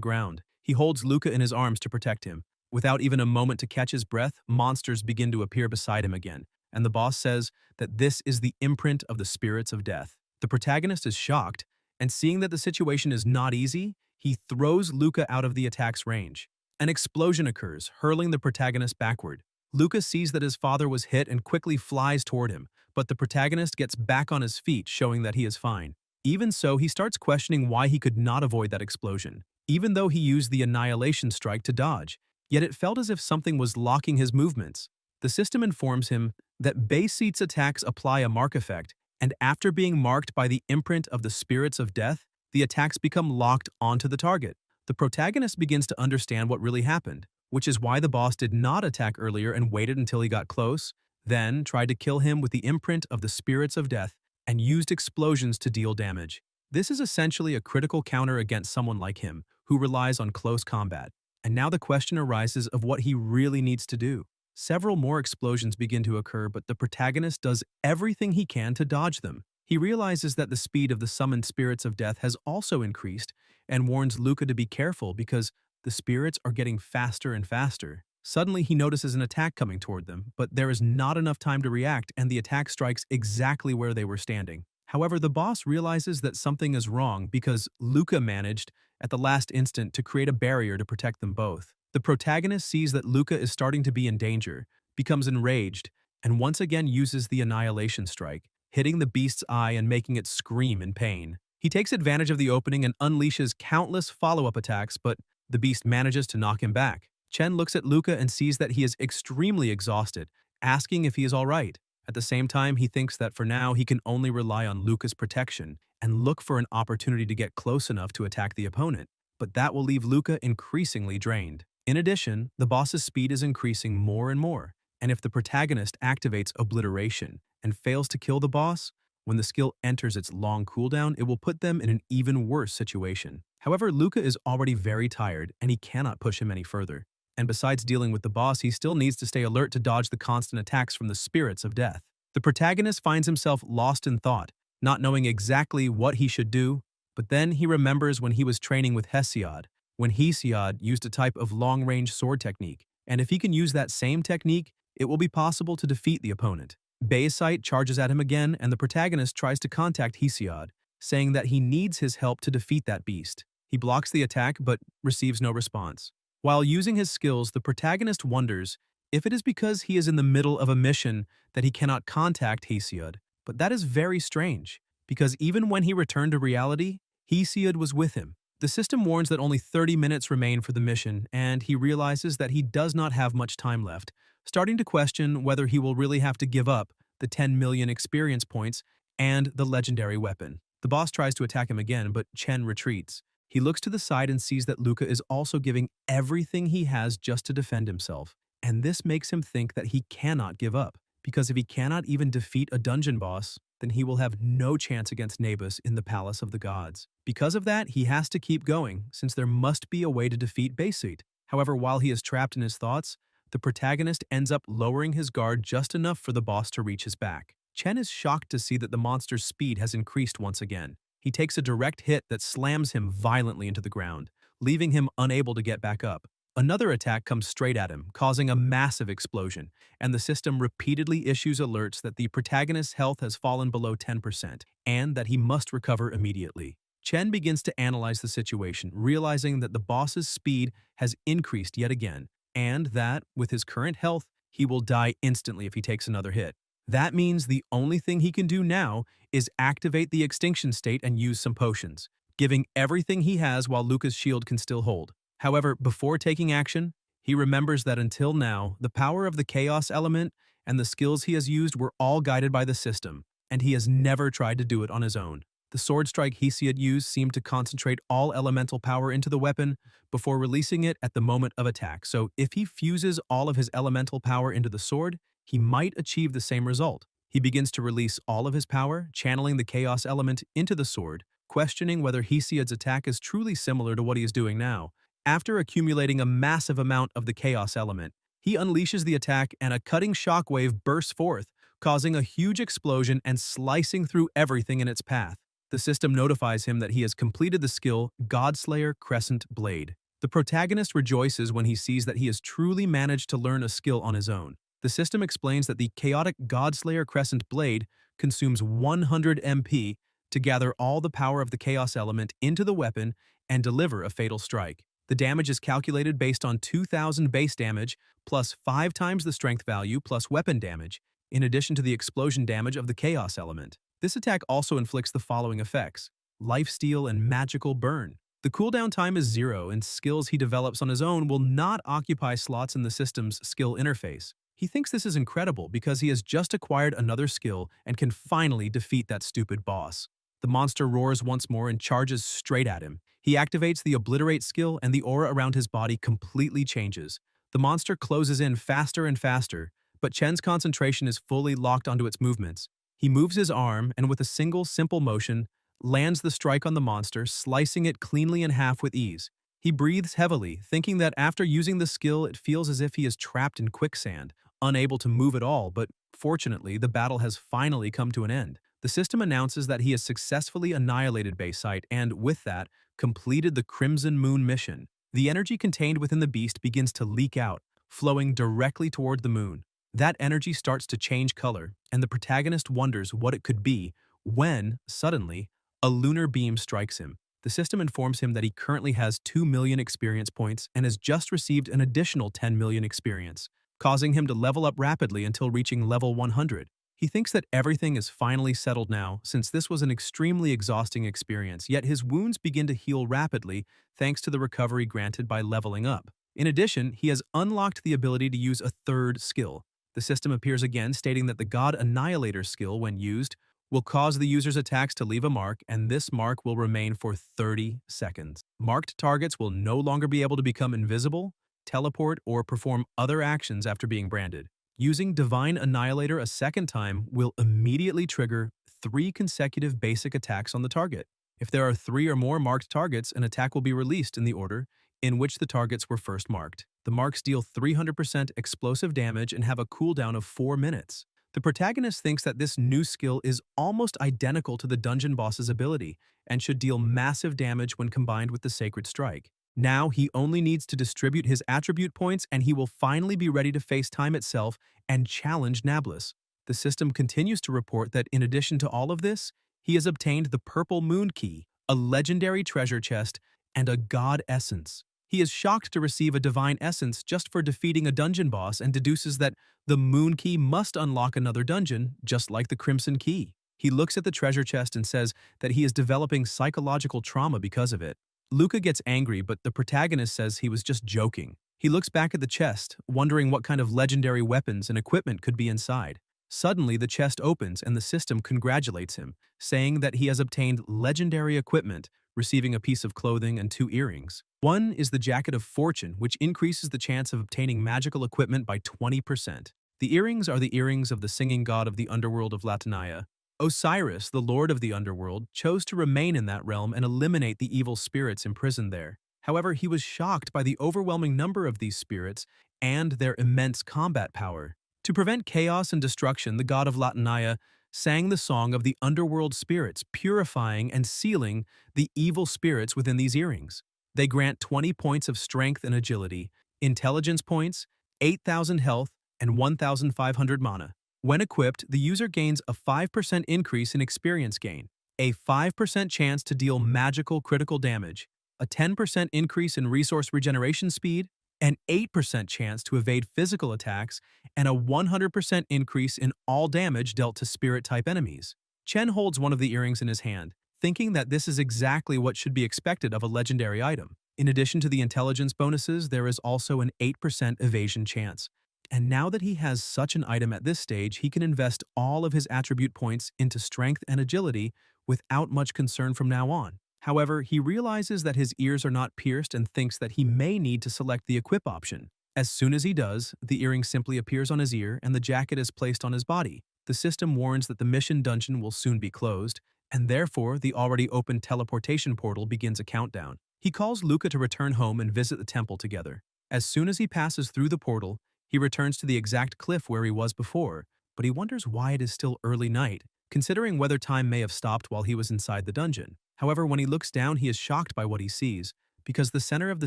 ground. He holds Luca in his arms to protect him. Without even a moment to catch his breath, monsters begin to appear beside him again, and the boss says that this is the imprint of the spirits of death. The protagonist is shocked, and seeing that the situation is not easy, he throws Luca out of the attack's range. An explosion occurs, hurling the protagonist backward. Luca sees that his father was hit and quickly flies toward him, but the protagonist gets back on his feet, showing that he is fine. Even so, he starts questioning why he could not avoid that explosion, even though he used the Annihilation Strike to dodge. Yet it felt as if something was locking his movements. The system informs him that base seat's attacks apply a mark effect, and after being marked by the imprint of the spirits of death, the attacks become locked onto the target. The protagonist begins to understand what really happened, which is why the boss did not attack earlier and waited until he got close, then tried to kill him with the imprint of the spirits of death and used explosions to deal damage. This is essentially a critical counter against someone like him, who relies on close combat. And now the question arises of what he really needs to do. Several more explosions begin to occur, but the protagonist does everything he can to dodge them. He realizes that the speed of the summoned spirits of death has also increased and warns Luca to be careful because the spirits are getting faster and faster. Suddenly, he notices an attack coming toward them, but there is not enough time to react and the attack strikes exactly where they were standing. However, the boss realizes that something is wrong because Luca managed, at the last instant, to create a barrier to protect them both. The protagonist sees that Luca is starting to be in danger, becomes enraged, and once again uses the Annihilation Strike, hitting the beast's eye and making it scream in pain. He takes advantage of the opening and unleashes countless follow-up attacks, but the beast manages to knock him back. Chen looks at Luca and sees that he is extremely exhausted, asking if he is alright. At the same time, he thinks that for now he can only rely on Luca's protection and look for an opportunity to get close enough to attack the opponent, but that will leave Luca increasingly drained. In addition, the boss's speed is increasing more and more, and if the protagonist activates Obliteration and fails to kill the boss, when the skill enters its long cooldown, it will put them in an even worse situation. However, Luca is already very tired and he cannot push him any further. And besides dealing with the boss, he still needs to stay alert to dodge the constant attacks from the spirits of death. The protagonist finds himself lost in thought, not knowing exactly what he should do, but then he remembers when he was training with Hesiod, when Hesiod used a type of long-range sword technique, and if he can use that same technique, it will be possible to defeat the opponent. Baysite charges at him again, and the protagonist tries to contact Hesiod, saying that he needs his help to defeat that beast. He blocks the attack, but receives no response. While using his skills, the protagonist wonders if it is because he is in the middle of a mission that he cannot contact Hesiod, but that is very strange, because even when he returned to reality, Hesiod was with him. The system warns that only 30 minutes remain for the mission, and he realizes that he does not have much time left, starting to question whether he will really have to give up the 10 million experience points and the legendary weapon. The boss tries to attack him again, but Chen retreats. He looks to the side and sees that Luca is also giving everything he has just to defend himself, and this makes him think that he cannot give up, because if he cannot even defeat a dungeon boss, then he will have no chance against Nabus in the Palace of the Gods. Because of that, he has to keep going, since there must be a way to defeat Baysite. However, while he is trapped in his thoughts, the protagonist ends up lowering his guard just enough for the boss to reach his back. Chen is shocked to see that the monster's speed has increased once again. He takes a direct hit that slams him violently into the ground, leaving him unable to get back up. Another attack comes straight at him, causing a massive explosion, and the system repeatedly issues alerts that the protagonist's health has fallen below 10% and that he must recover immediately. Chen begins to analyze the situation, realizing that the boss's speed has increased yet again, and that, with his current health, he will die instantly if he takes another hit. That means the only thing he can do now is activate the extinction state and use some potions, giving everything he has while Luca's shield can still hold. However, before taking action, he remembers that until now, the power of the chaos element and the skills he has used were all guided by the system, and he has never tried to do it on his own. The sword strike Hesiod used seemed to concentrate all elemental power into the weapon before releasing it at the moment of attack, so if he fuses all of his elemental power into the sword, he might achieve the same result. He begins to release all of his power, channeling the chaos element into the sword, questioning whether Hesiod's attack is truly similar to what he is doing now. After accumulating a massive amount of the chaos element, he unleashes the attack and a cutting shockwave bursts forth, causing a huge explosion and slicing through everything in its path. The system notifies him that he has completed the skill Godslayer Crescent Blade. The protagonist rejoices when he sees that he has truly managed to learn a skill on his own. The system explains that the chaotic Godslayer Crescent Blade consumes 100 MP to gather all the power of the chaos element into the weapon and deliver a fatal strike. The damage is calculated based on 2,000 base damage plus 5 times the strength value plus weapon damage, in addition to the explosion damage of the chaos element. This attack also inflicts the following effects: lifesteal and magical burn. The cooldown time is 0, and skills he develops on his own will not occupy slots in the system's skill interface. He thinks this is incredible because he has just acquired another skill and can finally defeat that stupid boss. The monster roars once more and charges straight at him. He activates the Obliterate skill and the aura around his body completely changes. The monster closes in faster and faster, but Chen's concentration is fully locked onto its movements. He moves his arm and with a single simple motion, lands the strike on the monster, slicing it cleanly in half with ease. He breathes heavily, thinking that after using the skill it feels as if he is trapped in quicksand, unable to move at all, but fortunately the battle has finally come to an end. The system announces that he has successfully annihilated Bayside and, with that, completed the Crimson Moon mission. The energy contained within the beast begins to leak out, flowing directly toward the moon. That energy starts to change color, and the protagonist wonders what it could be when, suddenly, a lunar beam strikes him. The system informs him that he currently has 2 million experience points and has just received an additional 10 million experience, causing him to level up rapidly until reaching level 100. He thinks that everything is finally settled now, since this was an extremely exhausting experience, yet his wounds begin to heal rapidly thanks to the recovery granted by leveling up. In addition, he has unlocked the ability to use a third skill. The system appears again stating that the God Annihilator skill, when used, will cause the user's attacks to leave a mark, and this mark will remain for 30 seconds. Marked targets will no longer be able to become invisible, teleport, or perform other actions after being branded. Using Divine Annihilator a second time will immediately trigger 3 consecutive basic attacks on the target. If there are 3 or more marked targets, an attack will be released in the order in which the targets were first marked. The marks deal 300% explosive damage and have a cooldown of 4 minutes. The protagonist thinks that this new skill is almost identical to the dungeon boss's ability and should deal massive damage when combined with the Sacred Strike. Now he only needs to distribute his attribute points and he will finally be ready to face time itself and challenge Nablus. The system continues to report that in addition to all of this, he has obtained the Purple Moon Key, a legendary treasure chest, and a God Essence. He is shocked to receive a divine essence just for defeating a dungeon boss and deduces that the Moon Key must unlock another dungeon, just like the Crimson Key. He looks at the treasure chest and says that he is developing psychological trauma because of it. Luca gets angry, but the protagonist says he was just joking. He looks back at the chest, wondering what kind of legendary weapons and equipment could be inside. Suddenly, the chest opens and the system congratulates him, saying that he has obtained legendary equipment, receiving a piece of clothing and 2 earrings. One is the Jacket of Fortune, which increases the chance of obtaining magical equipment by 20%. The earrings are the earrings of the singing god of the underworld of Latania. Osiris, the lord of the underworld, chose to remain in that realm and eliminate the evil spirits imprisoned there. However, he was shocked by the overwhelming number of these spirits and their immense combat power. To prevent chaos and destruction, the god of Latania sang the song of the underworld spirits, purifying and sealing the evil spirits within these earrings. They grant 20 points of strength and agility, intelligence points, 8,000 health, and 1,500 mana. When equipped, the user gains a 5% increase in experience gain, a 5% chance to deal magical critical damage, a 10% increase in resource regeneration speed, an 8% chance to evade physical attacks, and a 100% increase in all damage dealt to spirit-type enemies. Chen holds one of the earrings in his hand, thinking that this is exactly what should be expected of a legendary item. In addition to the intelligence bonuses, there is also an 8% evasion chance. And now that he has such an item at this stage, he can invest all of his attribute points into strength and agility without much concern from now on. However, he realizes that his ears are not pierced and thinks that he may need to select the equip option. As soon as he does, the earring simply appears on his ear and the jacket is placed on his body. The system warns that the mission dungeon will soon be closed, and therefore the already open teleportation portal begins a countdown. He calls Luca to return home and visit the temple together. As soon as he passes through the portal, he returns to the exact cliff where he was before, but he wonders why it is still early night, considering whether time may have stopped while he was inside the dungeon. However, when he looks down, he is shocked by what he sees, because the center of the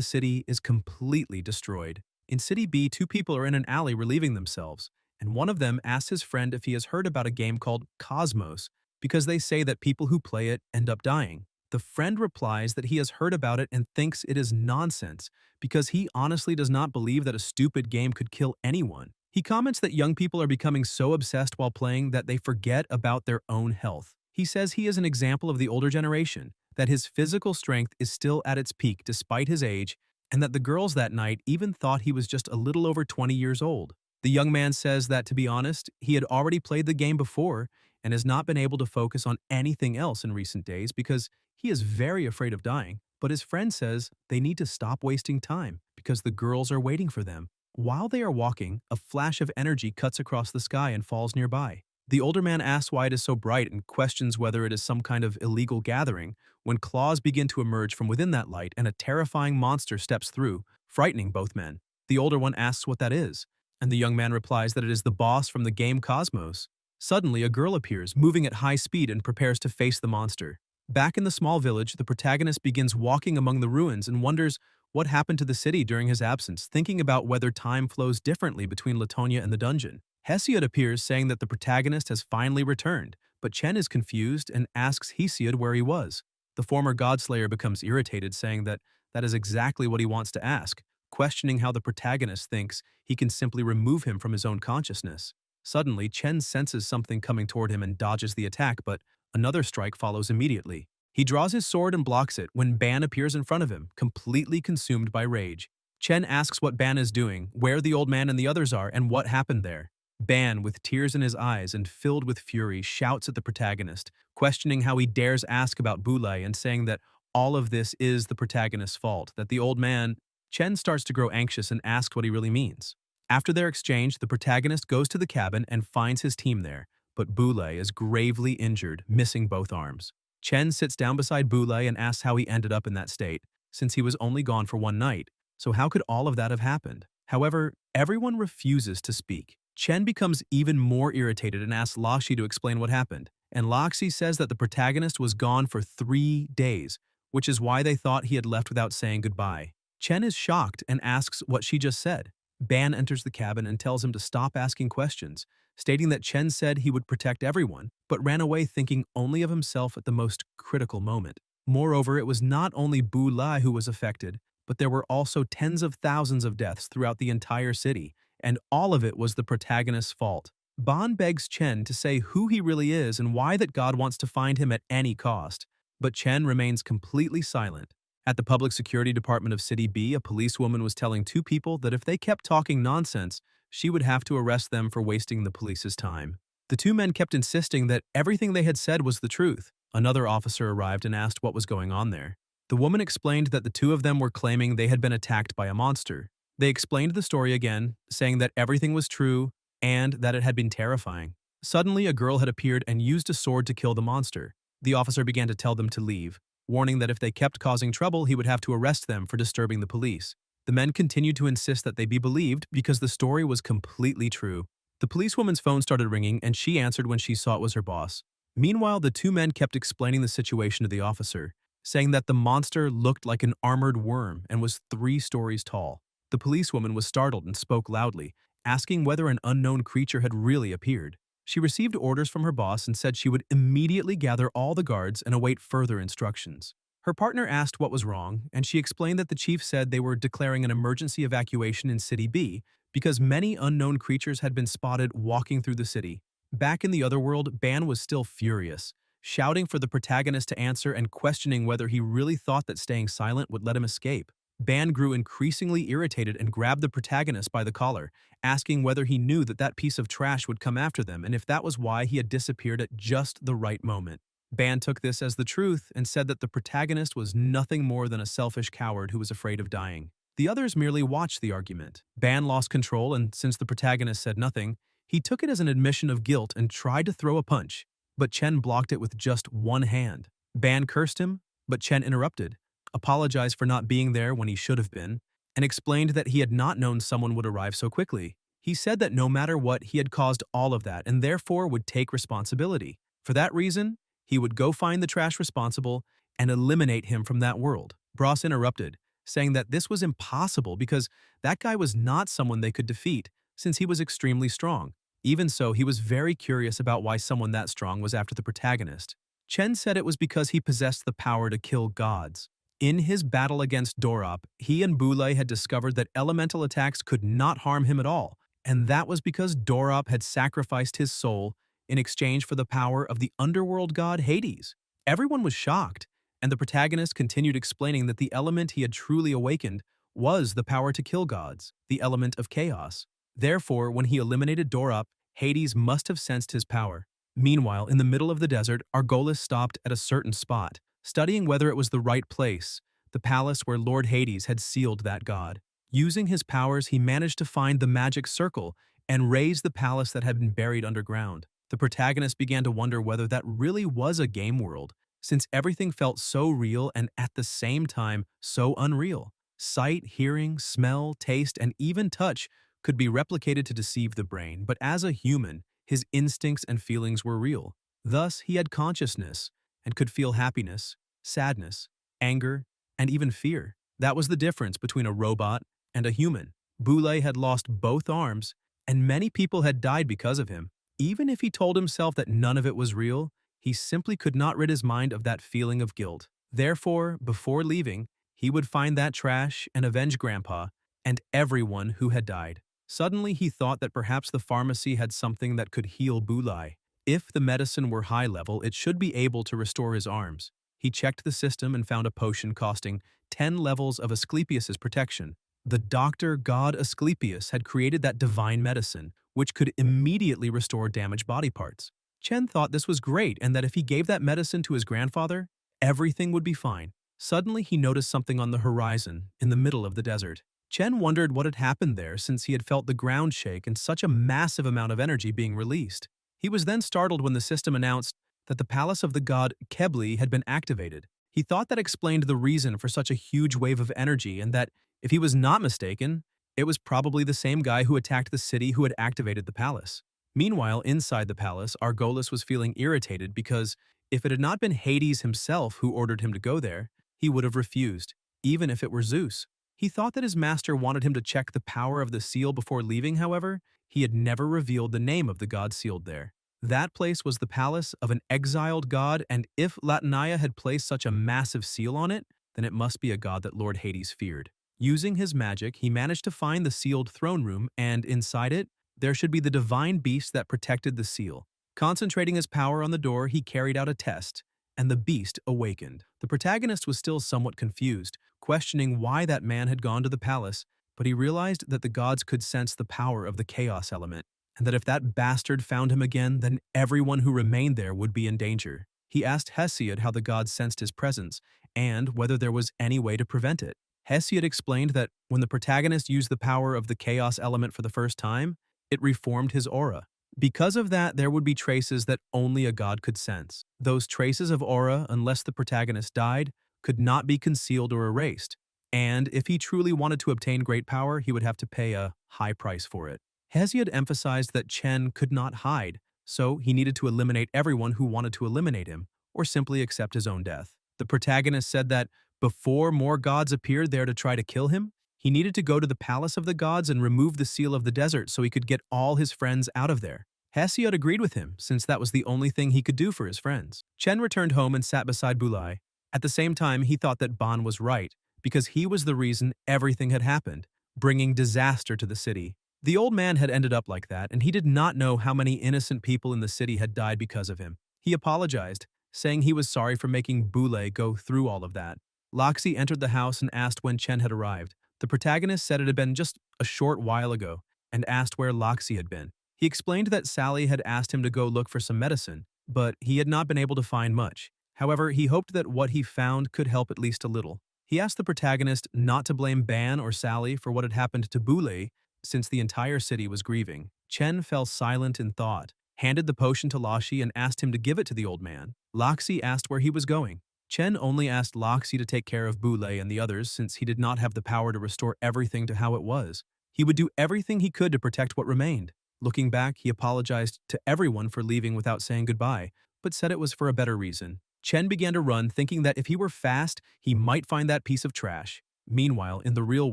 city is completely destroyed. In City B, 2 people are in an alley relieving themselves, and one of them asks his friend if he has heard about a game called Cosmos, because they say that people who play it end up dying. The friend replies that he has heard about it and thinks it is nonsense, because he honestly does not believe that a stupid game could kill anyone. He comments that young people are becoming so obsessed while playing that they forget about their own health. He says he is an example of the older generation, that his physical strength is still at its peak despite his age, and that the girls that night even thought he was just a little over 20 years old. The young man says that, to be honest, he had already played the game before and has not been able to focus on anything else in recent days because he is very afraid of dying, but his friend says they need to stop wasting time because the girls are waiting for them. While they are walking, a flash of energy cuts across the sky and falls nearby. The older man asks why it is so bright and questions whether it is some kind of illegal gathering, when claws begin to emerge from within that light and a terrifying monster steps through, frightening both men. The older one asks what that is, and the young man replies that it is the boss from the game Cosmos. Suddenly, a girl appears, moving at high speed and prepares to face the monster. Back in the small village, the protagonist begins walking among the ruins and wonders what happened to the city during his absence, thinking about whether time flows differently between Latonia and the dungeon. Hesiod appears saying that the protagonist has finally returned, but Chen is confused and asks Hesiod where he was. The former Godslayer becomes irritated, saying that that is exactly what he wants to ask, questioning how the protagonist thinks he can simply remove him from his own consciousness. Suddenly, Chen senses something coming toward him and dodges the attack, but another strike follows immediately. He draws his sword and blocks it when Ban appears in front of him, completely consumed by rage. Chen asks what Ban is doing, where the old man and the others are, and what happened there. Ban, with tears in his eyes and filled with fury, shouts at the protagonist, questioning how he dares ask about Bulai and saying that all of this is the protagonist's fault, that the old man. Chen starts to grow anxious and asks what he really means. After their exchange, the protagonist goes to the cabin and finds his team there, but Bulai is gravely injured, missing both arms. Chen sits down beside Bulai and asks how he ended up in that state, since he was only gone for one night. So how could all of that have happened? However, everyone refuses to speak. Chen becomes even more irritated and asks Laxi to explain what happened, and Laxi says that the protagonist was gone for 3 days, which is why they thought he had left without saying goodbye. Chen is shocked and asks what she just said. Ban enters the cabin and tells him to stop asking questions, stating that Chen said he would protect everyone, but ran away thinking only of himself at the most critical moment. Moreover, it was not only Bu Lai who was affected, but there were also tens of thousands of deaths throughout the entire city, and all of it was the protagonist's fault. Ban begs Chen to say who he really is and why that God wants to find him at any cost, but Chen remains completely silent. At the Public Security Department of City B, a policewoman was telling two people that if they kept talking nonsense, she would have to arrest them for wasting the police's time. The two men kept insisting that everything they had said was the truth. Another officer arrived and asked what was going on there. The woman explained that the two of them were claiming they had been attacked by a monster. They explained the story again, saying that everything was true and that it had been terrifying. Suddenly, a girl had appeared and used a sword to kill the monster. The officer began to tell them to leave, warning that if they kept causing trouble, he would have to arrest them for disturbing the police. The men continued to insist that they be believed because the story was completely true. The policewoman's phone started ringing and she answered when she saw it was her boss. Meanwhile, the two men kept explaining the situation to the officer, saying that the monster looked like an armored worm and was 3 stories tall. The policewoman was startled and spoke loudly, asking whether an unknown creature had really appeared. She received orders from her boss and said she would immediately gather all the guards and await further instructions. Her partner asked what was wrong, and she explained that the chief said they were declaring an emergency evacuation in City B because many unknown creatures had been spotted walking through the city. Back in the other world, Ban was still furious, shouting for the protagonist to answer and questioning whether he really thought that staying silent would let him escape. Ban grew increasingly irritated and grabbed the protagonist by the collar, asking whether he knew that that piece of trash would come after them and if that was why he had disappeared at just the right moment. Ban took this as the truth and said that the protagonist was nothing more than a selfish coward who was afraid of dying. The others merely watched the argument. Ban lost control, and since the protagonist said nothing, he took it as an admission of guilt and tried to throw a punch, but Chen blocked it with just one hand. Ban cursed him, but Chen interrupted, apologized for not being there when he should have been, and explained that he had not known someone would arrive so quickly. He said that no matter what, he had caused all of that and therefore would take responsibility. For that reason, he would go find the trash responsible and eliminate him from that world. Bros interrupted, saying that this was impossible because that guy was not someone they could defeat since he was extremely strong. Even so, he was very curious about why someone that strong was after the protagonist. Chen said it was because he possessed the power to kill gods. In his battle against Dorop, he and Bulai had discovered that elemental attacks could not harm him at all, and that was because Dorop had sacrificed his soul in exchange for the power of the underworld god Hades. Everyone was shocked, and the protagonist continued explaining that the element he had truly awakened was the power to kill gods, the element of chaos. Therefore, when he eliminated Dorop, Hades must have sensed his power. Meanwhile, in the middle of the desert, Argolis stopped at a certain spot, studying whether it was the right place, the palace where Lord Hades had sealed that god. Using his powers, he managed to find the magic circle and raise the palace that had been buried underground. The protagonist began to wonder whether that really was a game world, since everything felt so real and at the same time so unreal. Sight, hearing, smell, taste, and even touch could be replicated to deceive the brain, but as a human, his instincts and feelings were real. Thus, he had consciousness and could feel happiness, sadness, anger, and even fear. That was the difference between a robot and a human. Boulay had lost both arms, and many people had died because of him. Even if he told himself that none of it was real, he simply could not rid his mind of that feeling of guilt. Therefore, before leaving, he would find that trash and avenge Grandpa and everyone who had died. Suddenly, he thought that perhaps the pharmacy had something that could heal Boulay. If the medicine were high level, it should be able to restore his arms. He checked the system and found a potion costing 10 levels of Asclepius's protection. The doctor god Asclepius had created that divine medicine, which could immediately restore damaged body parts. Chen thought this was great and that if he gave that medicine to his grandfather, everything would be fine. Suddenly, he noticed something on the horizon, in the middle of the desert. Chen wondered what had happened there since he had felt the ground shake and such a massive amount of energy being released. He was then startled when the system announced that the palace of the god Kebli had been activated. He thought that explained the reason for such a huge wave of energy and that, if he was not mistaken, it was probably the same guy who attacked the city who had activated the palace. Meanwhile, inside the palace, Argolis was feeling irritated because if it had not been Hades himself who ordered him to go there, he would have refused, even if it were Zeus. He thought that his master wanted him to check the power of the seal before leaving, however, he had never revealed the name of the god sealed there. That place was the palace of an exiled god, and if Latania had placed such a massive seal on it, then it must be a god that Lord Hades feared. Using his magic, he managed to find the sealed throne room, and inside it, there should be the divine beast that protected the seal. Concentrating his power on the door, he carried out a test, and the beast awakened. The protagonist was still somewhat confused, questioning why that man had gone to the palace, but he realized that the gods could sense the power of the chaos element, and that if that bastard found him again, then everyone who remained there would be in danger. He asked Hesiod how the gods sensed his presence, and whether there was any way to prevent it. Hesiod explained that when the protagonist used the power of the chaos element for the first time, it reformed his aura. Because of that, there would be traces that only a god could sense. Those traces of aura, unless the protagonist died, could not be concealed or erased. And if he truly wanted to obtain great power, he would have to pay a high price for it. Hesiod emphasized that Chen could not hide, so he needed to eliminate everyone who wanted to eliminate him, or simply accept his own death. The protagonist said that before more gods appeared there to try to kill him, he needed to go to the palace of the gods and remove the seal of the desert so he could get all his friends out of there. Hesiod agreed with him, since that was the only thing he could do for his friends. Chen returned home and sat beside Boulay. At the same time, he thought that Ban was right, because he was the reason everything had happened, bringing disaster to the city. The old man had ended up like that, and he did not know how many innocent people in the city had died because of him. He apologized, saying he was sorry for making Boulay go through all of that. Loxi entered the house and asked when Chen had arrived. The protagonist said it had been just a short while ago and asked where Loxi had been. He explained that Sally had asked him to go look for some medicine, but he had not been able to find much. However, he hoped that what he found could help at least a little. He asked the protagonist not to blame Ban or Sally for what had happened to Boulay, since the entire city was grieving. Chen fell silent in thought, handed the potion to Laxi and asked him to give it to the old man. Loxi asked where he was going. Chen only asked Loxi to take care of Boulay and the others since he did not have the power to restore everything to how it was. He would do everything he could to protect what remained. Looking back, he apologized to everyone for leaving without saying goodbye, but said it was for a better reason. Chen began to run, thinking that if he were fast, he might find that piece of trash. Meanwhile, in the real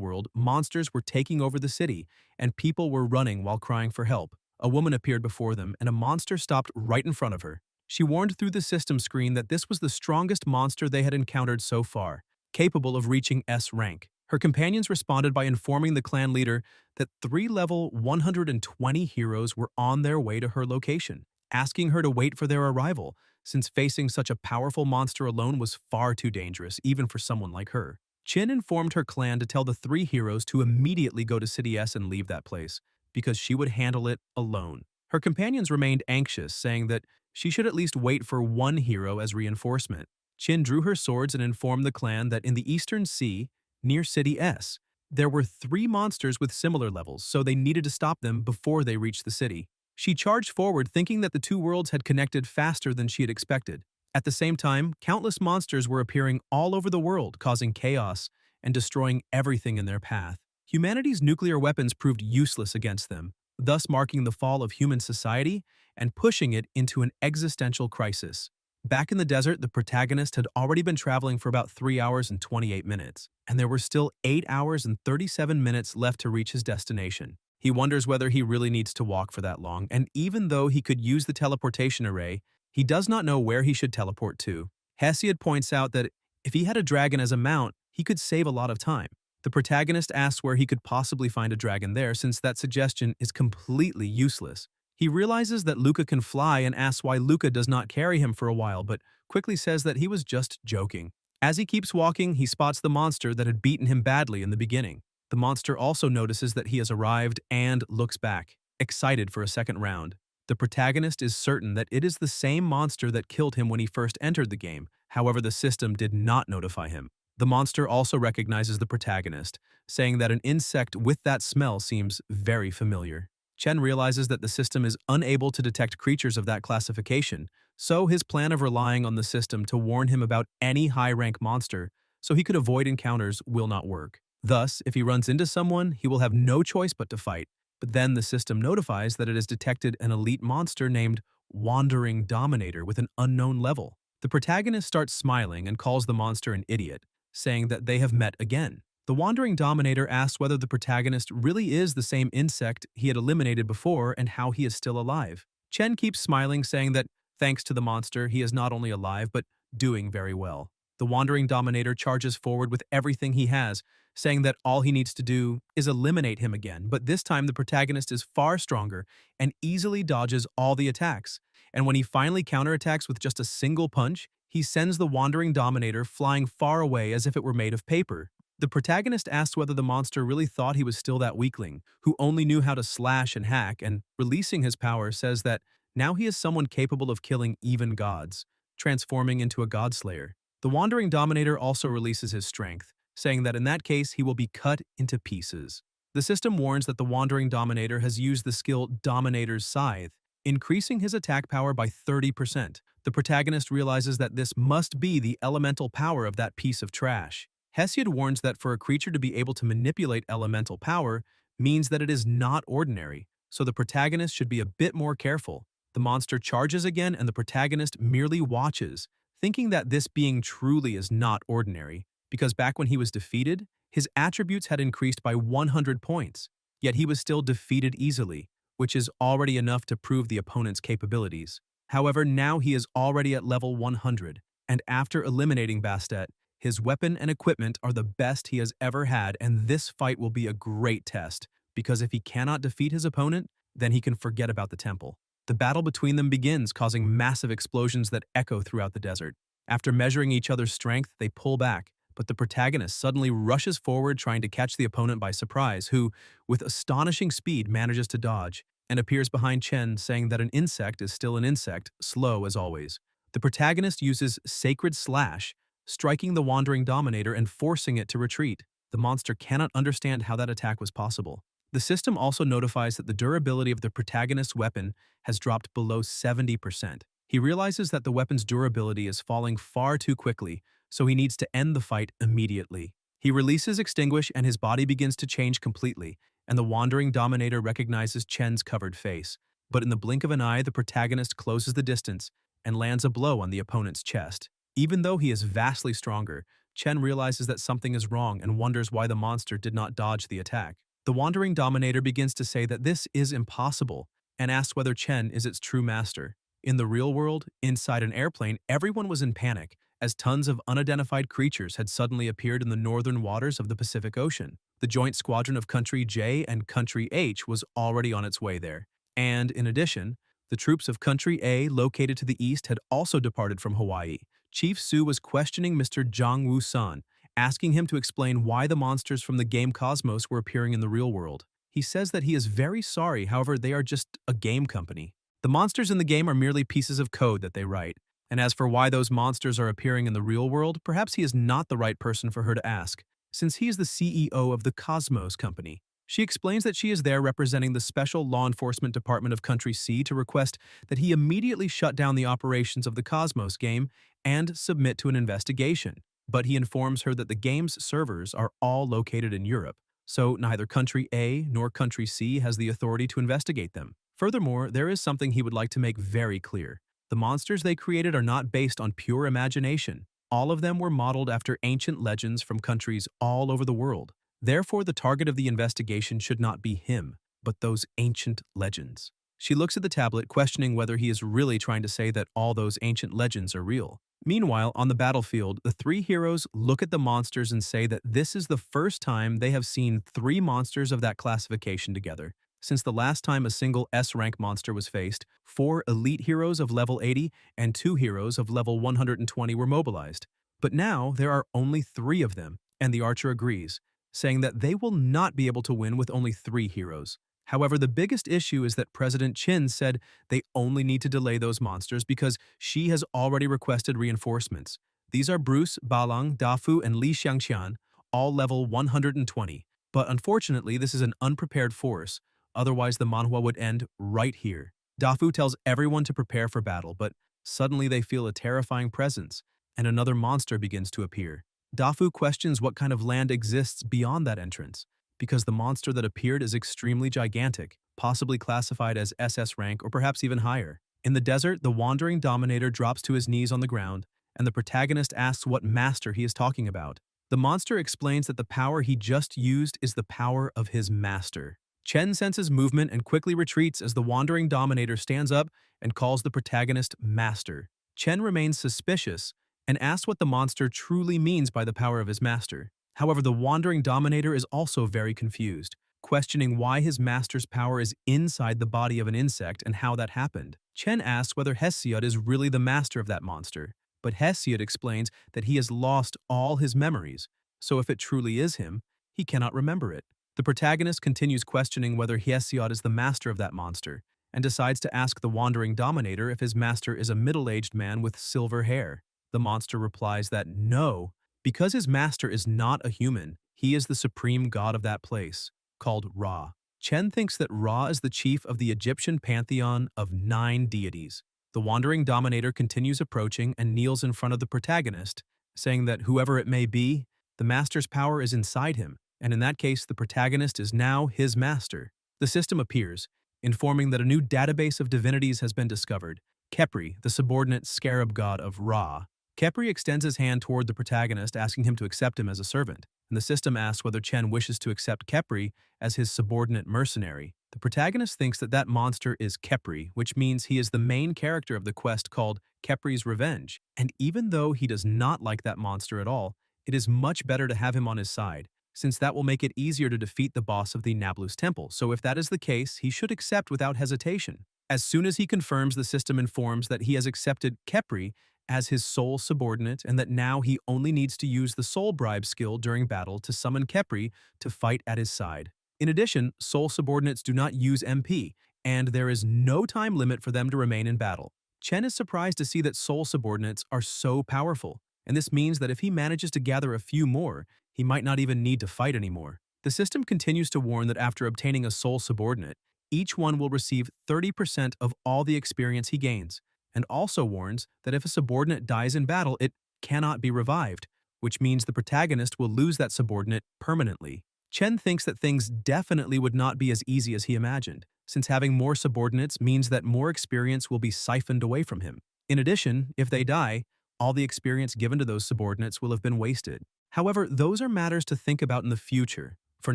world, monsters were taking over the city, and people were running while crying for help. A woman appeared before them, and a monster stopped right in front of her. She warned through the system screen that this was the strongest monster they had encountered so far, capable of reaching S rank. Her companions responded by informing the clan leader that 3-level 120 heroes were on their way to her location, asking her to wait for their arrival, since facing such a powerful monster alone was far too dangerous, even for someone like her. Chin informed her clan to tell the 3 heroes to immediately go to City S and leave that place, because she would handle it alone. Her companions remained anxious, saying that she should at least wait for 1 hero as reinforcement. Chin drew her swords and informed the clan that in the Eastern Sea, near City S, there were 3 monsters with similar levels, so they needed to stop them before they reached the city. She charged forward thinking that the two worlds had connected faster than she had expected. At the same time, countless monsters were appearing all over the world, causing chaos and destroying everything in their path. Humanity's nuclear weapons proved useless against them, thus marking the fall of human society and pushing it into an existential crisis. Back in the desert, the protagonist had already been traveling for about 3 hours and 28 minutes, and there were still 8 hours and 37 minutes left to reach his destination. He wonders whether he really needs to walk for that long, and even though he could use the teleportation array, he does not know where he should teleport to. Hesiod points out that if he had a dragon as a mount, he could save a lot of time. The protagonist asks where he could possibly find a dragon there since that suggestion is completely useless. He realizes that Luca can fly and asks why Luca does not carry him for a while, but quickly says that he was just joking. As he keeps walking, he spots the monster that had beaten him badly in the beginning. The monster also notices that he has arrived and looks back, excited for a second round. The protagonist is certain that it is the same monster that killed him when he first entered the game, however the system did not notify him. The monster also recognizes the protagonist, saying that an insect with that smell seems very familiar. Chen realizes that the system is unable to detect creatures of that classification, so his plan of relying on the system to warn him about any high-rank monster so he could avoid encounters will not work. Thus, if he runs into someone, he will have no choice but to fight. But then the system notifies that it has detected an elite monster named Wandering Dominator with an unknown level. The protagonist starts smiling and calls the monster an idiot, saying that they have met again. The Wandering Dominator asks whether the protagonist really is the same insect he had eliminated before and how he is still alive. Chen keeps smiling, saying that thanks to the monster, he is not only alive but doing very well. The Wandering Dominator charges forward with everything he has, saying that all he needs to do is eliminate him again, but this time the protagonist is far stronger and easily dodges all the attacks. And when he finally counterattacks with just a single punch, he sends the Wandering Dominator flying far away as if it were made of paper. The protagonist asks whether the monster really thought he was still that weakling, who only knew how to slash and hack, and releasing his power says that now he is someone capable of killing even gods, transforming into a godslayer. The Wandering Dominator also releases his strength, saying that in that case he will be cut into pieces. The system warns that the Wandering Dominator has used the skill Dominator's Scythe, increasing his attack power by 30%. The protagonist realizes that this must be the elemental power of that piece of trash. Hesiod warns that for a creature to be able to manipulate elemental power means that it is not ordinary, so the protagonist should be a bit more careful. The monster charges again and the protagonist merely watches, thinking that this being truly is not ordinary, because back when he was defeated, his attributes had increased by 100 points, yet he was still defeated easily, which is already enough to prove the opponent's capabilities. However, now he is already at level 100, and after eliminating Bastet, his weapon and equipment are the best he has ever had, and this fight will be a great test, because if he cannot defeat his opponent, then he can forget about the temple. The battle between them begins, causing massive explosions that echo throughout the desert. After measuring each other's strength, they pull back, but the protagonist suddenly rushes forward trying to catch the opponent by surprise, who, with astonishing speed, manages to dodge, and appears behind Chen saying that an insect is still an insect, slow as always. The protagonist uses Sacred Slash, striking the Wandering Dominator and forcing it to retreat. The monster cannot understand how that attack was possible. The system also notifies that the durability of the protagonist's weapon has dropped below 70%. He realizes that the weapon's durability is falling far too quickly, so he needs to end the fight immediately. He releases Extinguish and his body begins to change completely, and the Wandering Dominator recognizes Chen's covered face. But in the blink of an eye, the protagonist closes the distance and lands a blow on the opponent's chest. Even though he is vastly stronger, Chen realizes that something is wrong and wonders why the monster did not dodge the attack. The Wandering Dominator begins to say that this is impossible and asks whether Chen is its true master. In the real world, inside an airplane, everyone was in panic as tons of unidentified creatures had suddenly appeared in the northern waters of the Pacific Ocean. The joint squadron of Country J and Country H was already on its way there. And, in addition, the troops of Country A, located to the east, had also departed from Hawaii. Chief Su was questioning Mr. Zhang Wu-san, asking him to explain why the monsters from the game Cosmos were appearing in the real world. He says that he is very sorry, however, they are just a game company. The monsters in the game are merely pieces of code that they write. And as for why those monsters are appearing in the real world, perhaps he is not the right person for her to ask, since he is the CEO of the Cosmos company. She explains that she is there representing the Special Law Enforcement Department of Country C to request that he immediately shut down the operations of the Cosmos game and submit to an investigation. But he informs her that the game's servers are all located in Europe, so neither Country A nor Country C has the authority to investigate them. Furthermore, there is something he would like to make very clear. The monsters they created are not based on pure imagination. All of them were modeled after ancient legends from countries all over the world. Therefore, the target of the investigation should not be him, but those ancient legends. She looks at the tablet, questioning whether he is really trying to say that all those ancient legends are real. Meanwhile, on the battlefield, the three heroes look at the monsters and say that this is the first time they have seen three monsters of that classification together. Since the last time a single S-rank monster was faced, 4 elite heroes of level 80 and 2 heroes of level 120 were mobilized. But now there are only 3 of them, and the archer agrees, saying that they will not be able to win with only 3 heroes. However, the biggest issue is that President Qin said they only need to delay those monsters because she has already requested reinforcements. These are Bruce, Balang, Dafu, and Li Xiangqian, all level 120. But unfortunately, this is an unprepared force. Otherwise, the manhwa would end right here. Dafu tells everyone to prepare for battle, but suddenly they feel a terrifying presence, and another monster begins to appear. Dafu questions what kind of land exists beyond that entrance, because the monster that appeared is extremely gigantic, possibly classified as SS rank or perhaps even higher. In the desert, the wandering dominator drops to his knees on the ground, and the protagonist asks what master he is talking about. The monster explains that the power he just used is the power of his master. Chen senses movement and quickly retreats as the wandering dominator stands up and calls the protagonist master. Chen remains suspicious and asks what the monster truly means by the power of his master. However, the wandering dominator is also very confused, questioning why his master's power is inside the body of an insect and how that happened. Chen asks whether Hesiod is really the master of that monster, but Hesiod explains that he has lost all his memories, so if it truly is him, he cannot remember it. The protagonist continues questioning whether Hesiod is the master of that monster, and decides to ask the wandering dominator if his master is a middle-aged man with silver hair. The monster replies that no, because his master is not a human, he is the supreme god of that place, called Ra. Chen thinks that Ra is the chief of the Egyptian pantheon of 9 deities. The wandering dominator continues approaching and kneels in front of the protagonist, saying that whoever it may be, the master's power is inside him, and in that case the protagonist is now his master. The system appears, informing that a new database of divinities has been discovered, Khepri, the subordinate scarab god of Ra. Khepri extends his hand toward the protagonist, asking him to accept him as a servant, and the system asks whether Chen wishes to accept Khepri as his subordinate mercenary. The protagonist thinks that that monster is Khepri, which means he is the main character of the quest called Khepri's Revenge, and even though he does not like that monster at all, it is much better to have him on his side, since that will make it easier to defeat the boss of the Nablus Temple, so if that is the case, he should accept without hesitation. As soon as he confirms, the system informs that he has accepted Khepri as his sole subordinate and that now he only needs to use the soul bribe skill during battle to summon Khepri to fight at his side. In addition, soul subordinates do not use MP, and there is no time limit for them to remain in battle. Chen is surprised to see that soul subordinates are so powerful, and this means that if he manages to gather a few more, he might not even need to fight anymore. The system continues to warn that after obtaining a soul subordinate, each one will receive 30% of all the experience he gains, and also warns that if a subordinate dies in battle, it cannot be revived, which means the protagonist will lose that subordinate permanently. Chen thinks that things definitely would not be as easy as he imagined, since having more subordinates means that more experience will be siphoned away from him. In addition, if they die, all the experience given to those subordinates will have been wasted. However, those are matters to think about in the future. For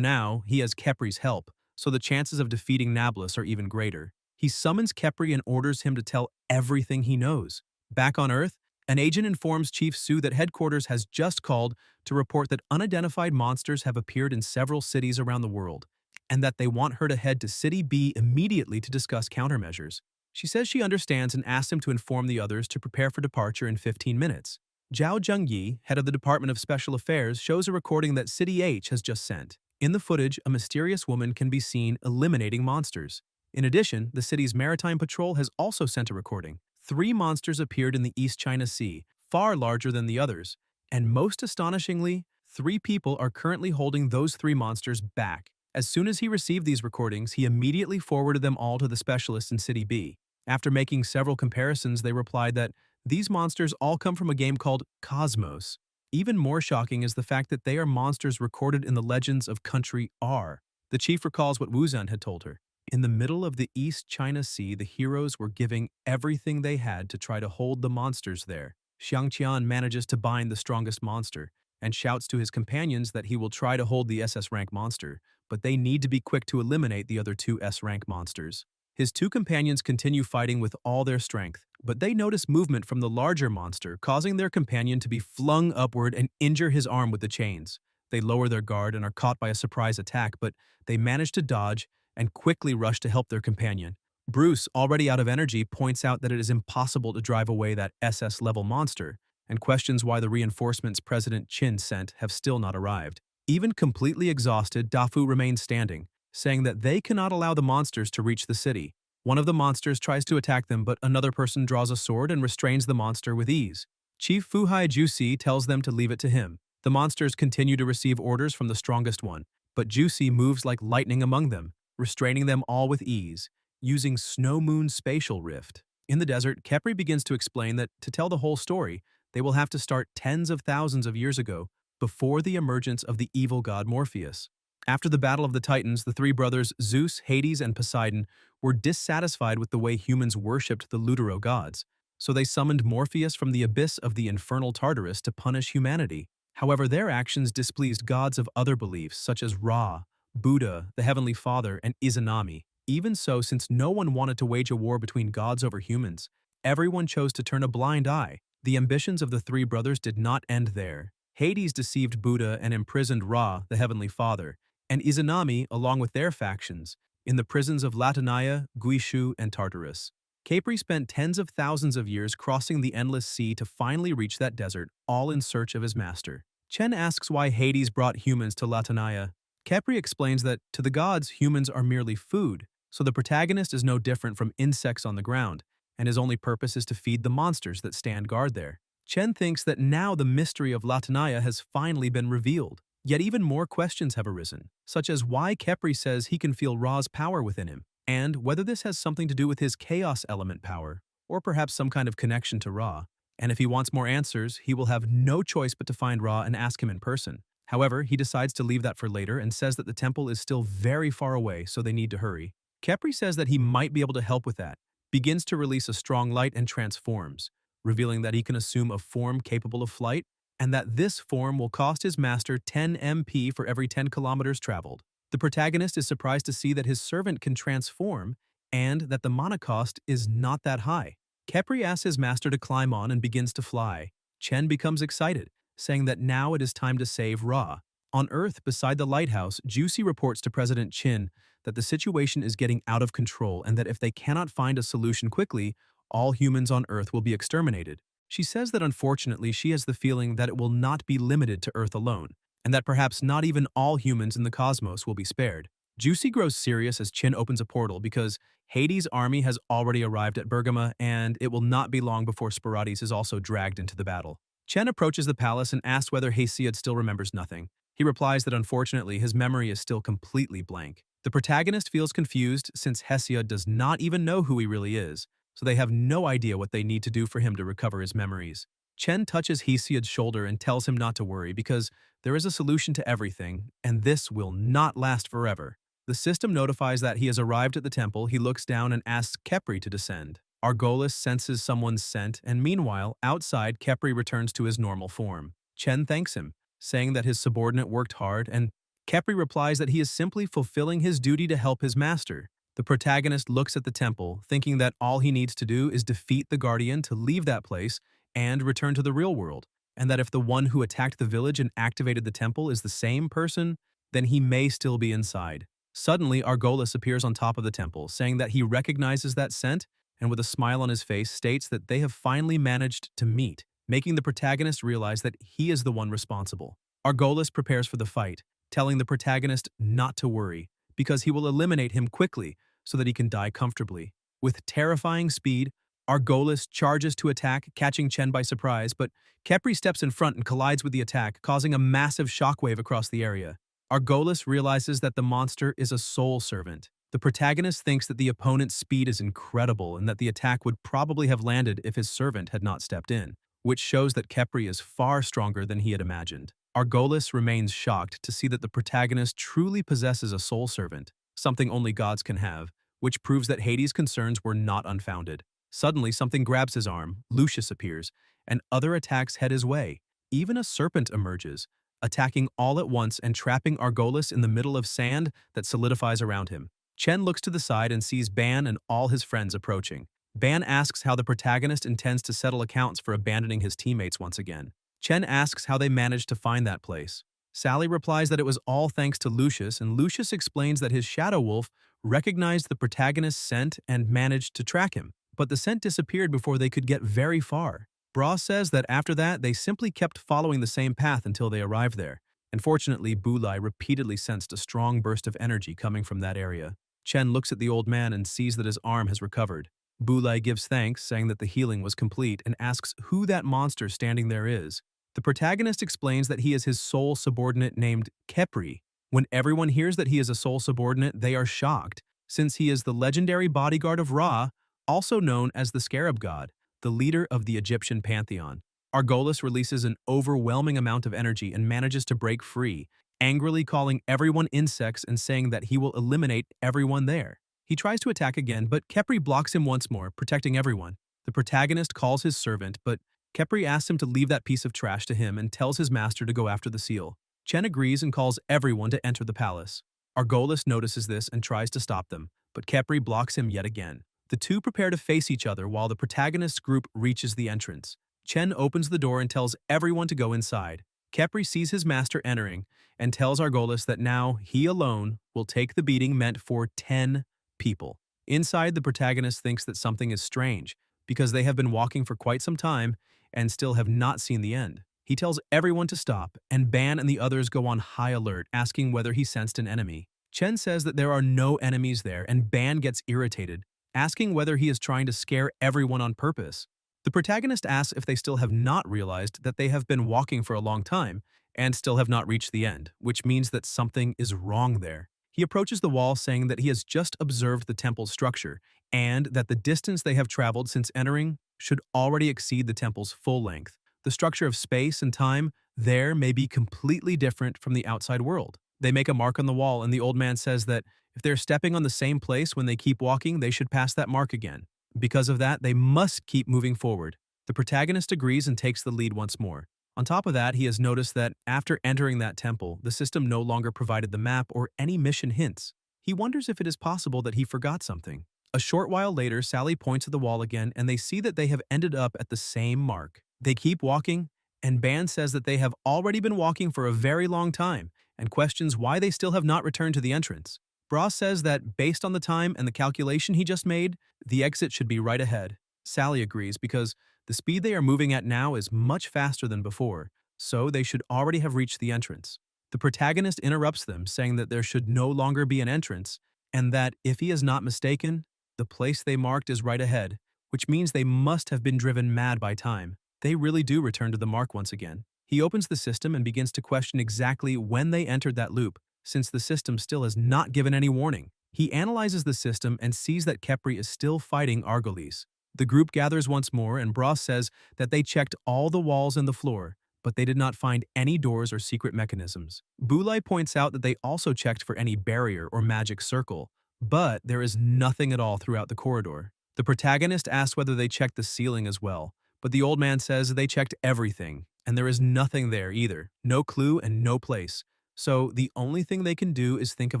now, he has Khepri's help, so the chances of defeating Nablus are even greater. He summons Khepri and orders him to tell everything he knows. Back on Earth, an agent informs Chief Su that headquarters has just called to report that unidentified monsters have appeared in several cities around the world, and that they want her to head to City B immediately to discuss countermeasures. She says she understands and asks him to inform the others to prepare for departure in 15 minutes. Zhao Zhengyi, head of the Department of Special Affairs, shows a recording that City H has just sent. In the footage, a mysterious woman can be seen eliminating monsters. In addition, the city's maritime patrol has also sent a recording. 3 monsters appeared in the East China Sea, far larger than the others, and most astonishingly, 3 people are currently holding those 3 monsters back. As soon as he received these recordings, he immediately forwarded them all to the specialists in City B. After making several comparisons, they replied that these monsters all come from a game called Cosmos. Even more shocking is the fact that they are monsters recorded in the legends of Country R. The chief recalls what Wuzan had told her. In the middle of the East China Sea, the heroes were giving everything they had to try to hold the monsters there. Xiangqian manages to bind the strongest monster and shouts to his companions that he will try to hold the SS rank monster, but they need to be quick to eliminate the other two S rank monsters. His two companions continue fighting with all their strength, but they notice movement from the larger monster, causing their companion to be flung upward and injure his arm with the chains. They lower their guard and are caught by a surprise attack, but they manage to dodge and quickly rush to help their companion. Bruce, already out of energy, points out that it is impossible to drive away that SS-level monster, and questions why the reinforcements President Qin sent have still not arrived. Even completely exhausted, Dafu remains standing, saying that they cannot allow the monsters to reach the city. One of the monsters tries to attack them, but another person draws a sword and restrains the monster with ease. Chief Fuhai Jusi tells them to leave it to him. The monsters continue to receive orders from the strongest one, but Jusi moves like lightning among them, restraining them all with ease, using Snow Moon Spatial Rift. In the desert, Khepri begins to explain that to tell the whole story, they will have to start tens of thousands of years ago, before the emergence of the evil god Morpheus. After the Battle of the Titans, the three brothers Zeus, Hades, and Poseidon were dissatisfied with the way humans worshipped the Lutero gods, so they summoned Morpheus from the abyss of the infernal Tartarus to punish humanity. However, their actions displeased gods of other beliefs such as Ra, Buddha, the Heavenly Father, and Izanami. Even so, since no one wanted to wage a war between gods over humans, everyone chose to turn a blind eye. The ambitions of the three brothers did not end there. Hades deceived Buddha and imprisoned Ra, the Heavenly Father, and Izanami, along with their factions, in the prisons of Latanaya, Guishu, and Tartarus. Capri spent tens of thousands of years crossing the endless sea to finally reach that desert, all in search of his master. Chen asks why Hades brought humans to Latanaya. Capri explains that, to the gods, humans are merely food, so the protagonist is no different from insects on the ground, and his only purpose is to feed the monsters that stand guard there. Chen thinks that now the mystery of Latanaya has finally been revealed. Yet even more questions have arisen, such as why Khepri says he can feel Ra's power within him, and whether this has something to do with his chaos element power, or perhaps some kind of connection to Ra. And if he wants more answers, he will have no choice but to find Ra and ask him in person. However, he decides to leave that for later and says that the temple is still very far away, so they need to hurry. Khepri says that he might be able to help with that, begins to release a strong light and transforms, revealing that he can assume a form capable of flight, and that this form will cost his master 10 MP for every 10 kilometers traveled. The protagonist is surprised to see that his servant can transform, and that the mana cost is not that high. Khepri asks his master to climb on and begins to fly. Chen becomes excited, saying that now it is time to save Ra. On Earth, beside the lighthouse, Juicy reports to President Qin that the situation is getting out of control and that if they cannot find a solution quickly, all humans on Earth will be exterminated. She says that unfortunately she has the feeling that it will not be limited to Earth alone, and that perhaps not even all humans in the cosmos will be spared. Juicy grows serious as Qin opens a portal because Hades' army has already arrived at Bergama, and it will not be long before Sporades is also dragged into the battle. Chen approaches the palace and asks whether Hesiod still remembers nothing. He replies that unfortunately his memory is still completely blank. The protagonist feels confused since Hesiod does not even know who he really is, so they have no idea what they need to do for him to recover his memories. Chen touches Hesiod's shoulder and tells him not to worry because there is a solution to everything, and this will not last forever. The system notifies that he has arrived at the temple. He looks down and asks Khepri to descend. Argolis senses someone's scent, and meanwhile, outside, Khepri returns to his normal form. Chen thanks him, saying that his subordinate worked hard, and Khepri replies that he is simply fulfilling his duty to help his master. The protagonist looks at the temple, thinking that all he needs to do is defeat the Guardian to leave that place and return to the real world, and that if the one who attacked the village and activated the temple is the same person, then he may still be inside. Suddenly, Argolis appears on top of the temple, saying that he recognizes that scent, and with a smile on his face states that they have finally managed to meet, making the protagonist realize that he is the one responsible. Argolis prepares for the fight, telling the protagonist not to worry, because he will eliminate him quickly so that he can die comfortably. With terrifying speed, Argolis charges to attack, catching Chen by surprise, but Khepri steps in front and collides with the attack, causing a massive shockwave across the area. Argolis realizes that the monster is a soul servant. The protagonist thinks that the opponent's speed is incredible and that the attack would probably have landed if his servant had not stepped in, which shows that Kepri is far stronger than he had imagined. Argolis remains shocked to see that the protagonist truly possesses a soul servant, something only gods can have, which proves that Hades' concerns were not unfounded. Suddenly, something grabs his arm, Lucius appears, and other attacks head his way. Even a serpent emerges, attacking all at once and trapping Argolis in the middle of sand that solidifies around him. Chen looks to the side and sees Ban and all his friends approaching. Ban asks how the protagonist intends to settle accounts for abandoning his teammates once again. Chen asks how they managed to find that place. Sally replies that it was all thanks to Lucius, and Lucius explains that his shadow wolf recognized the protagonist's scent and managed to track him. But the scent disappeared before they could get very far. Bra says that after that, they simply kept following the same path until they arrived there. Unfortunately, Bulai repeatedly sensed a strong burst of energy coming from that area. Chen looks at the old man and sees that his arm has recovered. Bulai gives thanks, saying that the healing was complete, and asks who that monster standing there is. The protagonist explains that he is his sole subordinate named Kepri. When everyone hears that he is a sole subordinate, they are shocked, since he is the legendary bodyguard of Ra, also known as the Scarab God, the leader of the Egyptian pantheon. Argolis releases an overwhelming amount of energy and manages to break free, angrily calling everyone insects and saying that he will eliminate everyone there. He tries to attack again, but Kepri blocks him once more, protecting everyone. The protagonist calls his servant, but Kepri asks him to leave that piece of trash to him and tells his master to go after the seal. Chen agrees and calls everyone to enter the palace. Argolis notices this and tries to stop them, but Kepri blocks him yet again. The two prepare to face each other while the protagonist's group reaches the entrance. Chen opens the door and tells everyone to go inside. Kepri sees his master entering and tells Argolis that now he alone will take the beating meant for 10 people. Inside, the protagonist thinks that something is strange because they have been walking for quite some time and still have not seen the end. He tells everyone to stop, and Ban and the others go on high alert, asking whether he sensed an enemy. Chen says that there are no enemies there, and Ban gets irritated, asking whether he is trying to scare everyone on purpose. The protagonist asks if they still have not realized that they have been walking for a long time and still have not reached the end, which means that something is wrong there. He approaches the wall, saying that he has just observed the temple's structure and that the distance they have traveled since entering should already exceed the temple's full length. The structure of space and time there may be completely different from the outside world. They make a mark on the wall, and the old man says that if they're stepping on the same place when they keep walking, they should pass that mark again. Because of that, they must keep moving forward. The protagonist agrees and takes the lead once more. On top of that, he has noticed that after entering that temple, the system no longer provided the map or any mission hints. He wonders if it is possible that he forgot something. A short while later, Sally points at the wall again, and they see that they have ended up at the same mark. They keep walking, and Ban says that they have already been walking for a very long time and questions why they still have not returned to the entrance. Bra says that based on the time and the calculation he just made, the exit should be right ahead. Sally agrees because the speed they are moving at now is much faster than before, so they should already have reached the entrance. The protagonist interrupts them, saying that there should no longer be an entrance, and that, if he is not mistaken, the place they marked is right ahead, which means they must have been driven mad by time. They really do return to the mark once again. He opens the system and begins to question exactly when they entered that loop, since the system still has not given any warning. He analyzes the system and sees that Kepri is still fighting Argolis. The group gathers once more, and Bra says that they checked all the walls and the floor, but they did not find any doors or secret mechanisms. Bulai points out that they also checked for any barrier or magic circle, but there is nothing at all throughout the corridor. The protagonist asks whether they checked the ceiling as well, but the old man says they checked everything, and there is nothing there either, no clue and no place. So the only thing they can do is think of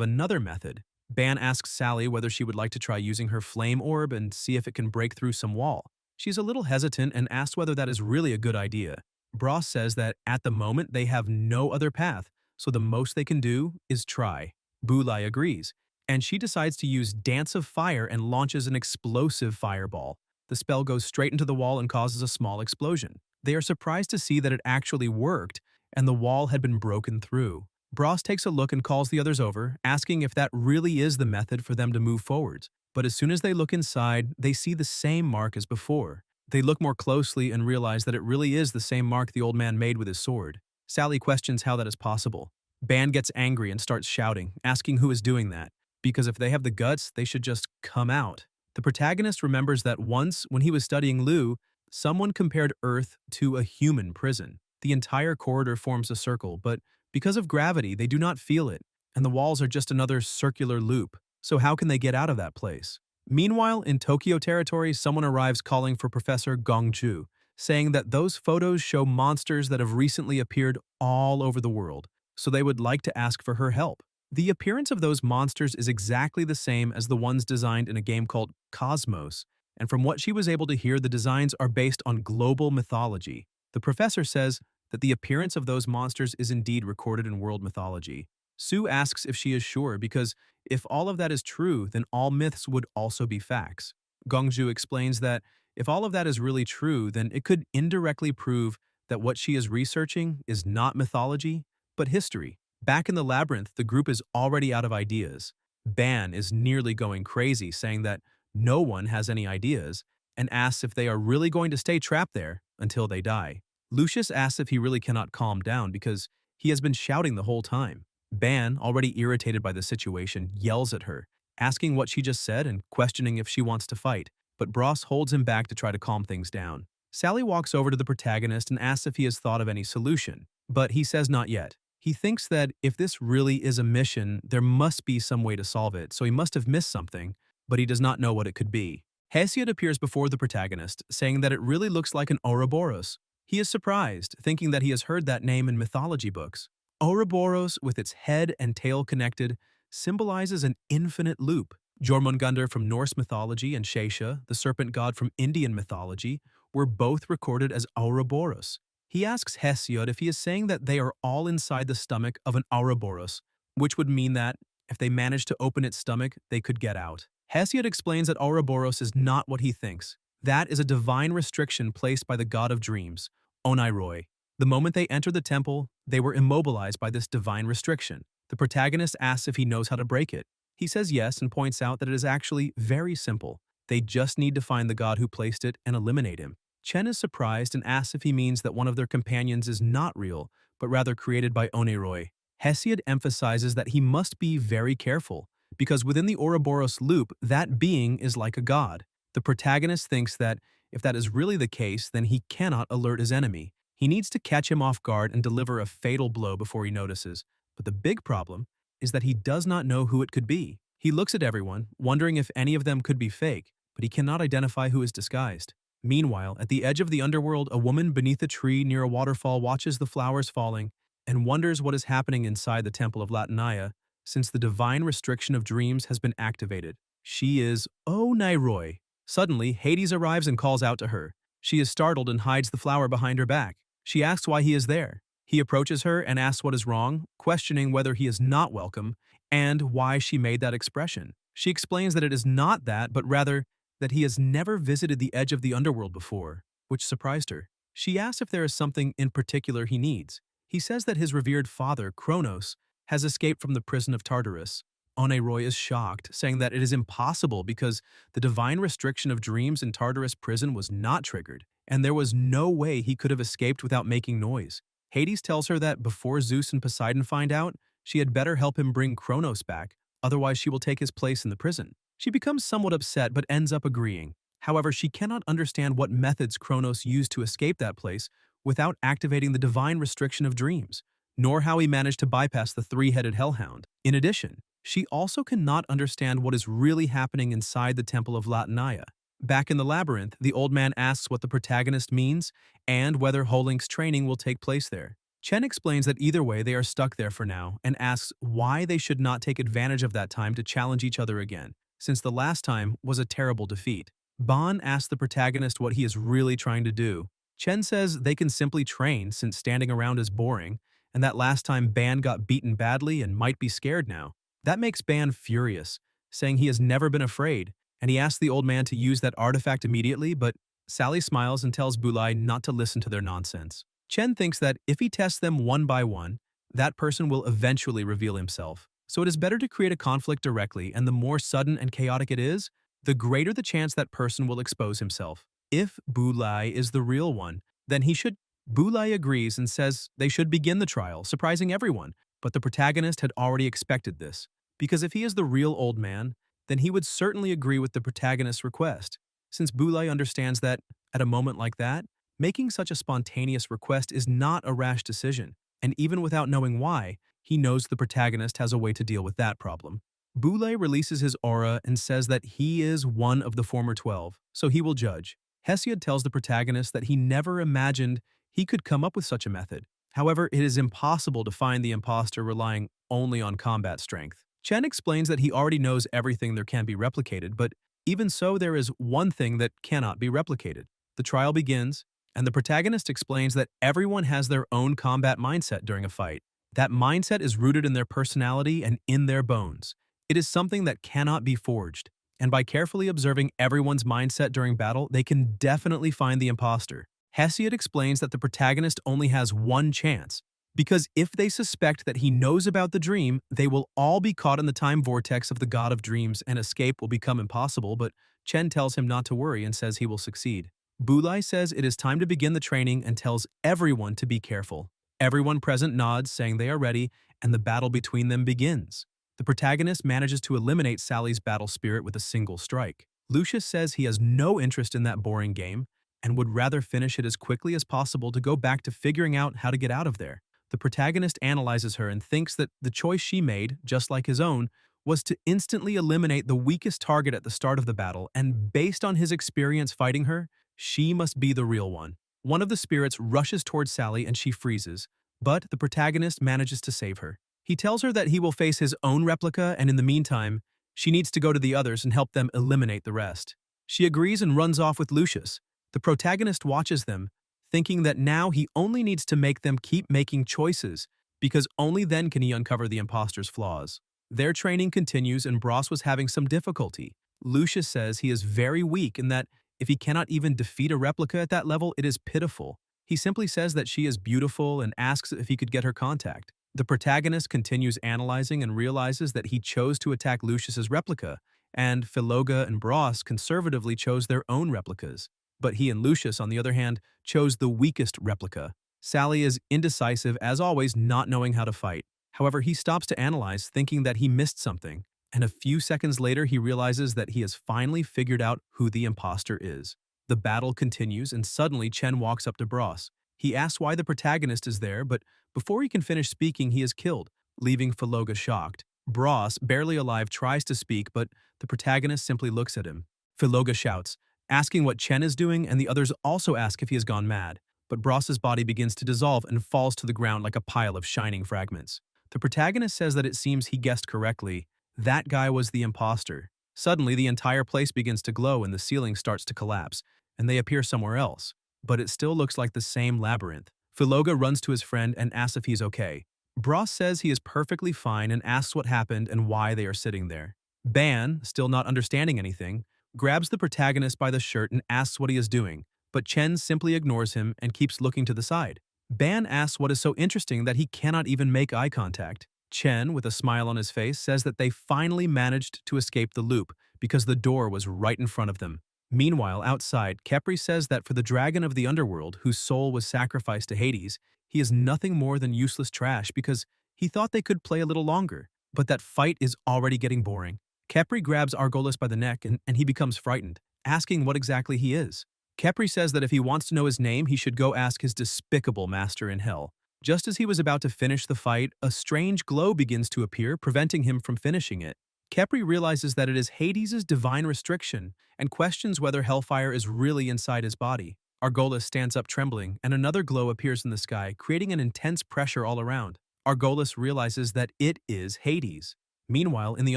another method. Ban asks Sally whether she would like to try using her flame orb and see if it can break through some wall. She's a little hesitant and asks whether that is really a good idea. Bra says that at the moment they have no other path, so the most they can do is try. Bulai agrees, and she decides to use Dance of Fire and launches an explosive fireball. The spell goes straight into the wall and causes a small explosion. They are surprised to see that it actually worked, and the wall had been broken through. Bros takes a look and calls the others over, asking if that really is the method for them to move forwards. But as soon as they look inside, they see the same mark as before. They look more closely and realize that it really is the same mark the old man made with his sword. Sally questions how that is possible. Ban gets angry and starts shouting, asking who is doing that, because if they have the guts, they should just come out. The protagonist remembers that once, when he was studying Lu, someone compared Earth to a human prison. The entire corridor forms a circle, but because of gravity, they do not feel it, and the walls are just another circular loop. So how can they get out of that place? Meanwhile, in Tokyo territory, someone arrives calling for Professor Gongju, saying that those photos show monsters that have recently appeared all over the world, so they would like to ask for her help. The appearance of those monsters is exactly the same as the ones designed in a game called Cosmos, and from what she was able to hear, the designs are based on global mythology. The professor says that the appearance of those monsters is indeed recorded in world mythology. Sue asks if she is sure because if all of that is true, then all myths would also be facts. Gongju explains that if all of that is really true, then it could indirectly prove that what she is researching is not mythology, but history. Back in the labyrinth, the group is already out of ideas. Ban is nearly going crazy, saying that no one has any ideas, and asks if they are really going to stay trapped there until they die. Lucius asks if he really cannot calm down because he has been shouting the whole time. Ban, already irritated by the situation, yells at her, asking what she just said and questioning if she wants to fight, but Bros holds him back to try to calm things down. Sally walks over to the protagonist and asks if he has thought of any solution, but he says not yet. He thinks that if this really is a mission, there must be some way to solve it, so he must have missed something, but he does not know what it could be. Hesiod appears before the protagonist, saying that it really looks like an Ouroboros. He is surprised, thinking that he has heard that name in mythology books. Ouroboros, with its head and tail connected, symbolizes an infinite loop. Jormungandr from Norse mythology and Shesha, the serpent god from Indian mythology, were both recorded as Ouroboros. He asks Hesiod if he is saying that they are all inside the stomach of an Ouroboros, which would mean that, if they manage to open its stomach, they could get out. Hesiod explains that Ouroboros is not what he thinks. That is a divine restriction placed by the god of dreams, Oniroi. The moment they entered the temple, they were immobilized by this divine restriction. The protagonist asks if he knows how to break it. He says yes and points out that it is actually very simple. They just need to find the god who placed it and eliminate him. Chen is surprised and asks if he means that one of their companions is not real, but rather created by Oniroi. Hesiod emphasizes that he must be very careful, because within the Ouroboros loop, that being is like a god. The protagonist thinks that if that is really the case, then he cannot alert his enemy. He needs to catch him off guard and deliver a fatal blow before he notices. But the big problem is that he does not know who it could be. He looks at everyone, wondering if any of them could be fake, but he cannot identify who is disguised. Meanwhile, at the edge of the underworld, a woman beneath a tree near a waterfall watches the flowers falling and wonders what is happening inside the Temple of Latinaya since the divine restriction of dreams has been activated. She is Oniroi. Suddenly, Hades arrives and calls out to her. She is startled and hides the flower behind her back. She asks why he is there. He approaches her and asks what is wrong, questioning whether he is not welcome and why she made that expression. She explains that it is not that, but rather that he has never visited the edge of the underworld before, which surprised her. She asks if there is something in particular he needs. He says that his revered father, Kronos, has escaped from the prison of Tartarus. Oniroi is shocked, saying that it is impossible because the divine restriction of dreams in Tartarus prison was not triggered, and there was no way he could have escaped without making noise. Hades tells her that before Zeus and Poseidon find out, she had better help him bring Kronos back, otherwise she will take his place in the prison. She becomes somewhat upset but ends up agreeing. However, she cannot understand what methods Kronos used to escape that place without activating the divine restriction of dreams, nor how he managed to bypass the three-headed hellhound. In addition, she also cannot understand what is really happening inside the Temple of Latinaya. Back in the labyrinth, the old man asks what the protagonist means and whether Holink's training will take place there. Chen explains that either way they are stuck there for now and asks why they should not take advantage of that time to challenge each other again, since the last time was a terrible defeat. Ban asks the protagonist what he is really trying to do. Chen says they can simply train since standing around is boring, and that last time Ban got beaten badly and might be scared now. That makes Ban furious, saying he has never been afraid, and he asks the old man to use that artifact immediately, but Sally smiles and tells Bulai not to listen to their nonsense. Chen thinks that if he tests them one by one, that person will eventually reveal himself. So it is better to create a conflict directly, and the more sudden and chaotic it is, the greater the chance that person will expose himself. If Bulai is the real one, then he should. Bulai agrees and says they should begin the trial, surprising everyone, But the protagonist had already expected this, because if he is the real old man, then he would certainly agree with the protagonist's request, since Bulai understands that, at a moment like that, making such a spontaneous request is not a rash decision, and even without knowing why, he knows the protagonist has a way to deal with that problem. Boulay releases his aura and says that he is one of the former 12, so he will judge. Hesiod tells the protagonist that he never imagined he could come up with such a method. However, it is impossible to find the imposter relying only on combat strength. Chen explains that he already knows everything there can be replicated, but even so, there is one thing that cannot be replicated. The trial begins, and the protagonist explains that everyone has their own combat mindset during a fight. That mindset is rooted in their personality and in their bones. It is something that cannot be forged, and by carefully observing everyone's mindset during battle, they can definitely find the imposter. Hesiod explains that the protagonist only has one chance, because if they suspect that he knows about the dream, they will all be caught in the time vortex of the god of dreams and escape will become impossible, but Chen tells him not to worry and says he will succeed. Bulai says it is time to begin the training and tells everyone to be careful. Everyone present nods, saying they are ready, and the battle between them begins. The protagonist manages to eliminate Sally's battle spirit with a single strike. Lucius says he has no interest in that boring game and would rather finish it as quickly as possible to go back to figuring out how to get out of there. The protagonist analyzes her and thinks that the choice she made, just like his own, was to instantly eliminate the weakest target at the start of the battle, and based on his experience fighting her, she must be the real one. One of the spirits rushes towards Sally and she freezes, but the protagonist manages to save her. He tells her that he will face his own replica, and in the meantime, she needs to go to the others and help them eliminate the rest. She agrees and runs off with Lucius. The protagonist watches them, thinking that now he only needs to make them keep making choices, because only then can he uncover the imposter's flaws. Their training continues and Bros was having some difficulty. Lucius says he is very weak and that if he cannot even defeat a replica at that level, it is pitiful. He simply says that she is beautiful and asks if he could get her contact. The protagonist continues analyzing and realizes that he chose to attack Lucius's replica, and Philoga and Bros conservatively chose their own replicas. But he and Lucius, on the other hand, chose the weakest replica. Sally is indecisive, as always, not knowing how to fight. However, he stops to analyze, thinking that he missed something, and a few seconds later he realizes that he has finally figured out who the imposter is. The battle continues, and suddenly Chen walks up to Bros. He asks why the protagonist is there, but before he can finish speaking, he is killed, leaving Philoga shocked. Bros, barely alive, tries to speak, but the protagonist simply looks at him. Philoga shouts, asking what Chen is doing, and the others also ask if he has gone mad. But Bros's body begins to dissolve and falls to the ground like a pile of shining fragments. The protagonist says that it seems he guessed correctly. That guy was the imposter. Suddenly, the entire place begins to glow and the ceiling starts to collapse, and they appear somewhere else. But it still looks like the same labyrinth. Philoga runs to his friend and asks if he's okay. Bros says he is perfectly fine and asks what happened and why they are sitting there. Ban, still not understanding anything, grabs the protagonist by the shirt and asks what he is doing, but Chen simply ignores him and keeps looking to the side. Ban asks what is so interesting that he cannot even make eye contact. Chen, with a smile on his face, says that they finally managed to escape the loop because the door was right in front of them. Meanwhile, outside, Kepri says that for the dragon of the underworld, whose soul was sacrificed to Hades, he is nothing more than useless trash because he thought they could play a little longer, but that fight is already getting boring. Kepri grabs Argolis by the neck and he becomes frightened, asking what exactly he is. Kepri says that if he wants to know his name, he should go ask his despicable master in hell. Just as he was about to finish the fight, a strange glow begins to appear, preventing him from finishing it. Kepri realizes that it is Hades' divine restriction and questions whether hellfire is really inside his body. Argolis stands up trembling, and another glow appears in the sky, creating an intense pressure all around. Argolis realizes that it is Hades. Meanwhile, in the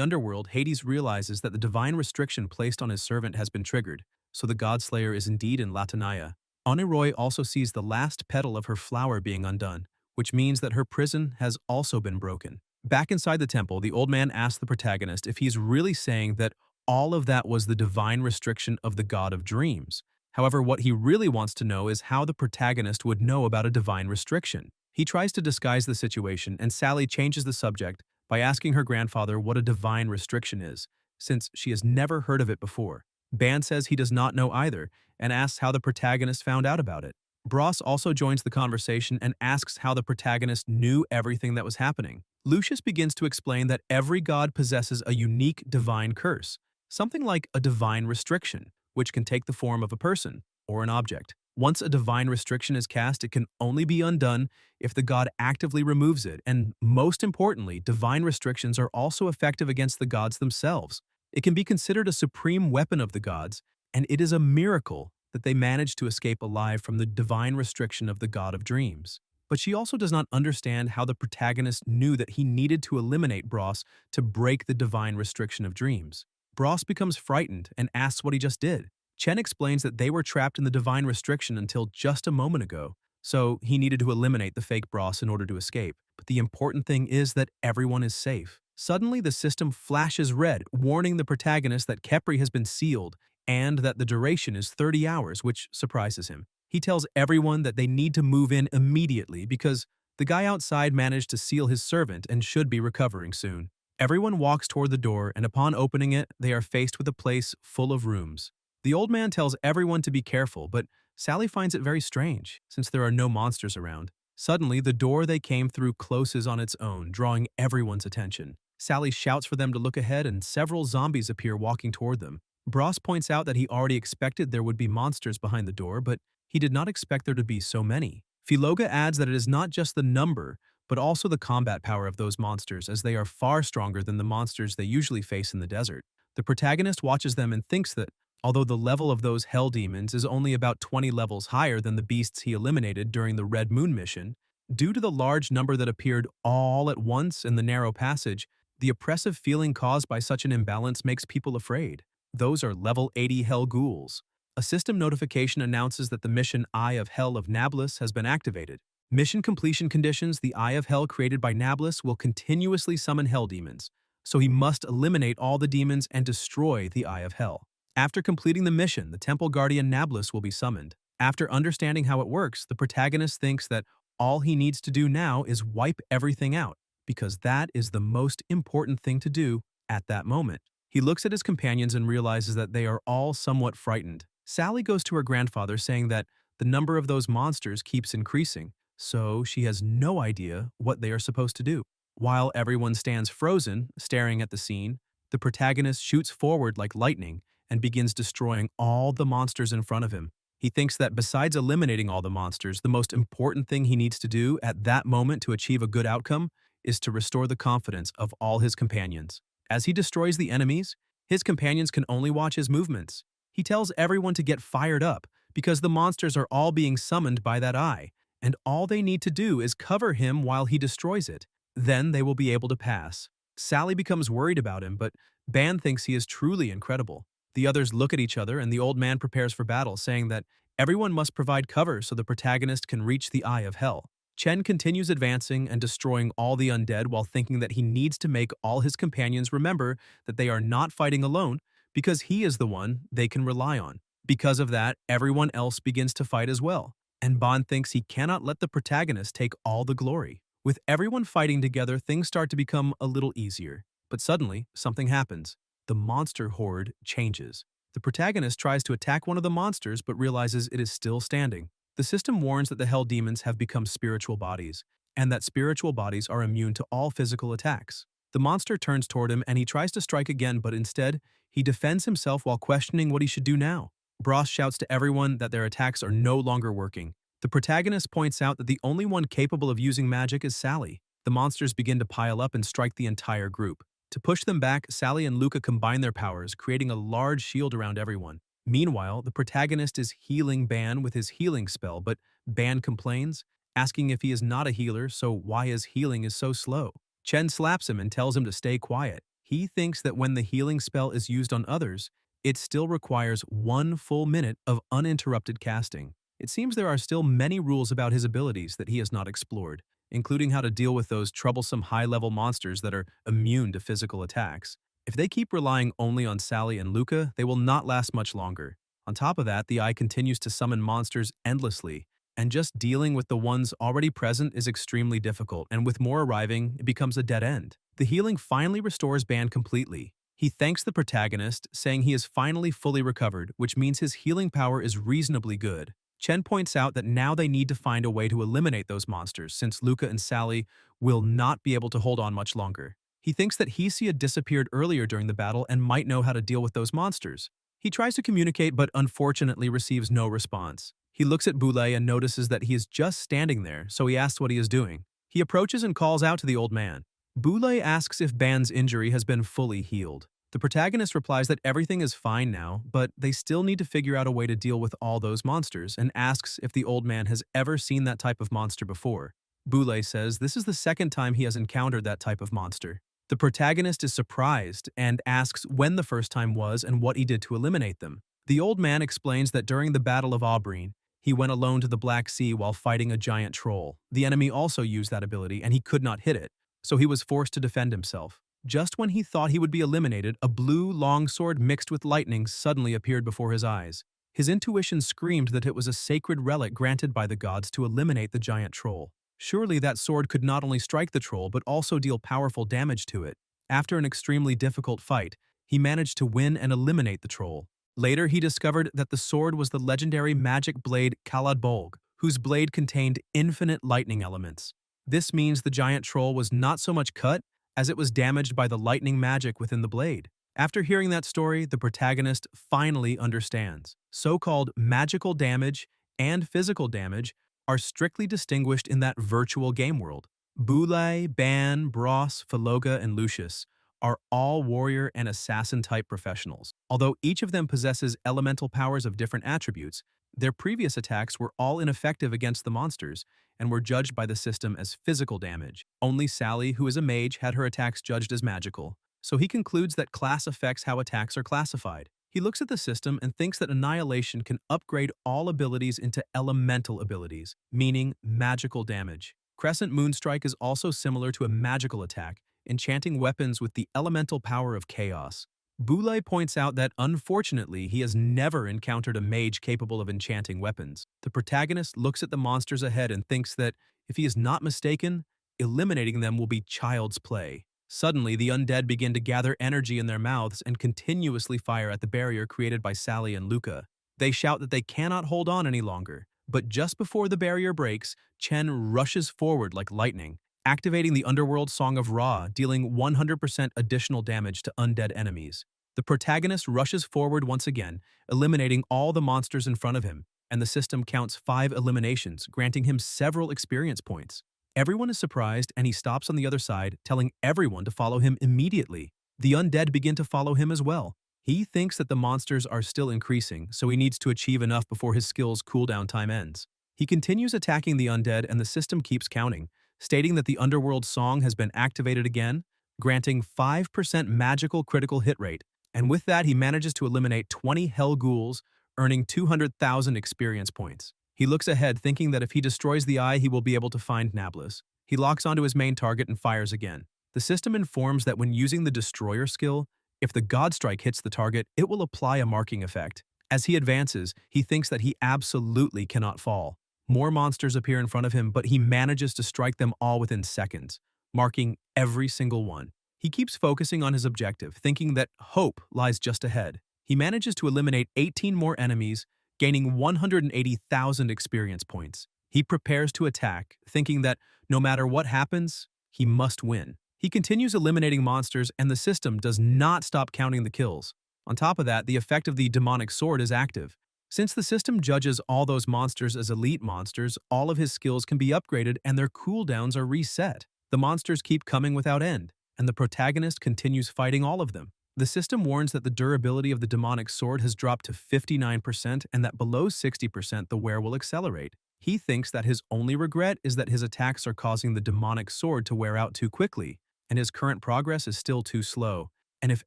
underworld, Hades realizes that the divine restriction placed on his servant has been triggered, so the Godslayer is indeed in Latanaya. Aniroi also sees the last petal of her flower being undone, which means that her prison has also been broken. Back inside the temple, the old man asks the protagonist if he's really saying that all of that was the divine restriction of the god of dreams. However, what he really wants to know is how the protagonist would know about a divine restriction. He tries to disguise the situation, and Sally changes the subject by asking her grandfather what a divine restriction is, since she has never heard of it before. Ban says he does not know either, and asks how the protagonist found out about it. Bros also joins the conversation and asks how the protagonist knew everything that was happening. Lucius begins to explain that every god possesses a unique divine curse, something like a divine restriction, which can take the form of a person or an object. Once a divine restriction is cast, it can only be undone if the god actively removes it, and most importantly, divine restrictions are also effective against the gods themselves. It can be considered a supreme weapon of the gods, and it is a miracle that they managed to escape alive from the divine restriction of the god of dreams. But she also does not understand how the protagonist knew that he needed to eliminate Bros to break the divine restriction of dreams. Bros becomes frightened and asks what he just did. Chen explains that they were trapped in the divine restriction until just a moment ago, so he needed to eliminate the fake Bros in order to escape. But the important thing is that everyone is safe. Suddenly, the system flashes red, warning the protagonist that Kepri has been sealed and that the duration is 30 hours, which surprises him. He tells everyone that they need to move in immediately because the guy outside managed to seal his servant and should be recovering soon. Everyone walks toward the door, and upon opening it, they are faced with a place full of rooms. The old man tells everyone to be careful, but Sally finds it very strange, since there are no monsters around. Suddenly, the door they came through closes on its own, drawing everyone's attention. Sally shouts for them to look ahead, and several zombies appear walking toward them. Bros points out that he already expected there would be monsters behind the door, but he did not expect there to be so many. Philoga adds that it is not just the number, but also the combat power of those monsters, as they are far stronger than the monsters they usually face in the desert. The protagonist watches them and thinks that, although the level of those hell demons is only about 20 levels higher than the beasts he eliminated during the Red Moon mission, due to the large number that appeared all at once in the narrow passage, the oppressive feeling caused by such an imbalance makes people afraid. Those are level 80 Hell Ghouls. A system notification announces that the mission Eye of Hell of Nablus has been activated. Mission completion conditions: the Eye of Hell created by Nablus will continuously summon Hell demons, so he must eliminate all the demons and destroy the Eye of Hell. After completing the mission, the Temple Guardian Nablus will be summoned. After understanding how it works, the protagonist thinks that all he needs to do now is wipe everything out, because that is the most important thing to do at that moment. He looks at his companions and realizes that they are all somewhat frightened. Sally goes to her grandfather saying that the number of those monsters keeps increasing, so she has no idea what they are supposed to do. While everyone stands frozen, staring at the scene, the protagonist shoots forward like lightning and begins destroying all the monsters in front of him. He thinks that besides eliminating all the monsters, the most important thing he needs to do at that moment to achieve a good outcome is to restore the confidence of all his companions. As he destroys the enemies, his companions can only watch his movements. He tells everyone to get fired up because the monsters are all being summoned by that eye, and all they need to do is cover him while he destroys it. Then they will be able to pass. Sally becomes worried about him, but Ban thinks he is truly incredible. The others look at each other, and the old man prepares for battle, saying that everyone must provide cover so the protagonist can reach the Eye of Hell. Chen continues advancing and destroying all the undead while thinking that he needs to make all his companions remember that they are not fighting alone because he is the one they can rely on. Because of that, everyone else begins to fight as well, and Bond thinks he cannot let the protagonist take all the glory. With everyone fighting together, things start to become a little easier. But suddenly, something happens. The monster horde changes. The protagonist tries to attack one of the monsters but realizes it is still standing. The system warns that the hell demons have become spiritual bodies, and that spiritual bodies are immune to all physical attacks. The monster turns toward him and he tries to strike again, but instead, he defends himself while questioning what he should do now. Bros shouts to everyone that their attacks are no longer working. The protagonist points out that the only one capable of using magic is Sally. The monsters begin to pile up and strike the entire group. To push them back, Sally and Luca combine their powers, creating a large shield around everyone. Meanwhile, the protagonist is healing Ban with his healing spell, but Ban complains, asking if he is not a healer, so why his healing is so slow. Chen slaps him and tells him to stay quiet. He thinks that when the healing spell is used on others, it still requires 1 full minute of uninterrupted casting. It seems there are still many rules about his abilities that he has not explored, including how to deal with those troublesome high-level monsters that are immune to physical attacks. If they keep relying only on Sally and Luca, they will not last much longer. On top of that, the Eye continues to summon monsters endlessly, and just dealing with the ones already present is extremely difficult, and with more arriving, it becomes a dead end. The healing finally restores Ban completely. He thanks the protagonist, saying he is finally fully recovered, which means his healing power is reasonably good. Chen points out that now they need to find a way to eliminate those monsters since Luca and Sally will not be able to hold on much longer. He thinks that Hesia disappeared earlier during the battle and might know how to deal with those monsters. He tries to communicate but unfortunately receives no response. He looks at Boule and notices that he is just standing there, so he asks what he is doing. He approaches and calls out to the old man. Boule asks if Ban's injury has been fully healed. The protagonist replies that everything is fine now, but they still need to figure out a way to deal with all those monsters and asks if the old man has ever seen that type of monster before. Boule says this is the second time he has encountered that type of monster. The protagonist is surprised and asks when the first time was and what he did to eliminate them. The old man explains that during the Battle of Aubreen, he went alone to the Black Sea while fighting a giant troll. The enemy also used that ability and he could not hit it, so he was forced to defend himself. Just when he thought he would be eliminated, a blue longsword mixed with lightning suddenly appeared before his eyes. His intuition screamed that it was a sacred relic granted by the gods to eliminate the giant troll. Surely that sword could not only strike the troll but also deal powerful damage to it. After an extremely difficult fight, he managed to win and eliminate the troll. Later, he discovered that the sword was the legendary magic blade Kalad Bolg, whose blade contained infinite lightning elements. This means the giant troll was not so much cut as it was damaged by the lightning magic within the blade. After hearing that story, the protagonist finally understands. So-called magical damage and physical damage are strictly distinguished in that virtual game world. Boule, Ban, Bros, Phaloga, and Lucius are all warrior and assassin-type professionals. Although each of them possesses elemental powers of different attributes, their previous attacks were all ineffective against the monsters and were judged by the system as physical damage. Only Sally, who is a mage, had her attacks judged as magical. So he concludes that class affects how attacks are classified. He looks at the system and thinks that Annihilation can upgrade all abilities into elemental abilities, meaning magical damage. Crescent Moonstrike is also similar to a magical attack, enchanting weapons with the elemental power of chaos. Boule points out that, unfortunately, he has never encountered a mage capable of enchanting weapons. The protagonist looks at the monsters ahead and thinks that, if he is not mistaken, eliminating them will be child's play. Suddenly, the undead begin to gather energy in their mouths and continuously fire at the barrier created by Sally and Luca. They shout that they cannot hold on any longer, but just before the barrier breaks, Chen rushes forward like lightning, activating the Underworld Song of Ra, dealing 100% additional damage to undead enemies. The protagonist rushes forward once again, eliminating all the monsters in front of him, and the system counts 5 eliminations, granting him several experience points. Everyone is surprised, and he stops on the other side, telling everyone to follow him immediately. The undead begin to follow him as well. He thinks that the monsters are still increasing, so he needs to achieve enough before his skill's cooldown time ends. He continues attacking the undead, and the system keeps counting, stating that the Underworld Song has been activated again, granting 5% magical critical hit rate, and with that he manages to eliminate 20 Hell Ghouls, earning 200,000 experience points. He looks ahead, thinking that if he destroys the eye, he will be able to find Nablus. He locks onto his main target and fires again. The system informs that when using the Destroyer skill, if the God Strike hits the target, it will apply a marking effect. As he advances, he thinks that he absolutely cannot fall. More monsters appear in front of him, but he manages to strike them all within seconds, marking every single one. He keeps focusing on his objective, thinking that hope lies just ahead. He manages to eliminate 18 more enemies, gaining 180,000 experience points. He prepares to attack, thinking that no matter what happens, he must win. He continues eliminating monsters, and the system does not stop counting the kills. On top of that, the effect of the demonic sword is active. Since the system judges all those monsters as elite monsters, all of his skills can be upgraded and their cooldowns are reset. The monsters keep coming without end, and the protagonist continues fighting all of them. The system warns that the durability of the demonic sword has dropped to 59% and that below 60% the wear will accelerate. He thinks that his only regret is that his attacks are causing the demonic sword to wear out too quickly, and his current progress is still too slow. And if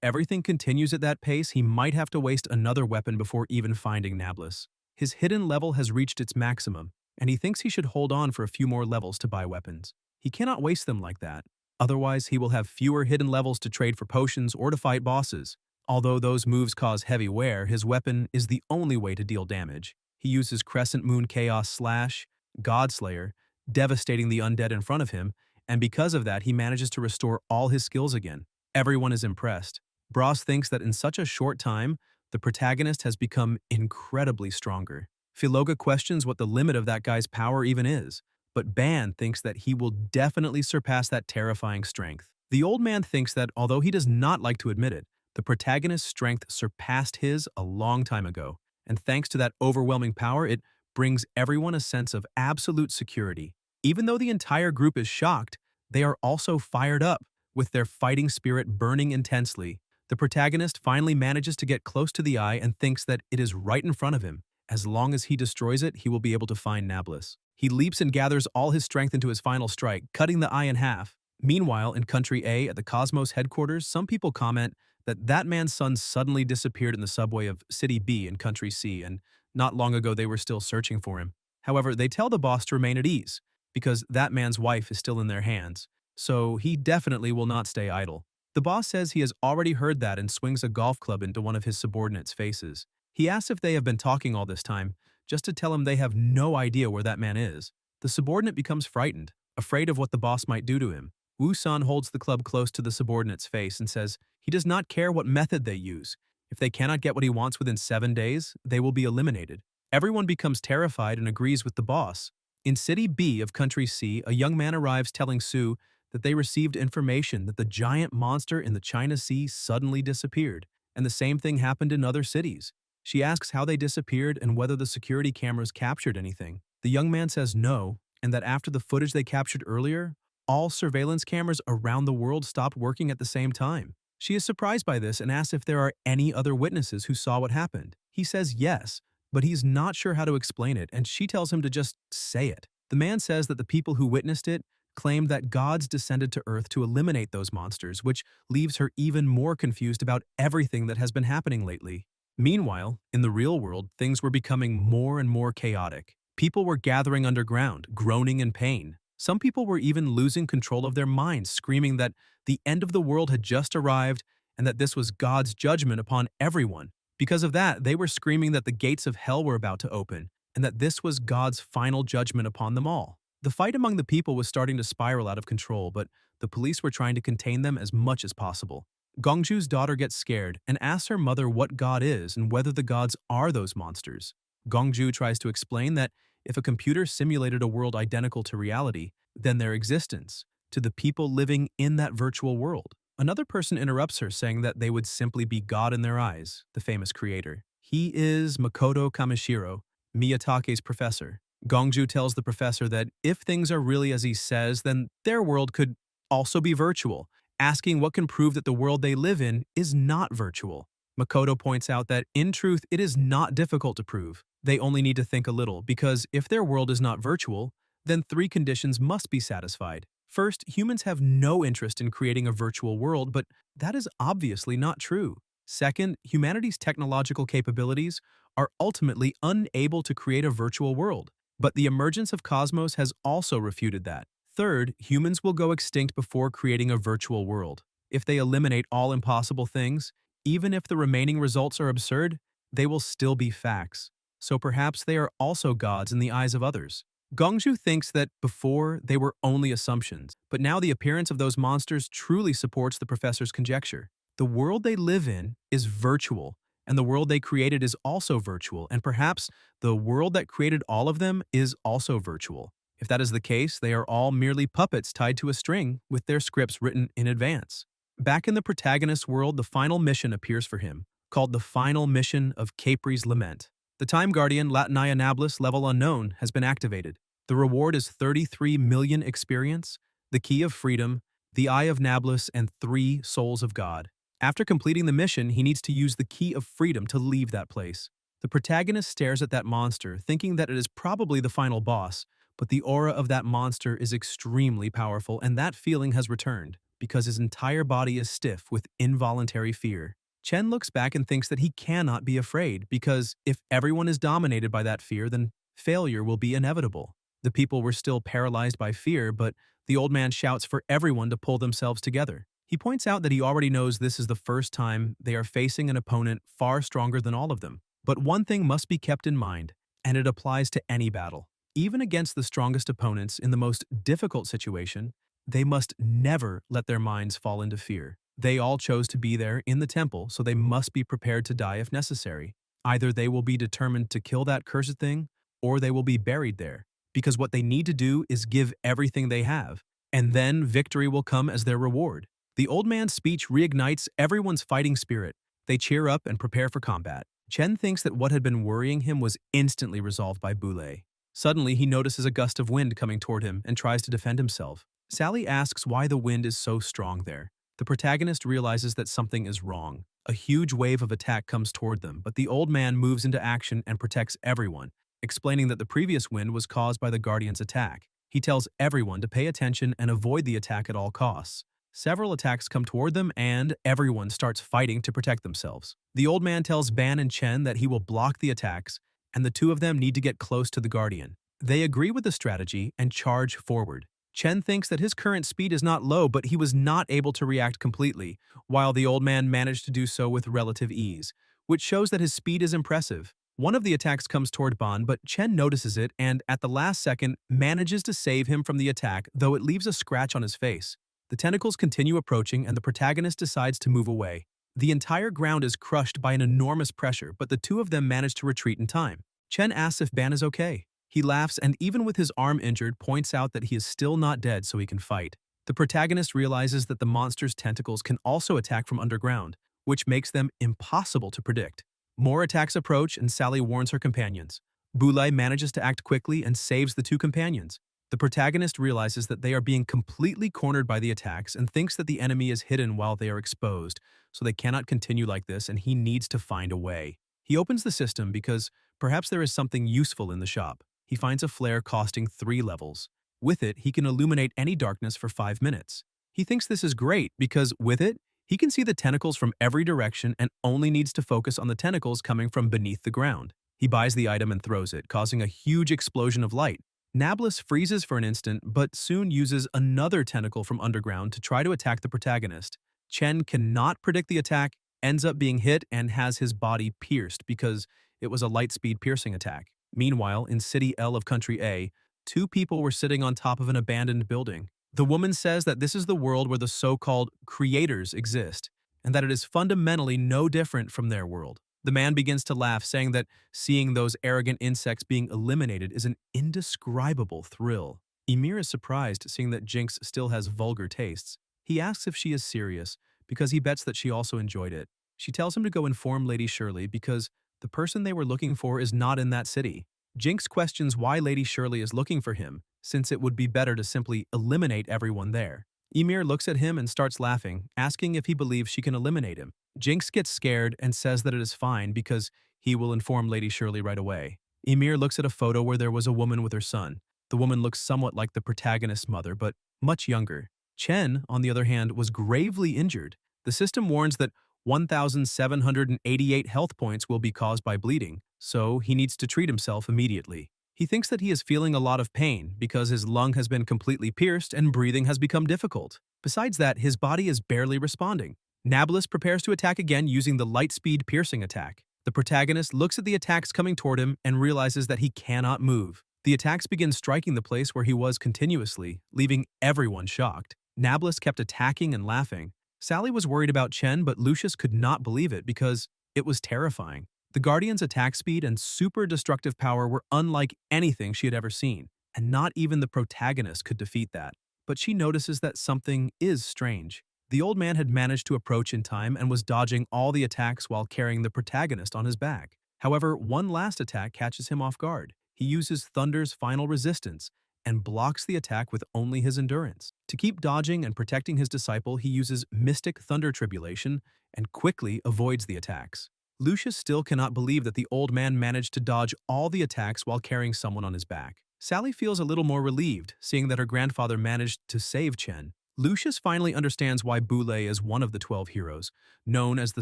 everything continues at that pace, he might have to waste another weapon before even finding Nablus. His hidden level has reached its maximum, and he thinks he should hold on for a few more levels to buy weapons. He cannot waste them like that. Otherwise, he will have fewer hidden levels to trade for potions or to fight bosses. Although those moves cause heavy wear, his weapon is the only way to deal damage. He uses Crescent Moon Chaos Slash, Godslayer, devastating the undead in front of him, and because of that, he manages to restore all his skills again. Everyone is impressed. Bros thinks that in such a short time, the protagonist has become incredibly stronger. Philoga questions what the limit of that guy's power even is, but Ban thinks that he will definitely surpass that terrifying strength. The old man thinks that although he does not like to admit it, the protagonist's strength surpassed his a long time ago, and thanks to that overwhelming power, it brings everyone a sense of absolute security. Even though the entire group is shocked, they are also fired up, with their fighting spirit burning intensely. The protagonist finally manages to get close to the eye and thinks that it is right in front of him. As long as he destroys it, he will be able to find Nablus. He leaps and gathers all his strength into his final strike, cutting the eye in half. Meanwhile, in Country A at the Cosmos headquarters, some people comment that that man's son suddenly disappeared in the subway of City B in Country C, and not long ago they were still searching for him. However, they tell the boss to remain at ease, because that man's wife is still in their hands, so he definitely will not stay idle. The boss says he has already heard that and swings a golf club into one of his subordinates' faces. He asks if they have been talking all this time, just to tell him they have no idea where that man is. The subordinate becomes frightened, afraid of what the boss might do to him. Wu-san holds the club close to the subordinate's face and says he does not care what method they use. If they cannot get what he wants within 7 days, they will be eliminated. Everyone becomes terrified and agrees with the boss. In City B of Country C, a young man arrives telling Sue that they received information that the giant monster in the China Sea suddenly disappeared, and the same thing happened in other cities. She asks how they disappeared and whether the security cameras captured anything. The young man says no, and that after the footage they captured earlier, all surveillance cameras around the world stopped working at the same time. She is surprised by this and asks if there are any other witnesses who saw what happened. He says yes, but he's not sure how to explain it, and she tells him to just say it. The man says that the people who witnessed it claimed that gods descended to Earth to eliminate those monsters, which leaves her even more confused about everything that has been happening lately. Meanwhile, in the real world, things were becoming more and more chaotic. People were gathering underground, groaning in pain. Some people were even losing control of their minds, screaming that the end of the world had just arrived and that this was God's judgment upon everyone. Because of that, they were screaming that the gates of hell were about to open and that this was God's final judgment upon them all. The fight among the people was starting to spiral out of control, but the police were trying to contain them as much as possible. Gongju's daughter gets scared and asks her mother what God is and whether the gods are those monsters. Gongju tries to explain that if a computer simulated a world identical to reality, then their existence, to the people living in that virtual world. Another person interrupts her, saying that they would simply be God in their eyes, the famous creator. He is Makoto Kamishiro, Miyatake's professor. Gongju tells the professor that if things are really as he says, then their world could also be virtual, asking what can prove that the world they live in is not virtual. Makoto points out that, in truth, it is not difficult to prove. They only need to think a little, because if their world is not virtual, then 3 conditions must be satisfied. First, humans have no interest in creating a virtual world, but that is obviously not true. Second, humanity's technological capabilities are ultimately unable to create a virtual world, but the emergence of Cosmos has also refuted that. Third, humans will go extinct before creating a virtual world. If they eliminate all impossible things, even if the remaining results are absurd, they will still be facts. So perhaps they are also gods in the eyes of others. Gongju thinks that before they were only assumptions, but now the appearance of those monsters truly supports the professor's conjecture. The world they live in is virtual, and the world they created is also virtual, and perhaps the world that created all of them is also virtual. If that is the case, they are all merely puppets tied to a string with their scripts written in advance. Back in the protagonist's world, the final mission appears for him, called the Final Mission of Capri's Lament. The Time Guardian Latinaya Nablus level unknown has been activated. The reward is 33 million experience, the Key of Freedom, the Eye of Nablus, and 3 Souls of God. After completing the mission, he needs to use the Key of Freedom to leave that place. The protagonist stares at that monster, thinking that it is probably the final boss, but the aura of that monster is extremely powerful, and that feeling has returned, because his entire body is stiff with involuntary fear. Chen looks back and thinks that he cannot be afraid, because if everyone is dominated by that fear, then failure will be inevitable. The people were still paralyzed by fear, but the old man shouts for everyone to pull themselves together. He points out that he already knows this is the first time they are facing an opponent far stronger than all of them. But one thing must be kept in mind, and it applies to any battle. Even against the strongest opponents in the most difficult situation, they must never let their minds fall into fear. They all chose to be there in the temple, so they must be prepared to die if necessary. Either they will be determined to kill that cursed thing, or they will be buried there, because what they need to do is give everything they have, and then victory will come as their reward. The old man's speech reignites everyone's fighting spirit. They cheer up and prepare for combat. Chen thinks that what had been worrying him was instantly resolved by Boulay. Suddenly, he notices a gust of wind coming toward him and tries to defend himself. Sally asks why the wind is so strong there. The protagonist realizes that something is wrong. A huge wave of attack comes toward them, but the old man moves into action and protects everyone, explaining that the previous wind was caused by the Guardian's attack. He tells everyone to pay attention and avoid the attack at all costs. Several attacks come toward them, and everyone starts fighting to protect themselves. The old man tells Ban and Chen that he will block the attacks, and the two of them need to get close to the Guardian. They agree with the strategy and charge forward. Chen thinks that his current speed is not low, but he was not able to react completely, while the old man managed to do so with relative ease, which shows that his speed is impressive. One of the attacks comes toward Ban, but Chen notices it and, at the last second, manages to save him from the attack, though it leaves a scratch on his face. The tentacles continue approaching, and the protagonist decides to move away. The entire ground is crushed by an enormous pressure, but the two of them manage to retreat in time. Chen asks if Ban is okay. He laughs and, even with his arm injured, points out that he is still not dead so he can fight. The protagonist realizes that the monster's tentacles can also attack from underground, which makes them impossible to predict. More attacks approach, and Sally warns her companions. Boulay manages to act quickly and saves the two companions. The protagonist realizes that they are being completely cornered by the attacks and thinks that the enemy is hidden while they are exposed, so they cannot continue like this and he needs to find a way. He opens the system because perhaps there is something useful in the shop. He finds a flare costing 3 levels. With it, he can illuminate any darkness for 5 minutes. He thinks this is great because, with it, he can see the tentacles from every direction and only needs to focus on the tentacles coming from beneath the ground. He buys the item and throws it, causing a huge explosion of light. Nablus freezes for an instant, but soon uses another tentacle from underground to try to attack the protagonist. Chen cannot predict the attack, ends up being hit, and has his body pierced because it was a light-speed piercing attack. Meanwhile, in City L of Country A, 2 people were sitting on top of an abandoned building. The woman says that this is the world where the so-called creators exist, and that it is fundamentally no different from their world. The man begins to laugh, saying that seeing those arrogant insects being eliminated is an indescribable thrill. Ymir is surprised, seeing that Jinx still has vulgar tastes. He asks if she is serious, because he bets that she also enjoyed it. She tells him to go inform Lady Shirley because the person they were looking for is not in that city. Jinx questions why Lady Shirley is looking for him, since it would be better to simply eliminate everyone there. Ymir looks at him and starts laughing, asking if he believes she can eliminate him. Jinx gets scared and says that it is fine because he will inform Lady Shirley right away. Ymir looks at a photo where there was a woman with her son. The woman looks somewhat like the protagonist's mother, but much younger. Chen, on the other hand, was gravely injured. The system warns that 1,788 health points will be caused by bleeding, so he needs to treat himself immediately. He thinks that he is feeling a lot of pain because his lung has been completely pierced and breathing has become difficult. Besides that, his body is barely responding. Nablus prepares to attack again using the light-speed piercing attack. The protagonist looks at the attacks coming toward him and realizes that he cannot move. The attacks begin striking the place where he was continuously, leaving everyone shocked. Nablus kept attacking and laughing. Sally was worried about Chen, but Lucius could not believe it because it was terrifying. The Guardian's attack speed and super destructive power were unlike anything she had ever seen, and not even the protagonist could defeat that. But she notices that something is strange. The old man had managed to approach in time and was dodging all the attacks while carrying the protagonist on his back. However, one last attack catches him off guard. He uses Thunder's final resistance and blocks the attack with only his endurance. To keep dodging and protecting his disciple, he uses Mystic Thunder Tribulation and quickly avoids the attacks. Lucius still cannot believe that the old man managed to dodge all the attacks while carrying someone on his back. Sally feels a little more relieved, seeing that her grandfather managed to save Chen. Lucius finally understands why Boulay is one of the 12 heroes, known as the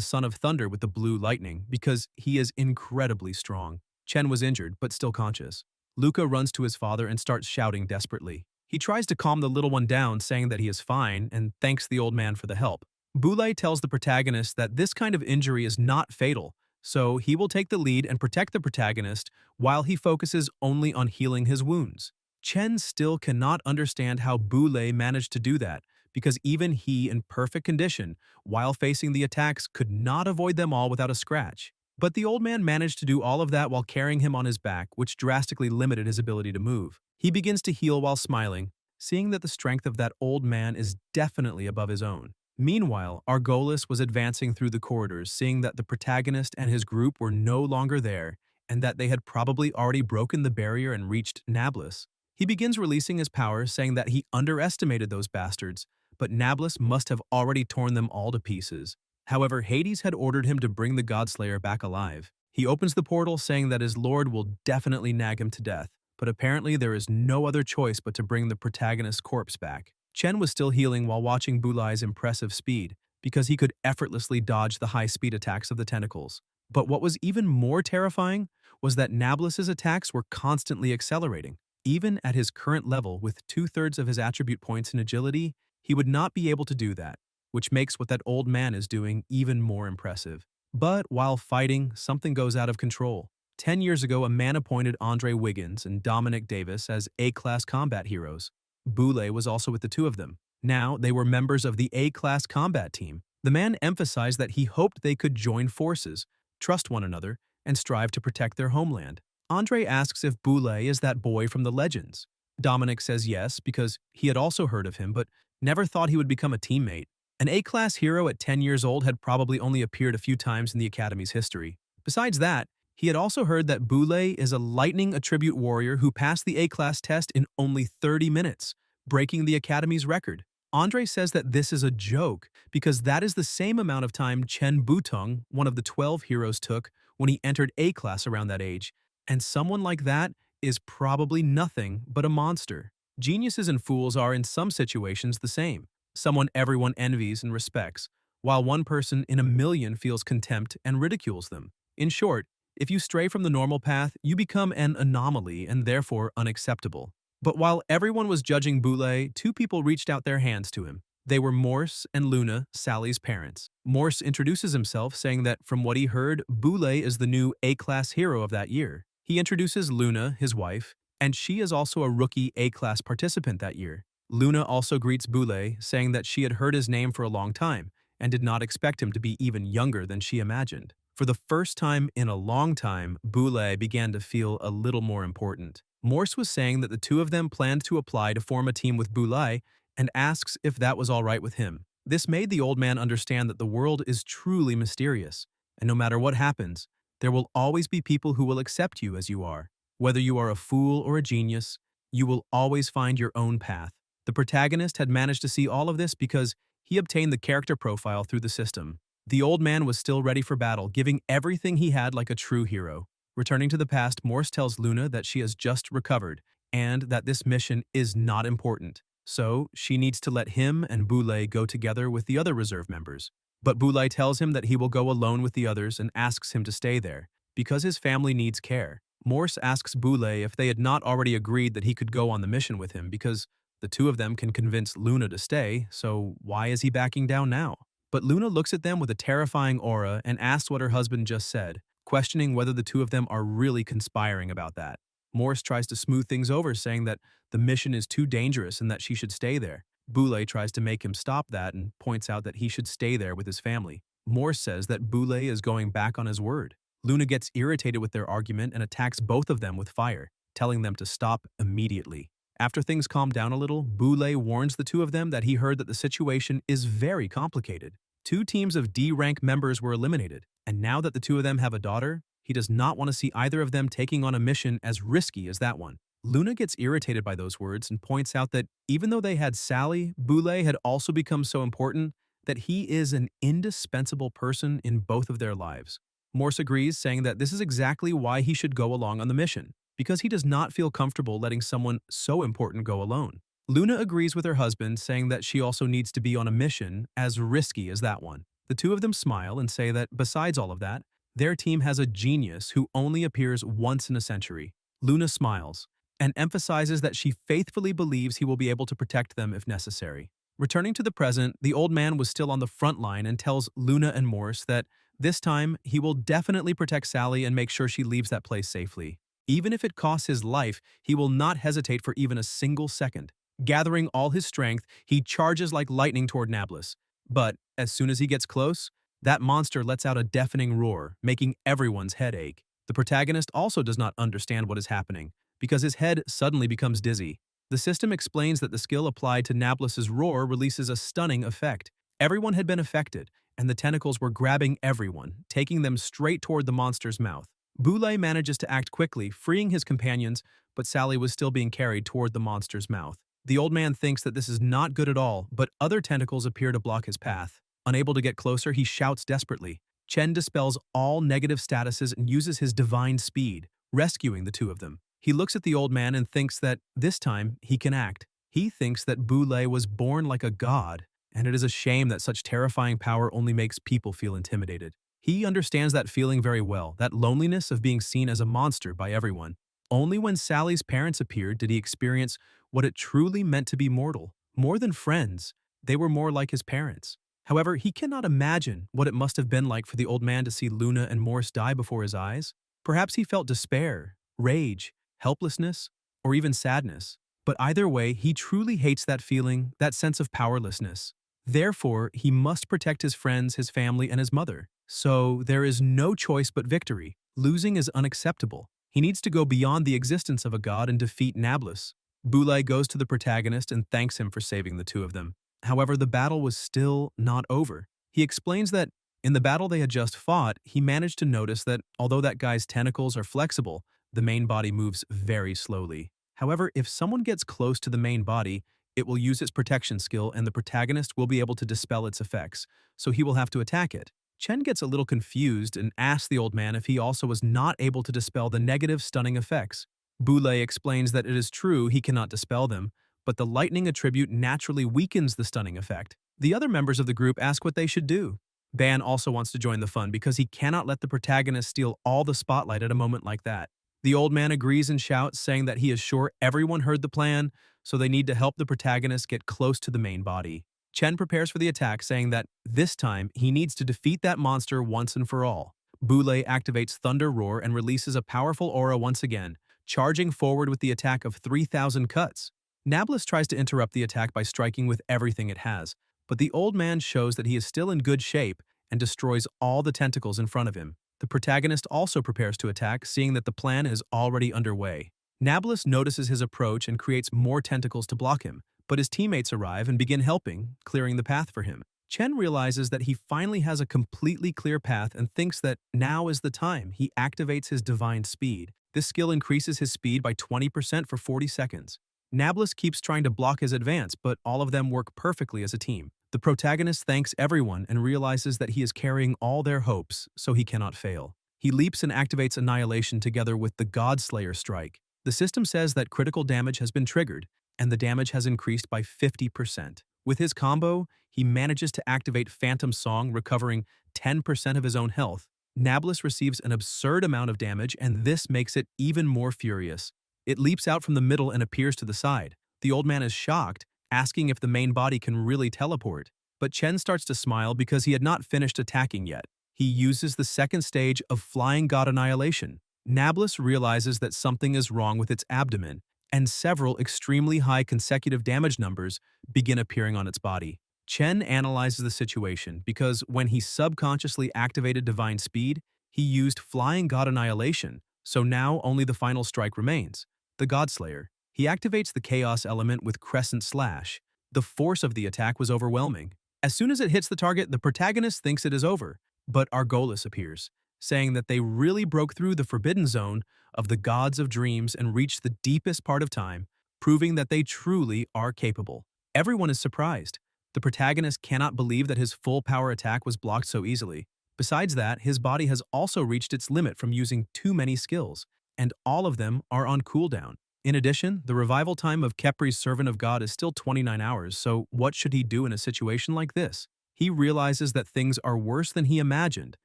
Son of Thunder with the blue lightning, because he is incredibly strong. Chen was injured, but still conscious. Luca runs to his father and starts shouting desperately. He tries to calm the little one down, saying that he is fine, and thanks the old man for the help. Boulay tells the protagonist that this kind of injury is not fatal, so he will take the lead and protect the protagonist while he focuses only on healing his wounds. Chen still cannot understand how Boulay managed to do that, because even he, in perfect condition, while facing the attacks, could not avoid them all without a scratch. But the old man managed to do all of that while carrying him on his back, which drastically limited his ability to move. He begins to heal while smiling, seeing that the strength of that old man is definitely above his own. Meanwhile, Argolis was advancing through the corridors, seeing that the protagonist and his group were no longer there, and that they had probably already broken the barrier and reached Nablus. He begins releasing his powers, saying that he underestimated those bastards, but Nablus must have already torn them all to pieces. However, Hades had ordered him to bring the Godslayer back alive. He opens the portal, saying that his lord will definitely nag him to death, but apparently there is no other choice but to bring the protagonist's corpse back. Chen was still healing while watching Bulai's impressive speed, because he could effortlessly dodge the high-speed attacks of the tentacles. But what was even more terrifying was that Nablus's attacks were constantly accelerating. Even at his current level, with 2/3 of his attribute points in agility, he would not be able to do that, which makes what that old man is doing even more impressive. But while fighting, something goes out of control. 10 years ago, a man appointed Andre Wiggins and Dominic Davis as A-class combat heroes. Boulay was also with the two of them. Now, they were members of the A-class combat team. The man emphasized that he hoped they could join forces, trust one another, and strive to protect their homeland. Andre asks if Boulay is that boy from the legends. Dominic says yes, because he had also heard of him, but never thought he would become a teammate. An A-class hero at 10 years old had probably only appeared a few times in the Academy's history. Besides that, he had also heard that Boulay is a lightning attribute warrior who passed the A-class test in only 30 minutes, breaking the Academy's record. Andre says that this is a joke because that is the same amount of time Chen Butong, one of the 12 heroes, took when he entered A-class around that age, and someone like that is probably nothing but a monster. Geniuses and fools are in some situations the same. Someone everyone envies and respects, while one person in a million feels contempt and ridicules them. In short, if you stray from the normal path, you become an anomaly and therefore unacceptable. But while everyone was judging Boulay, two people reached out their hands to him. They were Morse and Luna, Sally's parents. Morse introduces himself, saying that from what he heard, Boulay is the new A-class hero of that year. He introduces Luna, his wife, and she is also a rookie A-class participant that year. Luna also greets Boulay, saying that she had heard his name for a long time and did not expect him to be even younger than she imagined. For the first time in a long time, Boulay began to feel a little more important. Morse was saying that the two of them planned to apply to form a team with Boulay and asks if that was all right with him. This made the old man understand that the world is truly mysterious, and no matter what happens, there will always be people who will accept you as you are. Whether you are a fool or a genius, you will always find your own path. The protagonist had managed to see all of this because he obtained the character profile through the system. The old man was still ready for battle, giving everything he had like a true hero. Returning to the past, Morse tells Luna that she has just recovered and that this mission is not important, so she needs to let him and Boulay go together with the other reserve members. But Boulay tells him that he will go alone with the others and asks him to stay there, because his family needs care. Morse asks Boulay if they had not already agreed that he could go on the mission with him because the two of them can convince Luna to stay, so why is he backing down now? But Luna looks at them with a terrifying aura and asks what her husband just said, questioning whether the two of them are really conspiring about that. Morse tries to smooth things over, saying that the mission is too dangerous and that she should stay there. Boulay tries to make him stop that and points out that he should stay there with his family. Morse says that Boulay is going back on his word. Luna gets irritated with their argument and attacks both of them with fire, telling them to stop immediately. After things calm down a little, Boulay warns the two of them that he heard that the situation is very complicated. 2 teams of D-rank members were eliminated, and now that the two of them have a daughter, he does not want to see either of them taking on a mission as risky as that one. Luna gets irritated by those words and points out that even though they had Sally, Boulay had also become so important that he is an indispensable person in both of their lives. Morse agrees, saying that this is exactly why he should go along on the mission, because he does not feel comfortable letting someone so important go alone. Luna agrees with her husband, saying that she also needs to be on a mission as risky as that one. The two of them smile and say that besides all of that, their team has a genius who only appears once in a century. Luna smiles and emphasizes that she faithfully believes he will be able to protect them if necessary. Returning to the present, the old man was still on the front line and tells Luna and Morse that this time he will definitely protect Sally and make sure she leaves that place safely. Even if it costs his life, he will not hesitate for even a single second. Gathering all his strength, he charges like lightning toward Nablus. But as soon as he gets close, That monster lets out a deafening roar, making everyone's head ache. The protagonist also does not understand what is happening, because his head suddenly becomes dizzy. The system explains that the skill applied to Nablus's roar releases a stunning effect. Everyone had been affected, and the tentacles were grabbing everyone, taking them straight toward the monster's mouth. Boulay manages to act quickly, freeing his companions, but Sally was still being carried toward the monster's mouth. The old man thinks that this is not good at all, but other tentacles appear to block his path. Unable to get closer, he shouts desperately. Chen dispels all negative statuses and uses his divine speed, rescuing the two of them. He looks at the old man and thinks that, this time, he can act. He thinks that Boulay was born like a god, and it is a shame that such terrifying power only makes people feel intimidated. He understands that feeling very well, that loneliness of being seen as a monster by everyone. Only when Sally's parents appeared did he experience what it truly meant to be mortal. More than friends, they were more like his parents. However, he cannot imagine what it must have been like for the old man to see Luna and Morse die before his eyes. Perhaps he felt despair, rage, helplessness, or even sadness. But either way, he truly hates that feeling, that sense of powerlessness. Therefore, he must protect his friends, his family, and his mother. So, there is no choice but victory. Losing is unacceptable. He needs to go beyond the existence of a god and defeat Nablus. Boulay goes to the protagonist and thanks him for saving the two of them. However, the battle was still not over. He explains that in the battle they had just fought, he managed to notice that although that guy's tentacles are flexible, the main body moves very slowly. However, if someone gets close to the main body, it will use its protection skill and the protagonist will be able to dispel its effects, so he will have to attack it. Chen gets a little confused and asks the old man if he also was not able to dispel the negative stunning effects. Boulay explains that it is true he cannot dispel them, but the lightning attribute naturally weakens the stunning effect. The other members of the group ask what they should do. Ban also wants to join the fun because he cannot let the protagonist steal all the spotlight at a moment like that. The old man agrees and shouts, saying that he is sure everyone heard the plan, so they need to help the protagonist get close to the main body. Chen prepares for the attack, saying that this time he needs to defeat that monster once and for all. Boulay activates Thunder Roar and releases a powerful aura once again, charging forward with the attack of 3,000 cuts. Nablus tries to interrupt the attack by striking with everything it has, but the old man shows that he is still in good shape and destroys all the tentacles in front of him. The protagonist also prepares to attack, seeing that the plan is already underway. Nablus notices his approach and creates more tentacles to block him, but his teammates arrive and begin helping, clearing the path for him. Chen realizes that he finally has a completely clear path and thinks that now is the time. He activates his divine speed. This skill increases his speed by 20% for 40 seconds. Nablus keeps trying to block his advance, but all of them work perfectly as a team. The protagonist thanks everyone and realizes that he is carrying all their hopes, so he cannot fail. He leaps and activates Annihilation together with the Godslayer strike. The system says that critical damage has been triggered, and the damage has increased by 50%. With his combo, he manages to activate Phantom Song, recovering 10% of his own health. Nablus receives an absurd amount of damage, and this makes it even more furious. It leaps out from the middle and appears to the side. The old man is shocked, asking if the main body can really teleport. But Chen starts to smile because he had not finished attacking yet. He uses the second stage of Flying God Annihilation. Nablus realizes that something is wrong with its abdomen, and several extremely high consecutive damage numbers begin appearing on its body. Chen analyzes the situation because when he subconsciously activated Divine Speed, he used Flying God Annihilation, so now only the final strike remains, the Godslayer. He activates the Chaos element with Crescent Slash. The force of the attack was overwhelming. As soon as it hits the target, the protagonist thinks it is over, but Argolis appears, saying that they really broke through the forbidden zone of the gods of dreams and reached the deepest part of time, proving that they truly are capable. Everyone is surprised. The protagonist cannot believe that his full power attack was blocked so easily. Besides that, his body has also reached its limit from using too many skills, and all of them are on cooldown. In addition, the revival time of Kepri's Servant of God is still 29 hours, so what should he do in a situation like this? He realizes that things are worse than he imagined,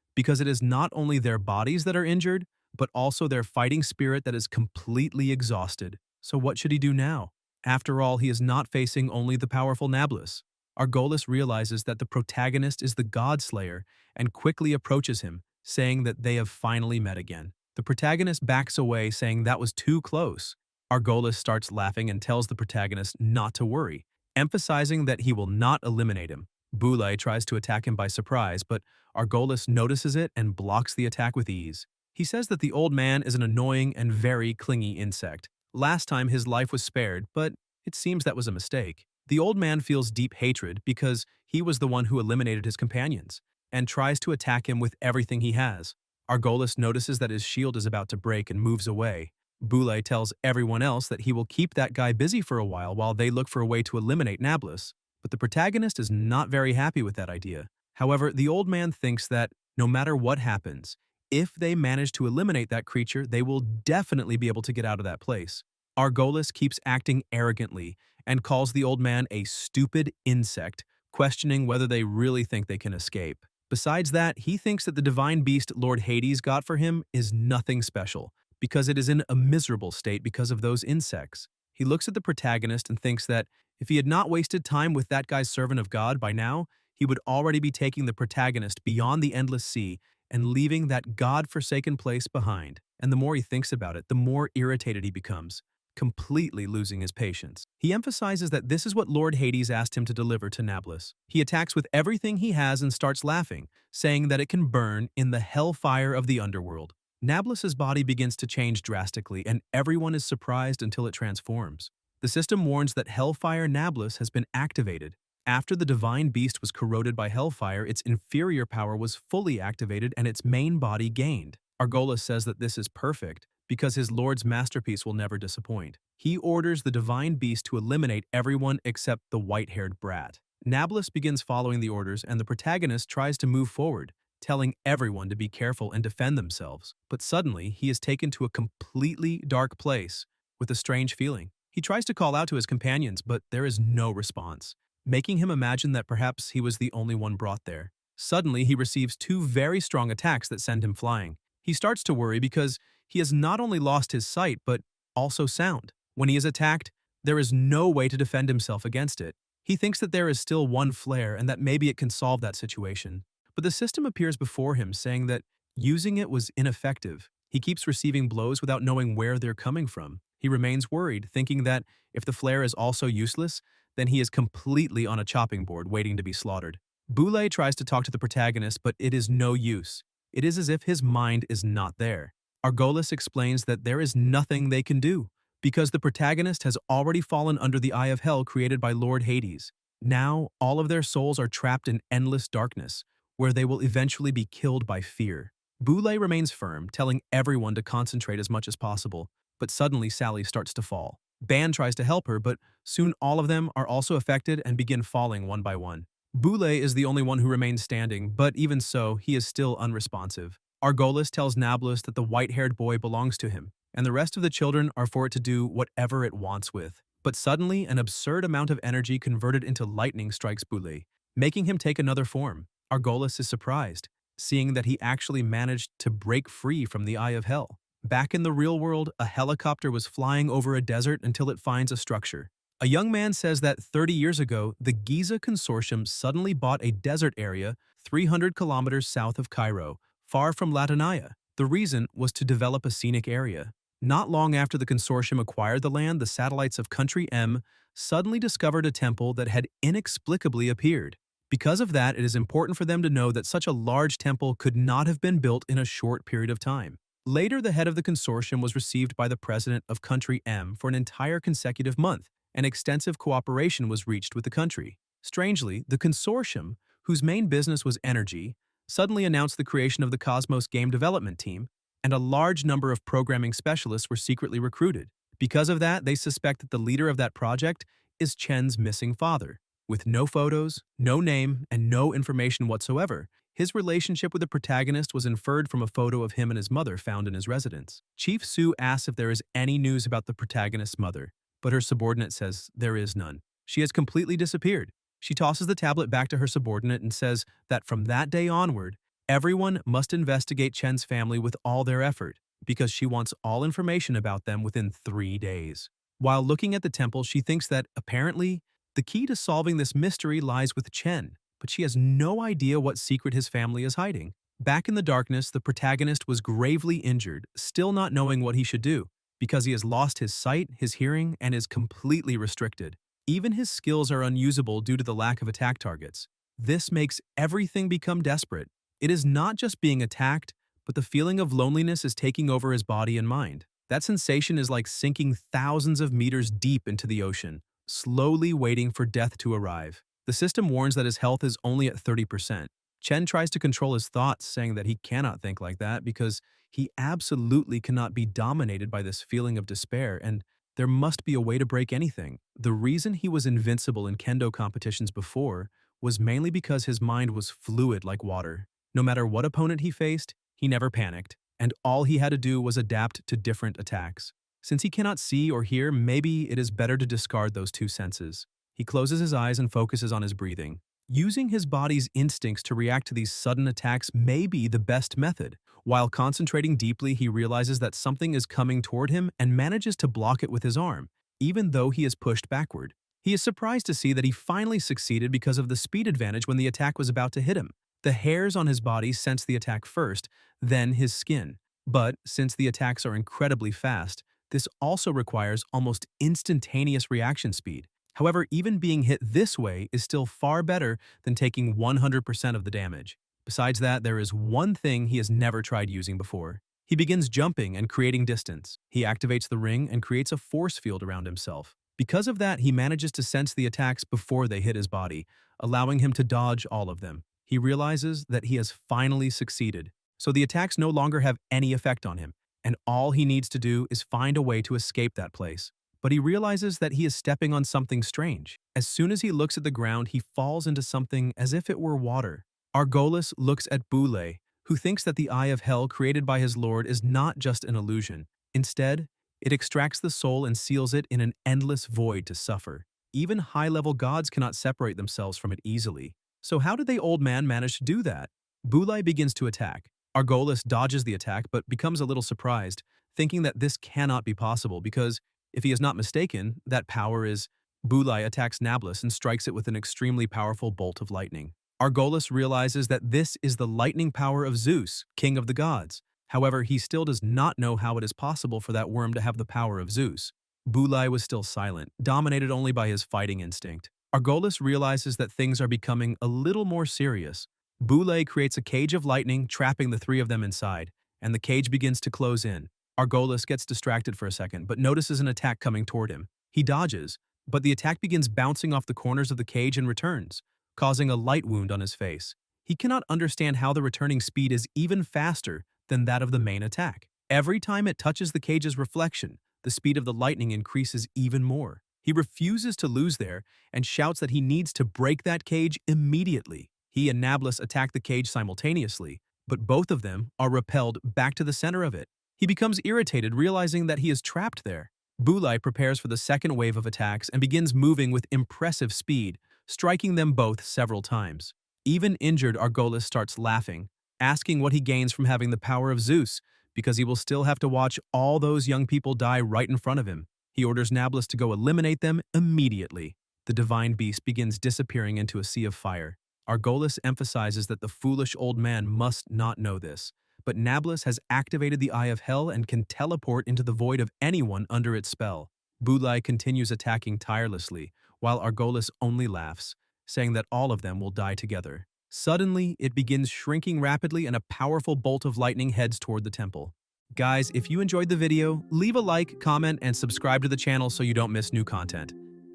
because it is not only their bodies that are injured, but also their fighting spirit that is completely exhausted. So what should he do now? After all, he is not facing only the powerful Nablus. Argolis realizes that the protagonist is the Godslayer and quickly approaches him, saying that they have finally met again. The protagonist backs away, saying that was too close. Argolis starts laughing and tells the protagonist not to worry, emphasizing that he will not eliminate him. Boulay tries to attack him by surprise, but Argolis notices it and blocks the attack with ease. He says that the old man is an annoying and very clingy insect. Last time his life was spared, but it seems that was a mistake. The old man feels deep hatred because he was the one who eliminated his companions, and tries to attack him with everything he has. Argolis notices that his shield is about to break and moves away. Boulay tells everyone else that he will keep that guy busy for a while they look for a way to eliminate Nablus. But the protagonist is not very happy with that idea. However, the old man thinks that no matter what happens, if they manage to eliminate that creature, they will definitely be able to get out of that place. Argolis keeps acting arrogantly and calls the old man a stupid insect, questioning whether they really think they can escape. Besides that, he thinks that the divine beast Lord Hades got for him is nothing special, because it is in a miserable state because of those insects. He looks at the protagonist and thinks that if he had not wasted time with that guy's servant of God by now, he would already be taking the protagonist beyond the endless sea and leaving that God-forsaken place behind. And the more he thinks about it, the more irritated he becomes, completely losing his patience. He emphasizes that this is what Lord Hades asked him to deliver to Nablus. He attacks with everything he has and starts laughing, saying that it can burn in the hellfire of the underworld. Nablus's body begins to change drastically, and everyone is surprised until it transforms. The system warns that Hellfire Nablus has been activated. After the divine beast was corroded by Hellfire, its inferior power was fully activated and its main body gained. Argolis says that this is perfect because his lord's masterpiece will never disappoint. He orders the divine beast to eliminate everyone except the white-haired brat. Nablus begins following the orders, and the protagonist tries to move forward, telling everyone to be careful and defend themselves. But suddenly, he is taken to a completely dark place with a strange feeling. He tries to call out to his companions, but there is no response, making him imagine that perhaps he was the only one brought there. Suddenly, he receives two very strong attacks that send him flying. He starts to worry because he has not only lost his sight, but also sound. When he is attacked, there is no way to defend himself against it. He thinks that there is still one flare and that maybe it can solve that situation. But the system appears before him, saying that using it was ineffective. He keeps receiving blows without knowing where they're coming from. He remains worried, thinking that if the flare is also useless, then he is completely on a chopping board waiting to be slaughtered. Boulay tries to talk to the protagonist, but it is no use. It is as if his mind is not there. Argolis explains that there is nothing they can do, because the protagonist has already fallen under the eye of hell created by Lord Hades. Now, all of their souls are trapped in endless darkness, where they will eventually be killed by fear. Boulay remains firm, telling everyone to concentrate as much as possible, but suddenly Sally starts to fall. Ban tries to help her, but soon all of them are also affected and begin falling one by one. Boulay is the only one who remains standing, but even so, he is still unresponsive. Argolis tells Nablus that the white-haired boy belongs to him, and the rest of the children are for it to do whatever it wants with. But suddenly, an absurd amount of energy converted into lightning strikes Boulay, making him take another form. Argolis is surprised, seeing that he actually managed to break free from the eye of hell. Back in the real world, a helicopter was flying over a desert until it finds a structure. A young man says that 30 years ago, the Giza Consortium suddenly bought a desert area 300 kilometers south of Cairo, far from Latania. The reason was to develop a scenic area. Not long after the consortium acquired the land, the satellites of Country M suddenly discovered a temple that had inexplicably appeared. Because of that, it is important for them to know that such a large temple could not have been built in a short period of time. Later, the head of the consortium was received by the president of Country M for an entire consecutive month, and extensive cooperation was reached with the country. Strangely, the consortium, whose main business was energy, suddenly announced the creation of the Cosmos game development team, and a large number of programming specialists were secretly recruited. Because of that, they suspect that the leader of that project is Chen's missing father. With no photos, no name, and no information whatsoever, his relationship with the protagonist was inferred from a photo of him and his mother found in his residence. Chief Sue asks if there is any news about the protagonist's mother, but her subordinate says there is none. She has completely disappeared. She tosses the tablet back to her subordinate and says that from that day onward, everyone must investigate Chen's family with all their effort, because she wants all information about them within 3 days. While looking at the temple, she thinks that, apparently, the key to solving this mystery lies with Chen, but she has no idea what secret his family is hiding. Back in the darkness, the protagonist was gravely injured, still not knowing what he should do, because he has lost his sight, his hearing, and is completely restricted. Even his skills are unusable due to the lack of attack targets. This makes everything become desperate. It is not just being attacked, but the feeling of loneliness is taking over his body and mind. That sensation is like sinking thousands of meters deep into the ocean, slowly waiting for death to arrive. The system warns that his health is only at 30%. Chen tries to control his thoughts, saying that he cannot think like that because he absolutely cannot be dominated by this feeling of despair, and there must be a way to break anything. The reason he was invincible in kendo competitions before was mainly because his mind was fluid like water. No matter what opponent he faced, he never panicked, and all he had to do was adapt to different attacks. Since he cannot see or hear, maybe it is better to discard those two senses. He closes his eyes and focuses on his breathing. Using his body's instincts to react to these sudden attacks may be the best method. While concentrating deeply, he realizes that something is coming toward him and manages to block it with his arm, even though he is pushed backward. He is surprised to see that he finally succeeded because of the speed advantage when the attack was about to hit him. The hairs on his body sense the attack first, then his skin. But since the attacks are incredibly fast, this also requires almost instantaneous reaction speed. However, even being hit this way is still far better than taking 100% of the damage. Besides that, there is one thing he has never tried using before. He begins jumping and creating distance. He activates the ring and creates a force field around himself. Because of that, he manages to sense the attacks before they hit his body, allowing him to dodge all of them. He realizes that he has finally succeeded, so the attacks no longer have any effect on him, and all he needs to do is find a way to escape that place. But he realizes that he is stepping on something strange. As soon as he looks at the ground, he falls into something as if it were water. Argolis looks at Boulay, who thinks that the Eye of Hell created by his lord is not just an illusion. Instead, it extracts the soul and seals it in an endless void to suffer. Even high-level gods cannot separate themselves from it easily. So how did the old man manage to do that? Boulay begins to attack. Argolis dodges the attack but becomes a little surprised, thinking that this cannot be possible because, if he is not mistaken, that power is. Boulay attacks Nablus and strikes it with an extremely powerful bolt of lightning. Argolis realizes that this is the lightning power of Zeus, king of the gods. However, he still does not know how it is possible for that worm to have the power of Zeus. Boulay was still silent, dominated only by his fighting instinct. Argolis realizes that things are becoming a little more serious. Boulay creates a cage of lightning, trapping the three of them inside, and the cage begins to close in. Argolis gets distracted for a second, but notices an attack coming toward him. He dodges, but the attack begins bouncing off the corners of the cage and returns, causing a light wound on his face. He cannot understand how the returning speed is even faster than that of the main attack. Every time it touches the cage's reflection, the speed of the lightning increases even more. He refuses to lose there and shouts that he needs to break that cage immediately. He and Nablus attack the cage simultaneously, but both of them are repelled back to the center of it. He becomes irritated, realizing that he is trapped there. Boulay prepares for the second wave of attacks and begins moving with impressive speed, striking them both several times. Even injured Argolis starts laughing, asking what he gains from having the power of Zeus, because he will still have to watch all those young people die right in front of him. He orders Nablus to go eliminate them immediately. The divine beast begins disappearing into a sea of fire. Argolis emphasizes that the foolish old man must not know this, but Nablus has activated the Eye of Hell and can teleport into the void of anyone under its spell. Boulay continues attacking tirelessly, while Argolis only laughs, saying that all of them will die together. Suddenly, it begins shrinking rapidly and a powerful bolt of lightning heads toward the temple. Guys, if you enjoyed the video, leave a like, comment, and subscribe to the channel so you don't miss new content.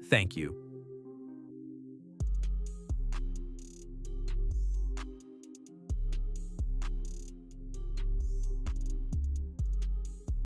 Thank you.